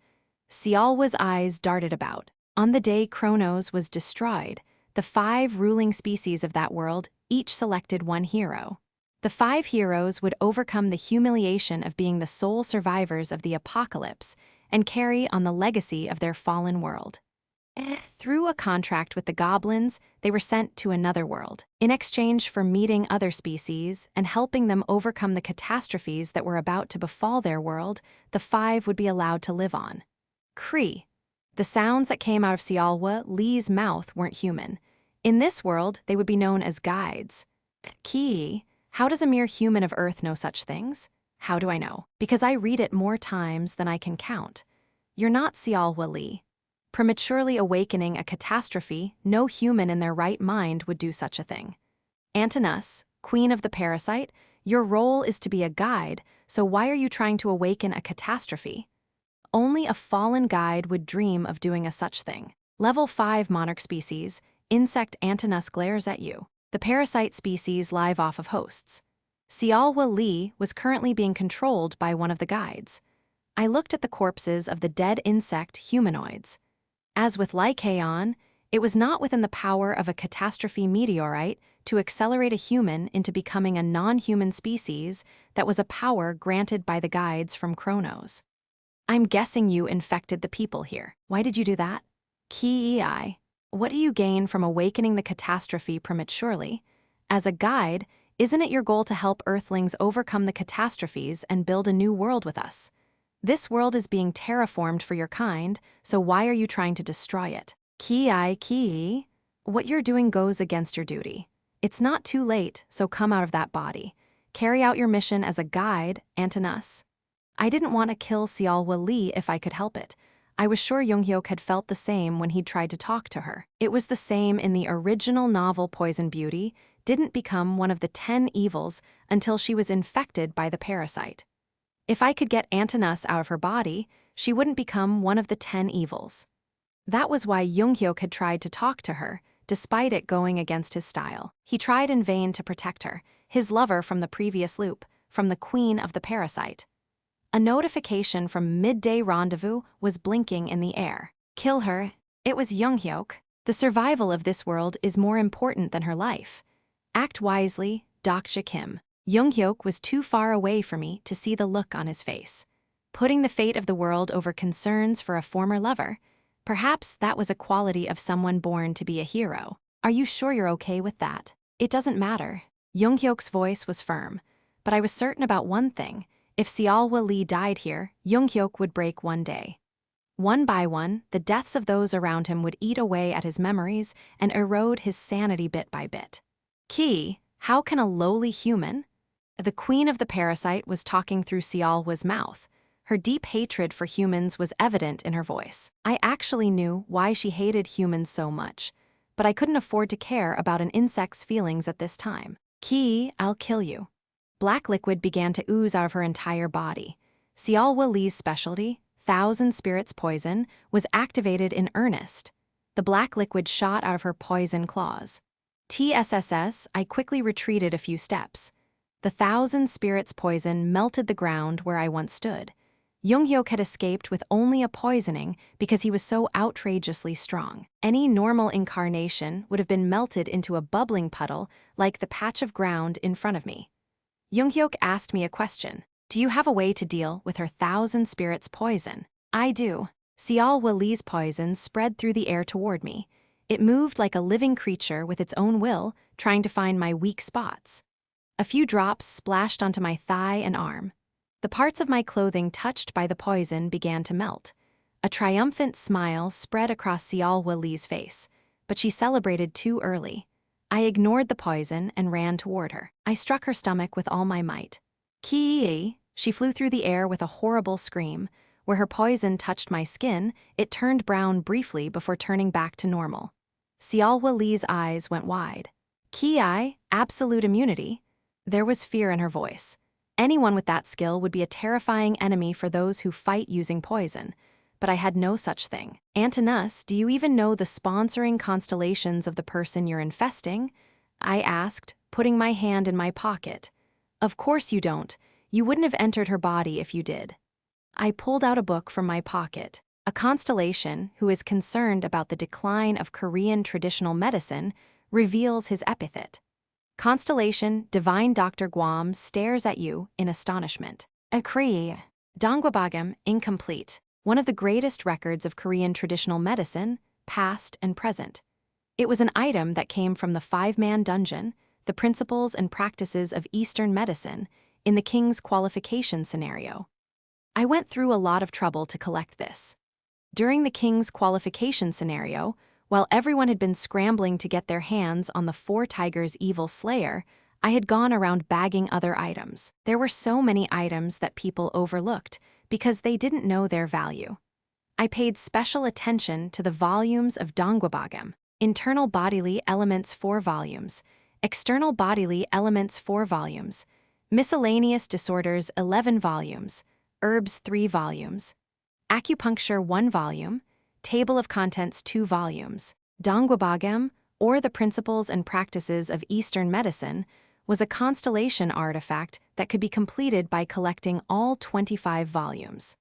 Seoul's eyes darted about. On the day Chronos was destroyed, the 5 ruling species of that world each selected one hero. The 5 heroes would overcome the humiliation of being the sole survivors of the apocalypse and carry on the legacy of their fallen world. Through a contract with the goblins, they were sent to another world, in exchange for meeting other species and helping them overcome the catastrophes that were about to befall their world. The 5 would be allowed to live on. Cree. The sounds that came out of Seoul Lee's mouth weren't human. In this world, they would be known as guides. Ki. How does a mere human of Earth know such things? How do I know? Because I read it more times than I can count. You're not Seoul Lee. Prematurely awakening a catastrophe, no human in their right mind would do such a thing. Antinus, Queen of the Parasite, your role is to be a guide, so why are you trying to awaken a catastrophe? Only a fallen guide would dream of doing a such thing. Level 5 monarch species, insect Antinus glares at you. The parasite species live off of hosts. Seoul Lee was currently being controlled by one of the guides. I looked at the corpses of the dead insect humanoids. As with Lycaon, It was not within the power of a catastrophe meteorite to accelerate a human into becoming a non-human species that was a power granted by the guides from Kronos. I'm guessing you infected the people here. Why did you do that? Kei, what do you gain from awakening the catastrophe prematurely? As a guide, isn't it your goal to help Earthlings overcome the catastrophes and build a new world with us? This world is being terraformed for your kind, so why are you trying to destroy it? Kei, what you're doing goes against your duty. It's not too late, so come out of that body. Carry out your mission as a guide, Antinous. I didn't want to kill Seoul Lee if I could help it. I was sure Junghyuk had felt the same when he'd tried to talk to her. It was the same in the original novel Poison Beauty, didn't become one of the 10 evils until she was infected by the parasite. If I could get Antinous out of her body, she wouldn't become one of the 10 evils. That was why Junghyuk had tried to talk to her, despite it going against his style. He tried in vain to protect her, his lover from the previous loop, from the queen of the parasite. A notification from Midday Rendezvous was blinking in the air. Kill her. It was Junghyuk. The survival of this world is more important than her life. Act wisely, Dokja Kim. Junghyuk was too far away for me to see the look on his face. Putting the fate of the world over concerns for a former lover, perhaps that was a quality of someone born to be a hero. Are you sure you're okay with that? It doesn't matter. Junghyuk's voice was firm, but I was certain about one thing. If Seoul Lee died here, Junghyuk would break one day. One by one, the deaths of those around him would eat away at his memories and erode his sanity bit by bit. How can a lowly human? The queen of the parasite was talking through Seoul's mouth. Her deep hatred for humans was evident in her voice. I actually knew why she hated humans so much, but I couldn't afford to care about an insect's feelings at this time. I'll kill you. Black liquid began to ooze out of her entire body. Seoul Lee's specialty, Thousand Spirits Poison, was activated in earnest. The black liquid shot out of her poison claws. I quickly retreated a few steps. The Thousand Spirits Poison melted the ground where I once stood. Junghyuk had escaped with only a poisoning because he was so outrageously strong. Any normal incarnation would have been melted into a bubbling puddle like the patch of ground in front of me. Junghyuk asked me a question. Do you have a way to deal with her Thousand Spirits Poison? I do. Seoul Lee's poison spread through the air toward me. It moved like a living creature with its own will, trying to find my weak spots. A few drops splashed onto my thigh and arm. The parts of my clothing touched by the poison began to melt. A triumphant smile spread across Seoul Lee's face, but she celebrated too early. I ignored the poison and ran toward her. I struck her stomach with all my might. She flew through the air with a horrible scream. Where her poison touched my skin, it turned brown briefly before turning back to normal. Seoul Lee's eyes went wide. Absolute immunity? There was fear in her voice. Anyone with that skill would be a terrifying enemy for those who fight using poison. But I had no such thing. Antinous, do you even know the sponsoring constellations of the person you're infesting? I asked, putting my hand in my pocket. Of course you don't. You wouldn't have entered her body if you did. I pulled out a book from my pocket. A constellation who is concerned about the decline of Korean traditional medicine reveals his epithet. Constellation Divine Dr. Guam stares at you in astonishment. Akri. Dongbagam incomplete. One of the greatest records of Korean traditional medicine, past and present. It was an item that came from the 5-man dungeon, the principles and practices of Eastern medicine, in the king's qualification scenario. I went through a lot of trouble to collect this. During the king's qualification scenario, while everyone had been scrambling to get their hands on the 4 Tigers' evil slayer, I had gone around bagging other items. There were so many items that people overlooked because they didn't know their value. I paid special attention to the volumes of Dongbagam. Internal bodily elements 4 volumes, external bodily elements 4 volumes, miscellaneous disorders 11 volumes, herbs 3 volumes, acupuncture 1 volume, table of contents 2 volumes. Dongbagam, or the principles and practices of Eastern medicine, was a constellation artifact that could be completed by collecting all 25 volumes.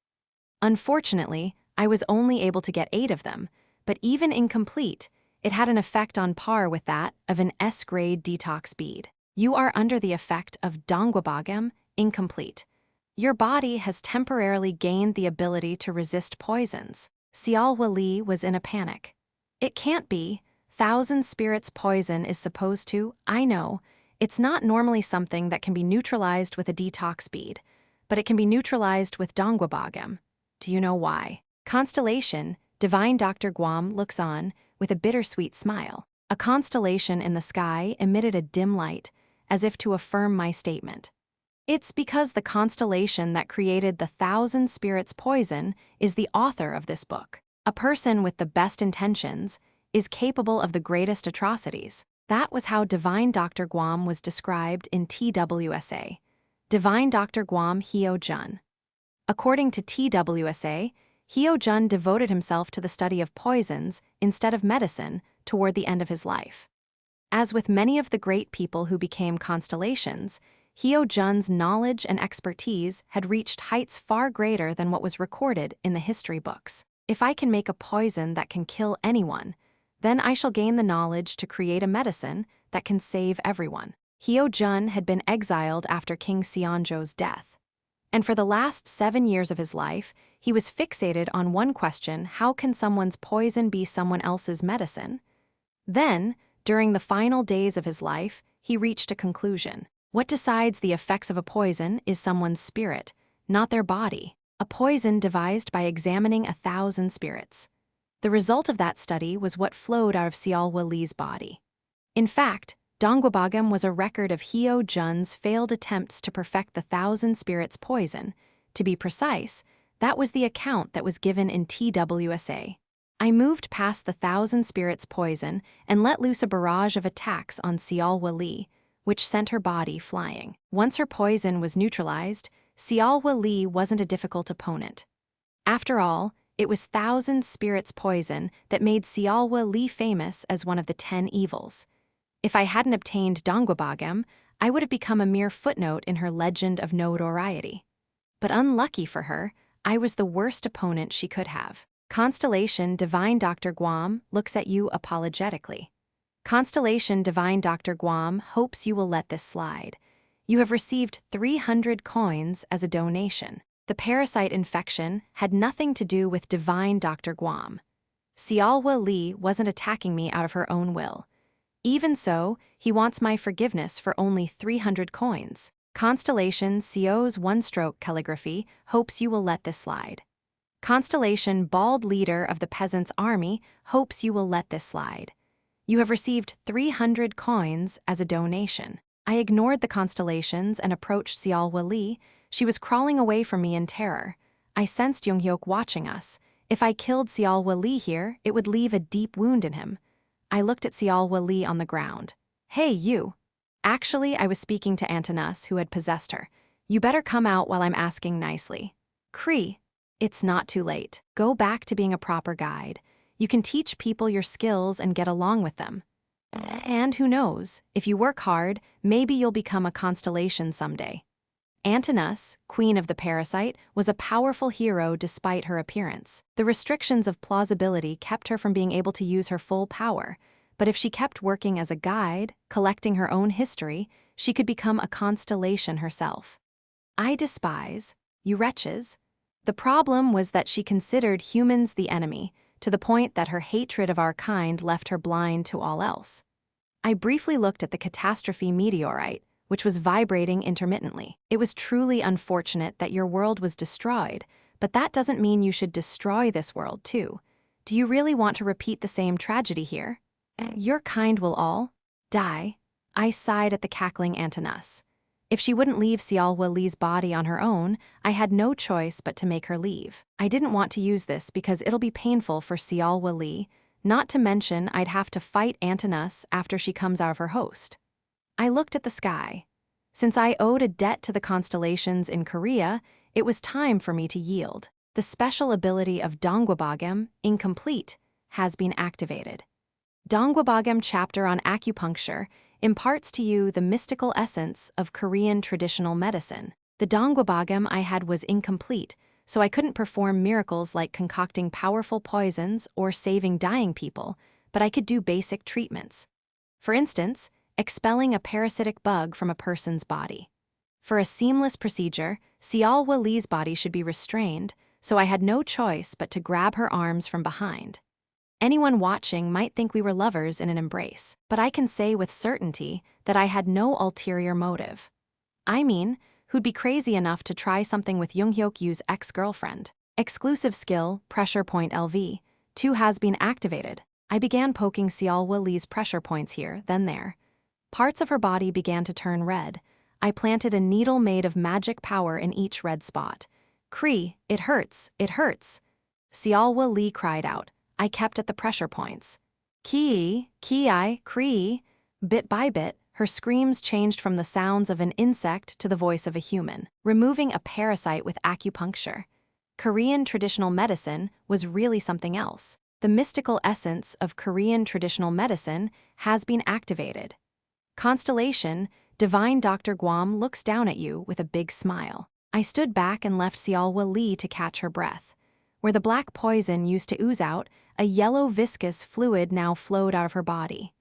Unfortunately, I was only able to get 8 of them, but even incomplete, It had an effect on par with that of an S-grade detox bead. You are under the effect of Dongbabagam, incomplete. Your body has temporarily gained the ability to resist poisons. Seoul Lee was in a panic. It can't be. Thousand Spirits poison is supposed to, I know. It's not normally something that can be neutralized with a detox bead, but it can be neutralized with Dongbabagam. Do you know why? Constellation, Divine Dr. Guam looks on with a bittersweet smile. A constellation in the sky emitted a dim light, as if to affirm my statement. It's because the constellation that created the Thousand Spirits poison is the author of this book. A person with the best intentions is capable of the greatest atrocities. That was how Divine Dr. Guam was described in TWSA. Divine Dr. Guam Hyo Jun. According to TWSA, Hyo Jun devoted himself to the study of poisons instead of medicine toward the end of his life. As with many of the great people who became constellations, Hyo Jun's knowledge and expertise had reached heights far greater than what was recorded in the history books. If I can make a poison that can kill anyone, then I shall gain the knowledge to create a medicine that can save everyone. Hyo Jun had been exiled after King Seonjo's death. And for the last 7 years of his life, he was fixated on one question: how can someone's poison be someone else's medicine? Then, during the final days of his life, he reached a conclusion. What decides the effects of a poison is someone's spirit, not their body. A poison devised by examining 1,000 spirits. The result of that study was what flowed out of Seoul Lee's body. In fact, Dongbabagam was a record of Hyo Jun's failed attempts to perfect the 1,000 spirits poison. To be precise, that was the account that was given in TWSA. I moved past the 1,000 spirits poison and let loose a barrage of attacks on Seoul Lee, which sent her body flying. Once her poison was neutralized, Seoul Lee wasn't a difficult opponent. After all, it was 1,000 spirits poison that made Seoul Lee famous as one of the 10 evils. If I hadn't obtained Dongbabagam, I would have become a mere footnote in her legend of notoriety. But unlucky for her, I was the worst opponent she could have. Constellation Divine Dr. Guam looks at you apologetically. Constellation Divine Dr. Guam hopes you will let this slide. You have received 300 coins as a donation. The parasite infection had nothing to do with Divine Dr. Guam. Seoul Lee wasn't attacking me out of her own will. Even so, he wants my forgiveness for only 300 coins. Constellation Seo's one-stroke calligraphy hopes you will let this slide. Constellation Bald Leader of the Peasants' Army hopes you will let this slide. You have received 300 coins as a donation. I ignored the constellations and approached Seoul Lee. She was crawling away from me in terror. I sensed Junghyuk watching us. If I killed Seoul Lee here, it would leave a deep wound in him. I looked at Seoul Lee on the ground. Hey, you. Actually, I was speaking to Antinous, who had possessed her. You better come out while I'm asking nicely. Cree. It's not too late. Go back to being a proper guide. You can teach people your skills and get along with them. And who knows, if you work hard, maybe you'll become a constellation someday. Antinous, Queen of the Parasite, was a powerful hero despite her appearance. The restrictions of plausibility kept her from being able to use her full power, but if she kept working as a guide, collecting her own history, she could become a constellation herself. I despise, you wretches. The problem was that she considered humans the enemy, to the point that her hatred of our kind left her blind to all else. I briefly looked at the Catastrophe meteorite, which was vibrating intermittently. It was truly unfortunate that your world was destroyed, but that doesn't mean you should destroy this world too. Do you really want to repeat the same tragedy here? Your kind will all die. I sighed at the cackling Antinous. If she wouldn't leave Seoul Lee's body on her own, I had no choice but to make her leave. I didn't want to use this because it'll be painful for Seoul Lee, not to mention I'd have to fight Antinous after she comes out of her host. I looked at the sky. Since I owed a debt to the constellations in Korea, it was time for me to yield. The special ability of Dongbabagam, incomplete, has been activated. Dongbabagam chapter on acupuncture imparts to you the mystical essence of Korean traditional medicine. The Dongbabagam I had was incomplete, so I couldn't perform miracles like concocting powerful poisons or saving dying people, but I could do basic treatments. For instance, expelling a parasitic bug from a person's body. For a seamless procedure, Seoul Lee's body should be restrained, so I had no choice but to grab her arms from behind. Anyone watching might think we were lovers in an embrace, but I can say with certainty that I had no ulterior motive. I mean, who'd be crazy enough to try something with Junghyuk Yu's ex-girlfriend? Exclusive skill, Pressure Point LV, 2 has been activated. I began poking Seoul Lee's pressure points here, then there. Parts of her body began to turn red. I planted a needle made of magic power in each red spot. "Cree, it hurts, it hurts." Seoul Lee cried out. I kept at the pressure points. "Cree, Cree." Bit by bit, her screams changed from the sounds of an insect to the voice of a human, removing a parasite with acupuncture. Korean traditional medicine was really something else. The mystical essence of Korean traditional medicine has been activated. Constellation, Divine Dr. Guam looks down at you with a big smile. I stood back and left Seoul Lee to catch her breath. Where the black poison used to ooze out, a yellow viscous fluid now flowed out of her body.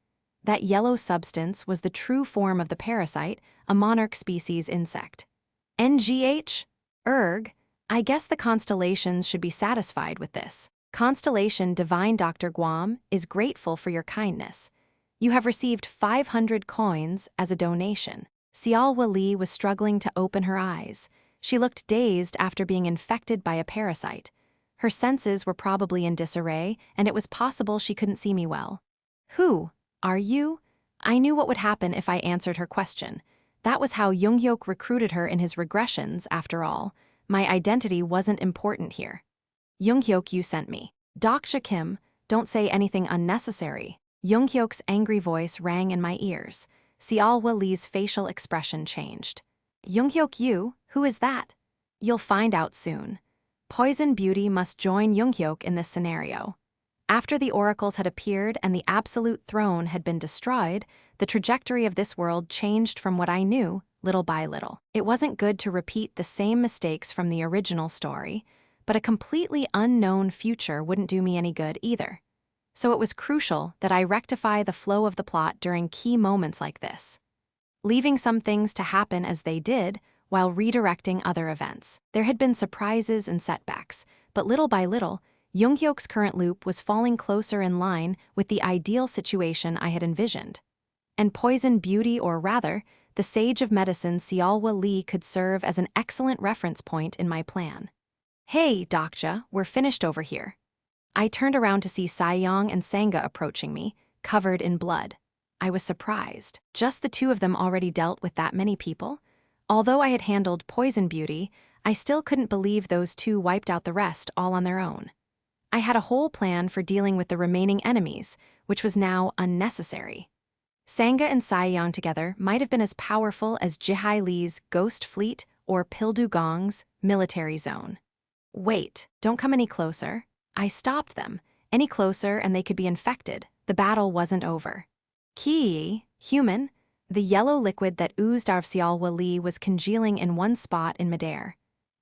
That yellow substance was the true form of the parasite, a monarch species insect. NGH? Erg? I guess the constellations should be satisfied with this. Constellation Divine Dr. Guam is grateful for your kindness. You have received 500 coins as a donation. Seoul Lee was struggling to open her eyes. She looked dazed after being infected by a parasite. Her senses were probably in disarray, and it was possible she couldn't see me well. "Who are you?" I knew what would happen if I answered her question. That was how Junghyuk recruited her in his regressions, after all. My identity wasn't important here. "Junghyuk, you sent me." "Dokja Kim, don't say anything unnecessary." Junghyuk's angry voice rang in my ears. Seoul Lee's facial expression changed. "Junghyuk, you? Who is that?" "You'll find out soon." Poison Beauty must join Junghyuk in this scenario. After the oracles had appeared and the absolute throne had been destroyed, the trajectory of this world changed from what I knew, little by little. It wasn't good to repeat the same mistakes from the original story, but a completely unknown future wouldn't do me any good either. So it was crucial that I rectify the flow of the plot during key moments like this, leaving some things to happen as they did while redirecting other events. There had been surprises and setbacks, but little by little, Junghyuk's current loop was falling closer in line with the ideal situation I had envisioned. And Poison Beauty, or rather, the Sage of Medicine Seoul Lee, could serve as an excellent reference point in my plan. "Hey, Dokja, we're finished over here." I turned around to see Saiyong and Sangha approaching me, covered in blood. I was surprised. Just the 2 of them already dealt with that many people? Although I had handled Poison Beauty, I still couldn't believe those 2 wiped out the rest all on their own. I had a whole plan for dealing with the remaining enemies, which was now unnecessary. Sangha and Saiyong together might have been as powerful as Jihai Lee's Ghost Fleet or Pildu Gong's military zone. "Wait, don't come any closer." I stopped them. Any closer and they could be infected. The battle wasn't over. "Ki, human." The yellow liquid that oozed out of Seoul Lee was congealing in one spot in midair.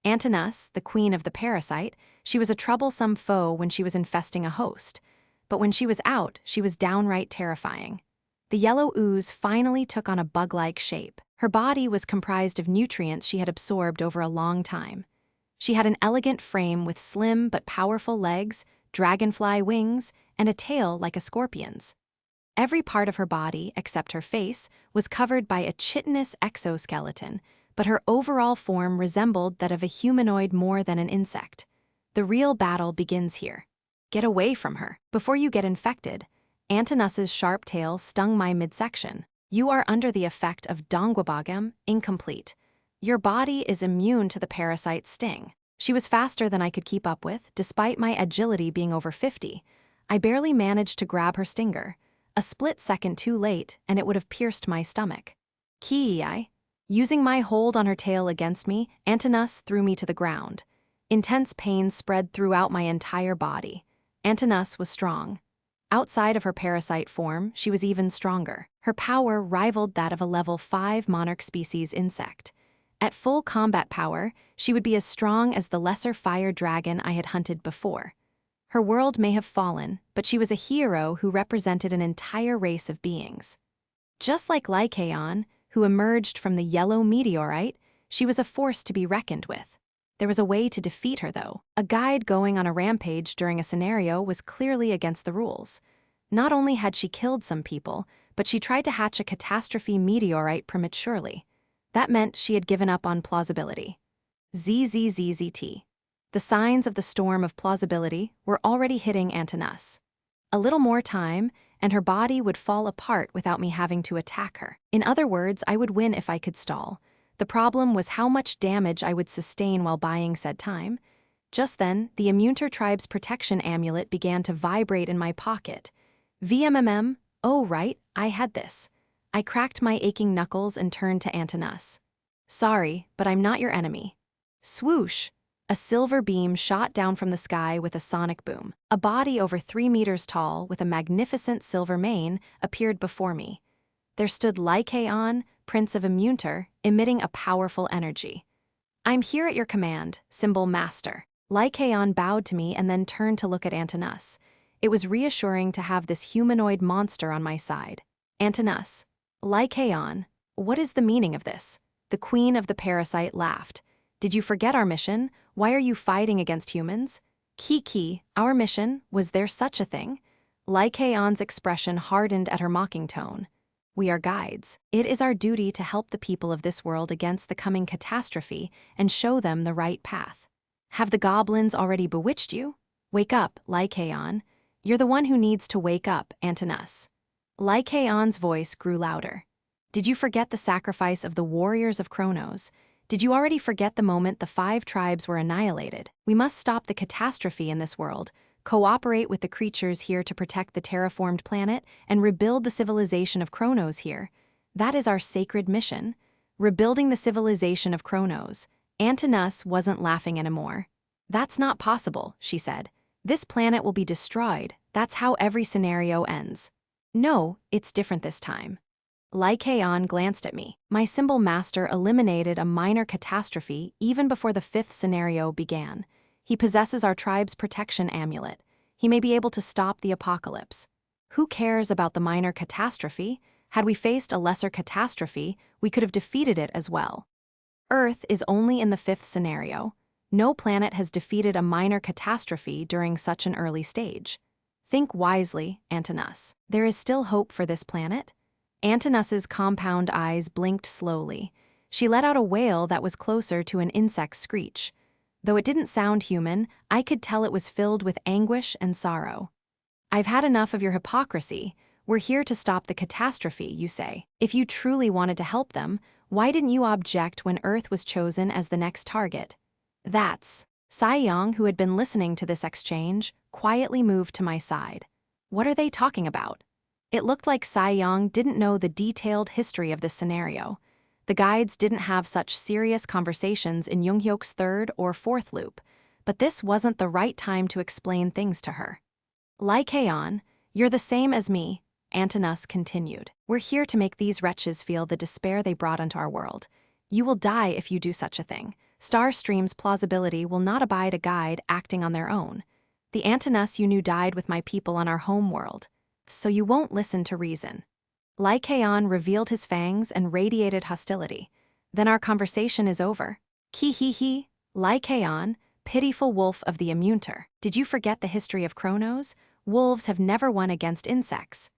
Antinous, the queen of the parasite, she was a troublesome foe when she was infesting a host. But when she was out, she was downright terrifying. The yellow ooze finally took on a bug-like shape. Her body was comprised of nutrients she had absorbed over a long time. She had an elegant frame with slim but powerful legs, dragonfly wings, and a tail like a scorpion's. Every part of her body, except her face, was covered by a chitinous exoskeleton, but her overall form resembled that of a humanoid more than an insect. The real battle begins here. Get away from her before you get infected. Antinus's sharp tail stung my midsection. You are under the effect of Dongwabagam, incomplete. Your body is immune to the parasite's sting. She was faster than I could keep up with, despite my agility being over 50. I barely managed to grab her stinger. A split second too late, and it would have pierced my stomach. Ki. Using my hold on her tail against me, Antinus threw me to the ground. Intense pain spread throughout my entire body. Antinus was strong. Outside of her parasite form, she was even stronger. Her power rivaled that of a level 5 monarch species insect. At full combat power, she would be as strong as the lesser fire dragon I had hunted before. Her world may have fallen, but she was a hero who represented an entire race of beings. Just like Lycaon, who emerged from the yellow meteorite, she was a force to be reckoned with. There was a way to defeat her, though. A guide going on a rampage during a scenario was clearly against the rules. Not only had she killed some people, but she tried to hatch a catastrophe meteorite prematurely. That meant she had given up on plausibility. ZZZZT. The signs of the storm of plausibility were already hitting Antinous. A little more time, and her body would fall apart without me having to attack her. In other words, I would win if I could stall. The problem was how much damage I would sustain while buying said time. Just then, the Immunter tribe's protection amulet began to vibrate in my pocket. VMMM, oh right, I had this. I cracked my aching knuckles and turned to Antinous. Sorry, but I'm not your enemy. Swoosh! A silver beam shot down from the sky with a sonic boom. A body over 3 meters tall with a magnificent silver mane appeared before me. There stood Lycaon, Prince of Immunter, emitting a powerful energy. I'm here at your command, symbol master. Lycaon bowed to me and then turned to look at Antinous. It was reassuring to have this humanoid monster on my side. Antinous. Lycaon, what is the meaning of this? The queen of the parasite laughed. Did you forget our mission? Why are you fighting against humans? Kiki, our mission, was there such a thing? Lycaon's expression hardened at her mocking tone. We are guides. It is our duty to help the people of this world against the coming catastrophe and show them the right path. Have the goblins already bewitched you? Wake up, Lycaon. You're the one who needs to wake up, Antinous. Lycaon's voice grew louder. Did you forget the sacrifice of the warriors of Kronos? Did you already forget the moment the 5 tribes were annihilated? We must stop the catastrophe in this world, cooperate with the creatures here to protect the terraformed planet, and rebuild the civilization of Kronos here. That is our sacred mission. Rebuilding the civilization of Kronos. Antinous wasn't laughing anymore. That's not possible, she said. This planet will be destroyed. That's how every scenario ends. No, it's different this time. Lycaon glanced at me. My symbol master eliminated a minor catastrophe even before the 5th scenario began. He possesses our tribe's protection amulet. He may be able to stop the apocalypse. Who cares about the minor catastrophe? Had we faced a lesser catastrophe, we could have defeated it as well. Earth is only in the 5th scenario. No planet has defeated a minor catastrophe during such an early stage. Think wisely, Antinous. There is still hope for this planet. Antinus's compound eyes blinked slowly. She let out a wail that was closer to an insect's screech. Though it didn't sound human, I could tell it was filled with anguish and sorrow. I've had enough of your hypocrisy. We're here to stop the catastrophe, you say. If you truly wanted to help them, why didn't you object when Earth was chosen as the next target? That's... Saiyong, who had been listening to this exchange, quietly moved to my side. What are they talking about? It looked like Saiyong didn't know the detailed history of this scenario. The guides didn't have such serious conversations in Younghyuk's 3rd or 4th loop, but this wasn't the right time to explain things to her. Lycaon, you're the same as me, Antinous continued. We're here to make these wretches feel the despair they brought into our world. You will die if you do such a thing. Starstream's plausibility will not abide a guide acting on their own. The Antinous you knew died with my people on our home world, so you won't listen to reason. Lycaon revealed his fangs and radiated hostility. Then our conversation is over. Ki-he-he, Lycaon, pitiful wolf of the Immunter. Did you forget the history of Kronos? Wolves have never won against insects.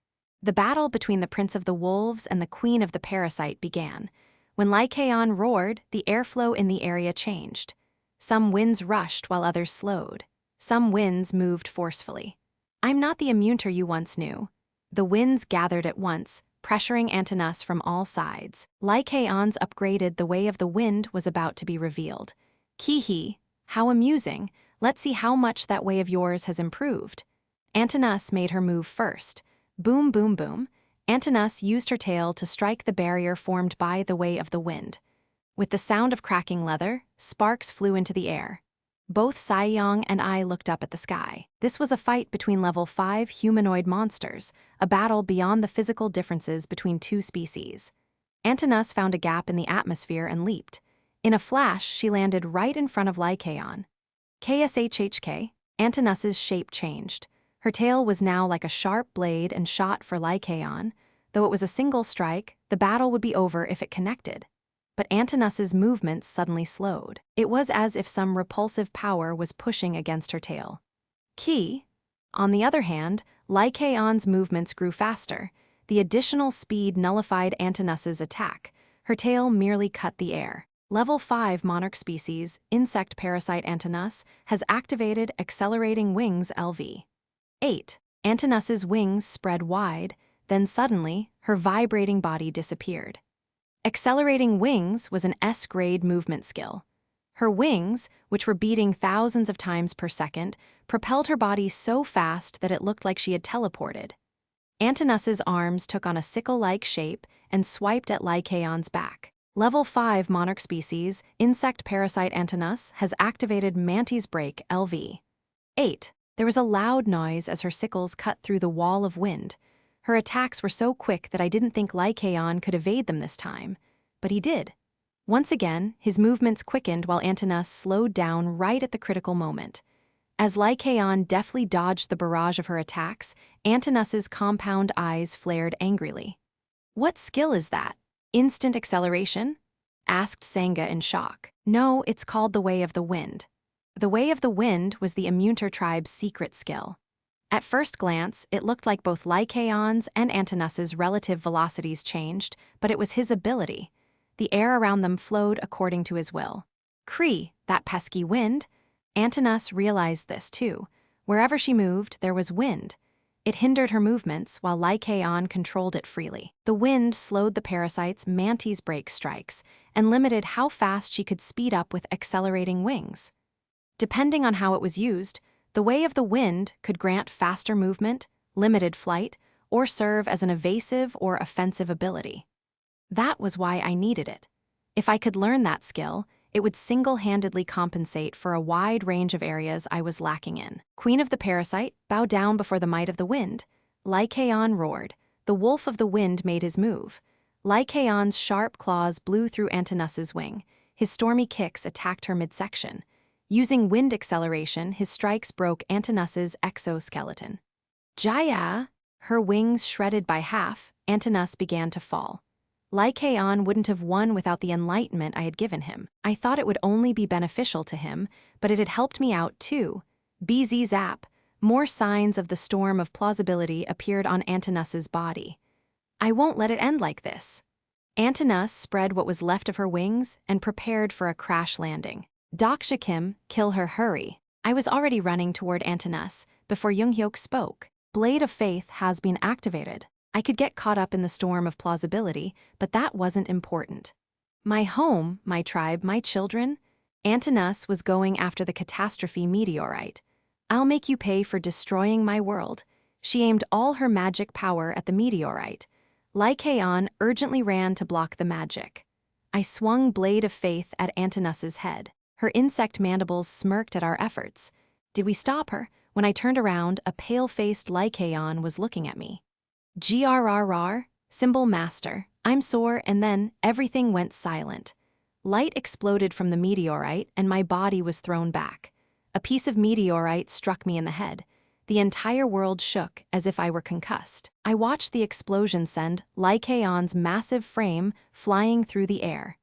The battle between the Prince of the Wolves and the Queen of the Parasite began. When Lycaon roared, the airflow in the area changed. Some winds rushed while others slowed. Some winds moved forcefully. I'm not the Immunter you once knew. The winds gathered at once, pressuring Antinous from all sides. Lycaon's upgraded the way of the wind was about to be revealed. Ki-he, how amusing. Let's see how much that way of yours has improved. Antinous made her move first. Boom, boom, boom. Antinous used her tail to strike the barrier formed by the way of the wind. With the sound of cracking leather, sparks flew into the air. Both Saiyong and I looked up at the sky. This was a fight between level 5 humanoid monsters, a battle beyond the physical differences between 2 species. Antinous found a gap in the atmosphere and leaped. In a flash, she landed right in front of Lycaon. KSHHK, Antinus's shape changed. Her tail was now like a sharp blade and shot for Lycaon. Though it was a single strike, the battle would be over if it connected. But Antinus's movements suddenly slowed. It was as if some repulsive power was pushing against her tail. On the other hand, Lycaon's movements grew faster. The additional speed nullified Antinus's attack. Her tail merely cut the air. Level 5 monarch species, insect parasite Antinus, has activated accelerating wings LV. 8. Antinus's wings spread wide, then suddenly, her vibrating body disappeared. Accelerating wings was an S-grade movement skill. Her wings, which were beating thousands of times per second, propelled her body so fast that it looked like she had teleported. Antinus's arms took on a sickle-like shape and swiped at Lycaon's back. Level 5 monarch species, insect parasite Antinus, has activated Mantis Break LV. 8. There was a loud noise as her sickles cut through the wall of wind. Her attacks were so quick that I didn't think Lycaon could evade them this time. But he did. Once again, his movements quickened while Antinus slowed down right at the critical moment. As Lycaon deftly dodged the barrage of her attacks, Antinus's compound eyes flared angrily. "What skill is that? Instant acceleration?" asked Sangha in shock. "No, it's called the Way of the Wind." The Way of the Wind was the Immunter tribe's secret skill. At first glance, it looked like both Lycaon's and Antinus's relative velocities changed, but it was his ability. The air around them flowed according to his will. That pesky wind. Antinus realized this too. Wherever she moved, there was wind. It hindered her movements while Lycaon controlled it freely. The wind slowed the parasite's Mantis Break strikes and limited how fast she could speed up with accelerating wings. Depending on how it was used, the Way of the Wind could grant faster movement, limited flight, or serve as an evasive or offensive ability. That was why I needed it. If I could learn that skill, it would single-handedly compensate for a wide range of areas I was lacking in. "Queen of the Parasite, bow down before the might of the wind." Lycaon roared. The Wolf of the Wind made his move. Lycaon's sharp claws blew through Antinus's wing. His stormy kicks attacked her midsection. Using wind acceleration, his strikes broke Antinus's exoskeleton. Jaya! Her wings shredded by half, Antinus began to fall. Lycaon wouldn't have won without the enlightenment I had given him. I thought it would only be beneficial to him, but it had helped me out too. BZ Zap. More signs of the storm of plausibility appeared on Antinus's body. I won't let it end like this. Antinus spread what was left of her wings and prepared for a crash landing. Dokja Kim, kill her, hurry. I was already running toward Antinus before Junghyuk spoke. Blade of Faith has been activated. I could get caught up in the storm of plausibility, but that wasn't important. My home, my tribe, my children? Antinus was going after the Catastrophe meteorite. "I'll make you pay for destroying my world." She aimed all her magic power at the meteorite. Lycaon urgently ran to block the magic. I swung Blade of Faith at Antinus's head. Her insect mandibles smirked at our efforts. Did we stop her? When I turned around, a pale-faced Lycaon was looking at me. "GRRR, Symbol Master, I'm sore," and then everything went silent. Light exploded from the meteorite and my body was thrown back. A piece of meteorite struck me in the head. The entire world shook as if I were concussed. I watched the explosion send Lycaon's massive frame flying through the air.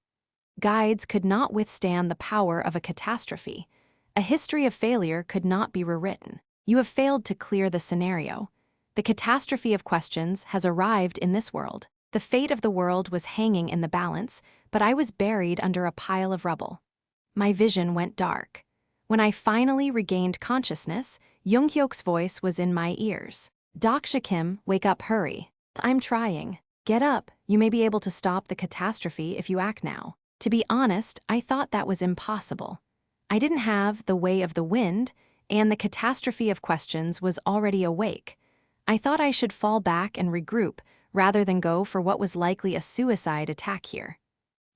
Guides could not withstand the power of a catastrophe. A history of failure could not be rewritten. You have failed to clear the scenario. The catastrophe of questions has arrived in this world. The fate of the world was hanging in the balance, but I was buried under a pile of rubble. My vision went dark. When I finally regained consciousness, Junghyuk's voice was in my ears. "Dokja Kim, wake up, hurry." "I'm trying." "Get up, you may be able to stop the catastrophe if you act now." To be honest, I thought that was impossible. I didn't have the Way of the Wind, and the Catastrophe of Questions was already awake. I thought I should fall back and regroup, rather than go for what was likely a suicide attack here.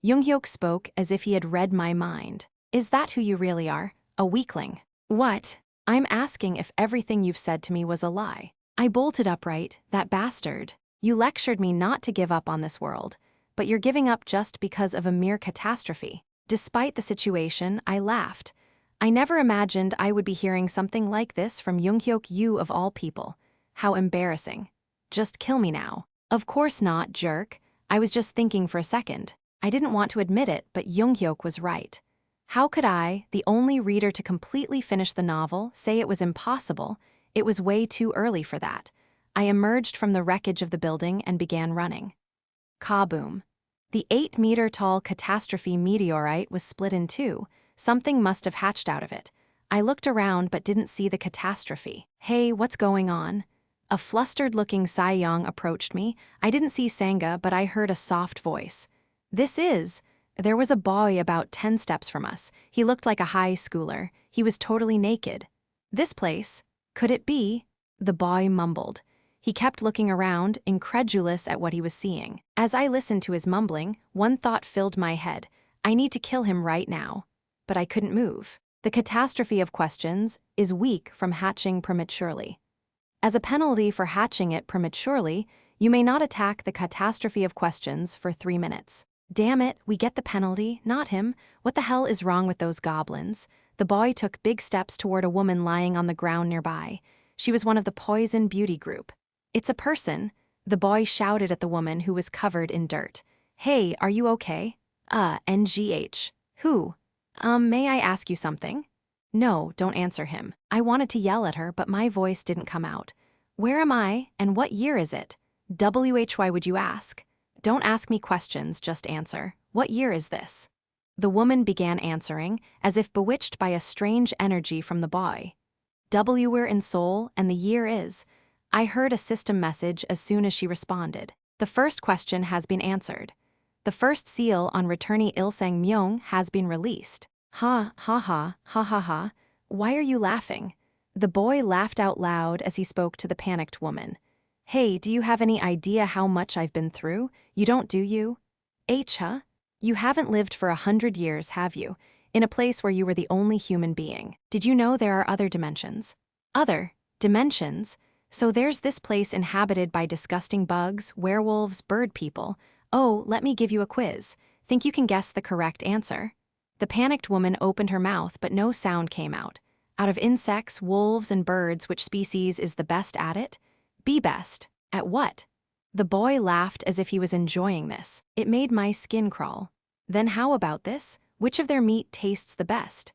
Junghyuk spoke as if he had read my mind. "Is that who you really are? A weakling?" "What?" "I'm asking if everything you've said to me was a lie." I bolted upright. "That bastard. You lectured me not to give up on this world, but you're giving up just because of a mere catastrophe." Despite the situation, I laughed. I never imagined I would be hearing something like this from Younghyuk Yu of all people. How embarrassing. Just kill me now. Of course not, jerk. I was just thinking for a second. I didn't want to admit it, but Younghyuk was right. How could I, the only reader to completely finish the novel, say it was impossible? It was way too early for that. I emerged from the wreckage of the building and began running. Kaboom. The 8-meter-tall Catastrophe meteorite was split in two. Something must have hatched out of it. I looked around but didn't see the Catastrophe. Hey, what's going on? A flustered-looking Saiyong approached me. I didn't see Sangha, but I heard a soft voice. There was a boy about 10 steps from us. He looked like a high schooler. He was totally naked. This place? Could it be? The boy mumbled. He kept looking around, incredulous at what he was seeing. As I listened to his mumbling, one thought filled my head. I need to kill him right now. But I couldn't move. The Catastrophe of questions is weak from hatching prematurely. As a penalty for hatching it prematurely, you may not attack the Catastrophe of questions for 3 minutes. Damn it, we get the penalty, not him. What the hell is wrong with those goblins? The boy took big steps toward a woman lying on the ground nearby. She was one of the Poison Beauty group. It's a person, the boy shouted at the woman who was covered in dirt. Hey, are you okay? NGH. Who? May I ask you something? No, don't answer him. I wanted to yell at her, but my voice didn't come out. Where am I, and what year is it? Why would you ask? Don't ask me questions, just answer. What year is this? The woman began answering, as if bewitched by a strange energy from the boy. We're in Seoul, and the year is. I heard a system message as soon as she responded. The first question has been answered. The first seal on returnee Ilsang Myung has been released. Ha, ha, ha, ha, ha, ha. Why are you laughing? The boy laughed out loud as he spoke to the panicked woman. Hey, do you have any idea how much I've been through? You don't, do you? Huh? You haven't lived for 100 years, have you? In a place where you were the only human being. Did you know there are other dimensions? Other dimensions? So there's this place inhabited by disgusting bugs, werewolves, bird people. Oh, let me give you a quiz. Think you can guess the correct answer? The panicked woman opened her mouth, but no sound came out. Out of insects, wolves, and birds, which species is the best at it? Be best. At what? The boy laughed as if he was enjoying this. It made my skin crawl. Then how about this? Which of their meat tastes the best?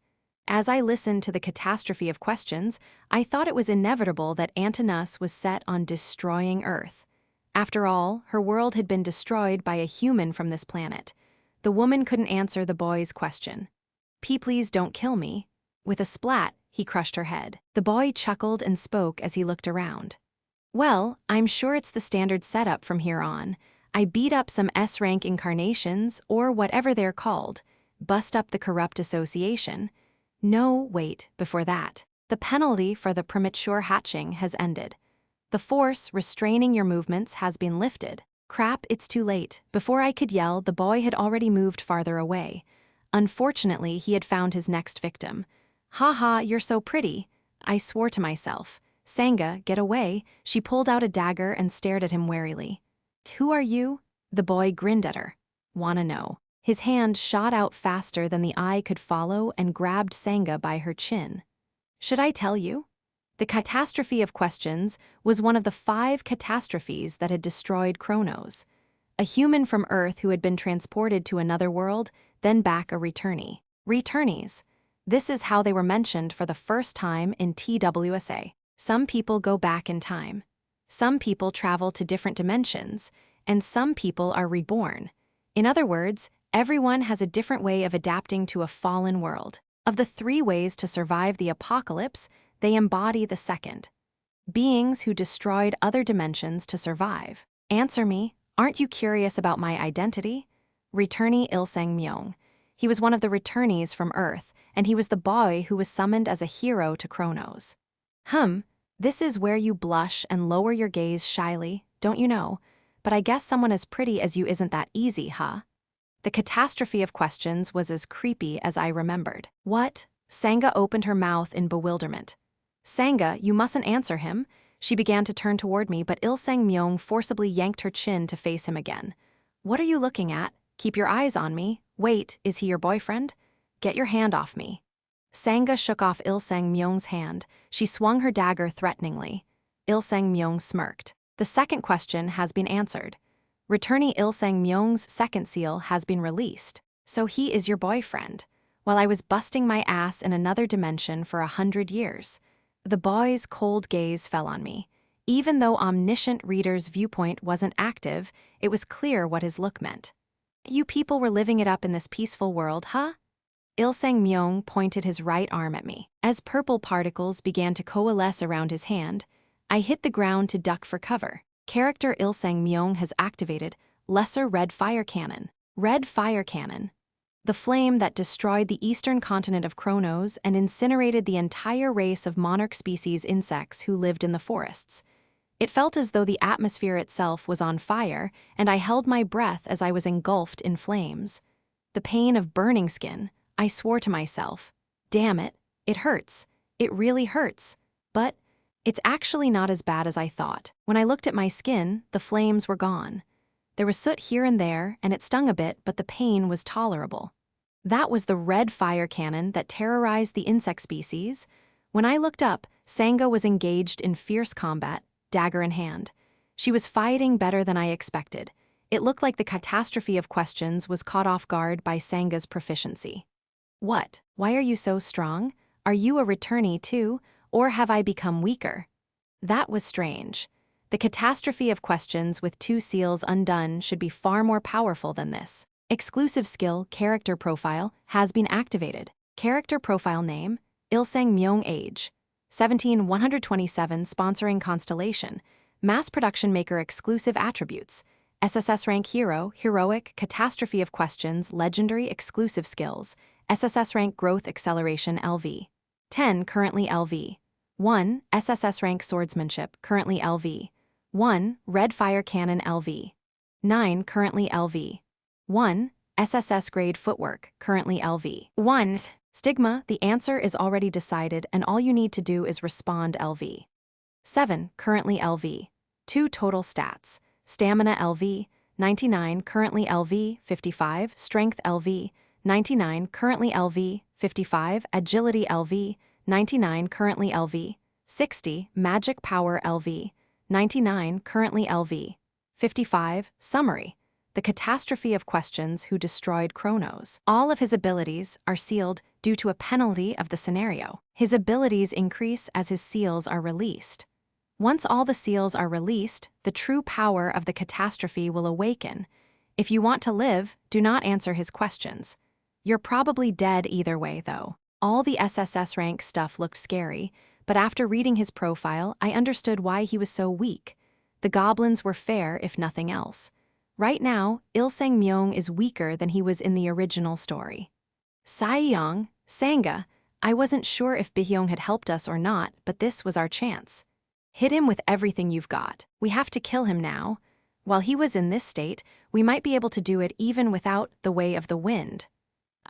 As I listened to the Catastrophe of questions, I thought it was inevitable that Antinous was set on destroying Earth. After all, her world had been destroyed by a human from this planet. The woman couldn't answer the boy's question. Please don't kill me. With a splat, he crushed her head. The boy chuckled and spoke as he looked around. Well, I'm sure it's the standard setup from here on. I beat up some S-rank incarnations, or whatever they're called, bust up the corrupt association. No, wait, before that. The penalty for the premature hatching has ended. The force restraining your movements has been lifted. Crap, it's too late. Before I could yell, the boy had already moved farther away. Unfortunately, he had found his next victim. Ha ha, you're so pretty. I swore to myself. Sangha, get away. She pulled out a dagger and stared at him warily. Who are you? The boy grinned at her. Wanna know. His hand shot out faster than the eye could follow and grabbed Sangha by her chin. Should I tell you? The Catastrophe of questions was one of the 5 catastrophes that had destroyed Kronos. A human from Earth who had been transported to another world, then back a returnee. Returnees. This is how they were mentioned for the first time in TWSA. Some people go back in time. Some people travel to different dimensions, and some people are reborn. In other words, everyone has a different way of adapting to a fallen world. Of the 3 ways to survive the apocalypse, they embody the second. Beings who destroyed other dimensions to survive. Answer me, aren't you curious about my identity? Returnee Ilsang Myung. He was one of the returnees from Earth, and he was the boy who was summoned as a hero to Kronos. This is where you blush and lower your gaze shyly, don't you know? But I guess someone as pretty as you isn't that easy, huh? The Catastrophe of questions was as creepy as I remembered. What? Sangha opened her mouth in bewilderment. Sangha, you mustn't answer him. She began to turn toward me, but Ilsang Myung forcibly yanked her chin to face him again. What are you looking at? Keep your eyes on me. Wait, is he your boyfriend? Get your hand off me. Sangha shook off Il-sang-myung's hand. She swung her dagger threateningly. Il-sang-myung smirked. The second question has been answered. Returnee Il-sang-myung's second seal has been released. So he is your boyfriend. While I was busting my ass in another dimension for 100 years. The boy's cold gaze fell on me. Even though Omniscient Reader's viewpoint wasn't active, it was clear what his look meant. You people were living it up in this peaceful world, huh? Il-sang-myung pointed his right arm at me. As purple particles began to coalesce around his hand, I hit the ground to duck for cover. Character Il-sang-myung has activated Lesser Red Fire Cannon. Red Fire Cannon. The flame that destroyed the eastern continent of Kronos and incinerated the entire race of monarch species insects who lived in the forests. It felt as though the atmosphere itself was on fire, and I held my breath as I was engulfed in flames. The pain of burning skin, I swore to myself. Damn it, it hurts. It really hurts. But it's actually not as bad as I thought. When I looked at my skin, the flames were gone. There was soot here and there, and it stung a bit, but the pain was tolerable. That was the red fire cannon that terrorized the insect species. When I looked up, Sangha was engaged in fierce combat, dagger in hand. She was fighting better than I expected. It looked like the catastrophe of questions was caught off guard by Sangha's proficiency. What? Why are you so strong? Are you a returnee too, or have I become weaker? That was strange. The catastrophe of questions with 2 seals undone should be far more powerful than this. Exclusive skill, character profile, has been activated. Character profile name, Il-sang-myung age. 17127 sponsoring constellation. Mass production maker exclusive attributes. SSS-Rank hero, heroic, catastrophe of questions, legendary exclusive skills. SSS-Rank growth acceleration LV. 10 currently LV. 1 SSS-Rank swordsmanship currently LV. 1 red fire cannon LV. 9 currently LV. 1 SSS grade footwork currently LV. 1 stigma, the answer is already decided and all you need to do is respond LV. 7 currently LV. 2 total stats. Stamina LV, 99 currently LV, 55 strength LV, 99 currently LV, 55 agility LV, 99 currently LV, 60 magic power LV, 99 currently LV, 55 summary. The catastrophe of questions who destroyed Kronos. All of his abilities are sealed due to a penalty of the scenario. His abilities increase as his seals are released. Once all the seals are released, the true power of the catastrophe will awaken. If you want to live, do not answer his questions. You're probably dead either way, though. All the SSS rank stuff looked scary, but after reading his profile, I understood why he was so weak. The goblins were fair, if nothing else. Right now, Il-sang-myung is weaker than he was in the original story. Saiyong, Sangha, I wasn't sure if Bihyong had helped us or not, but this was our chance. Hit him with everything you've got. We have to kill him now. While he was in this state, we might be able to do it even without the way of the wind.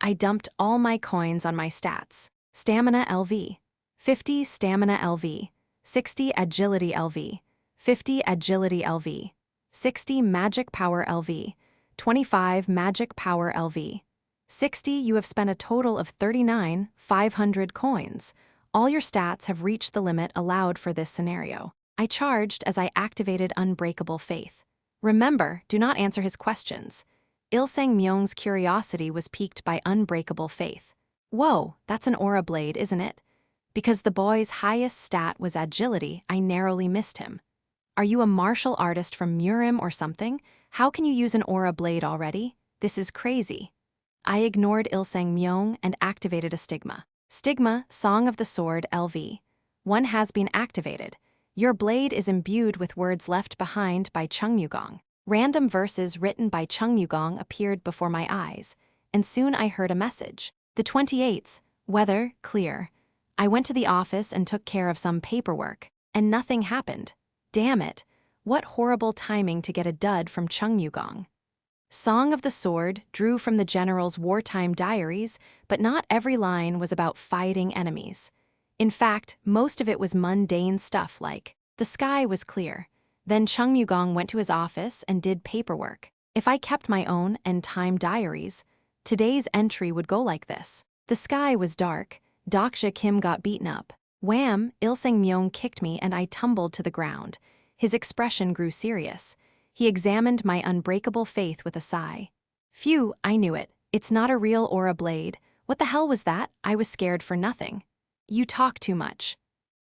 I dumped all my coins on my stats. Stamina LV. 50 Stamina LV. 60 Agility LV. 50 Agility LV. 60 Magic Power LV. 25 Magic Power LV. 60 You have spent a total of 39,500 coins. All your stats have reached the limit allowed for this scenario. I charged as I activated Unbreakable Faith. Remember, do not answer his questions. Il-sang-myung's curiosity was piqued by Unbreakable Faith. Whoa, that's an aura blade, isn't it? Because the boy's highest stat was agility, I narrowly missed him. Are you a martial artist from Murim or something? How can you use an aura blade already? This is crazy. I ignored Il-sang-myung and activated a stigma. Stigma, Song of the Sword LV. 1 has been activated. Your blade is imbued with words left behind by Chungmugong. Random verses written by Chungmugong appeared before my eyes, and soon I heard a message. The 28th, weather, clear. I went to the office and took care of some paperwork, and nothing happened. Damn it, what horrible timing to get a dud from Chungmugong. Song of the Sword drew from the general's wartime diaries, but not every line was about fighting enemies. In fact, most of it was mundane stuff like, the sky was clear. Then Chungmugong went to his office and did paperwork. If I kept my own and time diaries, today's entry would go like this. The sky was dark, Dokja Kim got beaten up. Wham! Il-seng Myung kicked me and I tumbled to the ground. His expression grew serious. He examined my unbreakable faith with a sigh. Phew, I knew it. It's not a real aura blade. What the hell was that? I was scared for nothing. You talk too much.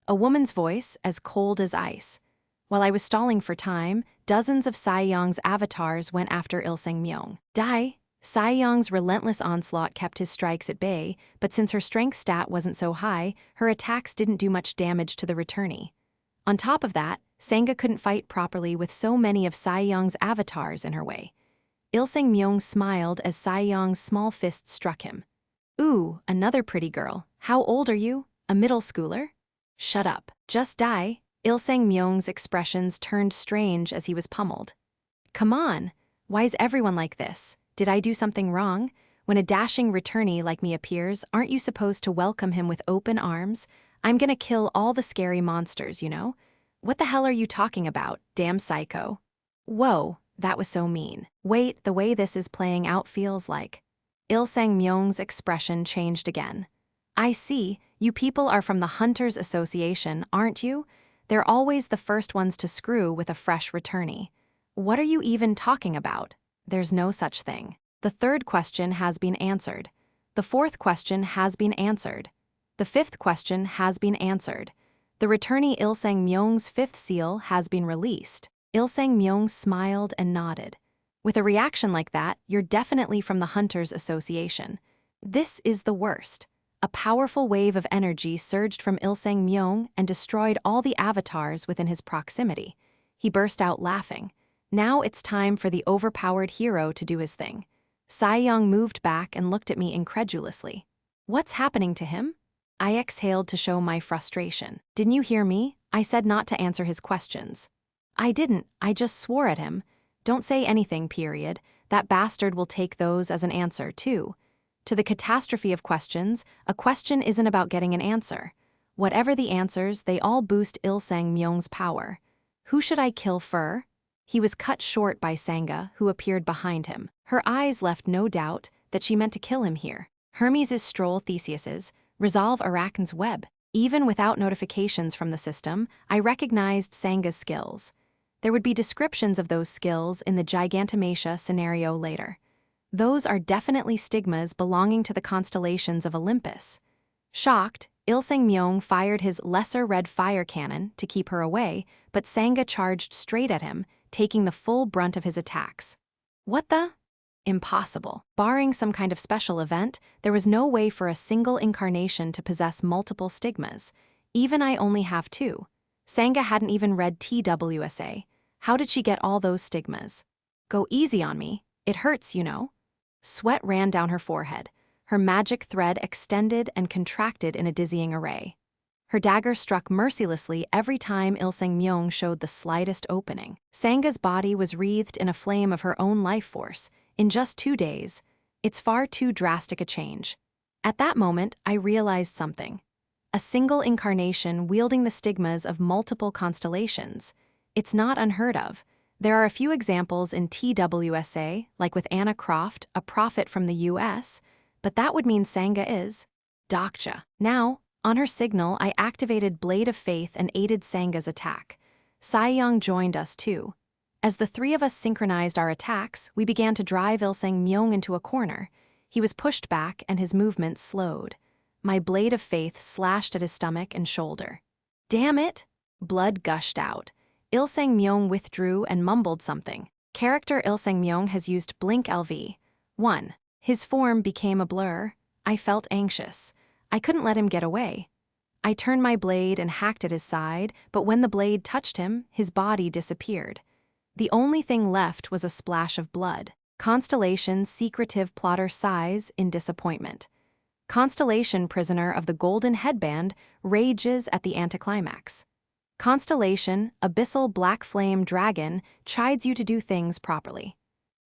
A woman's voice, as cold as ice. While I was stalling for time, dozens of Saiyong's avatars went after Il-seng Myung. Die! Saiyong's relentless onslaught kept his strikes at bay, but since her strength stat wasn't so high, her attacks didn't do much damage to the returnee. On top of that, Sangha couldn't fight properly with so many of Saiyong's avatars in her way. Il-seng Myung smiled as Saiyong's small fist struck him. Ooh, another pretty girl. How old are you? A middle schooler? Shut up. Just die. Il-seng Myung's expressions turned strange as he was pummeled. Come on. Why's everyone like this? Did I do something wrong? When a dashing returnee like me appears, aren't you supposed to welcome him with open arms? I'm gonna kill all the scary monsters, you know? What the hell are you talking about, damn psycho? Whoa, that was so mean. Wait, the way this is playing out feels like... Il-seng Myung's expression changed again. I see, you people are from the Hunters Association, aren't you? They're always the first ones to screw with a fresh returnee. What are you even talking about? There's no such thing. The third question has been answered. The fourth question has been answered. The fifth question has been answered. The returnee Il-seng Myung's fifth seal has been released. Il-seng Myung smiled and nodded. With a reaction like that, you're definitely from the Hunters Association. This is the worst. A powerful wave of energy surged from Il-seng Myung and destroyed all the avatars within his proximity. He burst out laughing. Now it's time for the overpowered hero to do his thing. Saiyong moved back and looked at me incredulously. What's happening to him? I exhaled to show my frustration. Didn't you hear me? I said not to answer his questions. I didn't, I just swore at him. Don't say anything, period. That bastard will take those as an answer, too. To the catastrophe of questions, a question isn't about getting an answer. Whatever the answers, they all boost Il-seng Myung's power. Who should I kill first? He was cut short by Sangha, who appeared behind him. Her eyes left no doubt that she meant to kill him here. Hermes' stroll Theseus's, resolve Arachne's web. Even without notifications from the system, I recognized Sangha's skills. There would be descriptions of those skills in the Gigantomachia scenario later. Those are definitely stigmas belonging to the constellations of Olympus. Shocked, Il-seng Myung fired his lesser red fire cannon to keep her away, but Sangha charged straight at him, taking the full brunt of his attacks. What the? Impossible. Barring some kind of special event, there was no way for a single incarnation to possess multiple stigmas. Even I only have 2. Sangha hadn't even read TWSA. How did she get all those stigmas? Go easy on me. It hurts, you know. Sweat ran down her forehead. Her magic thread extended and contracted in a dizzying array. Her dagger struck mercilessly every time Il-seng Myung showed the slightest opening. Sangha's body was wreathed in a flame of her own life force. In just 2 days, it's far too drastic a change. At that moment, I realized something. A single incarnation wielding the stigmas of multiple constellations. It's not unheard of. There are a few examples in TWSA, like with Anna Croft, a prophet from the US, but that would mean Sangha is Dokja. Now, on her signal, I activated Blade of Faith and aided Sangha's attack. Saiyong joined us too. As the 3 of us synchronized our attacks, we began to drive Il-seng Myung into a corner. He was pushed back and his movements slowed. My Blade of Faith slashed at his stomach and shoulder. Damn it! Blood gushed out. Il-seng Myung withdrew and mumbled something. Character Il-seng Myung has used Blink LV. 1. His form became a blur. I felt anxious. I couldn't let him get away. I turned my blade and hacked at his side, but when the blade touched him, his body disappeared. The only thing left was a splash of blood. Constellation secretive plotter sighs in disappointment. Constellation prisoner of the golden headband rages at the anticlimax. Constellation, abyssal black flame dragon, chides you to do things properly.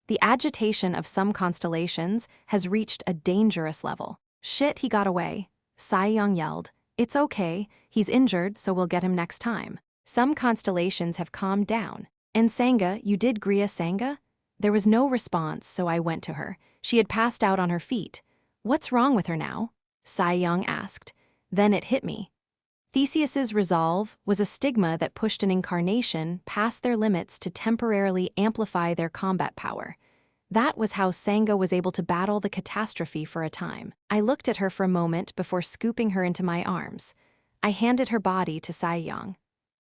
The agitation of some constellations has reached a dangerous level. Shit, he got away. Saiyong yelled. It's okay, he's injured, so we'll get him next time. Some constellations have calmed down. And Sangha, you did Griya Sangha? There was no response, so I went to her. She had passed out on her feet. What's wrong with her now? Saiyong asked. Then it hit me. Theseus's resolve was a stigma that pushed an incarnation past their limits to temporarily amplify their combat power. That was how Sangha was able to battle the catastrophe for a time. I looked at her for a moment before scooping her into my arms. I handed her body to Saiyang.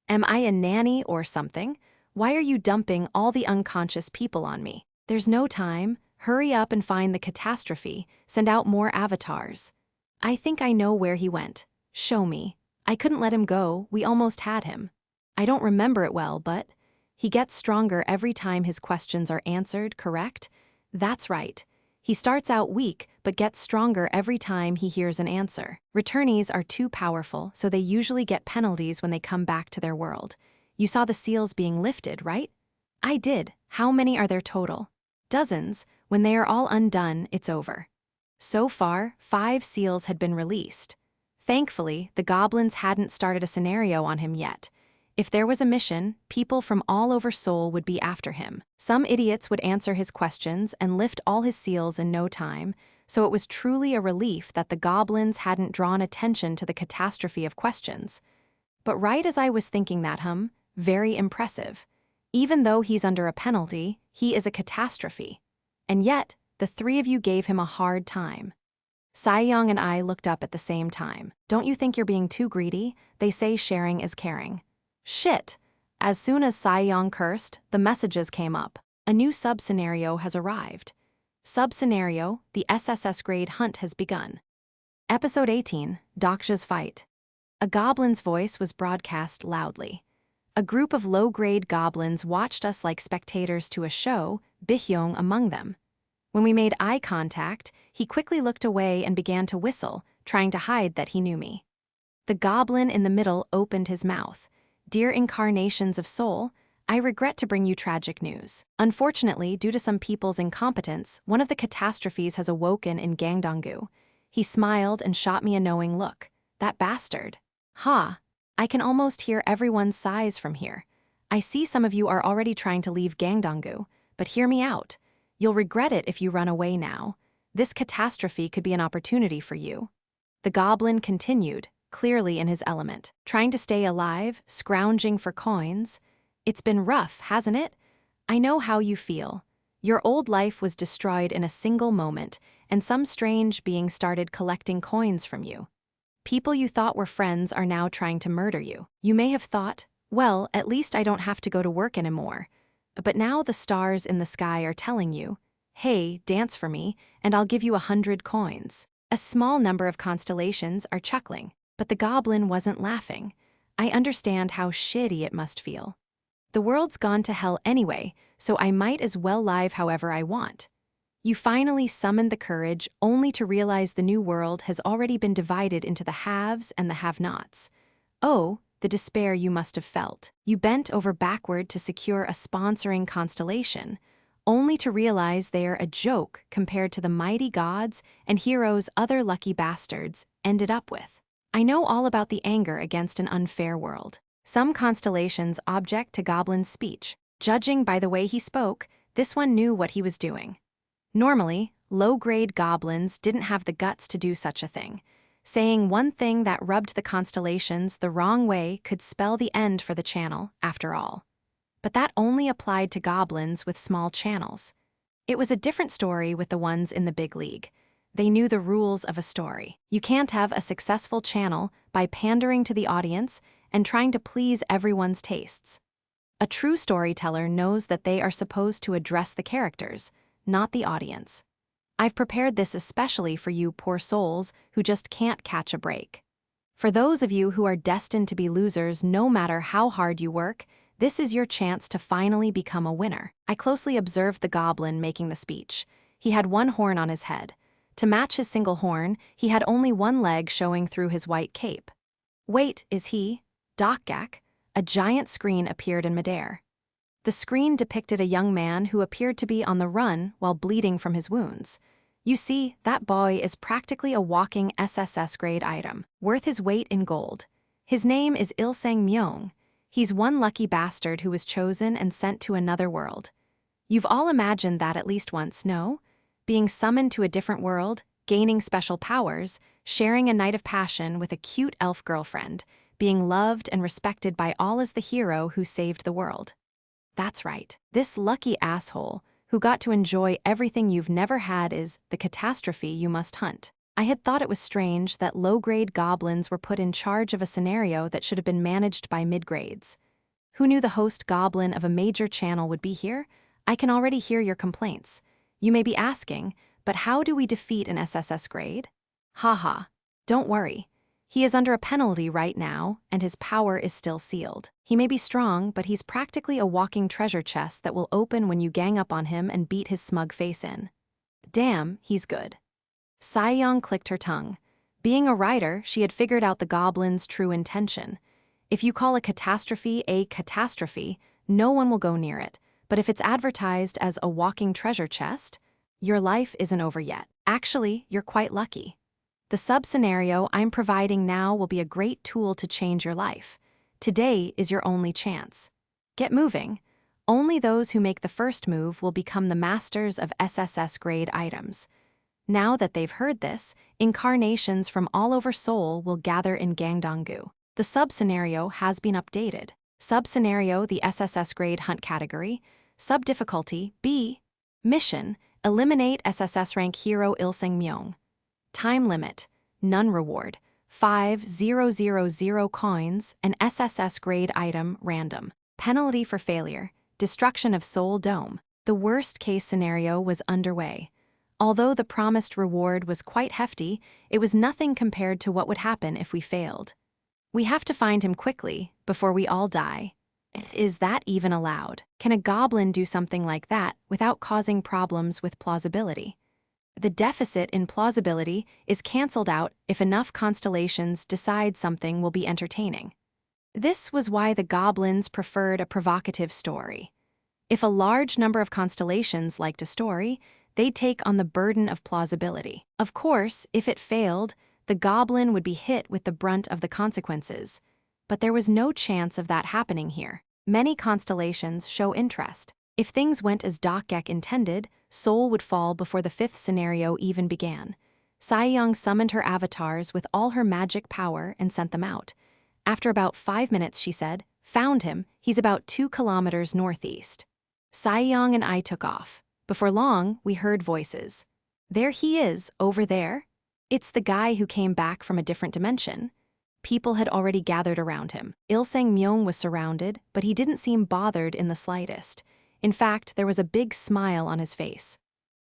Am I a nanny or something? Why are you dumping all the unconscious people on me? There's no time. Hurry up and find the catastrophe. Send out more avatars. I think I know where he went. Show me. I couldn't let him go. We almost had him. I don't remember it well, but he gets stronger every time his questions are answered, correct? That's right. He starts out weak, but gets stronger every time he hears an answer. Returnees are too powerful, so they usually get penalties when they come back to their world. You saw the seals being lifted, right? I did. How many are there total? Dozens. When they are all undone, it's over. So far, 5 seals had been released. Thankfully, the goblins hadn't started a scenario on him yet. If there was a mission, people from all over Seoul would be after him. Some idiots would answer his questions and lift all his seals in no time, so it was truly a relief that the goblins hadn't drawn attention to the catastrophe of questions. But right as I was thinking that, very impressive. Even though he's under a penalty, he is a catastrophe. And yet, the 3 of you gave him a hard time. Saiyang and I looked up at the same time. Don't you think you're being too greedy? They say sharing is caring. Shit! As soon as Saiyang cursed, the messages came up. A new sub-scenario has arrived. Sub-scenario, the SSS grade hunt has begun. Episode 18, Dokja's Fight. A goblin's voice was broadcast loudly. A group of low-grade goblins watched us like spectators to a show, Bihyong among them. When we made eye contact, he quickly looked away and began to whistle, trying to hide that he knew me. The goblin in the middle opened his mouth. Dear incarnations of Seoul, I regret to bring you tragic news. Unfortunately, due to some people's incompetence, one of the catastrophes has awoken in Gangdong-gu. He smiled and shot me a knowing look. That bastard. Ha! I can almost hear everyone's sighs from here. I see some of you are already trying to leave Gangdong-gu, but hear me out. You'll regret it if you run away now. This catastrophe could be an opportunity for you. The goblin continued, clearly in his element, trying to stay alive, scrounging for coins. It's been rough, hasn't it? I know how you feel. Your old life was destroyed in a single moment, and some strange being started collecting coins from you. People you thought were friends are now trying to murder you. You may have thought, well, at least I don't have to go to work anymore. But now the stars in the sky are telling you, hey, dance for me, and I'll give you 100 coins. A small number of constellations are chuckling, but the goblin wasn't laughing. I understand how shitty it must feel. The world's gone to hell anyway, so I might as well live however I want. You finally summoned the courage only to realize the new world has already been divided into the haves and the have-nots. Oh, the despair you must have felt. You bent over backward to secure a sponsoring constellation, only to realize they are a joke compared to the mighty gods and heroes other lucky bastards ended up with. I know all about the anger against an unfair world. Some constellations object to Goblin's speech. Judging by the way he spoke, this one knew what he was doing. Normally, low-grade goblins didn't have the guts to do such a thing. Saying one thing that rubbed the constellations the wrong way could spell the end for the channel, after all. But that only applied to goblins with small channels. It was a different story with the ones in the big league. They knew the rules of a story. You can't have a successful channel by pandering to the audience and trying to please everyone's tastes. A true storyteller knows that they are supposed to address the characters, not the audience. I've prepared this especially for you poor souls who just can't catch a break. For those of you who are destined to be losers no matter how hard you work, this is your chance to finally become a winner. I closely observed the goblin making the speech. He had one horn on his head. To match his single horn, he had only one leg showing through his white cape. Wait, is he? Dokja? A giant screen appeared in midair. The screen depicted a young man who appeared to be on the run while bleeding from his wounds. You see, that boy is practically a walking SSS grade item, worth his weight in gold. His name is Ilsang Myong. He's one lucky bastard who was chosen and sent to another world. You've all imagined that at least once, no? Being summoned to a different world, gaining special powers, sharing a night of passion with a cute elf girlfriend, being loved and respected by all as the hero who saved the world. That's right, this lucky asshole who got to enjoy everything you've never had is the catastrophe you must hunt. I had thought it was strange that low-grade goblins were put in charge of a scenario that should have been managed by mid-grades. Who knew the host goblin of a major channel would be here? I can already hear your complaints. You may be asking, but how do we defeat an SSS grade? Haha, don't worry. He is under a penalty right now, and his power is still sealed. He may be strong, but he's practically a walking treasure chest that will open when you gang up on him and beat his smug face in. Damn, he's good. Saiyong clicked her tongue. Being a writer, she had figured out the goblin's true intention. If you call a catastrophe, no one will go near it. But if it's advertised as a walking treasure chest, your life isn't over yet. Actually, you're quite lucky. The sub-scenario I'm providing now will be a great tool to change your life. Today is your only chance. Get moving. Only those who make the first move will become the masters of SSS grade items. Now that they've heard this, incarnations from all over Seoul will gather in Gangdong-gu. The sub-scenario has been updated. Sub-scenario, the SSS grade hunt category. Sub-difficulty, B. Mission, eliminate SSS-Rank hero Ilseng Myung. Time limit, none reward, 5,000 coins, an SSS grade item, random. Penalty for failure, destruction of Seoul Dome. The worst-case scenario was underway. Although the promised reward was quite hefty, it was nothing compared to what would happen if we failed. We have to find him quickly, before we all die. Is that even allowed? Can a goblin do something like that without causing problems with plausibility? The deficit in plausibility is cancelled out if enough constellations decide something will be entertaining. This was why the goblins preferred a provocative story. If a large number of constellations liked a story, they'd take on the burden of plausibility. Of course, if it failed, the goblin would be hit with the brunt of the consequences. But there was no chance of that happening here. Many constellations show interest. If things went as Dokja intended, Seoul would fall before the fifth scenario even began. Saiyong summoned her avatars with all her magic power and sent them out. After about 5 minutes, she said, "Found him, he's about 2 kilometers northeast." Saiyong and I took off. Before long, we heard voices. "There he is, over there." It's the guy who came back from a different dimension. People had already gathered around him. Ilseng Myung was surrounded, but he didn't seem bothered in the slightest. In fact, there was a big smile on his face.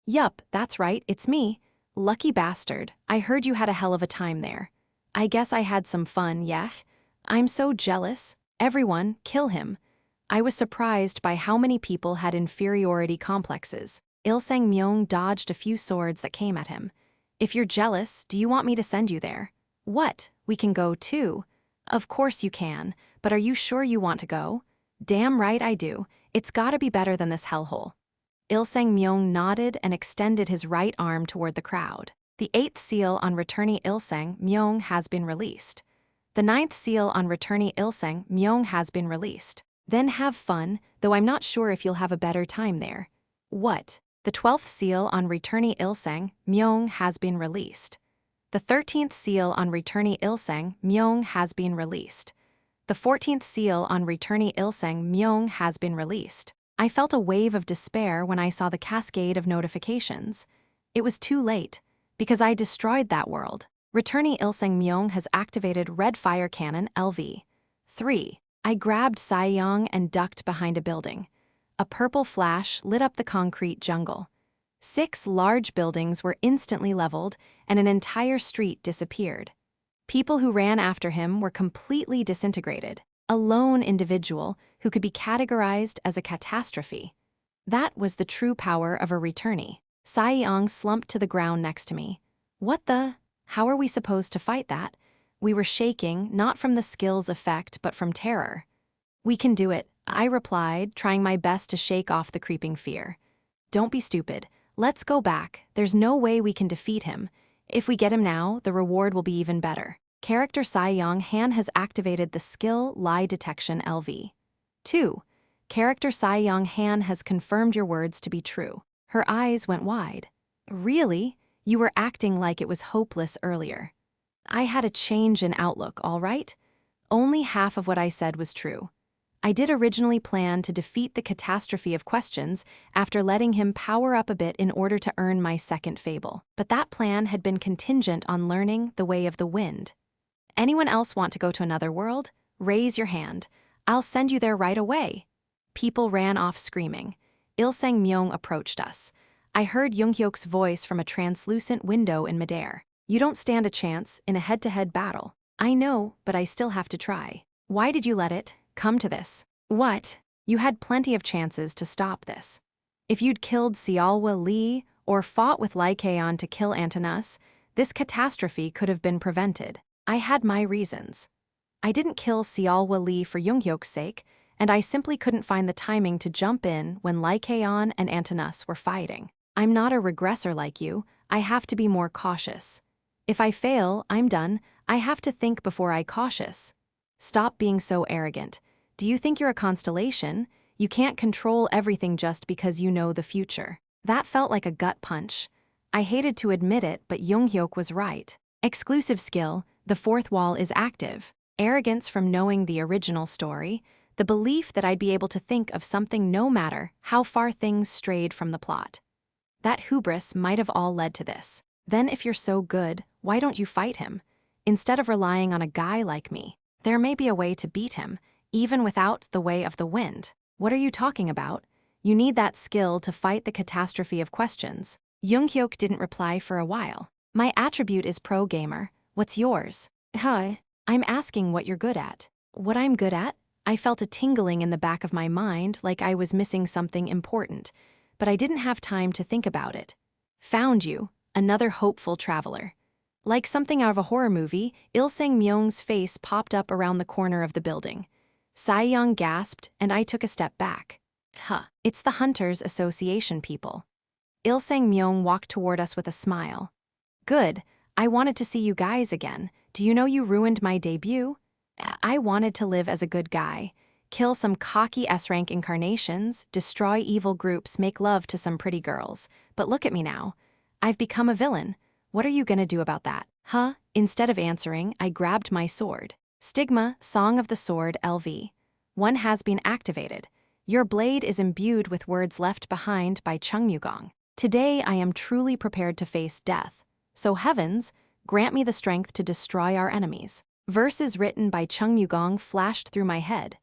"Yup, that's right, it's me. Lucky bastard, I heard you had a hell of a time there. I guess I had some fun, yeah? I'm so jealous. Everyone, kill him." I was surprised by how many people had inferiority complexes. Ilseng Myung dodged a few swords that came at him. "If you're jealous, do you want me to send you there?" "What? We can go too." "Of course you can, but are you sure you want to go?" "Damn right I do. It's gotta be better than this hellhole." Ilseng Myung nodded and extended his right arm toward the crowd. The 8th seal on returnee Ilseng Myung has been released. The 9th seal on returnee Ilseng Myung has been released. Then have fun, though I'm not sure if you'll have a better time there. What? The 12th seal on returnee Ilseng Myung has been released. The 13th seal on returnee Ilseng Myung has been released. The 14th seal on returnee Ilseng Myung has been released. I felt a wave of despair when I saw the cascade of notifications. It was too late, because I destroyed that world. Returnee Ilseng Myung has activated Red Fire Cannon LV. 3. I grabbed Saiyong and ducked behind a building. A purple flash lit up the concrete jungle. 6 large buildings were instantly leveled, and an entire street disappeared. People who ran after him were completely disintegrated. A lone individual who could be categorized as a catastrophe. That was the true power of a returnee. Saiyong slumped to the ground next to me. "What the? How are we supposed to fight that?" We were shaking, not from the skill's effect, but from terror. "We can do it," I replied, trying my best to shake off the creeping fear. "Don't be stupid. Let's go back. There's no way we can defeat him. If we get him now, the reward will be even better." Character Saiyong Han has activated the skill Lie Detection LV. 2. Character Saiyong Han has confirmed your words to be true. Her eyes went wide. "Really? You were acting like it was hopeless earlier. I had a change in outlook, all right? Only half of what I said was true. I did originally plan to defeat the catastrophe of questions after letting him power up a bit in order to earn my second fable. But that plan had been contingent on learning the way of the wind. Anyone else want to go to another world? Raise your hand. I'll send you there right away. People ran off screaming. Il-seng Myung approached us. I heard Junghyok's voice from a translucent window in midair. You don't stand a chance in a head-to-head battle. I know, but I still have to try. Why did you let it come to this? What? You had plenty of chances to stop this. If you'd killed Seoul Lee or fought with Lee Kaeon to kill Antanas, this catastrophe could have been prevented. I had my reasons. I didn't kill Seoul Lee for Junghyok's sake, and I simply couldn't find the timing to jump in when Lee Kaeon and Antanas were fighting. I'm not a regressor like you. I have to be more cautious. If I fail, I'm done. I have to think before I cautious. Stop being so arrogant. Do you think you're a constellation? You can't control everything just because you know the future. That felt like a gut punch. I hated to admit it, but Junghyok was right. Exclusive skill, the fourth wall is active. Arrogance from knowing the original story, the belief that I'd be able to think of something no matter how far things strayed from the plot. That hubris might have all led to this. Then if you're so good, why don't you fight him? Instead of relying on a guy like me, there may be a way to beat him, even without the way of the wind. What are you talking about? You need that skill to fight the catastrophe of questions. Junghyok didn't reply for a while. My attribute is pro gamer. What's yours? Huh? I'm asking what you're good at. What I'm good at? I felt a tingling in the back of my mind like I was missing something important, but I didn't have time to think about it. Found you, another hopeful traveler. Like something out of a horror movie, Il-seng Myung's face popped up around the corner of the building. Sae-young gasped, and I took a step back. Huh, it's the Hunters Association people. Il-seng Myung walked toward us with a smile. Good, I wanted to see you guys again. Do you know you ruined my debut? I wanted to live as a good guy. Kill some cocky S-rank incarnations, destroy evil groups, make love to some pretty girls. But look at me now. I've become a villain. What are you gonna do about that? Huh? Instead of answering, I grabbed my sword. Stigma, Song of the Sword, LV. One has been activated. Your blade is imbued with words left behind by Chungmugong. Today I am truly prepared to face death. So heavens, grant me the strength to destroy our enemies. Verses written by Chungmugong flashed through my head.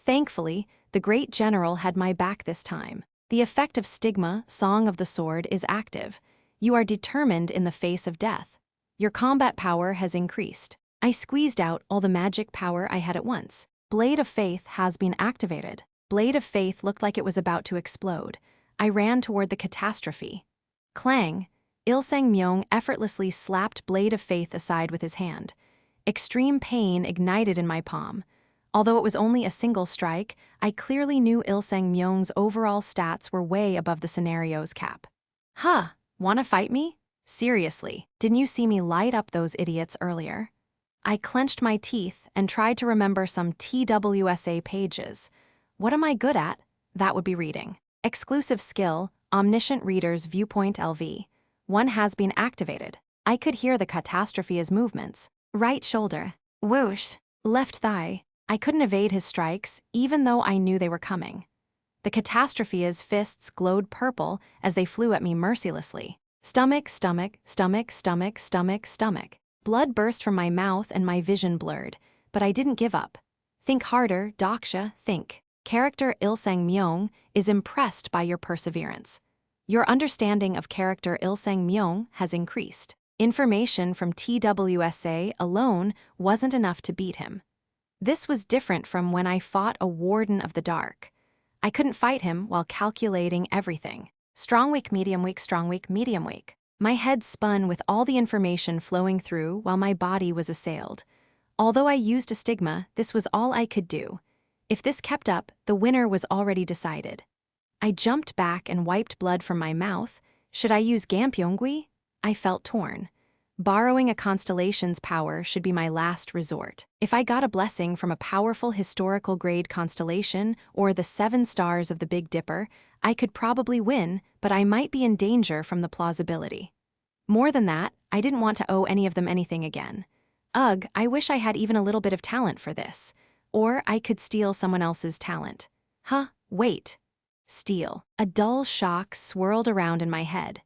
Thankfully, the great general had my back this time. The effect of Stigma, Song of the Sword, is active. You are determined in the face of death. Your combat power has increased. I squeezed out all the magic power I had at once. Blade of Faith has been activated. Blade of Faith looked like it was about to explode. I ran toward the catastrophe. Clang! Il-seng Myung effortlessly slapped Blade of Faith aside with his hand. Extreme pain ignited in my palm. Although it was only a single strike, I clearly knew Il-seng Myung's overall stats were way above the scenario's cap. Huh, wanna fight me? Seriously, didn't you see me light up those idiots earlier? I clenched my teeth and tried to remember some TWSA pages. What am I good at? That would be reading. Exclusive skill, Omniscient Reader's Viewpoint LV. One has been activated. I could hear the Catastrophe's movements. Right shoulder. Whoosh. Left thigh. I couldn't evade his strikes, even though I knew they were coming. The Catastrophe's fists glowed purple as they flew at me mercilessly. Stomach, stomach, stomach, stomach, stomach, stomach. Blood burst from my mouth and my vision blurred, but I didn't give up. Think harder, Dokja, think. Character Il-seng Myung is impressed by your perseverance. Your understanding of character Il-seng Myung has increased. Information from TWSA alone wasn't enough to beat him. This was different from when I fought a Warden of the Dark. I couldn't fight him while calculating everything. Strong weak, medium weak, strong weak, medium weak. My head spun with all the information flowing through while my body was assailed. Although I used a stigma, this was all I could do. If this kept up, the winner was already decided. I jumped back and wiped blood from my mouth. Should I use Gampyeongui? I felt torn. Borrowing a constellation's power should be my last resort. If I got a blessing from a powerful historical-grade constellation or the 7 stars of the Big Dipper, I could probably win, but I might be in danger from the plausibility. More than that, I didn't want to owe any of them anything again. Ugh, I wish I had even a little bit of talent for this. Or I could steal someone else's talent. Huh, wait. Steal. A dull shock swirled around in my head.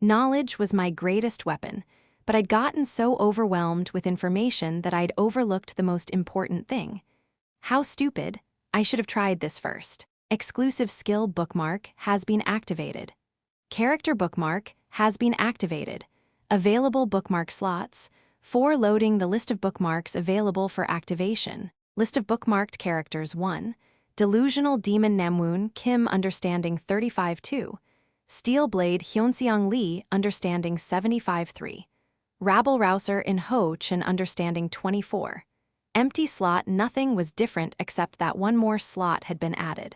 Knowledge was my greatest weapon, but I'd gotten so overwhelmed with information that I'd overlooked the most important thing. How stupid. I should have tried this first. Exclusive skill bookmark has been activated. Character bookmark has been activated. Available bookmark slots. 4 loading the list of bookmarks available for activation. List of bookmarked characters 1. Delusional Demon Namwoon Kim understanding 35-2. Steelblade Hyunseong Lee understanding 75-3. Rabble Rouser in Ho Chin understanding 24. Empty slot. Nothing was different except that one more slot had been added.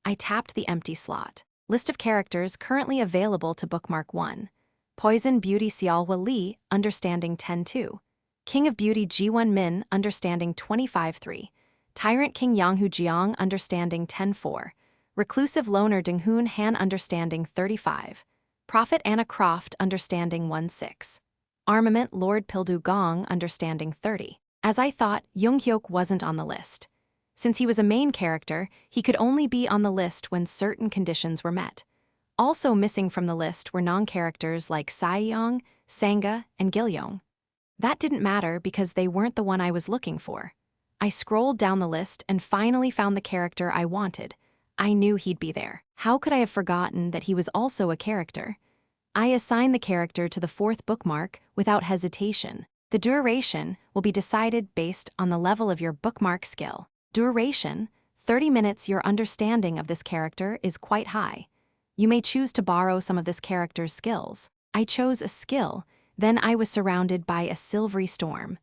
I tapped the empty slot. List of characters currently available to bookmark 1. Poison Beauty Seoul Lee understanding 10-2. King of Beauty Jiwon Min understanding 25-3. Tyrant King Yonghu Jeong understanding 10-4. Reclusive Loner Donghoon Han understanding 35. Prophet Anna Croft understanding 1-6. Armament Lord Pildu Gong understanding 30. As I thought, Junghyuk wasn't on the list. Since he was a main character, he could only be on the list when certain conditions were met. Also missing from the list were non-characters like Saeyoung, Sanga, and Gilyong. That didn't matter because they weren't the one I was looking for. I scrolled down the list and finally found the character I wanted. I knew he'd be there. How could I have forgotten that he was also a character? I assigned the character to the 4th bookmark without hesitation. The duration will be decided based on the level of your bookmark skill. Duration, 30 minutes. Your understanding of this character is quite high. You may choose to borrow some of this character's skills. I chose a skill, then I was surrounded by a silvery storm.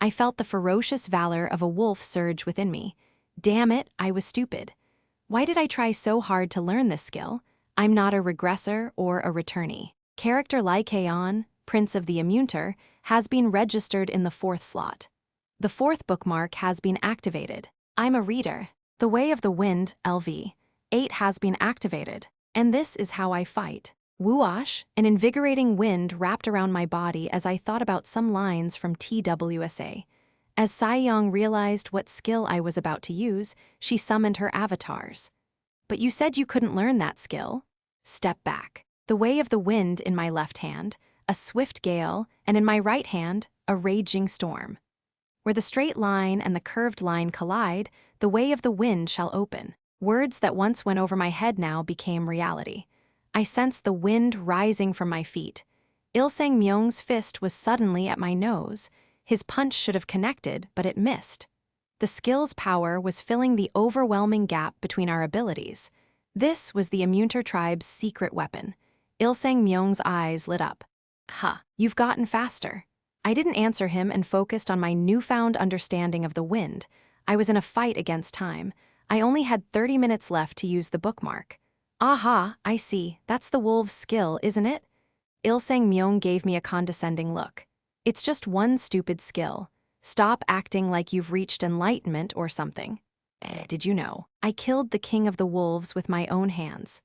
I felt the ferocious valor of a wolf surge within me. Damn it, I was stupid. Why did I try so hard to learn this skill? I'm not a regressor or a returnee. Character Lai Kaon, Prince of the Immunter, has been registered in the 4th slot. The 4th bookmark has been activated. I'm a reader. The Way of the Wind, LV. 8 has been activated. And this is how I fight. Woosh, an invigorating wind wrapped around my body as I thought about some lines from TWSA. As Saeyoung realized what skill I was about to use, she summoned her avatars. But you said you couldn't learn that skill? Step back. The Way of the Wind in my left hand, a swift gale, and in my right hand, a raging storm. Where the straight line and the curved line collide, the way of the wind shall open. Words that once went over my head now became reality. I sensed the wind rising from my feet. Il-sang Myung's fist was suddenly at my nose. His punch should have connected, but it missed. The skill's power was filling the overwhelming gap between our abilities. This was the Immunter tribe's secret weapon. Il-sang Myung's eyes lit up. You've gotten faster. I didn't answer him and focused on my newfound understanding of the wind. I was in a fight against time. I only had 30 minutes left to use the bookmark. Aha, I see. That's the wolf's skill, isn't it? Il-sang Myung gave me a condescending look. It's just one stupid skill. Stop acting like you've reached enlightenment or something. Did you know? I killed the king of the wolves with my own hands.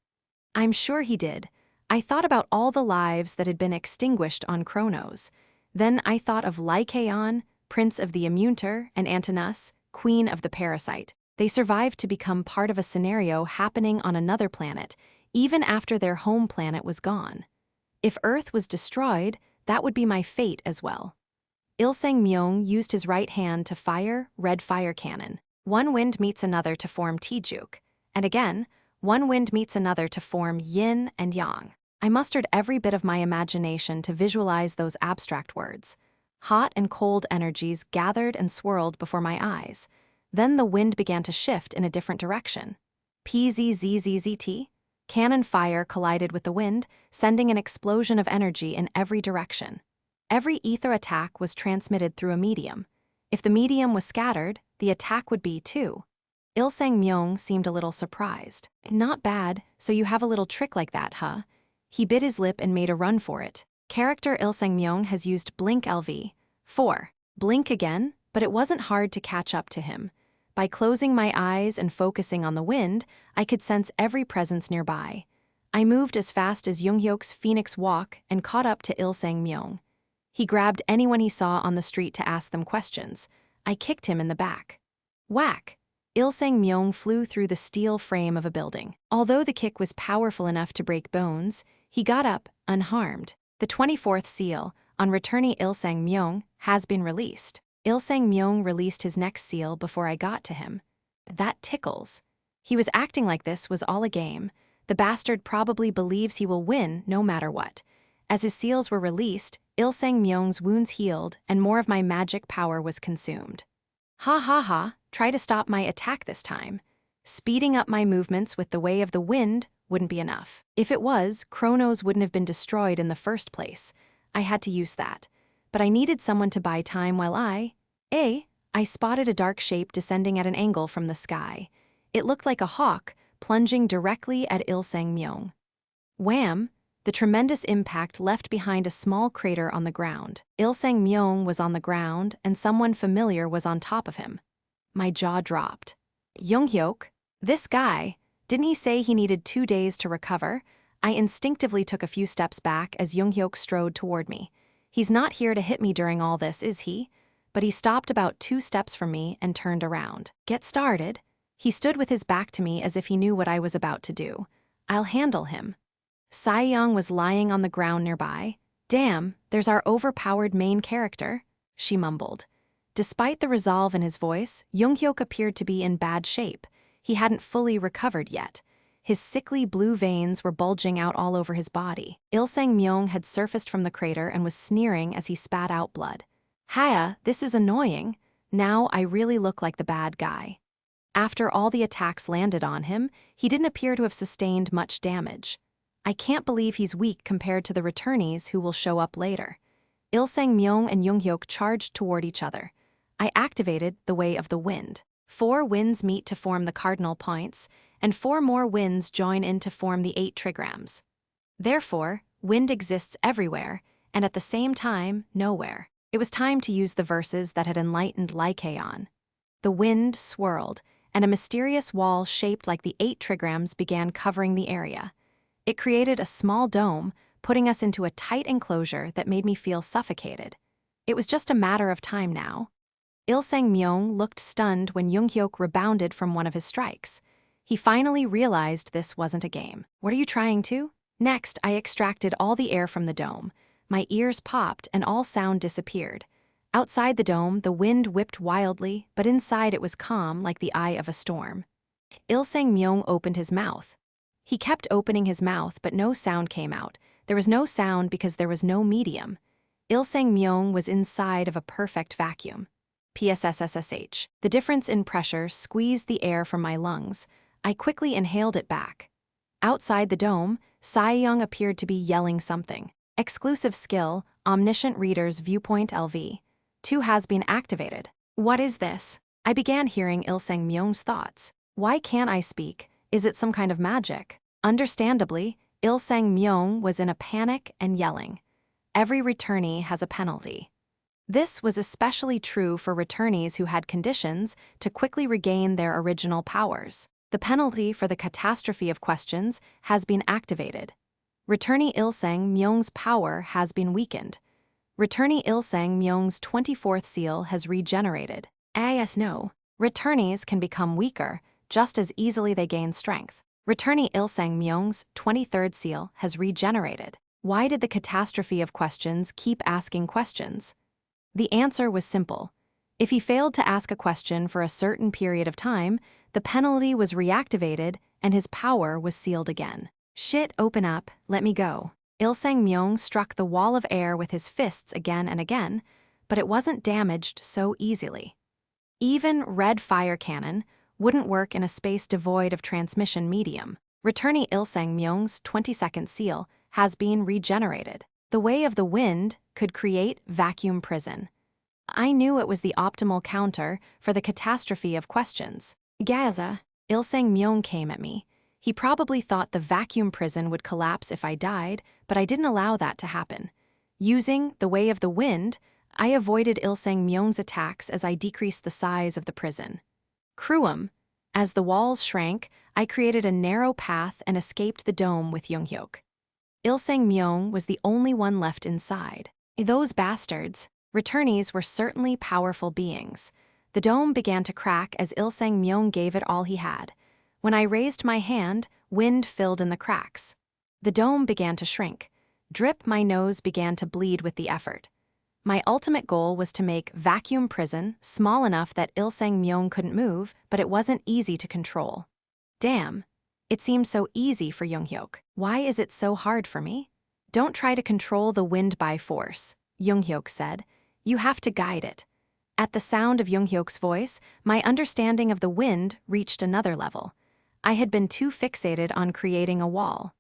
I'm sure he did. I thought about all the lives that had been extinguished on Kronos. Then I thought of Lycaon, Prince of the Immunter, and Antinous, Queen of the Parasite. They survived to become part of a scenario happening on another planet, even after their home planet was gone. If Earth was destroyed, that would be my fate as well. Il-sang Myung used his right hand to fire red fire cannon. One wind meets another to form Tijuk. And again, one wind meets another to form yin and yang. I mustered every bit of my imagination to visualize those abstract words. Hot and cold energies gathered and swirled before my eyes. Then the wind began to shift in a different direction. PZZZZT? Cannon fire collided with the wind, sending an explosion of energy in every direction. Every ether attack was transmitted through a medium. If the medium was scattered, the attack would be too. Il-sang Myung seemed a little surprised. Not bad, so you have a little trick like that, huh? He bit his lip and made a run for it. Character Il-sang Myung has used Blink LV. 4. Blink again, but it wasn't hard to catch up to him. By closing my eyes and focusing on the wind, I could sense every presence nearby. I moved as fast as Junghyuk's phoenix walk and caught up to Il-sang-myung. He grabbed anyone he saw on the street to ask them questions. I kicked him in the back. Whack! Il-sang-myung flew through the steel frame of a building. Although the kick was powerful enough to break bones, he got up, unharmed. The 24th seal, on returning Il-sang-myung, has been released. Il-sang-myung released his next seal before I got to him. That tickles. He was acting like this was all a game. The bastard probably believes he will win no matter what. As his seals were released, Il-sang-myung's wounds healed and more of my magic power was consumed. Ha ha ha, try to stop my attack this time. Speeding up my movements with the way of the wind wouldn't be enough. If it was, Chronos wouldn't have been destroyed in the first place. I had to use that. But I needed someone to buy time while I spotted a dark shape descending at an angle from the sky. It looked like a hawk, plunging directly at Il-sang-myung. Wham! The tremendous impact left behind a small crater on the ground. Il-sang-myung was on the ground, and someone familiar was on top of him. My jaw dropped. Junghyuk? This guy? Didn't he say he needed 2 days to recover? I instinctively took a few steps back as Junghyuk strode toward me. He's not here to hit me during all this, is he? But he stopped about 2 steps from me and turned around. Get started? He stood with his back to me as if he knew what I was about to do. I'll handle him. Sae-young was lying on the ground nearby. Damn, there's our overpowered main character, she mumbled. Despite the resolve in his voice, Junghyuk appeared to be in bad shape. He hadn't fully recovered yet. His sickly blue veins were bulging out all over his body. Il-sang-myung had surfaced from the crater and was sneering as he spat out blood. Haya, this is annoying. Now I really look like the bad guy. After all the attacks landed on him, he didn't appear to have sustained much damage. I can't believe he's weak compared to the returnees who will show up later. Il-sang-myung and Junghyuk charged toward each other. I activated the Way of the Wind. 4 winds meet to form the cardinal points, and 4 more winds join in to form the 8 trigrams. Therefore, wind exists everywhere, and at the same time, nowhere. It was time to use the verses that had enlightened Lycaon. The wind swirled, and a mysterious wall shaped like the 8 trigrams began covering the area. It created a small dome, putting us into a tight enclosure that made me feel suffocated. It was just a matter of time now. Il-sang-myung looked stunned when Junghyuk rebounded from one of his strikes. He finally realized this wasn't a game. What are you trying to? Next, I extracted all the air from the dome. My ears popped and all sound disappeared. Outside the dome, the wind whipped wildly, but inside it was calm like the eye of a storm. Il-sang-myung opened his mouth. He kept opening his mouth, but no sound came out. There was no sound because there was no medium. Il-sang-myung was inside of a perfect vacuum. PSSSSH. The difference in pressure squeezed the air from my lungs. I quickly inhaled it back. Outside the dome, Sae-young appeared to be yelling something. Exclusive skill, Omniscient Reader's Viewpoint LV. 2 has been activated. What is this? I began hearing Il-sang-myung's thoughts. Why can't I speak? Is it some kind of magic? Understandably, Il-sang-myung was in a panic and yelling. Every returnee has a penalty. This was especially true for returnees who had conditions to quickly regain their original powers. The penalty for the Catastrophe of questions has been activated. Returnee Il-sang-myung's power has been weakened. Returnee Il-sang-myung's 24th seal has regenerated. No. Returnees can become weaker, just as easily they gain strength. Returnee Il-sang-myung's 23rd seal has regenerated. Why did the Catastrophe of questions keep asking questions? The answer was simple. If he failed to ask a question for a certain period of time, the penalty was reactivated and his power was sealed again. Shit, open up, let me go. Il-sang-myung struck the wall of air with his fists again and again, but it wasn't damaged so easily. Even red fire cannon wouldn't work in a space devoid of transmission medium. Returnee Il-sang-myung's 22nd seal has been regenerated. The Way of the Wind could create vacuum prison. I knew it was the optimal counter for the Catastrophe of questions. Gaza, Il-sang-myung came at me. He probably thought the vacuum prison would collapse if I died, but I didn't allow that to happen. Using the Way of the Wind, I avoided Il-sang-myung's attacks as I decreased the size of the prison. Cruum, As the walls shrank, I created a narrow path and escaped the dome with Junghyuk. Ilsang Myung was the only one left inside. Those bastards. Returnees were certainly powerful beings. The dome began to crack as Ilsang Myung gave it all he had. When I raised my hand, wind filled in the cracks. The dome began to shrink. Drip, my nose began to bleed with the effort. My ultimate goal was to make vacuum prison small enough that Ilsang Myung couldn't move, but it wasn't easy to control. Damn. It seemed so easy for Junghyuk. Why is it so hard for me? Don't try to control the wind by force, Junghyuk said. You have to guide it. At the sound of Junghyuk's voice, my understanding of the wind reached another level. I had been too fixated on creating a wall.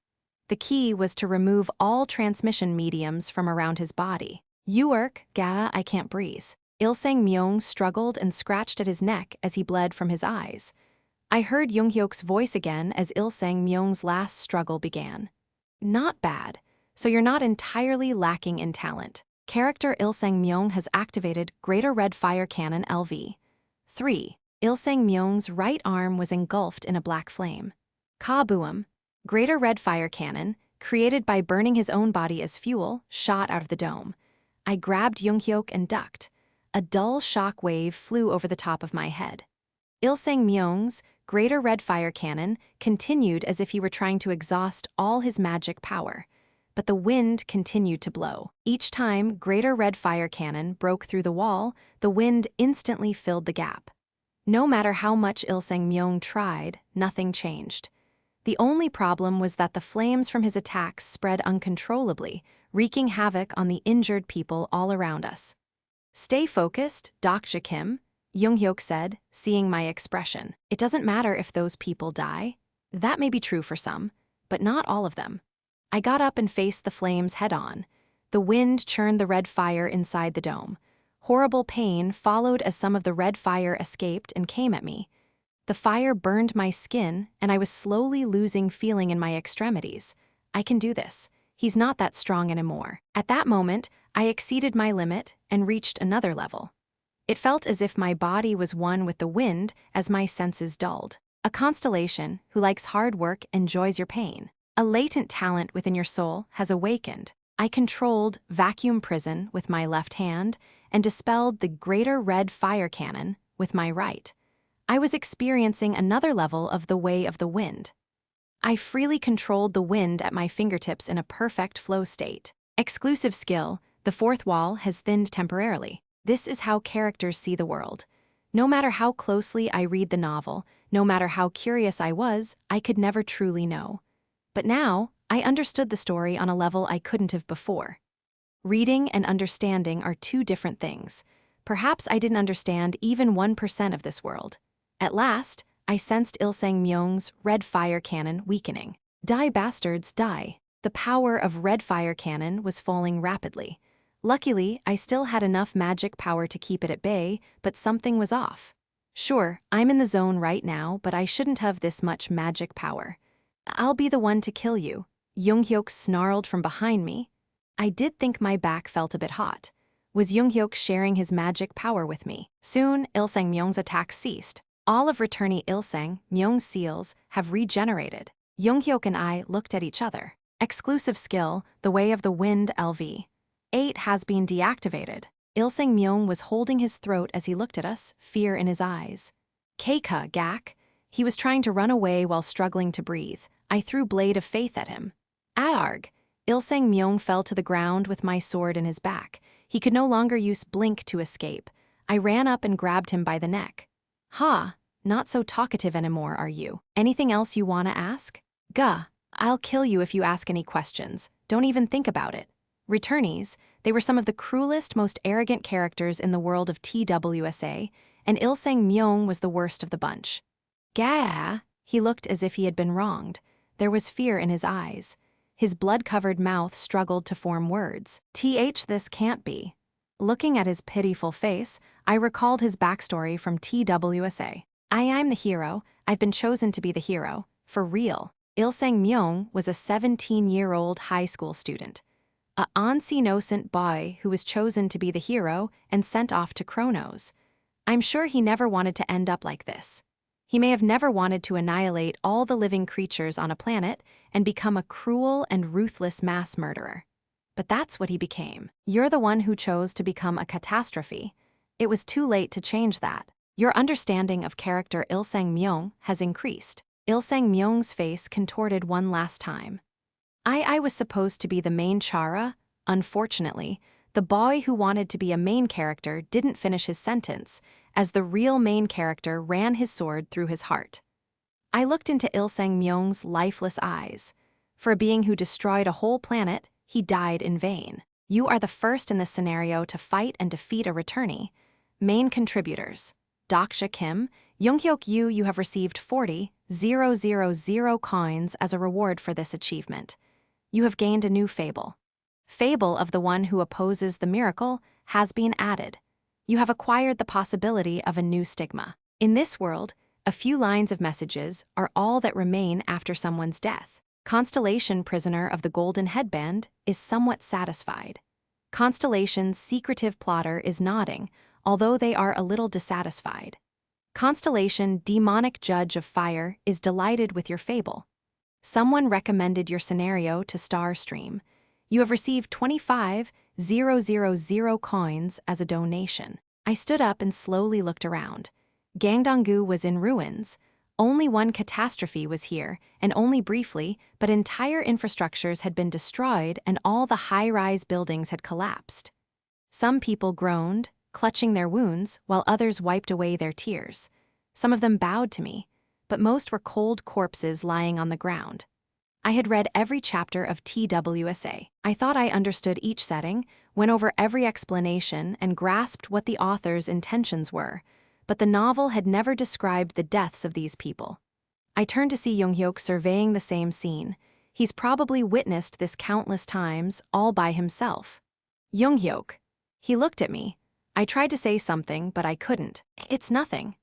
The key was to remove all transmission mediums from around his body. Uerk, ga, I can't breathe. Ilsang Myung struggled and scratched at his neck as he bled from his eyes. I heard Junghyuk's voice again as Ilsang Myung's last struggle began. Not bad. So you're not entirely lacking in talent. Character Ilsang Myung has activated Greater Red Fire Cannon LV. 3. Ilsang Myung's right arm was engulfed in a black flame. Kaboom. Greater Red Fire Cannon, created by burning his own body as fuel, shot out of the dome. I grabbed Junghyuk and ducked. A dull shock wave flew over the top of my head. Ilsang Myung's Greater Red Fire Cannon continued as if he were trying to exhaust all his magic power. But the wind continued to blow. Each time Greater Red Fire Cannon broke through the wall, the wind instantly filled the gap. No matter how much Ilsang Myung tried, nothing changed. The only problem was that the flames from his attacks spread uncontrollably, wreaking havoc on the injured people all around us. Stay focused, Dokja Kim, Junghyuk said, seeing my expression. It doesn't matter if those people die. That may be true for some, but not all of them. I got up and faced the flames head-on. The wind churned the red fire inside the dome. Horrible pain followed as some of the red fire escaped and came at me. The fire burned my skin, and I was slowly losing feeling in my extremities. I can do this. He's not that strong anymore. At that moment, I exceeded my limit and reached another level. It felt as if my body was one with the wind as my senses dulled. A constellation who likes hard work enjoys your pain. A latent talent within your soul has awakened. I controlled vacuum prison with my left hand and dispelled the Greater Red Fire Cannon with my right. I was experiencing another level of the way of the wind. I freely controlled the wind at my fingertips in a perfect flow state. Exclusive skill, the fourth wall has thinned temporarily. This is how characters see the world. No matter how closely I read the novel, no matter how curious I could never truly know. But now, I understood the story on a level I couldn't have before. Reading and understanding are two different things. Perhaps I didn't understand even 1% of this world. At last, I sensed Ilsang Myung's Red Fire Cannon weakening. Die bastards, die. The power of Red Fire Cannon was falling rapidly. Luckily, I still had enough magic power to keep it at bay, but something was off. Sure, I'm in the zone right now, but I shouldn't have this much magic power. I'll be the one to kill you, Junghyuk snarled from behind me. I did think my back felt a bit hot. Was Junghyuk sharing his magic power with me? Soon, Ilsang Myung's attack ceased. All of returnee Ilsang Myung's seals have regenerated. Junghyuk and I looked at each other. Exclusive skill, the Way of the Wind LV. 8 has been deactivated. Ilsang Myung was holding his throat as he looked at us, fear in his eyes. Keika, gak. He was trying to run away while struggling to breathe. I threw Blade of Faith at him. Aarg. Ilsang Myung fell to the ground with my sword in his back. He could no longer use Blink to escape. I ran up and grabbed him by the neck. Ha, not so talkative anymore, are you? Anything else you wanna ask? Gah, I'll kill you if you ask any questions. Don't even think about it. Returnees, they were some of the cruelest, most arrogant characters in the world of TWSA, and Ilsang Myung was the worst of the bunch. Gah, he looked as if he had been wronged. There was fear in his eyes. His blood-covered mouth struggled to form words. This can't be. Looking at his pitiful face, I recalled his backstory from TWSA. I'm the hero. I've been chosen to be the hero. For real. Ilsang Myung was a 17-year-old high school student. A innocent boy who was chosen to be the hero and sent off to Kronos. I'm sure he never wanted to end up like this. He may have never wanted to annihilate all the living creatures on a planet and become a cruel and ruthless mass murderer. But that's what he became. You're the one who chose to become a catastrophe. It was too late to change that. Your understanding of character Il-sang-myung has increased. Il-sang-myung's face contorted one last time. I was supposed to be the main Chara. Unfortunately, the boy who wanted to be a main character didn't finish his sentence, as the real main character ran his sword through his heart. I looked into Il-sang-myung's lifeless eyes. For a being who destroyed a whole planet, he died in vain. You are the first in this scenario to fight and defeat a returnee. Main contributors: Dokja Kim, Younghyuk Yu. You have received 40,000 coins as a reward for this achievement. You have gained a new fable. Fable of the one who opposes the miracle has been added. You have acquired the possibility of a new stigma. In this world, a few lines of messages are all that remain after someone's death. Constellation, prisoner of the golden headband, is somewhat satisfied. Constellation's secretive plotter is nodding, although they are a little dissatisfied. Constellation, demonic judge of fire, is delighted with your fable. Someone recommended your scenario to Starstream. You have received 25,000 coins as a donation. I stood up and slowly looked around. Gangdong-gu was in ruins. Only one catastrophe was here, and only briefly, but entire infrastructures had been destroyed and all the high-rise buildings had collapsed. Some people groaned, clutching their wounds, while others wiped away their tears. Some of them bowed to me, but most were cold corpses lying on the ground. I had read every chapter of TWSA. I thought I understood each setting, went over every explanation, and grasped what the author's intentions were, but the novel had never described the deaths of these people. I turned to see Younghyuk surveying the same scene. He's probably witnessed this countless times, all by himself. Younghyuk. He looked at me. I tried to say something, but I couldn't. It's nothing.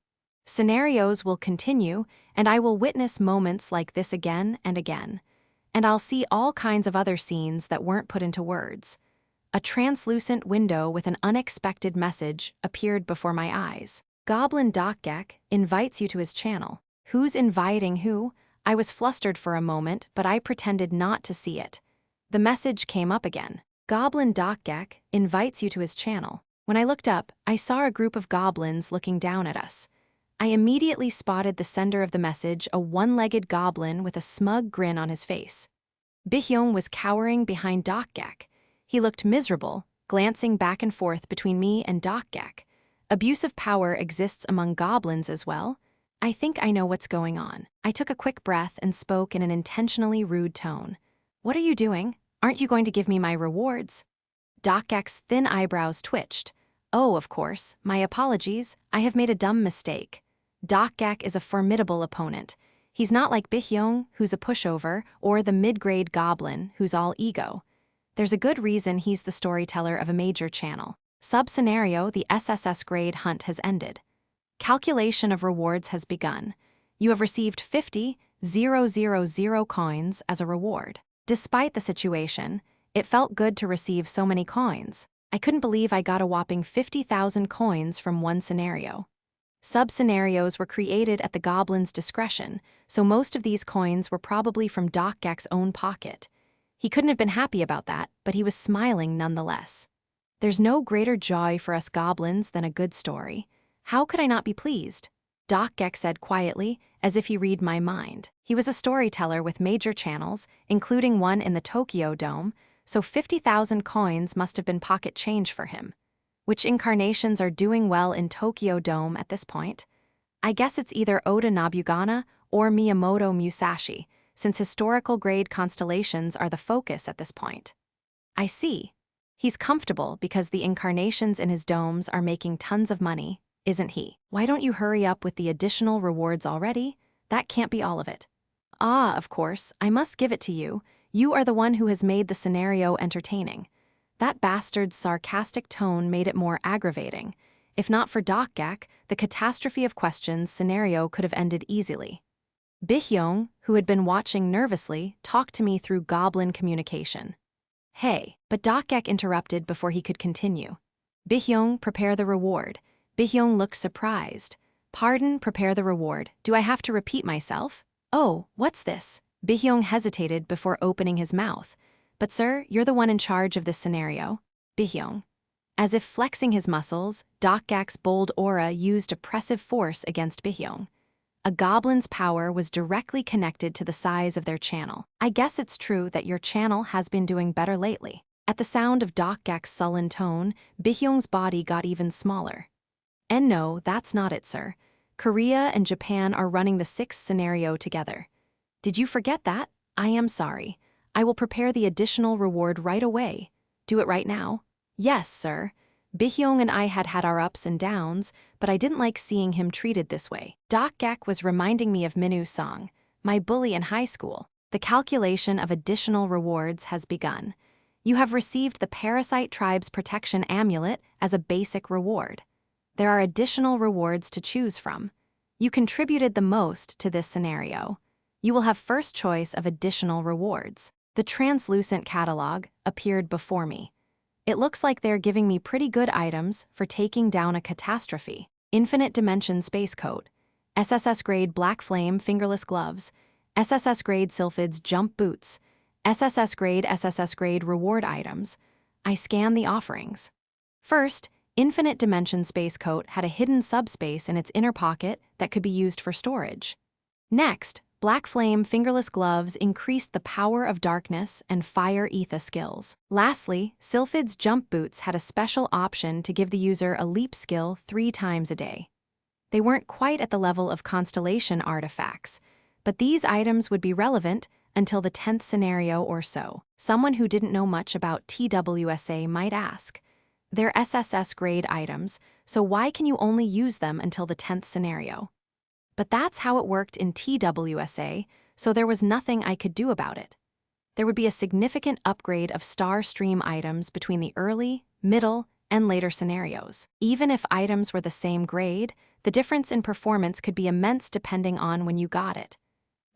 Scenarios will continue, and I will witness moments like this again and again. And I'll see all kinds of other scenes that weren't put into words. A translucent window with an unexpected message appeared before my eyes. Goblin Dokja invites you to his channel. Who's inviting who? I was flustered for a moment, but I pretended not to see it. The message came up again. Goblin Dokja invites you to his channel. When I looked up, I saw a group of goblins looking down at us. I immediately spotted the sender of the message, a one-legged goblin with a smug grin on his face. Bihyung was cowering behind Dokja. He looked miserable, glancing back and forth between me and Dokja. Abuse of power exists among goblins as well. I think I know what's going on. I took a quick breath and spoke in an intentionally rude tone. What are you doing? Aren't you going to give me my rewards? Dokja's thin eyebrows twitched. Oh, of course. My apologies. I have made a dumb mistake. Dokja is a formidable opponent. He's not like Bihyung, who's a pushover, or the mid-grade goblin, who's all ego. There's a good reason he's the storyteller of a major channel. Sub-scenario, the SSS grade hunt has ended. Calculation of rewards has begun. You have received 50,000 coins as a reward. Despite the situation, it felt good to receive so many coins. I couldn't believe I got a whopping 50,000 coins from one scenario. Sub-scenarios were created at the goblin's discretion, so most of these coins were probably from Dokja's own pocket. He couldn't have been happy about that, but he was smiling nonetheless. There's no greater joy for us goblins than a good story. How could I not be pleased? Dokja said quietly, as if he read my mind. He was a storyteller with major channels, including one in the Tokyo Dome, so 50,000 coins must have been pocket change for him. Which incarnations are doing well in Tokyo Dome at this point? I guess it's either Oda Nobugana or Miyamoto Musashi, since historical grade constellations are the focus at this point. I see. He's comfortable because the incarnations in his domes are making tons of money, isn't he? Why don't you hurry up with the additional rewards already? That can't be all of it. Ah, of course, I must give it to you. You are the one who has made the scenario entertaining. That bastard's sarcastic tone made it more aggravating. If not for Dokja, the catastrophe of questions scenario could have ended easily. Bihyung, who had been watching nervously, talked to me through goblin communication. Hey, but Dokja interrupted before he could continue. Bihyung, prepare the reward. Bihyung looked surprised. Pardon, prepare the reward. Do I have to repeat myself? Oh, what's this? Bihyung hesitated before opening his mouth. But sir, you're the one in charge of this scenario. Bihyung. As if flexing his muscles, Dokjak's bold aura used oppressive force against Bihyung. A goblin's power was directly connected to the size of their channel. I guess it's true that your channel has been doing better lately. At the sound of Dokjak's sullen tone, Bihyung's body got even smaller. And no, that's not it, sir. Korea and Japan are running the 6th scenario together. Did you forget that? I am sorry. I will prepare the additional reward right away. Do it right now? Yes, sir. Bihyung and I had our ups and downs, but I didn't like seeing him treated this way. Dokjak was reminding me of Minu's song, my bully in high school. The calculation of additional rewards has begun. You have received the Parasite Tribe's Protection Amulet as a basic reward. There are additional rewards to choose from. You contributed the most to this scenario. You will have first choice of additional rewards. The translucent catalog appeared before me. It looks like they're giving me pretty good items for taking down a catastrophe. Infinite Dimension Space Coat, SSS Grade Black Flame Fingerless Gloves, SSS Grade Sylphids Jump Boots, SSS Grade Reward Items. I scanned the offerings. First, Infinite Dimension Space Coat had a hidden subspace in its inner pocket that could be used for storage. Next, Black Flame Fingerless Gloves increased the power of darkness and fire ether skills. Lastly, Sylphid's Jump Boots had a special option to give the user a leap skill 3 times a day. They weren't quite at the level of constellation artifacts, but these items would be relevant until the 10th scenario or so. Someone who didn't know much about TWSA might ask, they're SSS grade items, so why can you only use them until the 10th scenario? But that's how it worked in TWSA, so there was nothing I could do about it. There would be a significant upgrade of star stream items between the early, middle, and later scenarios. Even if items were the same grade, the difference in performance could be immense depending on when you got it.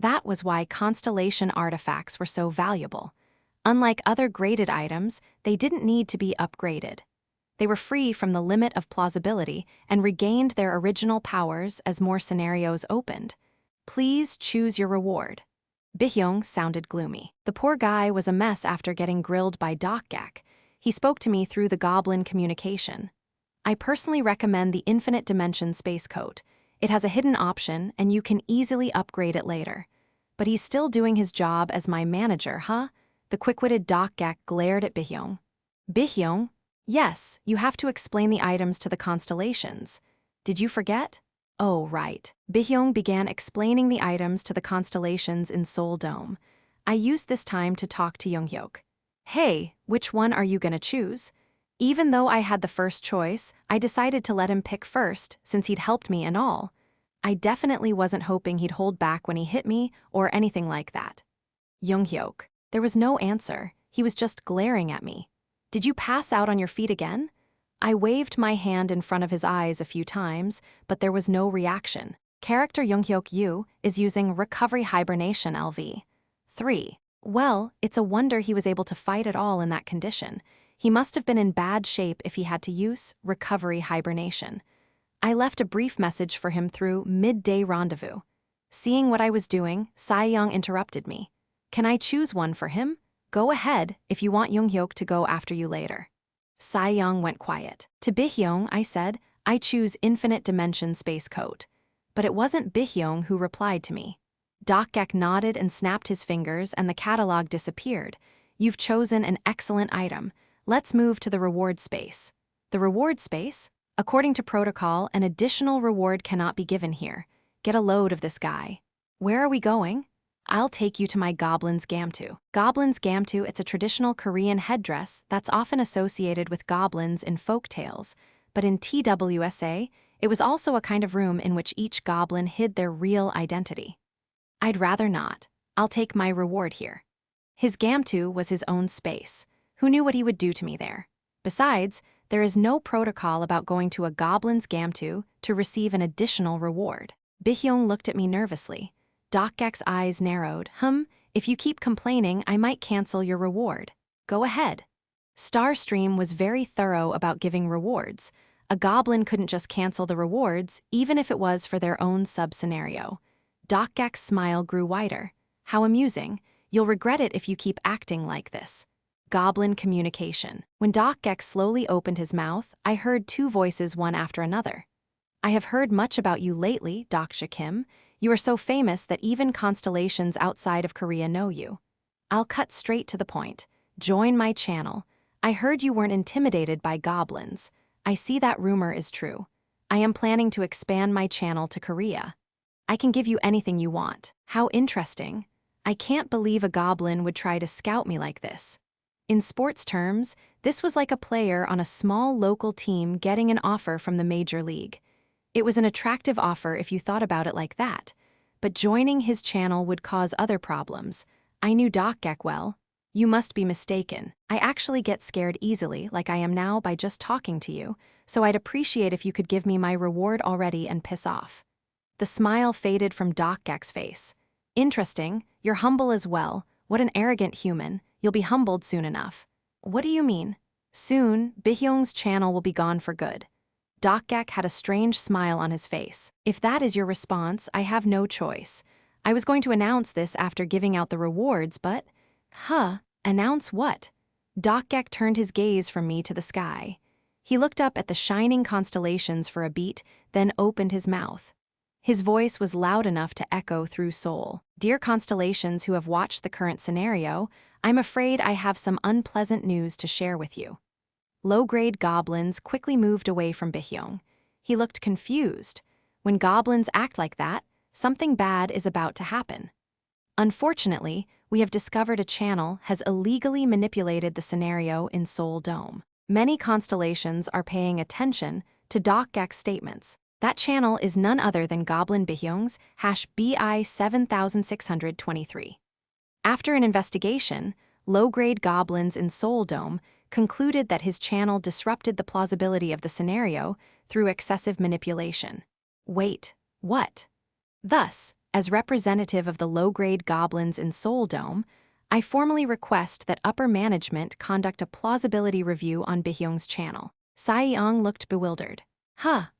That was why constellation artifacts were so valuable. Unlike other graded items, they didn't need to be upgraded. They were free from the limit of plausibility and regained their original powers as more scenarios opened. Please choose your reward. Bihyung sounded gloomy. The poor guy was a mess after getting grilled by Dokjak. He spoke to me through the goblin communication. I personally recommend the Infinite Dimension Space Coat. It has a hidden option, and you can easily upgrade it later. But he's still doing his job as my manager, huh? The quick-witted Dokjak glared at Bihyung. Bihyung? Yes, you have to explain the items to the constellations. Did you forget? Oh, right. Bihyung began explaining the items to the constellations in Seoul Dome. I used this time to talk to Younghyuk. Hey, which one are you gonna choose? Even though I had the first choice, I decided to let him pick first since he'd helped me and all. I definitely wasn't hoping he'd hold back when he hit me or anything like that. Younghyuk. There was no answer. He was just glaring at me. Did you pass out on your feet again? I waved my hand in front of his eyes a few times, but there was no reaction. Character Younghyuk Yu is using Recovery Hibernation LV. 3. Well, it's a wonder he was able to fight at all in that condition. He must have been in bad shape if he had to use Recovery Hibernation. I left a brief message for him through Midday Rendezvous. Seeing what I was doing, Sae-young interrupted me. Can I choose one for him? Go ahead if you want Younghyuk to go after you later. Sae-young went quiet. To Bihyung, I said, I choose Infinite Dimension Space Coat. But it wasn't Bihyung who replied to me. Dokjak nodded and snapped his fingers and the catalog disappeared. You've chosen an excellent item. Let's move to the reward space. The reward space? According to protocol, an additional reward cannot be given here. Get a load of this guy. Where are we going? I'll take you to my Goblin's Gamtu. Goblin's Gamtu, it's a traditional Korean headdress that's often associated with goblins in folk tales, but in TWSA, it was also a kind of room in which each goblin hid their real identity. I'd rather not. I'll take my reward here. His Gamtu was his own space. Who knew what he would do to me there? Besides, there is no protocol about going to a Goblin's Gamtu to receive an additional reward. Bihyung looked at me nervously. Dokjak's eyes narrowed. If you keep complaining, I might cancel your reward. Go ahead. Starstream was very thorough about giving rewards. A goblin couldn't just cancel the rewards, even if it was for their own sub-scenario. Dokja's smile grew wider. How amusing. You'll regret it if you keep acting like this. Goblin communication. When Dokja slowly opened his mouth, I heard two voices, one after another. I have heard much about you lately, Dokja Kim. You are so famous that even constellations outside of Korea know you. I'll cut straight to the point. Join my channel. I heard you weren't intimidated by goblins. I see that rumor is true. I am planning to expand my channel to Korea. I can give you anything you want. How interesting. I can't believe a goblin would try to scout me like this. In sports terms, this was like a player on a small local team getting an offer from the major league. It was an attractive offer if you thought about it like that, but joining his channel would cause other problems. I knew Dokja well. You must be mistaken. I actually get scared easily, like I am now, by just talking to you, so I'd appreciate if you could give me my reward already and piss off. The smile faded from Dokja's face. Interesting, you're humble as well. What an arrogant human. You'll be humbled soon enough. What do you mean? Soon, Bihyung's channel will be gone for good. Dokja had a strange smile on his face. If that is your response, I have no choice. I was going to announce this after giving out the rewards, but... Announce what? Dokja turned his gaze from me to the sky. He looked up at the shining constellations for a beat, then opened his mouth. His voice was loud enough to echo through Seoul. Dear constellations who have watched the current scenario, I'm afraid I have some unpleasant news to share with you. Low-grade goblins quickly moved away from Bihyung. He looked confused. When goblins act like that, something bad is about to happen. Unfortunately, we have discovered a channel has illegally manipulated the scenario in Seoul Dome. Many constellations are paying attention to Dokja's statements. That channel is none other than Goblin Bihyung's #BI 7623. After an investigation, low-grade goblins in Seoul Dome concluded that his channel disrupted the plausibility of the scenario through excessive manipulation. Wait, what? Thus, as representative of the low-grade goblins in Seoul Dome, I formally request that upper management conduct a plausibility review on Bihyung's channel. Sae-young looked bewildered.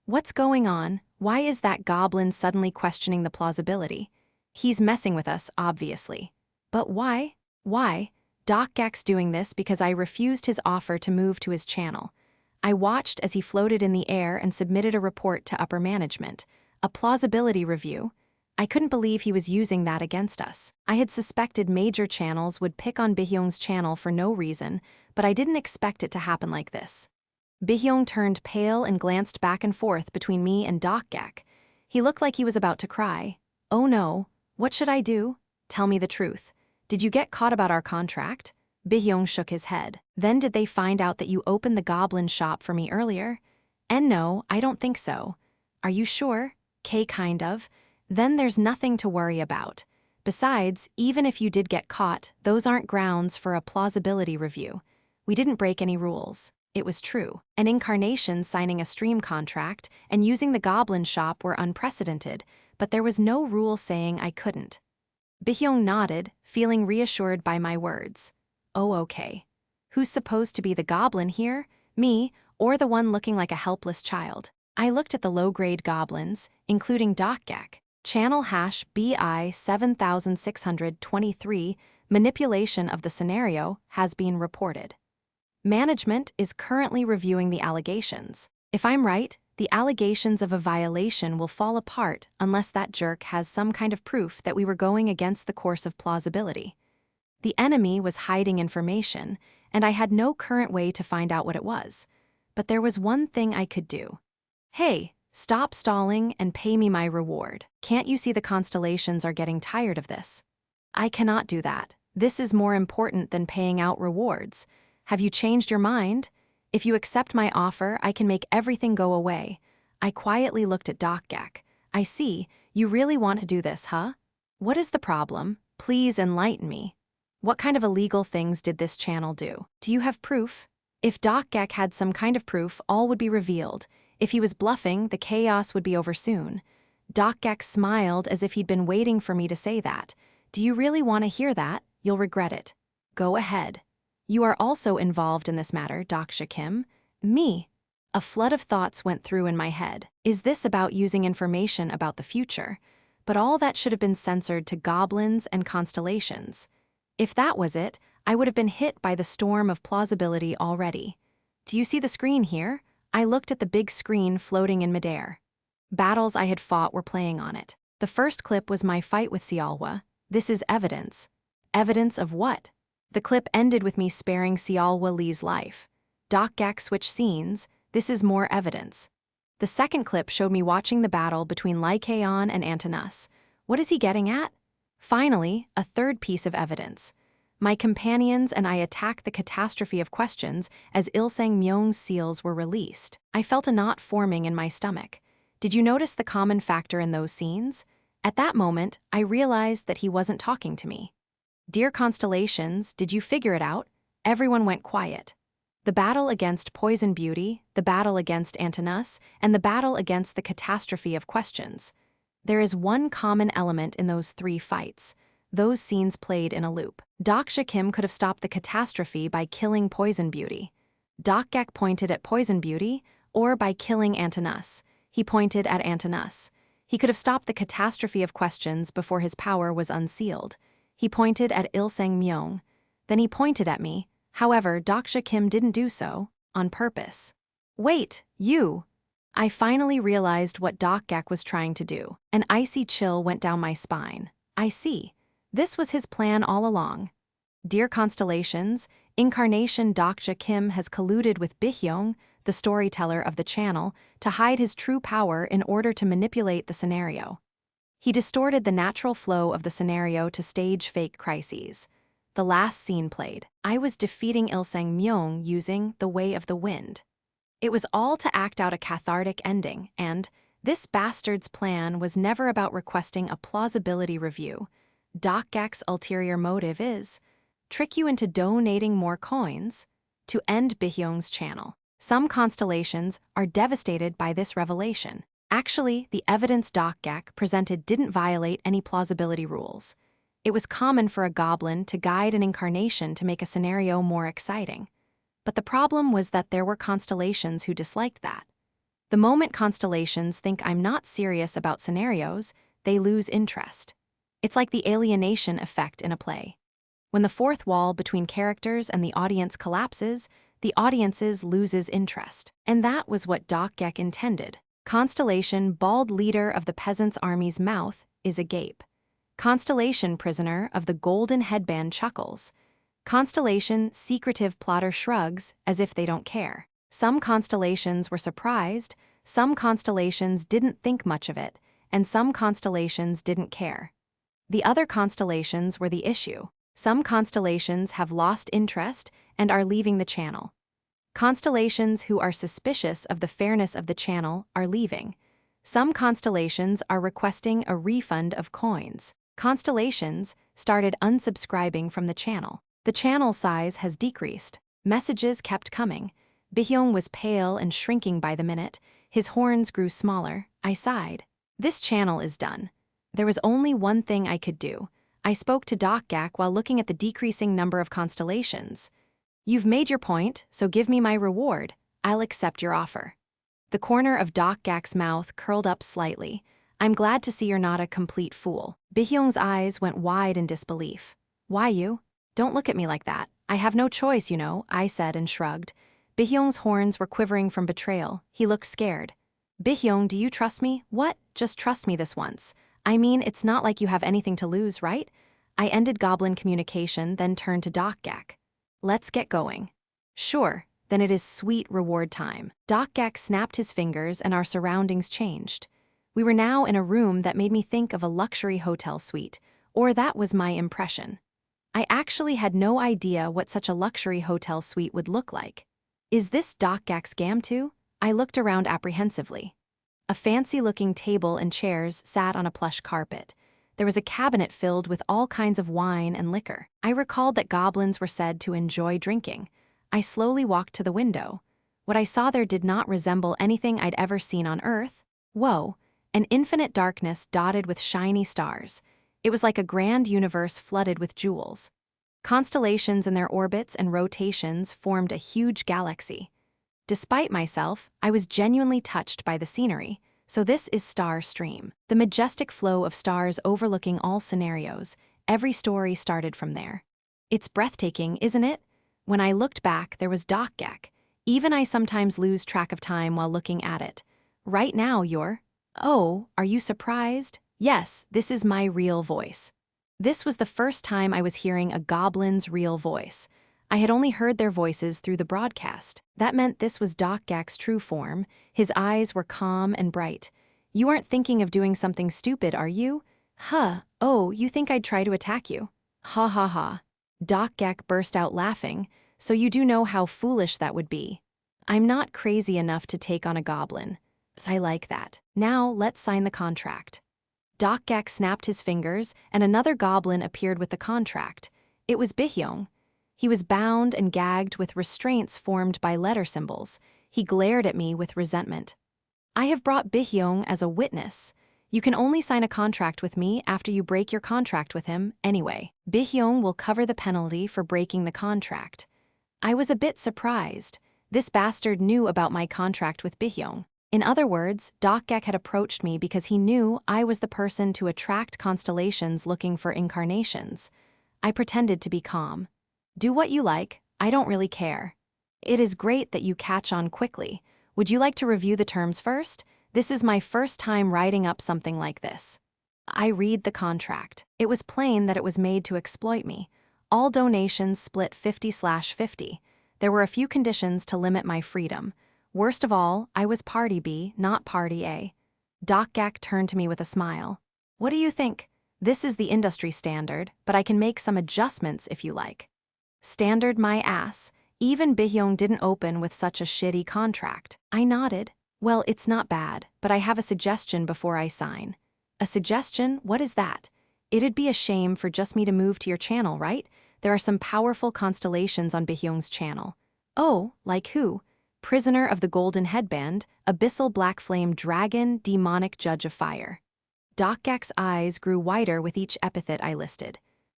What's going on? Why is that goblin suddenly questioning the plausibility? He's messing with us, obviously. But why? Why? Dokja's doing this because I refused his offer to move to his channel. I watched as he floated in the air and submitted a report to upper management. A plausibility review. I couldn't believe he was using that against us. I had suspected major channels would pick on Bihyung's channel for no reason, but I didn't expect it to happen like this. Bihyung turned pale and glanced back and forth between me and Dokja. He looked like he was about to cry. Oh no, what should I do? Tell me the truth. Did you get caught about our contract? Bihyung shook his head. Then did they find out that you opened the goblin shop for me earlier? And no, I don't think so. Are you sure? Kind of. Then there's nothing to worry about. Besides, even if you did get caught, those aren't grounds for a plausibility review. We didn't break any rules. It was true. An incarnation signing a stream contract and using the goblin shop were unprecedented, but there was no rule saying I couldn't. Bihyung nodded, feeling reassured by my words. Oh, okay. Who's supposed to be the goblin here? Me, or the one looking like a helpless child? I looked at the low-grade goblins, including Dokja. Channel #BI 7623, manipulation of the scenario has been reported. Management is currently reviewing the allegations. If I'm right, the allegations of a violation will fall apart unless that jerk has some kind of proof that we were going against the course of plausibility. The enemy was hiding information, and I had no current way to find out what it was. But there was one thing I could do. Hey, stop stalling and pay me my reward. Can't you see the constellations are getting tired of this? I cannot do that. This is more important than paying out rewards. Have you changed your mind? If you accept my offer, I can make everything go away. I quietly looked at Dokja. I see, you really want to do this, huh? What is the problem? Please enlighten me. What kind of illegal things did this channel do? Do you have proof? If Dokja had some kind of proof, all would be revealed. If he was bluffing, the chaos would be over soon. Dokja smiled as if he'd been waiting for me to say that. Do you really want to hear that? You'll regret it. Go ahead. You are also involved in this matter, Dokja Kim. Me. A flood of thoughts went through in my head. Is this about using information about the future? But all that should have been censored to goblins and constellations. If that was it, I would have been hit by the storm of plausibility already. Do you see the screen here? I looked at the big screen floating in midair. Battles I had fought were playing on it. The first clip was my fight with Seoul. This is evidence. Evidence of what? The clip ended with me sparing Seoul Lee's life. Dokja switched scenes. This is more evidence. The second clip showed me watching the battle between Lycaon and Antinous. What is he getting at? Finally, a third piece of evidence. My companions and I attacked the catastrophe of questions as Ilsang Myung's seals were released. I felt a knot forming in my stomach. Did you notice the common factor in those scenes? At that moment, I realized that he wasn't talking to me. Dear Constellations, did you figure it out? Everyone went quiet. The battle against Poison Beauty, the battle against Antinous, and the battle against the catastrophe of questions. There is one common element in those three fights. Those scenes played in a loop. Dokja Kim could have stopped the catastrophe by killing Poison Beauty. Dokja pointed at Poison Beauty, or by killing Antinous. He pointed at Antinous. He could have stopped the catastrophe of questions before his power was unsealed. He pointed at Ilsang Myung. Then he pointed at me. However, Dokja Kim didn't do so, on purpose. Wait, you! I finally realized what Dokja was trying to do. An icy chill went down my spine. I see. This was his plan all along. Dear Constellations, Incarnation Dokja Kim has colluded with Bihyong, the storyteller of the channel, to hide his true power in order to manipulate the scenario. He distorted the natural flow of the scenario to stage fake crises. The last scene played. I was defeating Ilsang Myung using the Way of the Wind. It was all to act out a cathartic ending, and this bastard's plan was never about requesting a plausibility review. Dokja's ulterior motive is trick you into donating more coins to end Bihyong's channel. Some constellations are devastated by this revelation. Actually, the evidence Dokja presented didn't violate any plausibility rules. It was common for a goblin to guide an incarnation to make a scenario more exciting. But the problem was that there were constellations who disliked that. The moment constellations think I'm not serious about scenarios, they lose interest. It's like the alienation effect in a play. When the fourth wall between characters and the audience collapses, the audience loses interest. And that was what Dokja intended. Constellation, bald leader of the peasants' army's mouth, is agape. Constellation, prisoner of the golden headband, chuckles. Constellation, secretive plotter, shrugs as if they don't care. Some constellations were surprised, some constellations didn't think much of it, and some constellations didn't care. The other constellations were the issue. Some constellations have lost interest and are leaving the channel. Constellations who are suspicious of the fairness of the channel are leaving. Some constellations are requesting a refund of coins. Constellations started unsubscribing from the channel. The channel size has decreased. Messages kept coming. Bihyong was pale and shrinking by the minute. His horns grew smaller. I sighed. This channel is done. There was only one thing I could do. I spoke to Dokja while looking at the decreasing number of constellations. You've made your point, so give me my reward. I'll accept your offer. The corner of Dokja's mouth curled up slightly. I'm glad to see you're not a complete fool. Bihyong's eyes went wide in disbelief. Why you? Don't look at me like that. I have no choice, you know, I said and shrugged. Bihyong's horns were quivering from betrayal. He looked scared. Bihyong, do you trust me? What? Just trust me this once. I mean, it's not like you have anything to lose, right? I ended goblin communication, then turned to Dokja. Let's get going. Sure, then it is sweet reward time. Dokja snapped his fingers and our surroundings changed. We were now in a room that made me think of a luxury hotel suite, or that was my impression. I actually had no idea what such a luxury hotel suite would look like. Is this Dokja's gam too? I looked around apprehensively. A fancy-looking table and chairs sat on a plush carpet. There was a cabinet filled with all kinds of wine and liquor. I recalled that goblins were said to enjoy drinking. I slowly walked to the window. What I saw there did not resemble anything I'd ever seen on Earth. Whoa, an infinite darkness dotted with shiny stars. It was like a grand universe flooded with jewels. Constellations in their orbits and rotations formed a huge galaxy. Despite myself, I was genuinely touched by the scenery. So this is Star Stream. The majestic flow of stars overlooking all scenarios. Every story started from there. It's breathtaking, isn't it? When I looked back, there was Dokja. Even I sometimes lose track of time while looking at it. Right now you're... Oh, are you surprised? Yes, this is my real voice. This was the first time I was hearing a goblin's real voice. I had only heard their voices through the broadcast. That meant this was Dokja's true form. His eyes were calm and bright. You aren't thinking of doing something stupid, are you? Huh, oh, you think I'd try to attack you? Ha ha ha. Dokja burst out laughing. So you do know how foolish that would be. I'm not crazy enough to take on a goblin. I like that. Now let's sign the contract. Dokja snapped his fingers, and another goblin appeared with the contract. It was Bihyong. He was bound and gagged with restraints formed by letter symbols. He glared at me with resentment. I have brought Bihyong as a witness. You can only sign a contract with me after you break your contract with him anyway. Bihyong will cover the penalty for breaking the contract. I was a bit surprised. This bastard knew about my contract with Bihyong. In other words, Dokja had approached me because he knew I was the person to attract constellations looking for incarnations. I pretended to be calm. Do what you like, I don't really care. It is great that you catch on quickly. Would you like to review the terms first? This is my first time writing up something like this. I read the contract. It was plain that it was made to exploit me. All donations split 50/50. There were a few conditions to limit my freedom. Worst of all, I was Party B, not Party A. Dokja turned to me with a smile. What do you think? This is the industry standard, but I can make some adjustments if you like. Standard my ass. Even Bihyong didn't open with such a shitty contract. I nodded. Well, it's not bad, but I have a suggestion before I sign. A suggestion? What is that? It'd be a shame for just me to move to your channel, right? There are some powerful constellations on Bihyong's channel. Oh, like who? Prisoner of the Golden Headband, Abyssal Black Flame Dragon, Demonic Judge of Fire. Dokja's eyes grew wider with each epithet I listed.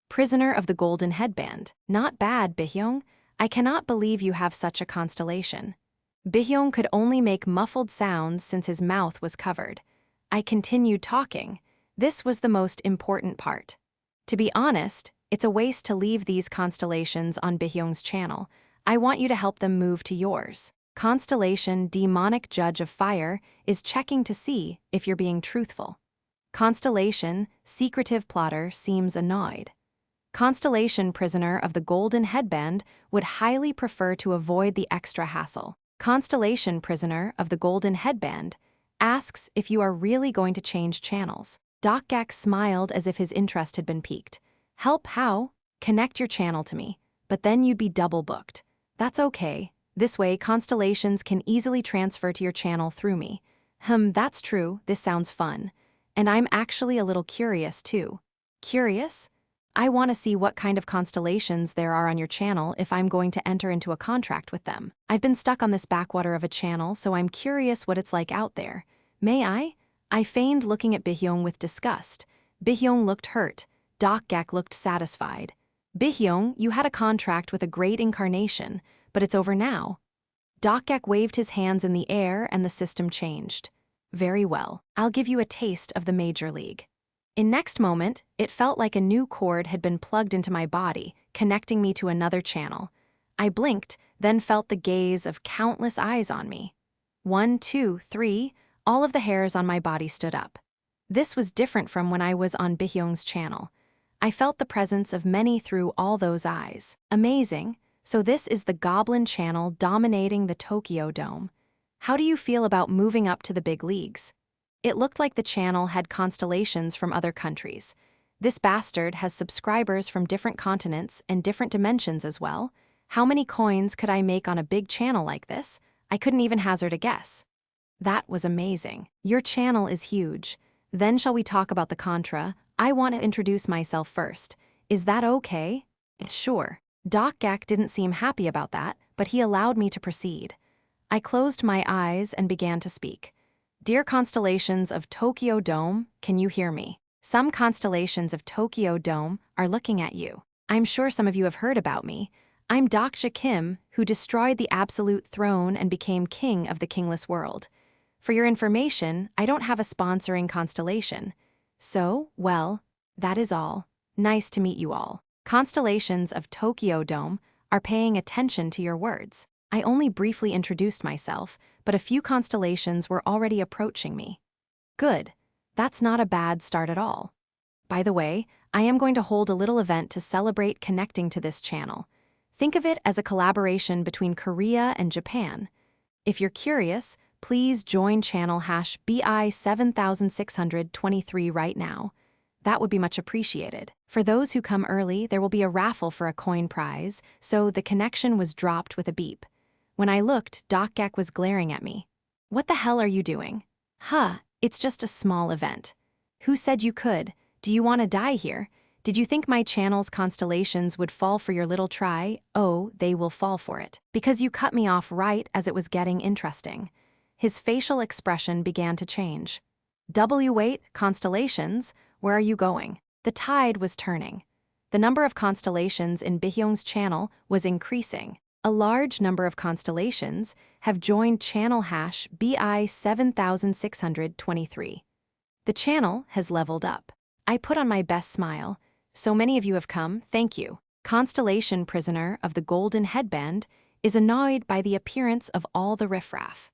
Prisoner of the Golden Headband. Not bad, Bihyong. I cannot believe you have such a constellation. Bihyong could only make muffled sounds since his mouth was covered. I continued talking. This was the most important part. To be honest, it's a waste to leave these constellations on Bihyong's channel. I want you to help them move to yours. Constellation Demonic Judge of Fire is checking to see if you're being truthful. Constellation Secretive Plotter seems annoyed. Constellation Prisoner of the Golden Headband would highly prefer to avoid the extra hassle. Constellation Prisoner of the Golden Headband asks if you are really going to change channels. Dokja smiled as if his interest had been piqued. Help how? Connect your channel to me, but then you'd be double booked. That's okay. This way, constellations can easily transfer to your channel through me. That's true. This sounds fun. And I'm actually a little curious, too. Curious? I want to see what kind of constellations there are on your channel if I'm going to enter into a contract with them. I've been stuck on this backwater of a channel, so I'm curious what it's like out there. May I? I feigned looking at Bihyong with disgust. Bihyong looked hurt. Dokja looked satisfied. Bihyong, you had a contract with a great incarnation, but it's over now. Dokja waved his hands in the air and the system changed. Very well, I'll give you a taste of the Major League. In next moment, it felt like a new cord had been plugged into my body, connecting me to another channel. I blinked, then felt the gaze of countless eyes on me. 1, 2, 3, all of the hairs on my body stood up. This was different from when I was on Bihyong's channel. I felt the presence of many through all those eyes. Amazing. So this is the Goblin channel dominating the Tokyo Dome. How do you feel about moving up to the big leagues? It looked like the channel had constellations from other countries. This bastard has subscribers from different continents and different dimensions as well. How many coins could I make on a big channel like this? I couldn't even hazard a guess. That was amazing. Your channel is huge. Then shall we talk about the contra? I want to introduce myself first. Is that okay? Sure. Dokja didn't seem happy about that, but he allowed me to proceed. I closed my eyes and began to speak. Dear constellations of Tokyo Dome, can you hear me? Some constellations of Tokyo Dome are looking at you. I'm sure some of you have heard about me. I'm Dokja Kim, who destroyed the absolute throne and became king of the kingless world. For your information, I don't have a sponsoring constellation. So, well, that is all. Nice to meet you all. Constellations of Tokyo Dome are paying attention to your words. I only briefly introduced myself, but a few constellations were already approaching me. Good. That's not a bad start at all. By the way, I am going to hold a little event to celebrate connecting to this channel. Think of it as a collaboration between Korea and Japan. If you're curious, please join channel #BI7623 right now. That would be much appreciated. For those who come early, there will be a raffle for a coin prize, so the connection was dropped with a beep. When I looked, Dokja was glaring at me. What the hell are you doing? It's just a small event. Who said you could? Do you want to die here? Did you think my channel's constellations would fall for your little try? Oh, they will fall for it. Because you cut me off right as it was getting interesting. His facial expression began to change. Wait, constellations, where are you going? The tide was turning. The number of constellations in Bihyung's channel was increasing. A large number of constellations have joined channel #BI7623. The channel has leveled up. I put on my best smile. So many of you have come, thank you. Constellation Prisoner of the Golden Headband is annoyed by the appearance of all the riffraff.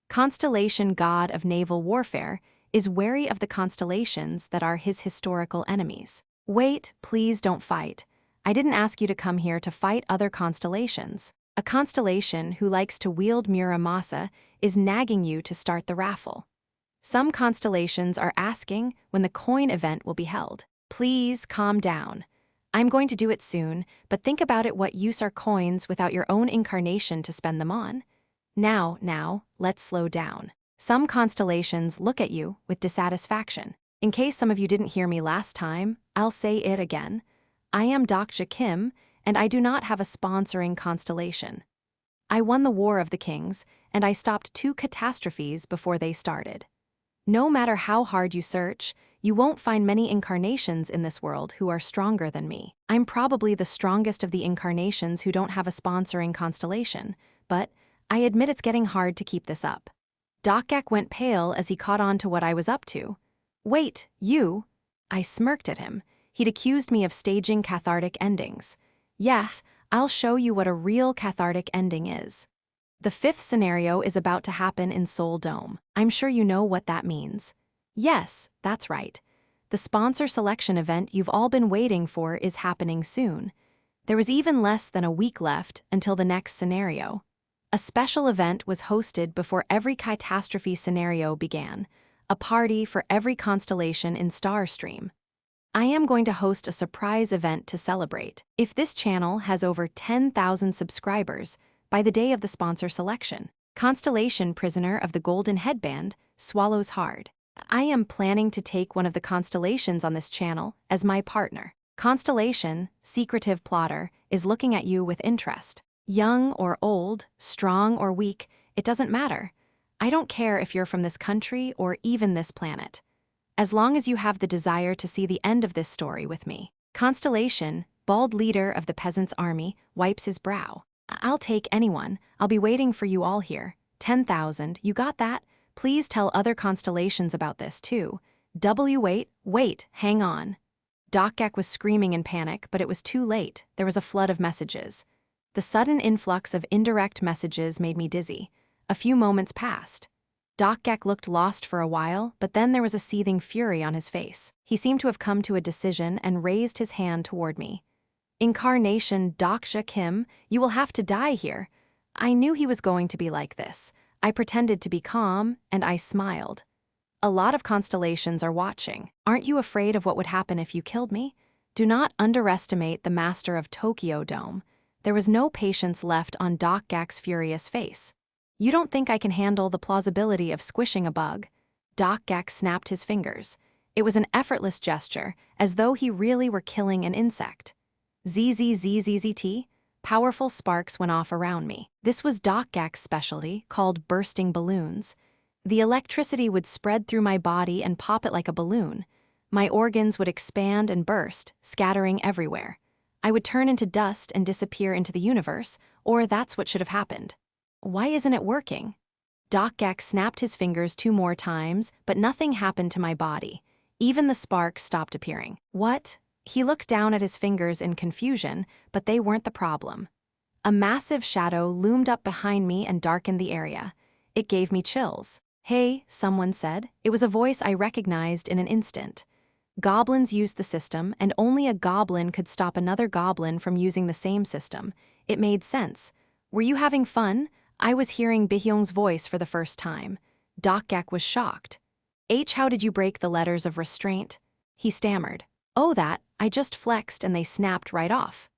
Constellation God of Naval Warfare is wary of the constellations that are his historical enemies. Wait, please don't fight. I didn't ask you to come here to fight other constellations. A constellation who likes to wield Muramasa is nagging you to start the raffle. Some constellations are asking when the coin event will be held. Please calm down. I'm going to do it soon, but think about it, what use are coins without your own incarnation to spend them on? Now, let's slow down. Some constellations look at you with dissatisfaction. In case some of you didn't hear me last time, I'll say it again. I am Dokja Kim, and I do not have a sponsoring constellation. I won the War of the Kings, and I stopped 2 catastrophes before they started. No matter how hard you search, you won't find many incarnations in this world who are stronger than me. I'm probably the strongest of the incarnations who don't have a sponsoring constellation, but I admit it's getting hard to keep this up. Dokja went pale as he caught on to what I was up to. Wait, you? I smirked at him. He'd accused me of staging cathartic endings. Yes, I'll show you what a real cathartic ending is. The 5th scenario is about to happen in Seoul Dome. I'm sure you know what that means. Yes, that's right. The sponsor selection event you've all been waiting for is happening soon. There was even less than a week left until the next scenario. A special event was hosted before every catastrophe scenario began, a party for every constellation in Starstream. I am going to host a surprise event to celebrate. If this channel has over 10,000 subscribers, by the day of the sponsor selection, Constellation Prisoner of the Golden Headband swallows hard. I am planning to take one of the constellations on this channel as my partner. Constellation, secretive plotter, is looking at you with interest. Young or old, strong or weak, it doesn't matter. I don't care if you're from this country or even this planet. As long as you have the desire to see the end of this story with me. Constellation, bald leader of the peasants' army, wipes his brow. I'll take anyone. I'll be waiting for you all here. 10,000, you got that? Please tell other constellations about this too. Wait, hang on. Dokja was screaming in panic, but it was too late. There was a flood of messages. The sudden influx of indirect messages made me dizzy. A few moments passed. Dokja looked lost for a while, but then there was a seething fury on his face. He seemed to have come to a decision and raised his hand toward me. Incarnation Dokja Kim, you will have to die here. I knew he was going to be like this. I pretended to be calm, and I smiled. A lot of constellations are watching. Aren't you afraid of what would happen if you killed me? Do not underestimate the master of Tokyo Dome. There was no patience left on Dokja's furious face. You don't think I can handle the plausibility of squishing a bug? Dokja snapped his fingers. It was an effortless gesture, as though he really were killing an insect. ZZZZZT, powerful sparks went off around me. This was Dokja's specialty, called bursting balloons. The electricity would spread through my body and pop it like a balloon. My organs would expand and burst, scattering everywhere. I would turn into dust and disappear into the universe, or that's what should have happened. Why isn't it working? Dokja snapped his fingers 2 more times, but nothing happened to my body. Even the sparks stopped appearing. What? He looked down at his fingers in confusion, but they weren't the problem. A massive shadow loomed up behind me and darkened the area. It gave me chills. "Hey," someone said. It was a voice I recognized in an instant. Goblins used the system, and only a goblin could stop another goblin from using the same system. It made sense. "Were you having fun?" I was hearing Baekhyung's voice for the first time. Dokja was shocked. How did you break the letters of restraint?" He stammered. "Oh, that, I just flexed and they snapped right off."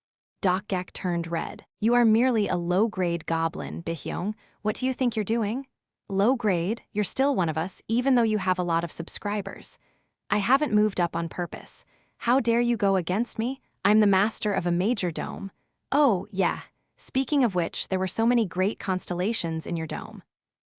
Dokja turned red. "You are merely a low-grade goblin, Baekhyung. What do you think you're doing?" "Low-grade? You're still one of us, even though you have a lot of subscribers." "I haven't moved up on purpose. How dare you go against me? I'm the master of a major dome." "Oh, yeah. Speaking of which, there were so many great constellations in your dome."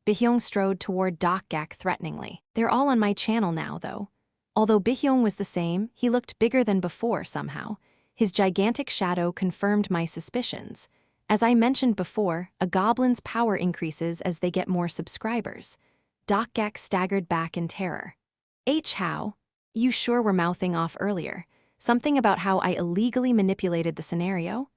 Baekhyung strode toward Dokja threateningly. "They're all on my channel now, though." Although Baekhyung was the same, he looked bigger than before somehow. His gigantic shadow confirmed my suspicions. As I mentioned before, a goblin's power increases as they get more subscribers. Dokja staggered back in terror. How? You sure were mouthing off earlier. Something about how I illegally manipulated the scenario?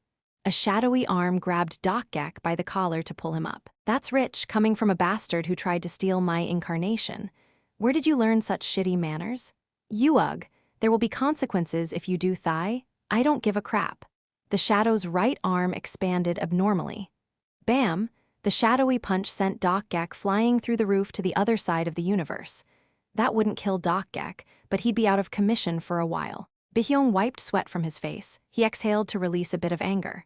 A shadowy arm grabbed Dokja by the collar to pull him up. "That's rich, coming from a bastard who tried to steal my incarnation. Where did you learn such shitty manners?" "Ugh, there will be consequences if you do thigh. I don't give a crap." The shadow's right arm expanded abnormally. Bam! The shadowy punch sent Dokja flying through the roof to the other side of the universe. That wouldn't kill Dokja, but he'd be out of commission for a while. Baekhyung wiped sweat from his face. He exhaled to release a bit of anger.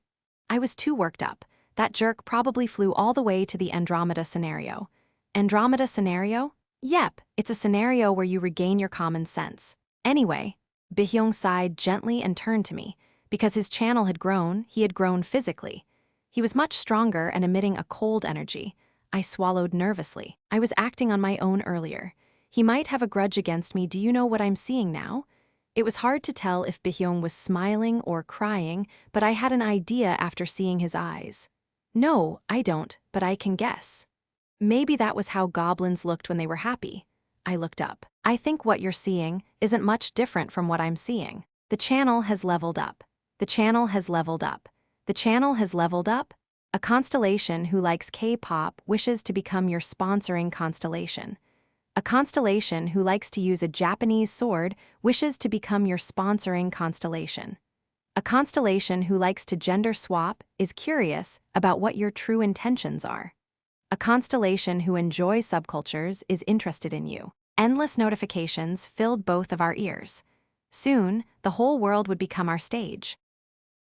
"I was too worked up. That jerk probably flew all the way to the Andromeda scenario." "Andromeda scenario?" "Yep, it's a scenario where you regain your common sense." "Anyway," Baekhyung sighed gently and turned to me. Because his channel had grown, he had grown physically. He was much stronger and emitting a cold energy. I swallowed nervously. I was acting on my own earlier. He might have a grudge against me. Do you know what I'm seeing now? It was hard to tell if Baekhyung was smiling or crying, but I had an idea after seeing his eyes. "No, I don't, but I can guess." Maybe that was how goblins looked when they were happy. I looked up. "I think what you're seeing isn't much different from what I'm seeing. The channel has leveled up. The channel has leveled up. The channel has leveled up. A constellation who likes K-pop wishes to become your sponsoring constellation. A constellation who likes to use a Japanese sword wishes to become your sponsoring constellation. A constellation who likes to gender swap is curious about what your true intentions are. A constellation who enjoys subcultures is interested in you." Endless notifications filled both of our ears. Soon, the whole world would become our stage.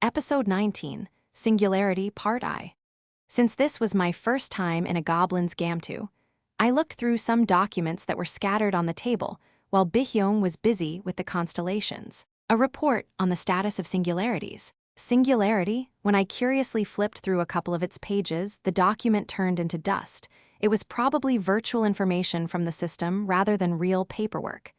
Episode 19, Singularity Part I. Since this was my first time in a goblin's gamtu, I looked through some documents that were scattered on the table while Baekhyung was busy with the constellations. A report on the status of singularities. Singularity? When I curiously flipped through a couple of its pages, the document turned into dust. It was probably virtual information from the system rather than real paperwork.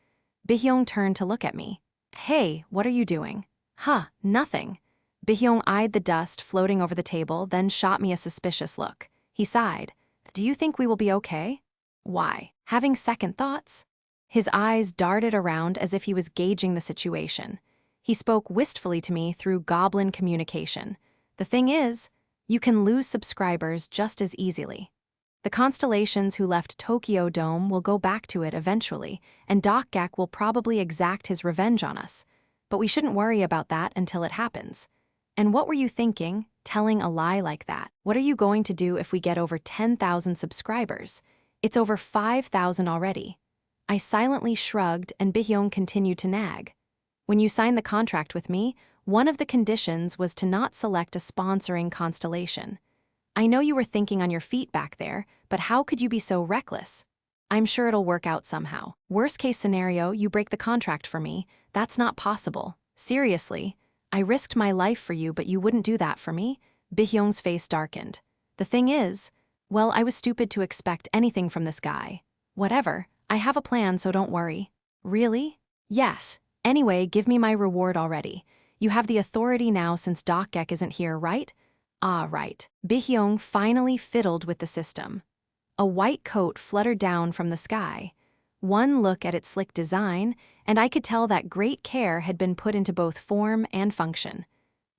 Baekhyung turned to look at me. "Hey, what are you doing?" "Huh, nothing." Baekhyung eyed the dust floating over the table, then shot me a suspicious look. He sighed. "Do you think we will be okay?" "Why? Having second thoughts?" His eyes darted around as if he was gauging the situation. He spoke wistfully to me through goblin communication. "The thing is, you can lose subscribers just as easily. The constellations who left Tokyo Dome will go back to it eventually, and Dokja will probably exact his revenge on us. But we shouldn't worry about that until it happens." "And what were you thinking, telling a lie like that? What are you going to do if we get over 10,000 subscribers? It's over 5,000 already." I silently shrugged and Baekhyung continued to nag. "When you signed the contract with me, one of the conditions was to not select a sponsoring constellation. I know you were thinking on your feet back there, but how could you be so reckless? I'm sure it'll work out somehow. Worst case scenario, you break the contract for me. That's not possible. Seriously. I risked my life for you, but you wouldn't do that for me?" Baekhyung's face darkened. "The thing is, well, I was stupid to expect anything from this guy. Whatever, I have a plan, so don't worry." "Really?" "Yes. Anyway, give me my reward already. You have the authority now since Dokja isn't here, right? Ah, right. Bihyong finally fiddled with the system. A white coat fluttered down from the sky. One look at its slick design, and I could tell that great care had been put into both form and function.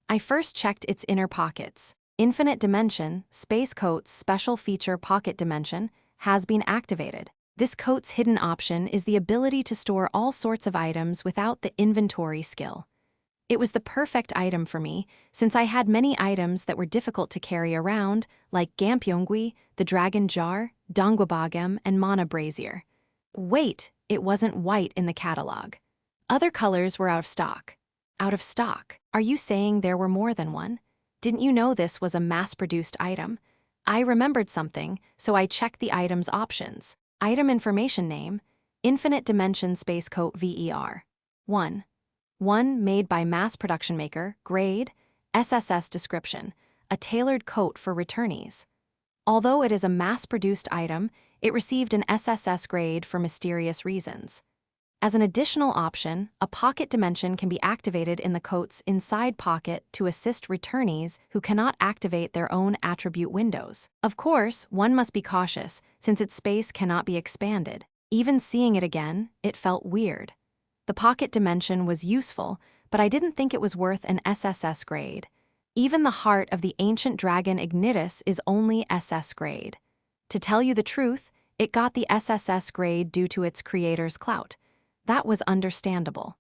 I first checked its inner pockets. Infinite Dimension, Space Coat's special feature Pocket Dimension, has been activated. This coat's hidden option is the ability to store all sorts of items without the inventory skill. It was the perfect item for me, since I had many items that were difficult to carry around, like Gampyongui, the Dragon Jar, Dongwabagam, and Mana Brazier. Wait, it wasn't white in the catalog. Other colors were out of stock. Out of stock? Are you saying there were more than one? Didn't you know this was a mass-produced item? I remembered something, so I checked the item's options. Item information name, Infinite Dimension Space Coat VER. 1. 1 made by mass production maker, grade, SSS description, a tailored coat for returnees. Although it is a mass-produced item, it received an SSS grade for mysterious reasons. As an additional option, a pocket dimension can be activated in the coat's inside pocket to assist returnees who cannot activate their own attribute windows. Of course, one must be cautious, since its space cannot be expanded. Even seeing it again, it felt weird. The pocket dimension was useful, but I didn't think it was worth an SSS grade. Even the heart of the ancient dragon Ignitus is only SS grade. To tell you the truth, it got the SSS grade due to its creator's clout. That was understandable.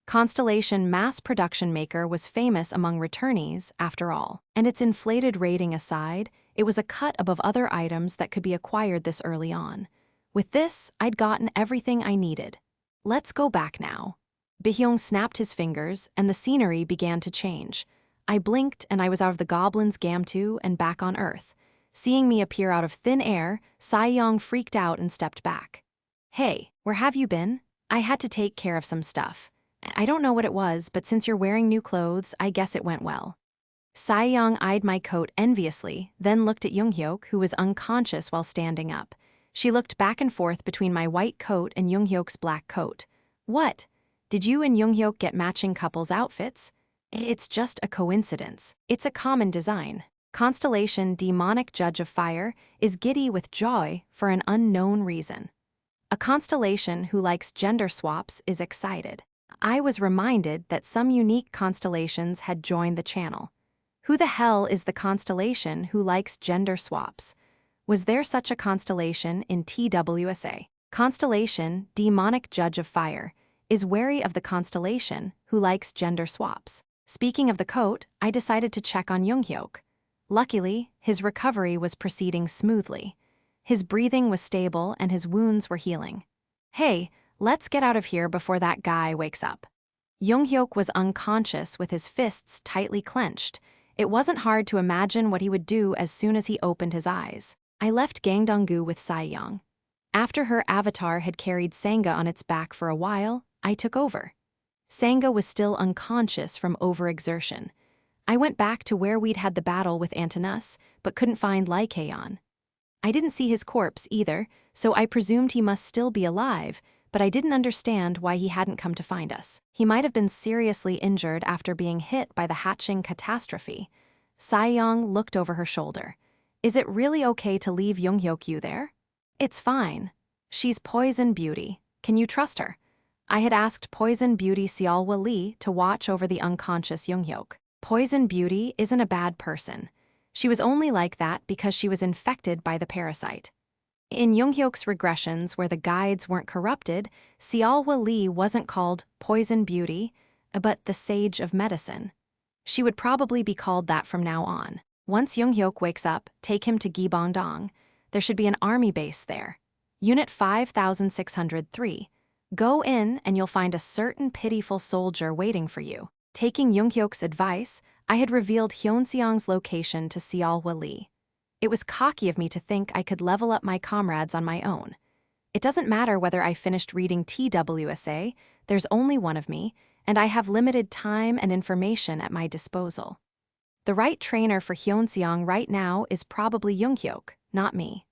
Constellation Mass Production Maker was famous among returnees, after all, and its inflated rating aside, it was a cut above other items that could be acquired this early on. With this, I'd gotten everything I needed. Let's go back now. Bihyong snapped his fingers, and the scenery began to change. I blinked, and I was out of the goblin's Gamtu and back on Earth. Seeing me appear out of thin air, Saiyong freaked out and stepped back. Hey, where have you been? I had to take care of some stuff. I don't know what it was, but since you're wearing new clothes, I guess it went well. Saiyong eyed my coat enviously, then looked at Younghyuk, who was unconscious while standing up. She looked back and forth between my white coat and Younghyuk's black coat. What? Did you and Younghyuk get matching couples outfits? It's just a coincidence. It's a common design. Constellation Demonic Judge of Fire is giddy with joy for an unknown reason. A constellation who likes gender swaps is excited. I was reminded that some unique constellations had joined the channel. Who the hell is the constellation who likes gender swaps? Was there such a constellation in TWSA? Constellation Demonic Judge of Fire is wary of the constellation who likes gender swaps. Speaking of the coat, I decided to check on Younghyuk. Luckily, his recovery was proceeding smoothly. His breathing was stable and his wounds were healing. Hey, let's get out of here before that guy wakes up. Younghyuk was unconscious with his fists tightly clenched. It wasn't hard to imagine what he would do as soon as he opened his eyes. I left Gangdong-gu with Saiyong. After her avatar had carried Sangha on its back for a while, I took over. Sangha was still unconscious from overexertion. I went back to where we'd had the battle with Antinous, but couldn't find Lycaon. I didn't see his corpse either, so I presumed he must still be alive, but I didn't understand why he hadn't come to find us. He might have been seriously injured after being hit by the hatching Catastrophe. Saiyong looked over her shoulder. Is it really okay to leave Younghyuk there? It's fine. She's Poison Beauty. Can you trust her? I had asked Poison Beauty Seoul Lee to watch over the unconscious Younghyuk. Poison Beauty isn't a bad person. She was only like that because she was infected by the parasite. In Younghyuk's regressions where the guides weren't corrupted, Seoul Lee wasn't called Poison Beauty, but the Sage of Medicine. She would probably be called that from now on. Once Younghyuk wakes up, take him to Gibongdong. There should be an army base there. Unit 5603. Go in and you'll find a certain pitiful soldier waiting for you. Taking Younghyuk's advice, I had revealed Hyunseong's location to Seoul Lee. It was cocky of me to think I could level up my comrades on my own. It doesn't matter whether I finished reading TWSA, there's only one of me, and I have limited time and information at my disposal. The right trainer for Hyunseong right now is probably Younghyuk, not me.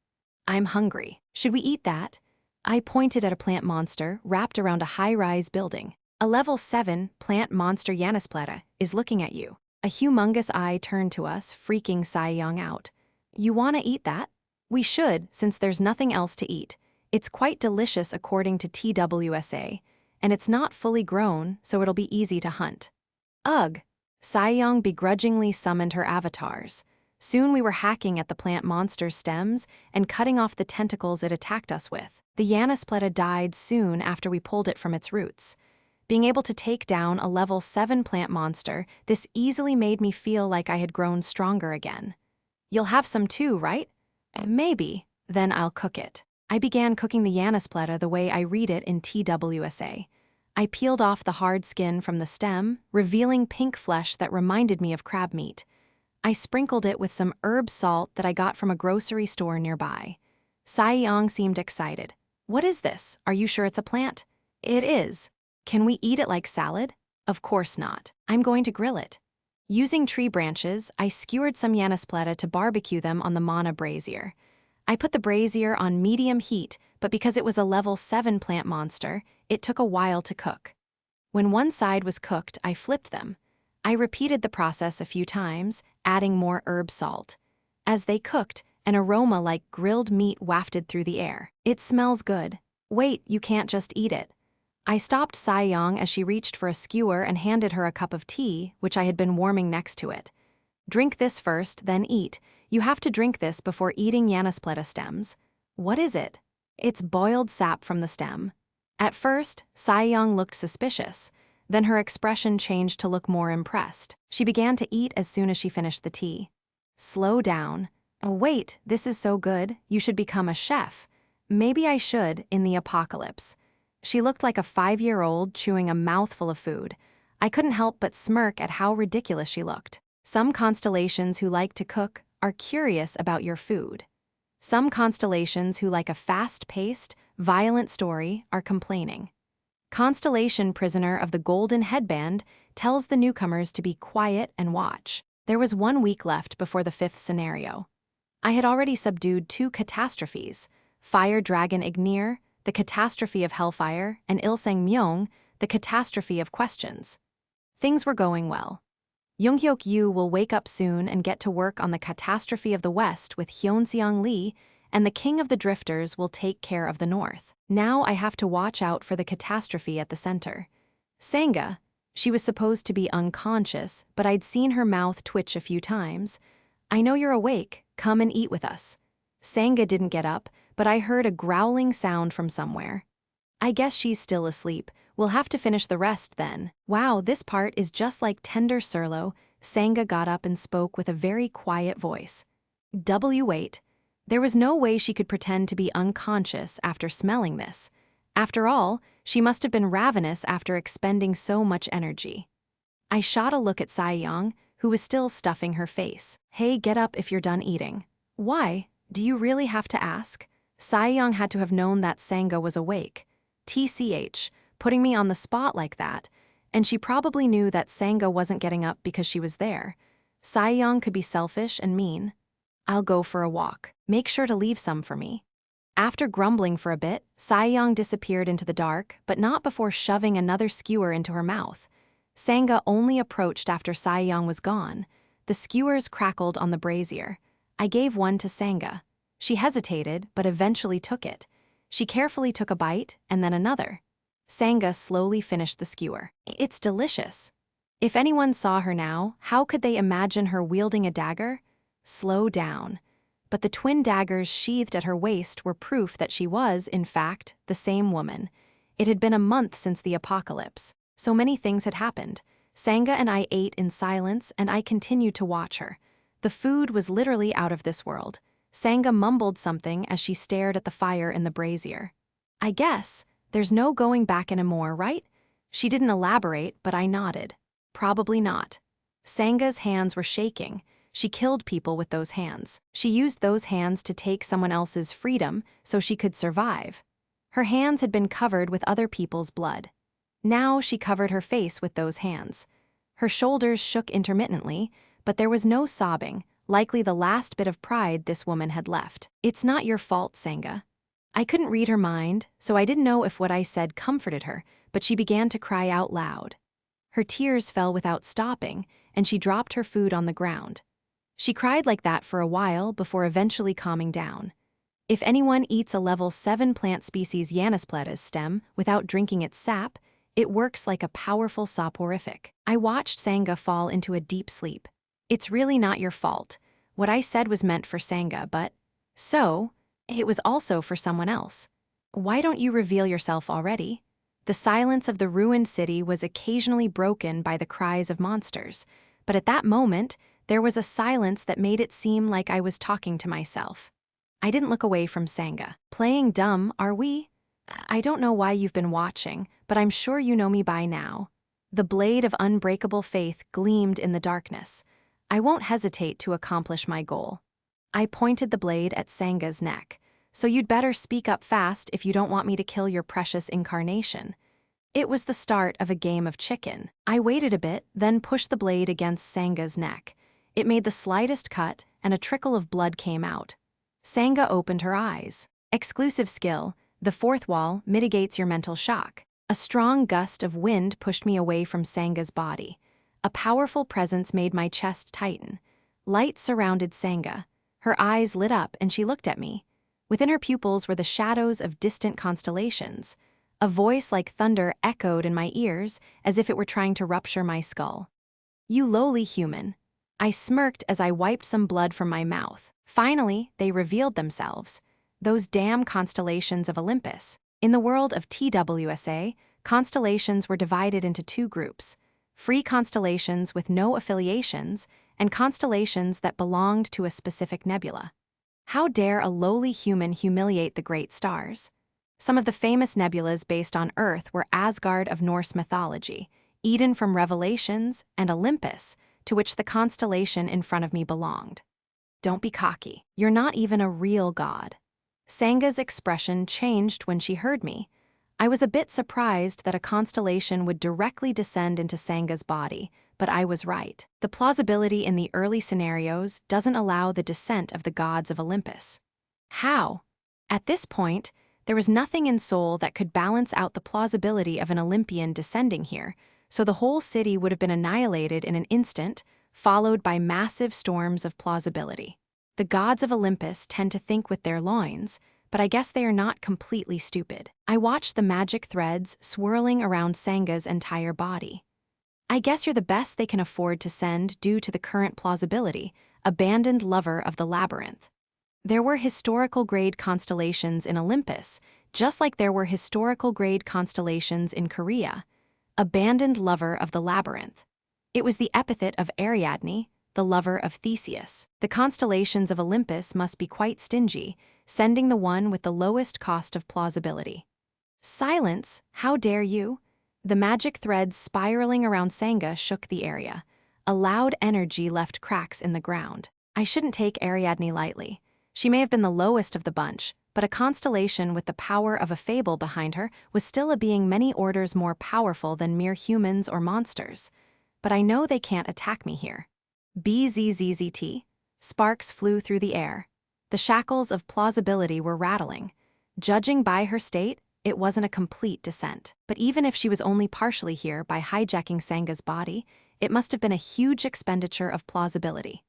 I'm hungry. Should we eat that? I pointed at a plant monster wrapped around a high-rise building. A level 7 plant monster Yannispleta is looking at you. A humongous eye turned to us, freaking Saiyong out. You wanna eat that? We should, since there's nothing else to eat. It's quite delicious according to TWSA, and it's not fully grown, so it'll be easy to hunt. Ugh! Saiyong begrudgingly summoned her avatars. Soon we were hacking at the plant monster's stems and cutting off the tentacles it attacked us with. The Yannispleta died soon after we pulled it from its roots. Being able to take down a level 7 plant monster, this easily made me feel like I had grown stronger again. You'll have some too, right? Maybe. Then I'll cook it. I began cooking the Yannispleta the way I read it in TWSA. I peeled off the hard skin from the stem, revealing pink flesh that reminded me of crab meat. I sprinkled it with some herb salt that I got from a grocery store nearby. Saiyong seemed excited. What is this? Are you sure it's a plant? It is. Can we eat it like salad? Of course not. I'm going to grill it. Using tree branches, I skewered some Yannispleta to barbecue them on the Mana brazier. I put the brazier on medium heat, but because it was a level 7 plant monster, it took a while to cook. When one side was cooked, I flipped them. I repeated the process a few times, adding more herb salt. As they cooked, an aroma like grilled meat wafted through the air. It smells good. Wait, you can't just eat it. I stopped Saiyong as she reached for a skewer and handed her a cup of tea, which I had been warming next to it. Drink this first, then eat. You have to drink this before eating Yannispleta stems. What is it? It's boiled sap from the stem. At first, Saiyong looked suspicious. Then her expression changed to look more impressed. She began to eat as soon as she finished the tea. Slow down. Oh, wait, this is so good, you should become a chef. Maybe I should, in the apocalypse. She looked like a 5-year-old chewing a mouthful of food. I couldn't help but smirk at how ridiculous she looked. Some constellations who like to cook are curious about your food. Some constellations who like a fast-paced, violent story are complaining. Constellation Prisoner of the Golden Headband tells the newcomers to be quiet and watch. There was 1 week left before the 5th scenario. I had already subdued 2 catastrophes, Fire Dragon Ignir, the Catastrophe of Hellfire, and Ilseng Myung, the Catastrophe of Questions. Things were going well. Younghyuk Yu will wake up soon and get to work on the Catastrophe of the West with Hyunseong Lee, and the King of the Drifters will take care of the North. Now I have to watch out for the catastrophe at the center. Sangha, she was supposed to be unconscious, but I'd seen her mouth twitch a few times. I know you're awake, come and eat with us. Sangha didn't get up, but I heard a growling sound from somewhere. I guess she's still asleep. We'll have to finish the rest then. Wow, this part is just like tender Surlo. Sangha got up and spoke with a very quiet voice. Wait. There was no way she could pretend to be unconscious after smelling this. After all, she must have been ravenous after expending so much energy. I shot a look at Saiyong, who was still stuffing her face. Hey, get up if you're done eating. Why? Do you really have to ask? Saiyong had to have known that Sangha was awake. TCH, putting me on the spot like that, and she probably knew that Sangha wasn't getting up because she was there. Saiyong could be selfish and mean. I'll go for a walk. Make sure to leave some for me. After grumbling for a bit, Saiyong disappeared into the dark, but not before shoving another skewer into her mouth. Sangha only approached after Saiyong was gone. The skewers crackled on the brazier. I gave one to Sangha. She hesitated, but eventually took it. She carefully took a bite, and then another. Sangha slowly finished the skewer. It's delicious. If anyone saw her now, how could they imagine her wielding a dagger? Slow down. But the twin daggers sheathed at her waist were proof that she was, in fact, the same woman. It had been a month since the apocalypse. So many things had happened. Sangha and I ate in silence, and I continued to watch her. The food was literally out of this world. Sangha mumbled something as she stared at the fire in the brazier. I guess, there's no going back anymore, right? She didn't elaborate, but I nodded. Probably not. Sangha's hands were shaking. She killed people with those hands. She used those hands to take someone else's freedom so she could survive. Her hands had been covered with other people's blood. Now she covered her face with those hands. Her shoulders shook intermittently, but there was no sobbing, likely the last bit of pride this woman had left. It's not your fault, Sangha. I couldn't read her mind, so I didn't know if what I said comforted her, but she began to cry out loud. Her tears fell without stopping, and she dropped her food on the ground. She cried like that for a while before eventually calming down. If anyone eats a level 7 plant species Yannispleda's stem without drinking its sap, it works like a powerful soporific. I watched Sangha fall into a deep sleep. It's really not your fault. What I said was meant for Sangha, but it was also for someone else. Why don't you reveal yourself already? The silence of the ruined city was occasionally broken by the cries of monsters, but at that moment, there was a silence that made it seem like I was talking to myself. I didn't look away from Sangha. Playing dumb, are we? I don't know why you've been watching, but I'm sure you know me by now. The blade of unbreakable faith gleamed in the darkness. I won't hesitate to accomplish my goal. I pointed the blade at Sangha's neck. So you'd better speak up fast if you don't want me to kill your precious incarnation. It was the start of a game of chicken. I waited a bit, then pushed the blade against Sangha's neck. It made the slightest cut, and a trickle of blood came out. Sangha opened her eyes. Exclusive skill, the fourth wall mitigates your mental shock. A strong gust of wind pushed me away from Sangha's body. A powerful presence made my chest tighten. Light surrounded Sangha. Her eyes lit up and she looked at me. Within her pupils were the shadows of distant constellations. A voice like thunder echoed in my ears as if it were trying to rupture my skull. You lowly human. I smirked as I wiped some blood from my mouth. Finally, they revealed themselves. Those damn constellations of Olympus. In the world of TWSA, constellations were divided into two groups: free constellations with no affiliations, and constellations that belonged to a specific nebula. How dare a lowly human humiliate the great stars? Some of the famous nebulas based on Earth were Asgard of Norse mythology, Eden from Revelations, and Olympus, to which the constellation in front of me belonged. Don't be cocky. You're not even a real god. Sangha's expression changed when she heard me. I was a bit surprised that a constellation would directly descend into Sangha's body, but I was right. The plausibility in the early scenarios doesn't allow the descent of the gods of Olympus. How? At this point, there was nothing in Seoul that could balance out the plausibility of an Olympian descending here, so the whole city would have been annihilated in an instant, followed by massive storms of plausibility. The gods of Olympus tend to think with their loins, but I guess they are not completely stupid. I watched the magic threads swirling around Sangha's entire body. I guess you're the best they can afford to send due to the current plausibility, abandoned lover of the labyrinth. There were historical-grade constellations in Olympus, just like there were historical-grade constellations in Korea. Abandoned lover of the labyrinth. It was the epithet of Ariadne, the lover of Theseus. The constellations of Olympus must be quite stingy, sending the one with the lowest cost of plausibility. Silence, how dare you? The magic threads spiraling around Sangha shook the area. A loud energy left cracks in the ground. I shouldn't take Ariadne lightly. She may have been the lowest of the bunch, but a constellation with the power of a fable behind her was still a being many orders more powerful than mere humans or monsters. But I know they can't attack me here. BZZZT. Sparks flew through the air. The shackles of plausibility were rattling. Judging by her state, it wasn't a complete descent. But even if she was only partially here by hijacking Sangha's body, it must have been a huge expenditure of plausibility.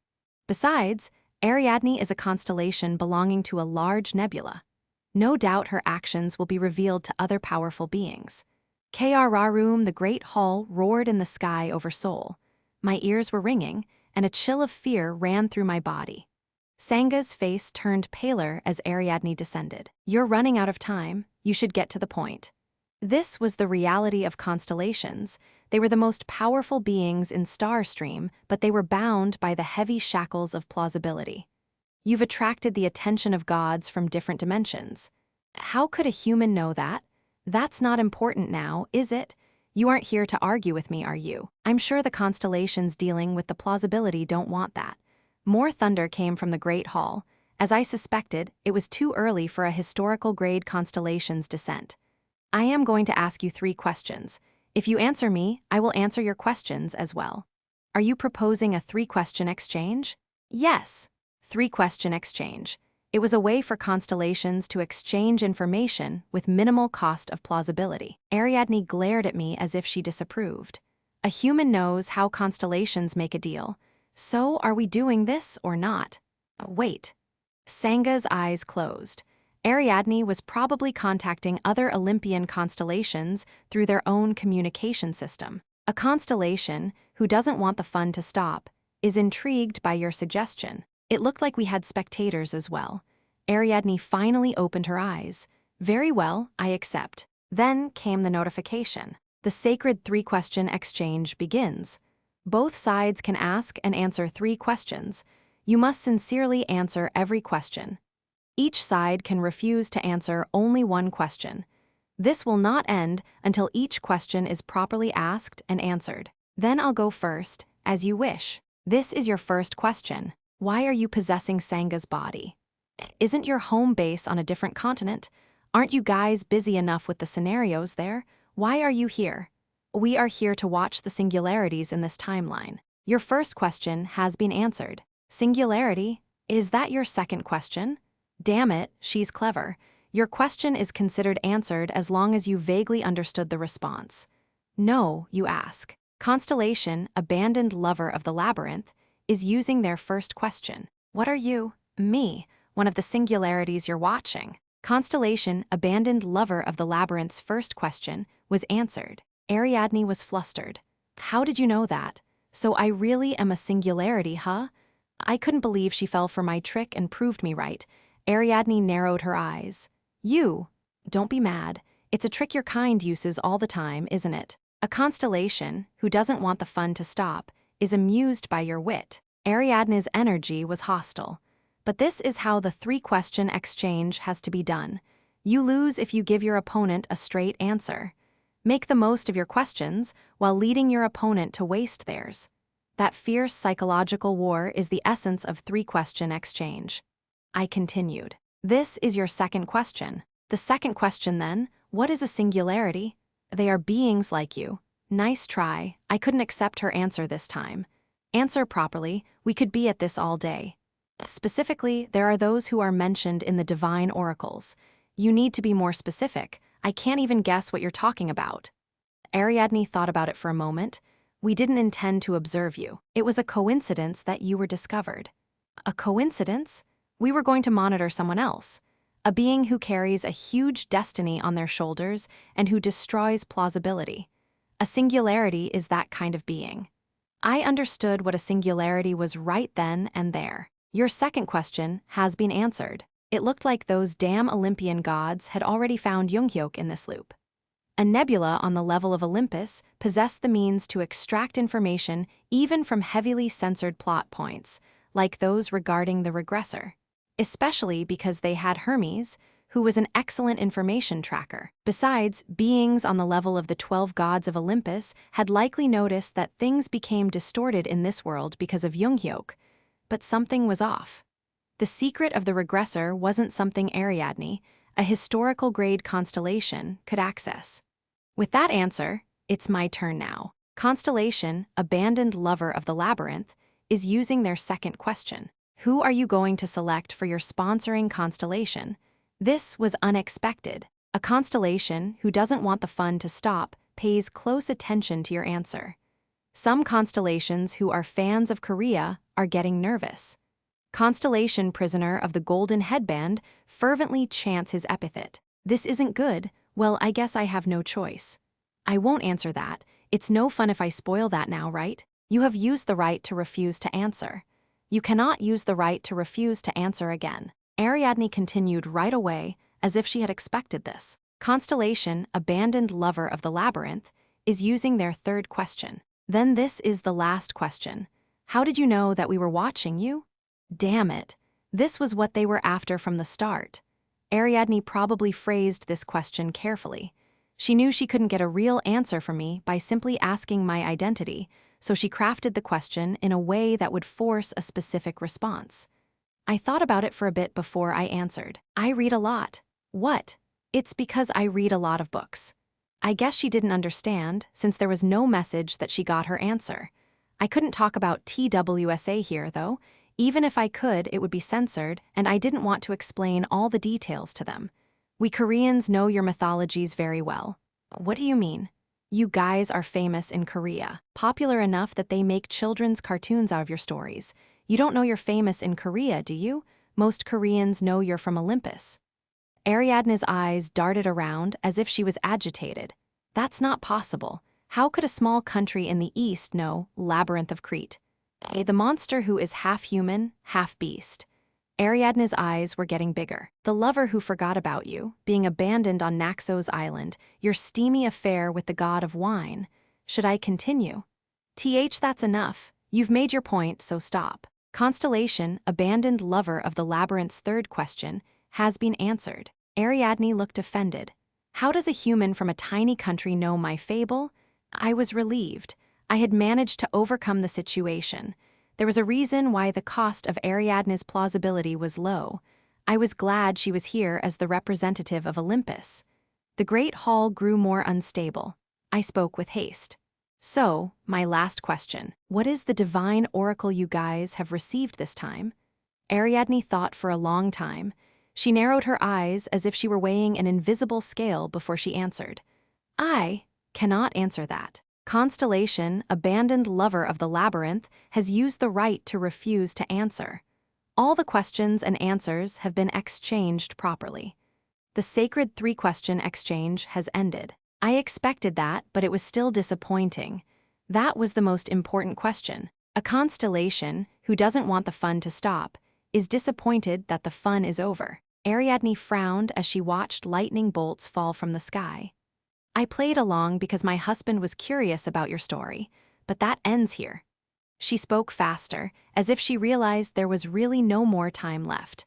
Besides, Ariadne is a constellation belonging to a large nebula. No doubt her actions will be revealed to other powerful beings. Krarum, the great hall, roared in the sky over Seoul. My ears were ringing, and a chill of fear ran through my body. Sangha's face turned paler as Ariadne descended. You're running out of time. You should get to the point. This was the reality of constellations. They were the most powerful beings in Starstream, but they were bound by the heavy shackles of plausibility. You've attracted the attention of gods from different dimensions. How could a human know that? That's not important now, is it? You aren't here to argue with me, are you? I'm sure the constellations dealing with the plausibility don't want that. More thunder came from the Great Hall. As I suspected, it was too early for a historical-grade constellation's descent. I am going to ask you 3 questions. If you answer me, I will answer your questions as well. Are you proposing a 3-question exchange? Yes. 3-question exchange. It was a way for constellations to exchange information with minimal cost of plausibility. Ariadne glared at me as if she disapproved. A human knows how constellations make a deal. So are we doing this or not? Wait. Sanga's eyes closed. Ariadne was probably contacting other Olympian constellations through their own communication system. A constellation, who doesn't want the fun to stop, is intrigued by your suggestion. It looked like we had spectators as well. Ariadne finally opened her eyes. Very well, I accept. Then came the notification. The sacred 3-question exchange begins. Both sides can ask and answer 3 questions. You must sincerely answer every question. Each side can refuse to answer only 1 question. This will not end until each question is properly asked and answered. Then I'll go first, as you wish. This is your first question. Why are you possessing Sanga's body? Isn't your home base on a different continent? Aren't you guys busy enough with the scenarios there? Why are you here? We are here to watch the singularities in this timeline. Your first question has been answered. Singularity? Is that your second question? Damn it, she's clever. Your question is considered answered as long as you vaguely understood the response. No, you ask. Constellation, abandoned lover of the labyrinth, is using their first question. What are you? Me, one of the singularities you're watching. Constellation, abandoned lover of the labyrinth's first question, was answered. Ariadne was flustered. How did you know that? So I really am a singularity, huh? I couldn't believe she fell for my trick and proved me right. Ariadne narrowed her eyes. You? Don't be mad. It's a trick your kind uses all the time, isn't it? A constellation, who doesn't want the fun to stop, is amused by your wit. Ariadne's energy was hostile. But this is how the 3-question exchange has to be done. You lose if you give your opponent a straight answer. Make the most of your questions while leading your opponent to waste theirs. That fierce psychological war is the essence of 3-question exchange. I continued. This is your second question. The second question then, what is a singularity? They are beings like you. Nice try. I couldn't accept her answer this time. Answer properly, we could be at this all day. Specifically, there are those who are mentioned in the divine oracles. You need to be more specific. I can't even guess what you're talking about. Ariadne thought about it for a moment. We didn't intend to observe you. It was a coincidence that you were discovered. A coincidence? We were going to monitor someone else. A being who carries a huge destiny on their shoulders and who destroys plausibility. A singularity is that kind of being. I understood what a singularity was right then and there. Your second question has been answered. It looked like those damn Olympian gods had already found Junghyuk in this loop. A nebula on the level of Olympus possessed the means to extract information even from heavily censored plot points, like those regarding the regressor. Especially because they had Hermes, who was an excellent information tracker. Besides, beings on the level of the 12 gods of Olympus had likely noticed that things became distorted in this world because of Junghyuk, but something was off. The secret of the regressor wasn't something Ariadne, a historical-grade constellation, could access. With that answer, it's my turn now. Constellation, abandoned lover of the labyrinth, is using their second question. Who are you going to select for your sponsoring constellation? This was unexpected. A constellation who doesn't want the fun to stop pays close attention to your answer. Some constellations who are fans of Korea are getting nervous. Constellation prisoner of the golden headband fervently chants his epithet. This isn't good. Well, I guess I have no choice. I won't answer that. It's no fun if I spoil that now, right? You have used the right to refuse to answer. You cannot use the right to refuse to answer again. Ariadne continued right away, as if she had expected this. Constellation, abandoned lover of the labyrinth, is using their third question. Then this is the last question. How did you know that we were watching you? Damn it. This was what they were after from the start. Ariadne probably phrased this question carefully. She knew she couldn't get a real answer from me by simply asking my identity, so she crafted the question in a way that would force a specific response. I thought about it for a bit before I answered. I read a lot. What? It's because I read a lot of books. I guess she didn't understand, since there was no message that she got her answer. I couldn't talk about TWSA here, though. Even if I could, it would be censored, and I didn't want to explain all the details to them. We Koreans know your mythologies very well. What do you mean? You guys are famous in Korea, popular enough that they make children's cartoons out of your stories. You don't know you're famous in Korea, do you? Most Koreans know you're from Olympus. Ariadne's eyes darted around as if she was agitated. That's not possible. How could a small country in the east know Labyrinth of Crete? The monster who is half human, half beast. Ariadne's eyes were getting bigger. The lover who forgot about you, being abandoned on Naxos Island, your steamy affair with the god of wine. Should I continue? That's enough. You've made your point, so stop. Constellation, abandoned lover of the labyrinth's third question, has been answered. Ariadne looked offended. How does a human from a tiny country know my fable? I was relieved. I had managed to overcome the situation. There was a reason why the cost of Ariadne's plausibility was low. I was glad she was here as the representative of Olympus. The great hall grew more unstable. I spoke with haste. So, my last question. What is the divine oracle you guys have received this time? Ariadne thought for a long time. She narrowed her eyes as if she were weighing an invisible scale before she answered. I cannot answer that. Constellation, abandoned lover of the labyrinth, has used the right to refuse to answer. All the questions and answers have been exchanged properly. The sacred three-question exchange has ended. I expected that, but it was still disappointing. That was the most important question. A constellation, who doesn't want the fun to stop, is disappointed that the fun is over. Ariadne frowned as she watched lightning bolts fall from the sky. I played along because my husband was curious about your story, but that ends here. She spoke faster, as if she realized there was really no more time left.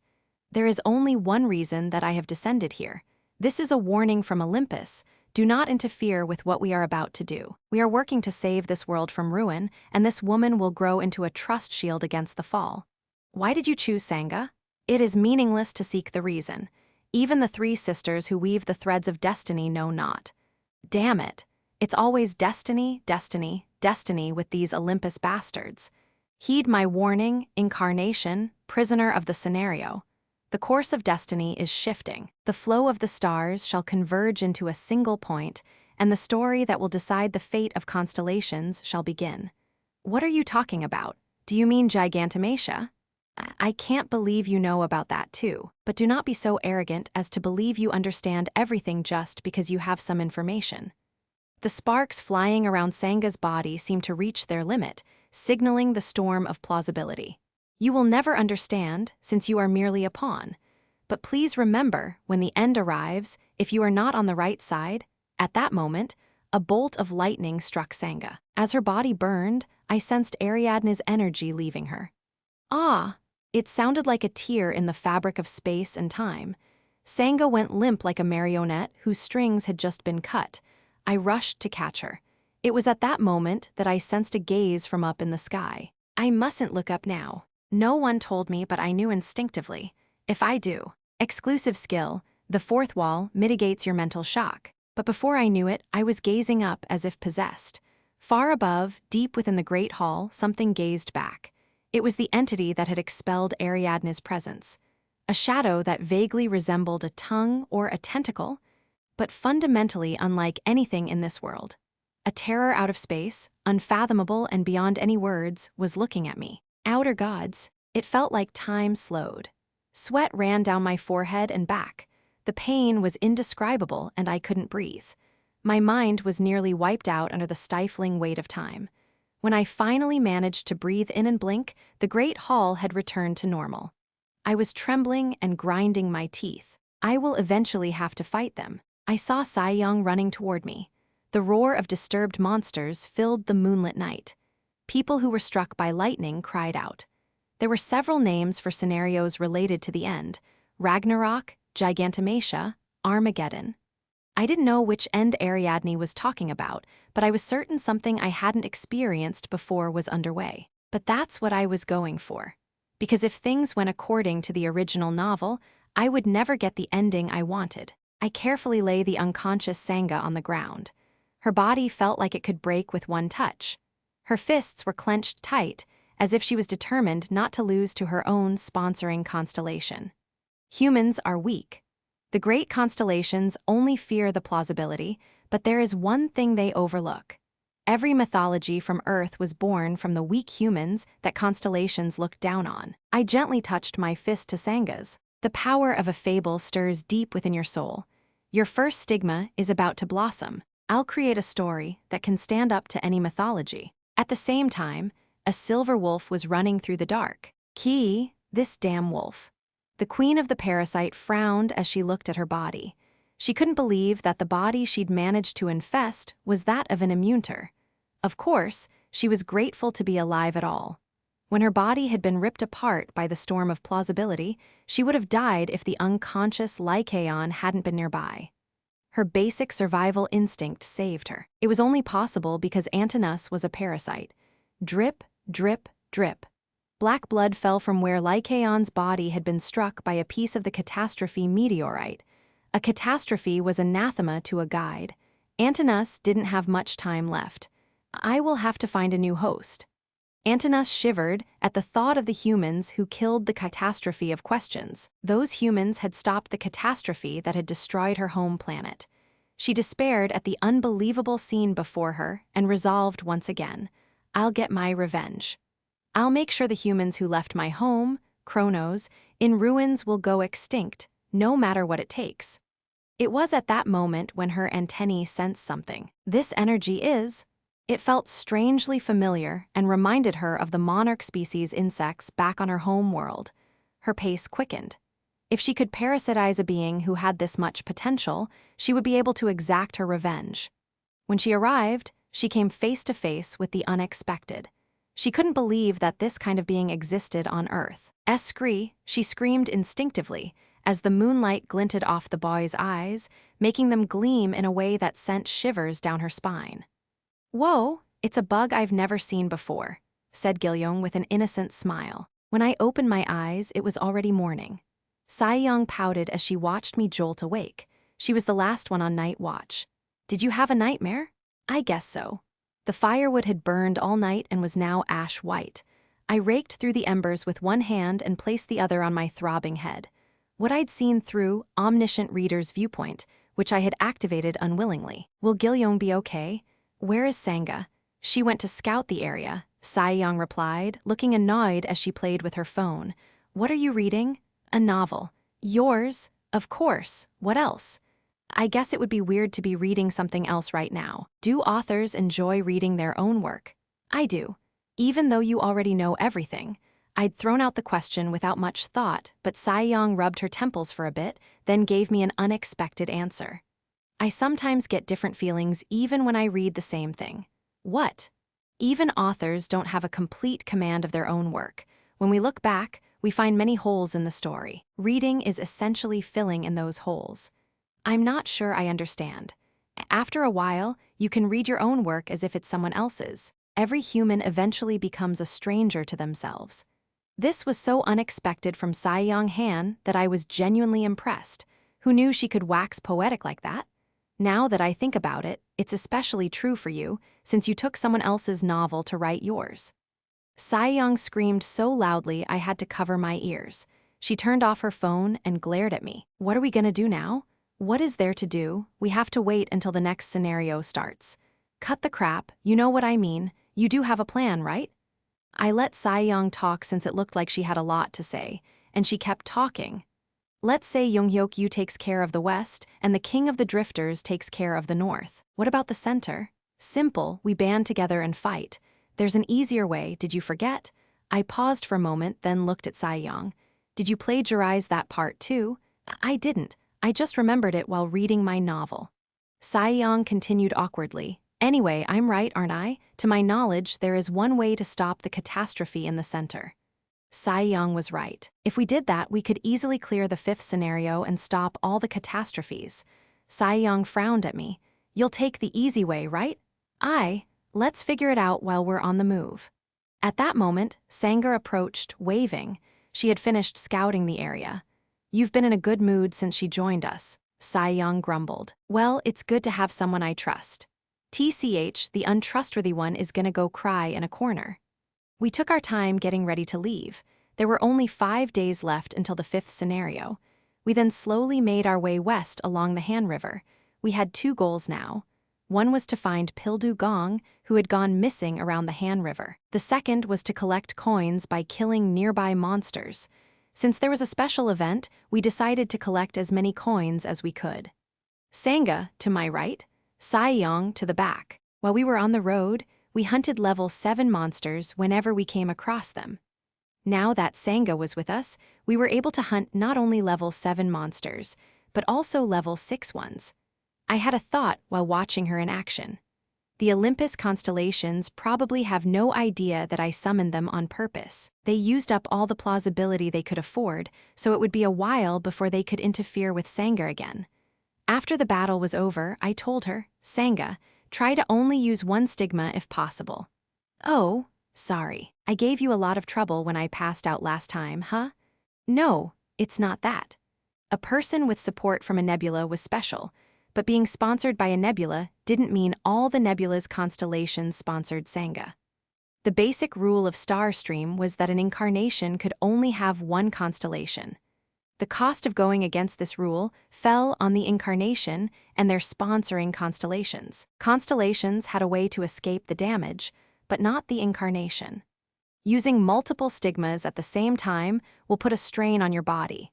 There is only one reason that I have descended here. This is a warning from Olympus. Do not interfere with what we are about to do. We are working to save this world from ruin, and this woman will grow into a trust shield against the fall. Why did you choose Sangha? It is meaningless to seek the reason. Even the three sisters who weave the threads of destiny know not. Damn it. It's always destiny, destiny, destiny with these Olympus bastards. Heed my warning, incarnation, prisoner of the scenario. The course of destiny is shifting. The flow of the stars shall converge into a single point, and the story that will decide the fate of constellations shall begin. What are you talking about? Do you mean Gigantomachia? I can't believe you know about that too, but do not be so arrogant as to believe you understand everything just because you have some information. The sparks flying around Sangha's body seem to reach their limit, signaling the storm of plausibility. You will never understand, since you are merely a pawn. But please remember, when the end arrives, if you are not on the right side, at that moment, a bolt of lightning struck Sangha. As her body burned, I sensed Ariadne's energy leaving her. Ah! It sounded like a tear in the fabric of space and time. Sangha went limp like a marionette whose strings had just been cut. I rushed to catch her. It was at that moment that I sensed a gaze from up in the sky. I mustn't look up now. No one told me, but I knew instinctively. If I do. Exclusive skill, the fourth wall mitigates your mental shock. But before I knew it, I was gazing up as if possessed. Far above, deep within the great hall, something gazed back. It was the entity that had expelled Ariadne's presence. A shadow that vaguely resembled a tongue or a tentacle, but fundamentally unlike anything in this world. A terror out of space, unfathomable and beyond any words, was looking at me. Outer gods, it felt like time slowed. Sweat ran down my forehead and back. The pain was indescribable and I couldn't breathe. My mind was nearly wiped out under the stifling weight of time. When I finally managed to breathe in and blink, the great hall had returned to normal. I was trembling and grinding my teeth. I will eventually have to fight them. I saw Saiyong running toward me. The roar of disturbed monsters filled the moonlit night. People who were struck by lightning cried out. There were several names for scenarios related to the end: Ragnarok, Gigantomachia, Armageddon. I didn't know which end Ariadne was talking about, but I was certain something I hadn't experienced before was underway. But that's what I was going for. Because if things went according to the original novel, I would never get the ending I wanted. I carefully lay the unconscious Sangha on the ground. Her body felt like it could break with one touch. Her fists were clenched tight, as if she was determined not to lose to her own sponsoring constellation. Humans are weak. The great constellations only fear the plausibility, but there is one thing they overlook. Every mythology from Earth was born from the weak humans that constellations looked down on. I gently touched my fist to Sanga's. The power of a fable stirs deep within your soul. Your first stigma is about to blossom. I'll create a story that can stand up to any mythology. At the same time, a silver wolf was running through the dark. Ki, this damn wolf. The queen of the parasite frowned as she looked at her body. She couldn't believe that the body she'd managed to infest was that of an immunter. Of course, she was grateful to be alive at all. When her body had been ripped apart by the storm of plausibility, she would have died if the unconscious Lycaon hadn't been nearby. Her basic survival instinct saved her. It was only possible because Antinous was a parasite. Drip, drip, drip. Black blood fell from where Lycaon's body had been struck by a piece of the Catastrophe meteorite. A catastrophe was anathema to a guide. Antinous didn't have much time left. I will have to find a new host. Antinous shivered at the thought of the humans who killed the catastrophe of questions. Those humans had stopped the catastrophe that had destroyed her home planet. She despaired at the unbelievable scene before her and resolved once again, I'll get my revenge. I'll make sure the humans who left my home, Kronos, in ruins will go extinct, no matter what it takes. It was at that moment when her antennae sensed something. This energy is... It felt strangely familiar and reminded her of the monarch species insects back on her home world. Her pace quickened. If she could parasitize a being who had this much potential, she would be able to exact her revenge. When she arrived, she came face to face with the unexpected. She couldn't believe that this kind of being existed on Earth. Escree, she screamed instinctively, as the moonlight glinted off the boy's eyes, making them gleam in a way that sent shivers down her spine. Whoa, it's a bug I've never seen before, said Gilyong with an innocent smile. When I opened my eyes, it was already morning. Saiyong pouted as she watched me jolt awake. She was the last one on night watch. Did you have a nightmare? I guess so. The firewood had burned all night and was now ash white. I raked through the embers with one hand and placed the other on my throbbing head. What I'd seen through Omniscient Reader's Viewpoint, which I had activated unwillingly. Will Gilyong be okay? Where is Sanga? She went to scout the area, Saiyong replied, looking annoyed as she played with her phone. What are you reading? A novel. Yours? Of course. What else? I guess it would be weird to be reading something else right now. Do authors enjoy reading their own work? I do. Even though you already know everything. I'd thrown out the question without much thought, but Saiyong rubbed her temples for a bit, then gave me an unexpected answer. I sometimes get different feelings even when I read the same thing. What? Even authors don't have a complete command of their own work. When we look back, we find many holes in the story. Reading is essentially filling in those holes. I'm not sure I understand. After a while, you can read your own work as if it's someone else's. Every human eventually becomes a stranger to themselves. This was so unexpected from Saiyong Han that I was genuinely impressed. Who knew she could wax poetic like that? Now that I think about it, it's especially true for you, since you took someone else's novel to write yours. Saiyong screamed so loudly I had to cover my ears. She turned off her phone and glared at me. What are we gonna do now? What is there to do? We have to wait until the next scenario starts. Cut the crap, you know what I mean. You do have a plan, right? I let Saiyong talk since it looked like she had a lot to say, and she kept talking. Let's say Yonghyuk takes care of the west, and the king of the drifters takes care of the north. What about the center? Simple, we band together and fight. There's an easier way, did you forget? I paused for a moment, then looked at Saiyong. Did you plagiarize that part too? I didn't. I just remembered it while reading my novel. Saiyong continued awkwardly. Anyway, I'm right, aren't I? To my knowledge, there is one way to stop the catastrophe in the center. Saiyong was right. If we did that, we could easily clear the fifth scenario and stop all the catastrophes. Saiyong frowned at me. You'll take the easy way, right? Let's figure it out while we're on the move. At that moment, Sanger approached, waving. She had finished scouting the area. You've been in a good mood since she joined us, Saiyong grumbled. Well, it's good to have someone I trust. TCH, the untrustworthy one, is gonna go cry in a corner. We took our time getting ready to leave. There were only 5 days left until the 5th scenario. We then slowly made our way west along the Han River. We had 2 goals now. One was to find Pildu Gong, who had gone missing around the Han River. The second was to collect coins by killing nearby monsters. Since there was a special event, we decided to collect as many coins as we could. Sangha, to my right, Saiyong to the back. While we were on the road, we hunted level 7 monsters whenever we came across them. Now that Sangha was with us, we were able to hunt not only level 7 monsters, but also level 6 ones. I had a thought while watching her in action. The Olympus constellations probably have no idea that I summoned them on purpose. They used up all the plausibility they could afford, so it would be a while before they could interfere with Sangha again. After the battle was over, I told her, Sangha, try to only use 1 stigma if possible. Oh, sorry. I gave you a lot of trouble when I passed out last time, huh? No, it's not that. A person with support from a nebula was special, but being sponsored by a nebula didn't mean all the nebula's constellations sponsored Sangha. The basic rule of Star Stream was that an incarnation could only have 1 constellation. The cost of going against this rule fell on the incarnation and their sponsoring constellations. Constellations had a way to escape the damage, but not the incarnation. Using multiple stigmas at the same time will put a strain on your body.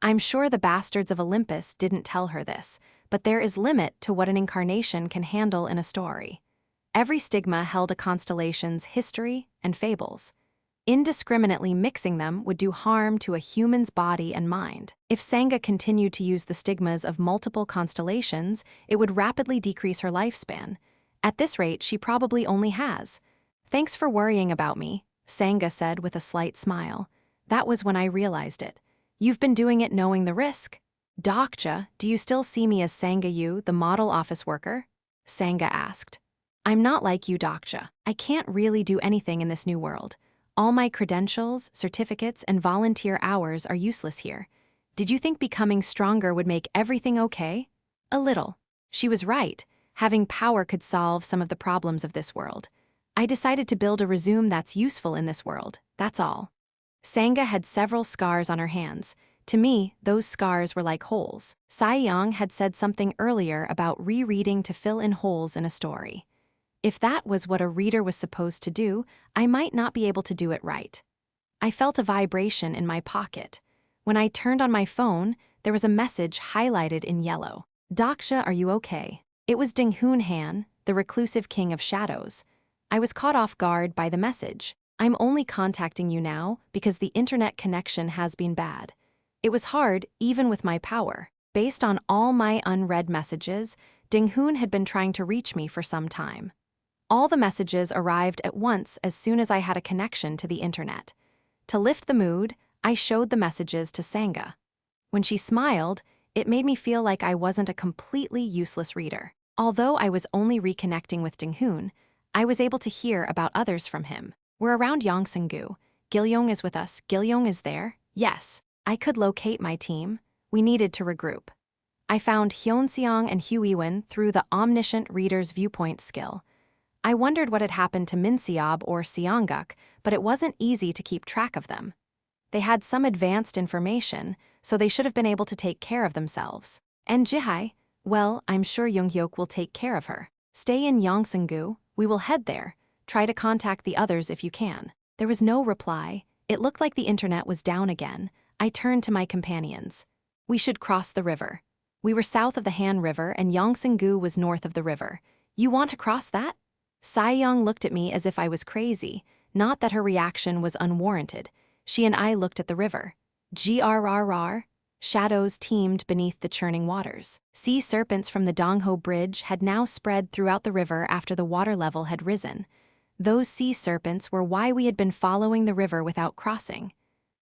I'm sure the bastards of Olympus didn't tell her this, but there is limit to what an incarnation can handle in a story. Every stigma held a constellation's history and fables. Indiscriminately mixing them would do harm to a human's body and mind. If Sangha continued to use the stigmas of multiple constellations, it would rapidly decrease her lifespan. At this rate, she probably only has. Thanks for worrying about me, Sangha said with a slight smile. That was when I realized it. You've been doing it knowing the risk. Dokja, do you still see me as Sangha Yu, the model office worker? Sangha asked. I'm not like you, Dokja. I can't really do anything in this new world. All my credentials, certificates, and volunteer hours are useless here. Did you think becoming stronger would make everything okay? A little. She was right. Having power could solve some of the problems of this world. I decided to build a resume that's useful in this world, that's all. Sangha had several scars on her hands. To me, those scars were like holes. Saiyong had said something earlier about rereading to fill in holes in a story. If that was what a reader was supposed to do, I might not be able to do it right. I felt a vibration in my pocket. When I turned on my phone, there was a message highlighted in yellow. Dokja, are you okay? It was Dinghoon Han, the reclusive king of shadows. I was caught off guard by the message. I'm only contacting you now because the internet connection has been bad. It was hard, even with my power. Based on all my unread messages, Dinghoon had been trying to reach me for some time. All the messages arrived at once as soon as I had a connection to the internet. To lift the mood, I showed the messages to Sangha. When she smiled, it made me feel like I wasn't a completely useless reader. Although I was only reconnecting with Dinghoon, I was able to hear about others from him. We're around Yongsan-gu. Gilyong is with us. Gilyong is there? Yes. I could locate my team. We needed to regroup. I found Hyunseong and Huiwen through the Omniscient Reader's Viewpoint skill. I wondered what had happened to Minseob or Seongguk, but it wasn't easy to keep track of them. They had some advanced information, so they should have been able to take care of themselves. And Jihai, well, I'm sure Younghyuk will take care of her. Stay in Yongsan-gu. We will head there. Try to contact the others if you can. There was no reply. It looked like the internet was down again. I turned to my companions. We should cross the river. We were south of the Han River and Yongsan-gu was north of the river. You want to cross that? Saiyong looked at me as if I was crazy, not that her reaction was unwarranted. She and I looked at the river. Grrr. Shadows teemed beneath the churning waters. Sea serpents from the Dongho Bridge had now spread throughout the river after the water level had risen. Those sea serpents were why we had been following the river without crossing.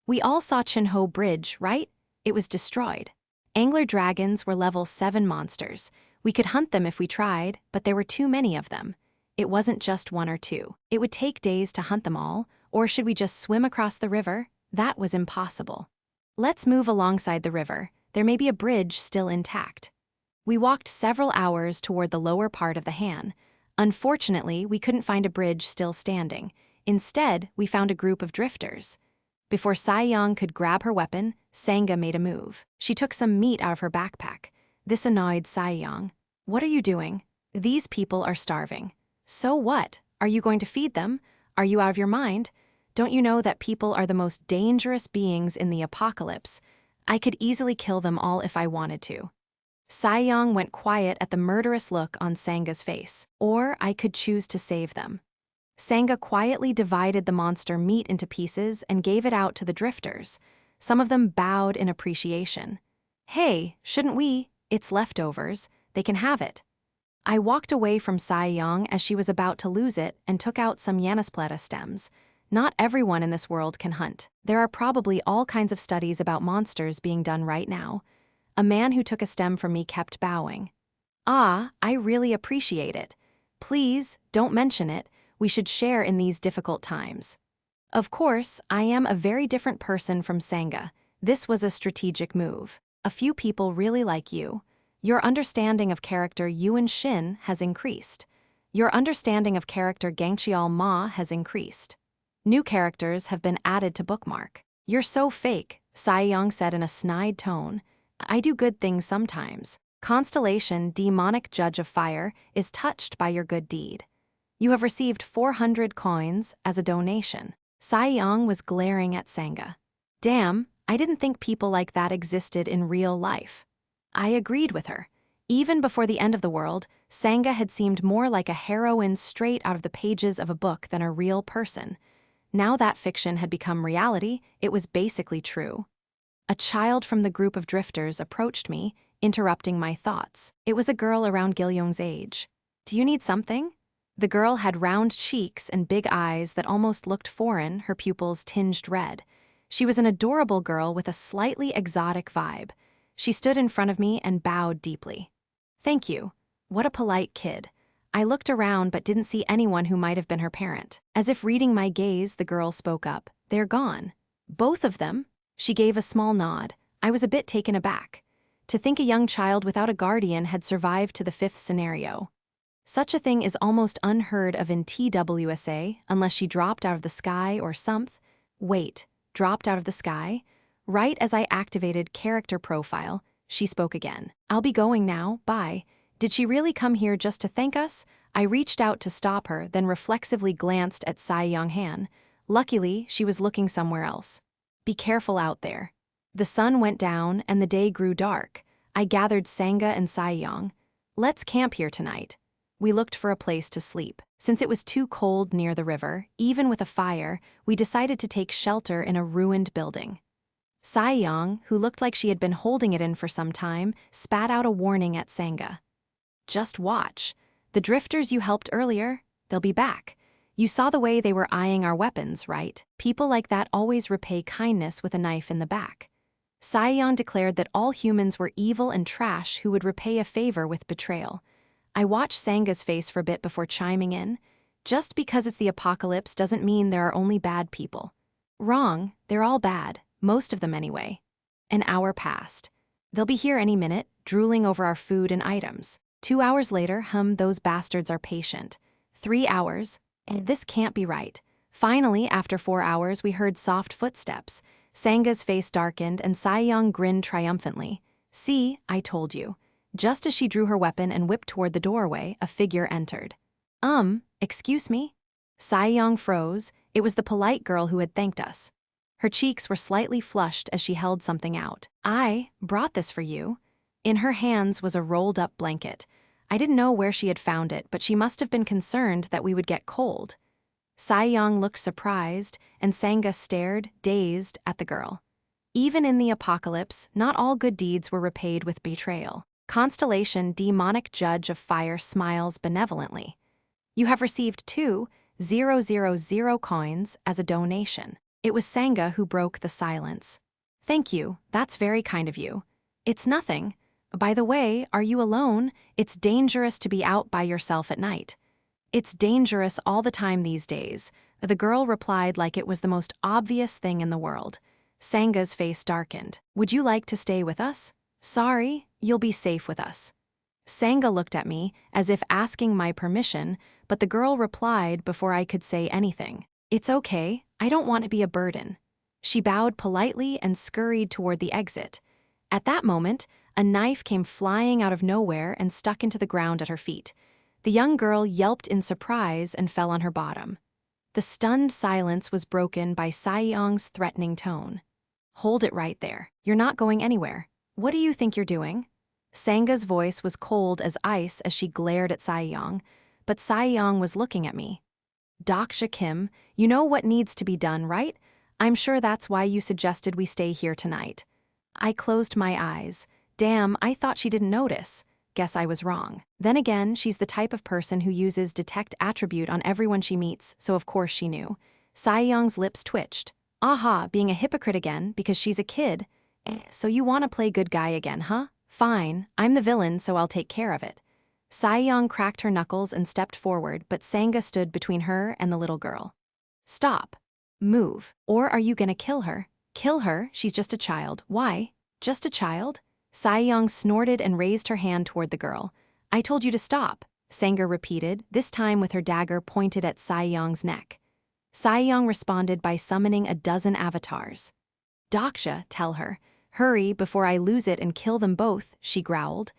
We all saw Chinho Bridge, right? It was destroyed. Angler dragons were level 7 monsters. We could hunt them if we tried, but there were too many of them. It wasn't just 1 or 2. It would take days to hunt them all, or should we just swim across the river? That was impossible. Let's move alongside the river. There may be a bridge still intact. We walked several hours toward the lower part of the Han. Unfortunately, we couldn't find a bridge still standing. Instead, we found a group of drifters. Before Saiyang could grab her weapon, Sangha made a move. She took some meat out of her backpack. This annoyed Saiyang. What are you doing? These people are starving. So what? Are you going to feed them? Are you out of your mind? Don't you know that people are the most dangerous beings in the apocalypse? I could easily kill them all if I wanted to. Saiyang went quiet at the murderous look on Sangha's face. Or I could choose to save them. Sangha quietly divided the monster meat into pieces and gave it out to the drifters. Some of them bowed in appreciation. Hey, shouldn't we? It's leftovers. They can have it. I walked away from Saiyang as she was about to lose it and took out some Yanaspleta stems. Not everyone in this world can hunt. There are probably all kinds of studies about monsters being done right now. A man who took a stem from me kept bowing. Ah, I really appreciate it. Please, don't mention it. We should share in these difficult times. Of course, I am a very different person from Sangha. This was a strategic move. A few people really like you. Your understanding of character Yuan Shin has increased. Your understanding of character Gangxiao Ma has increased. New characters have been added to bookmark. You're so fake, Saiyang said in a snide tone. I do good things sometimes. Constellation, demonic judge of fire, is touched by your good deed. You have received 400 coins as a donation. Saiyang was glaring at Sangha. Damn, I didn't think people like that existed in real life. I agreed with her. Even before the end of the world, Sangha had seemed more like a heroine straight out of the pages of a book than a real person. Now that fiction had become reality, it was basically true. A child from the group of drifters approached me, interrupting my thoughts. It was a girl around Gilyong's age. Do you need something? The girl had round cheeks and big eyes that almost looked foreign, her pupils tinged red. She was an adorable girl with a slightly exotic vibe. She stood in front of me and bowed deeply. Thank you. What a polite kid. I looked around but didn't see anyone who might have been her parent. As if reading my gaze, the girl spoke up. They're gone. Both of them? She gave a small nod. I was a bit taken aback. To think a young child without a guardian had survived to the 5th scenario. Such a thing is almost unheard of in TWSA, unless she dropped out of the sky or something. Wait, dropped out of the sky? Right as I activated character profile, she spoke again. I'll be going now, bye. Did she really come here just to thank us? I reached out to stop her, then reflexively glanced at Saiyang Han. Luckily, she was looking somewhere else. Be careful out there. The sun went down and the day grew dark. I gathered Sangha and Saiyang. Let's camp here tonight. We looked for a place to sleep. Since it was too cold near the river, even with a fire, we decided to take shelter in a ruined building. Saiyang, who looked like she had been holding it in for some time, spat out a warning at Sangha. Just watch. The drifters you helped earlier, they'll be back. You saw the way they were eyeing our weapons, right? People like that always repay kindness with a knife in the back. Saiyang declared that all humans were evil and trash who would repay a favor with betrayal. I watched Sangha's face for a bit before chiming in. Just because it's the apocalypse doesn't mean there are only bad people. Wrong, they're all bad, most of them anyway. An hour passed. They'll be here any minute, drooling over our food and items. 2 hours later, those bastards are patient. 3 hours, this can't be right. Finally, after 4 hours, we heard soft footsteps. Sangha's face darkened and Saiyang grinned triumphantly. See, I told you. Just as she drew her weapon and whipped toward the doorway, a figure entered. Excuse me? Saiyang froze. It was the polite girl who had thanked us. Her cheeks were slightly flushed as she held something out. I brought this for you. In her hands was a rolled-up blanket. I didn't know where she had found it, but she must have been concerned that we would get cold. Saiyang looked surprised, and Sangha stared, dazed, at the girl. Even in the apocalypse, not all good deeds were repaid with betrayal. Constellation, demonic judge of fire, smiles benevolently. You have received 2,000 coins as a donation. It was Sangha who broke the silence. Thank you, that's very kind of you. It's nothing. By the way, are you alone? It's dangerous to be out by yourself at night. It's dangerous all the time these days. The girl replied like it was the most obvious thing in the world. Sangha's face darkened. Would you like to stay with us? Sorry, you'll be safe with us. Sangha looked at me as if asking my permission, but the girl replied before I could say anything. It's okay, I don't want to be a burden. She bowed politely and scurried toward the exit. At that moment, a knife came flying out of nowhere and stuck into the ground at her feet. The young girl yelped in surprise and fell on her bottom. The stunned silence was broken by Saiyong's threatening tone. Hold it right there. You're not going anywhere. What do you think you're doing? Sanga's voice was cold as ice as she glared at Saiyong, but Saiyong was looking at me. Dokja Kim, you know what needs to be done, right? I'm sure that's why you suggested we stay here tonight. I closed my eyes. Damn, I thought she didn't notice. Guess I was wrong. Then again, she's the type of person who uses detect attribute on everyone she meets, so of course she knew. Saiyong's lips twitched. Aha, being a hypocrite again because she's a kid. So you want to play good guy again, huh? Fine, I'm the villain, so I'll take care of it. Saiyong cracked her knuckles and stepped forward, but Sanga stood between her and the little girl. Stop. Move. Or are you gonna kill her? Kill her? She's just a child. Why? Just a child? Saiyong snorted and raised her hand toward the girl. I told you to stop, Sanga repeated, this time with her dagger pointed at Saiyong's neck. Saiyong responded by summoning a dozen avatars. Dokja, tell her. Hurry before I lose it and kill them both, she growled.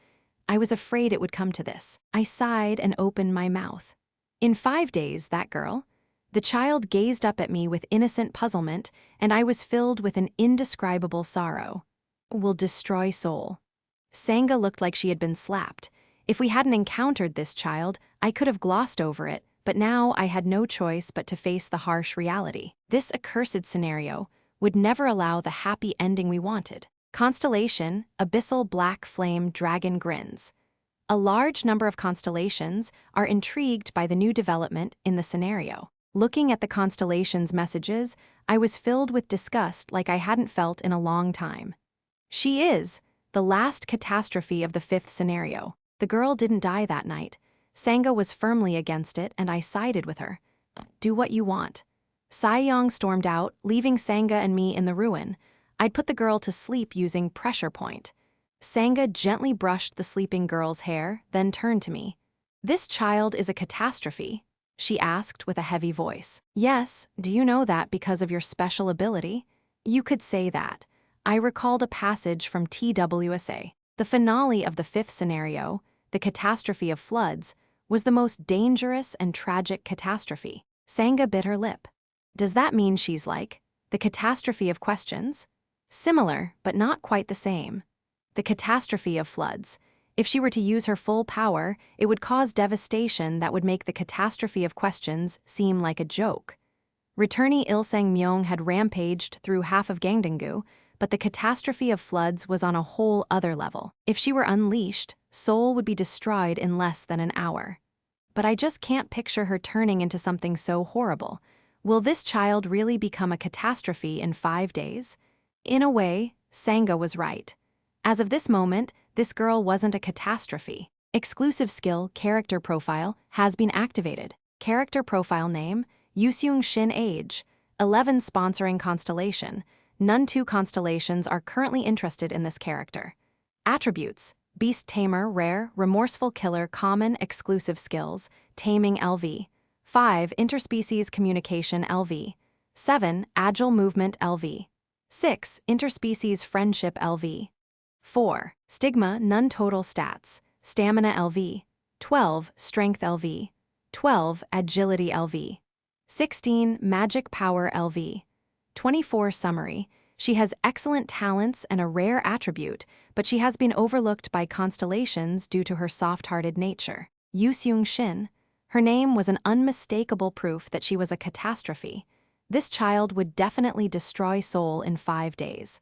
I was afraid it would come to this. I sighed and opened my mouth. In 5 days, that girl. The child gazed up at me with innocent puzzlement, and I was filled with an indescribable sorrow. Will destroy Seoul. Sanga looked like she had been slapped. If we hadn't encountered this child, I could have glossed over it, but now I had no choice but to face the harsh reality. This accursed scenario would never allow the happy ending we wanted. Constellation, abyssal black flame dragon grins. A large number of constellations are intrigued by the new development in the scenario. Looking at the constellation's messages, I was filled with disgust like I hadn't felt in a long time. She is the last catastrophe of the 5th scenario. The girl didn't die that night. Sanga was firmly against it, and I sided with her. Do what you want. Saiyong stormed out, leaving Sanga and me in the ruin. I'd put the girl to sleep using pressure point. Sanga gently brushed the sleeping girl's hair, then turned to me. This child is a catastrophe, she asked with a heavy voice. Yes, do you know that because of your special ability? You could say that. I recalled a passage from TWSA. The finale of the 5th scenario, the catastrophe of floods, was the most dangerous and tragic catastrophe. Sanga bit her lip. Does that mean she's like the catastrophe of questions? Similar, but not quite the same. The catastrophe of floods. If she were to use her full power, it would cause devastation that would make the catastrophe of questions seem like a joke. Returnee Ilsang Myung had rampaged through half of Gangdanggu, but the catastrophe of floods was on a whole other level. If she were unleashed, Seoul would be destroyed in less than an hour. But I just can't picture her turning into something so horrible. Will this child really become a catastrophe in 5 days? In a way, Sanga was right. As of this moment, this girl wasn't a catastrophe. Exclusive skill, character profile, has been activated. Character profile name, Yuseung Shin age, 11 sponsoring constellation. None 2 constellations are currently interested in this character. Attributes, Beast Tamer, Rare, Remorseful Killer, Common, Exclusive Skills, Taming LV. 5. Interspecies Communication LV. 7. Agile Movement LV. 6. Interspecies Friendship LV. 4. Stigma, None total stats, Stamina LV. 12. Strength LV. 12. Agility LV. 16. Magic Power LV. 24. Summary. She has excellent talents and a rare attribute, but she has been overlooked by constellations due to her soft-hearted nature. Yuseung Shin. Her name was an unmistakable proof that she was a catastrophe. This child would definitely destroy Seoul in 5 days.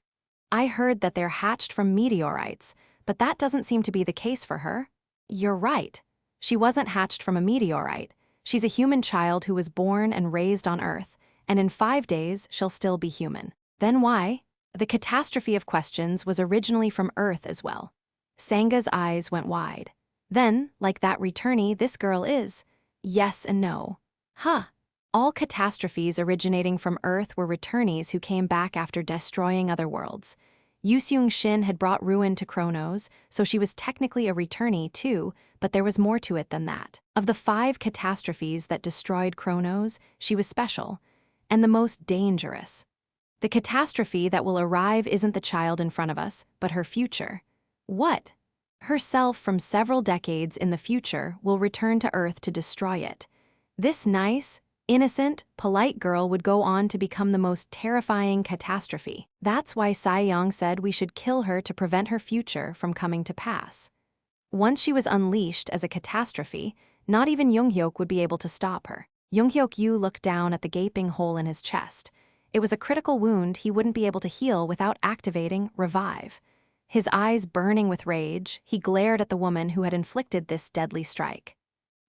I heard that they're hatched from meteorites, but that doesn't seem to be the case for her. You're right. She wasn't hatched from a meteorite. She's a human child who was born and raised on Earth, and in 5 days she'll still be human. Then why? The catastrophe of questions was originally from Earth as well. Sanga's eyes went wide. Then, like that returnee, this girl is. Yes and no. Huh. All catastrophes originating from Earth were returnees who came back after destroying other worlds. Yuseung Shin had brought ruin to Kronos, so she was technically a returnee too, but there was more to it than that. Of the 5 catastrophes that destroyed Kronos, she was special. and the most dangerous. The catastrophe that will arrive isn't the child in front of us, but her future. What? Herself from several decades in the future will return to Earth to destroy it. This nice, innocent, polite girl would go on to become the most terrifying catastrophe. That's why Sae-young said we should kill her to prevent her future from coming to pass. Once she was unleashed as a catastrophe, not even Jung-hyuk would be able to stop her. Jung-hyuk looked down at the gaping hole in his chest. It was a critical wound he wouldn't be able to heal without activating Revive. His eyes burning with rage, he glared at the woman who had inflicted this deadly strike.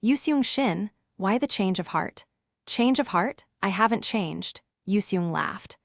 Yoo Shin, why the change of heart? Change of heart? I haven't changed, Yoo laughed.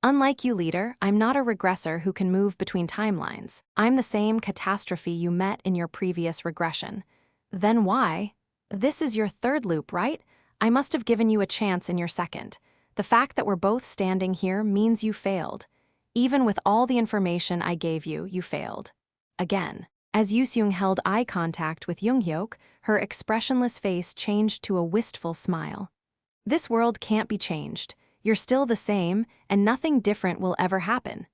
Unlike you, leader, I'm not a regressor who can move between timelines. I'm the same catastrophe you met in your previous regression. Then why? This is your third loop, right? I must have given you a chance in your second. The fact that we're both standing here means you failed. Even with all the information I gave you, you failed. Again. As Yoo held eye contact with Jung-hyuk, her expressionless face changed to a wistful smile. This world can't be changed. You're still the same, and nothing different will ever happen.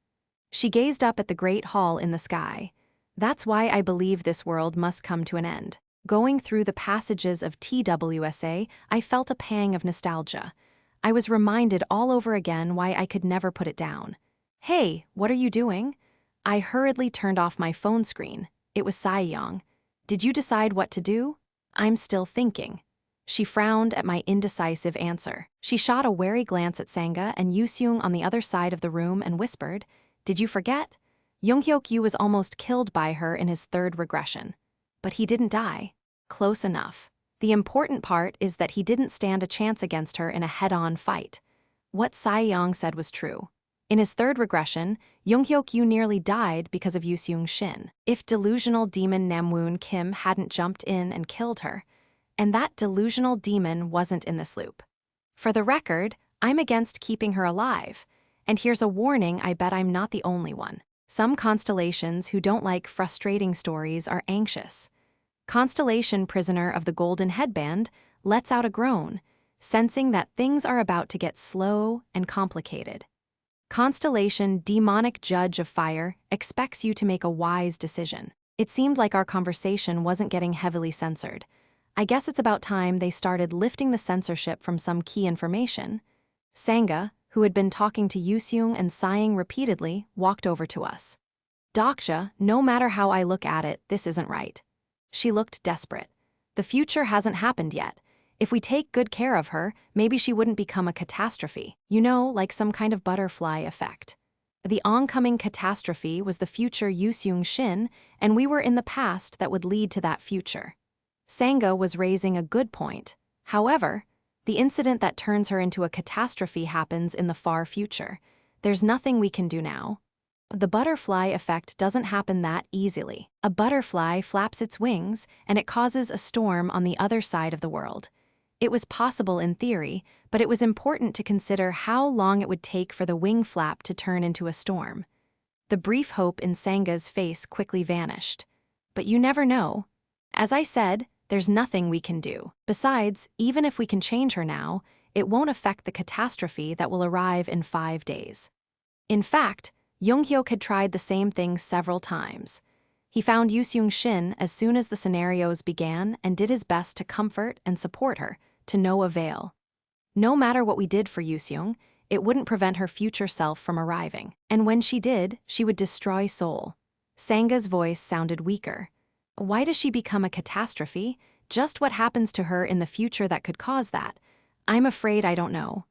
She gazed up at the great hall in the sky. That's why I believe this world must come to an end. Going through the passages of TWSA, I felt a pang of nostalgia. I was reminded all over again why I could never put it down. Hey, what are you doing? I hurriedly turned off my phone screen. It was Sae-young. Did you decide what to do? I'm still thinking. She frowned at my indecisive answer. She shot a wary glance at Sangha and Yoo on the other side of the room and whispered, Did you forget? Jung-hyuk was almost killed by her in his third regression. But he didn't die. Close enough. The important part is that he didn't stand a chance against her in a head-on fight. What Sae-young said was true. In his third regression, Jung-hyuk nearly died because of Yoo Shin. If delusional demon Namwoon Kim hadn't jumped in and killed her, and that delusional demon wasn't in this loop. For the record, I'm against keeping her alive, and here's a warning, I bet I'm not the only one. Some constellations who don't like frustrating stories are anxious. Constellation Prisoner of the Golden Headband lets out a groan, sensing that things are about to get slow and complicated. Constellation Demonic Judge of Fire expects you to make a wise decision. It seemed like our conversation wasn't getting heavily censored. I guess it's about time they started lifting the censorship from some key information. Sangha, who had been talking to Yoo and sighing repeatedly, walked over to us. Dokja, no matter how I look at it, this isn't right. She looked desperate. The future hasn't happened yet. If we take good care of her, maybe she wouldn't become a catastrophe. You know, like some kind of butterfly effect. The oncoming catastrophe was the future Yoo Shin, and we were in the past that would lead to that future. Sangha was raising a good point. However, the incident that turns her into a catastrophe happens in the far future. There's nothing we can do now. The butterfly effect doesn't happen that easily. A butterfly flaps its wings, and it causes a storm on the other side of the world. It was possible in theory, but it was important to consider how long it would take for the wing flap to turn into a storm. The brief hope in Sangha's face quickly vanished. But you never know. As I said, there's nothing we can do. Besides, even if we can change her now, it won't affect the catastrophe that will arrive in 5 days. In fact, Jung-hyuk had tried the same thing several times. He found Yoo Shin as soon as the scenarios began and did his best to comfort and support her, to no avail. No matter what we did for Yoo, it wouldn't prevent her future self from arriving. And when she did, she would destroy Seoul. Sangha's voice sounded weaker. Why does she become a catastrophe? Just what happens to her in the future that could cause that? I'm afraid I don't know.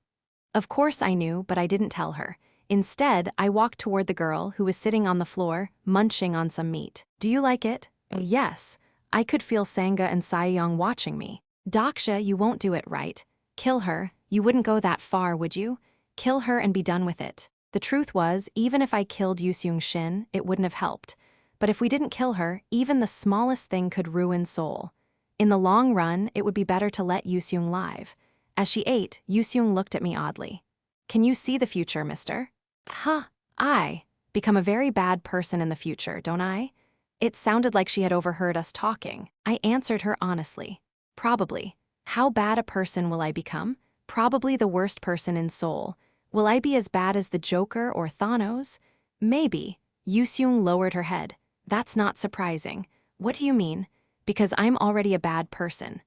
Of course I knew, but I didn't tell her. Instead, I walked toward the girl who was sitting on the floor, munching on some meat. Do you like it? Oh, yes. I could feel Sangha and Sae-young watching me. Dokja, you won't do it right. Kill her. You wouldn't go that far, would you? Kill her and be done with it. The truth was, even if I killed Yoo Shin, it wouldn't have helped. But if we didn't kill her, even the smallest thing could ruin Seoul. In the long run, it would be better to let Yoo live. As she ate, Yoo looked at me oddly. Can you see the future, mister? Huh, I become a very bad person in the future, don't I? It sounded like she had overheard us talking. I answered her honestly. Probably. How bad a person will I become? Probably the worst person in Seoul. Will I be as bad as the Joker or Thanos? Maybe. Yuseung lowered her head. That's not surprising. What do you mean? Because I'm already a bad person.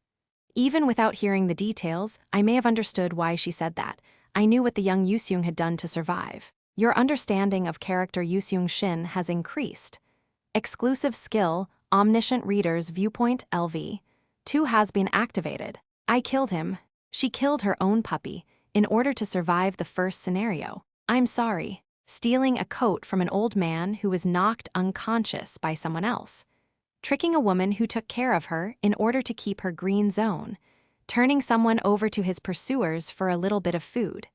Even without hearing the details, I may have understood why she said that. I knew what the young Yuseung had done to survive. Your understanding of character Yuseung Shin has increased. Exclusive skill, Omniscient Reader's Viewpoint LV. 2 has been activated. I killed him. She killed her own puppy in order to survive the first scenario. I'm sorry. Stealing a coat from an old man who was knocked unconscious by someone else. Tricking a woman who took care of her in order to keep her green zone. Turning someone over to his pursuers for a little bit of food.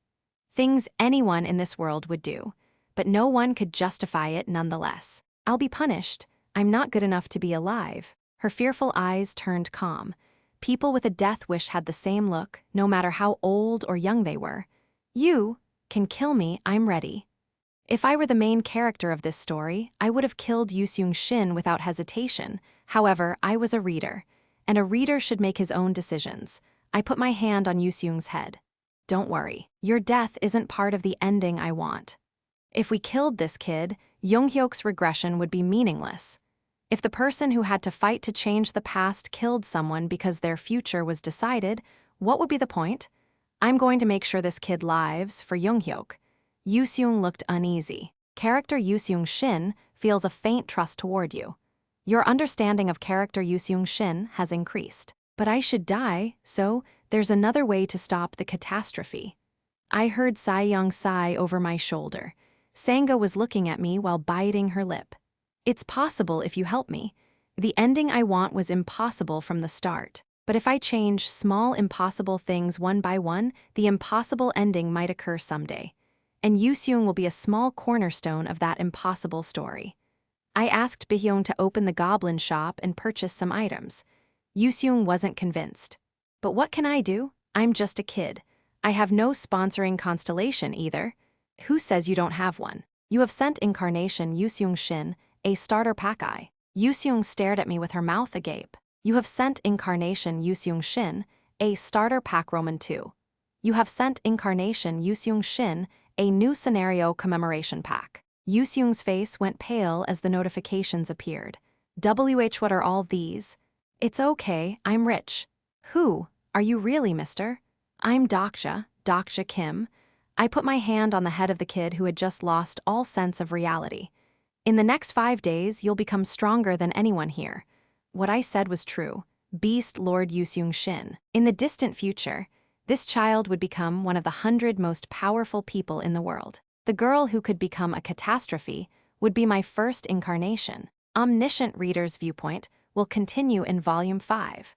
Things anyone in this world would do, but no one could justify it nonetheless. I'll be punished. I'm not good enough to be alive. Her fearful eyes turned calm. People with a death wish had the same look, no matter how old or young they were. You can kill me, I'm ready. If I were the main character of this story, I would have killed Yuseung Shin without hesitation. However, I was a reader, and a reader should make his own decisions. I put my hand on Yuseung's head. Don't worry, your death isn't part of the ending I want. If we killed this kid, Younghyuk's regression would be meaningless. If the person who had to fight to change the past killed someone because their future was decided, what would be the point? I'm going to make sure this kid lives for Younghyuk. Yuseung looked uneasy. Character Yuseung Shin feels a faint trust toward you. Your understanding of character Yuseung Shin has increased. But I should die, so there's another way to stop the catastrophe. I heard Sae-young sigh over my shoulder. Sangha was looking at me while biting her lip. It's possible if you help me. The ending I want was impossible from the start. But if I change small impossible things one by one, the impossible ending might occur someday. And Yuseung will be a small cornerstone of that impossible story. I asked Bihyung to open the goblin shop and purchase some items. Yuseung wasn't convinced. But what can I do? I'm just a kid. I have no sponsoring constellation either. Who says you don't have one? You have sent incarnation Yuseung Shin a starter pack. Yuseung stared at me with her mouth agape. You have sent incarnation Yuseung Shin a starter pack Roman 2. You have sent incarnation Yuseung Shin a new scenario commemoration pack. Yuseung's face went pale as the notifications appeared. What are all these? It's okay, I'm rich. Who? Are you really, mister? I'm Dokja Kim. I put my hand on the head of the kid who had just lost all sense of reality. In the next 5 days, you'll become stronger than anyone here. What I said was true. Beast Lord Yuseung Shin. In the distant future, this child would become one of the 100 most powerful people in the world. The girl who could become a catastrophe would be my first incarnation. Omniscient Reader's Viewpoint will continue in Volume 5.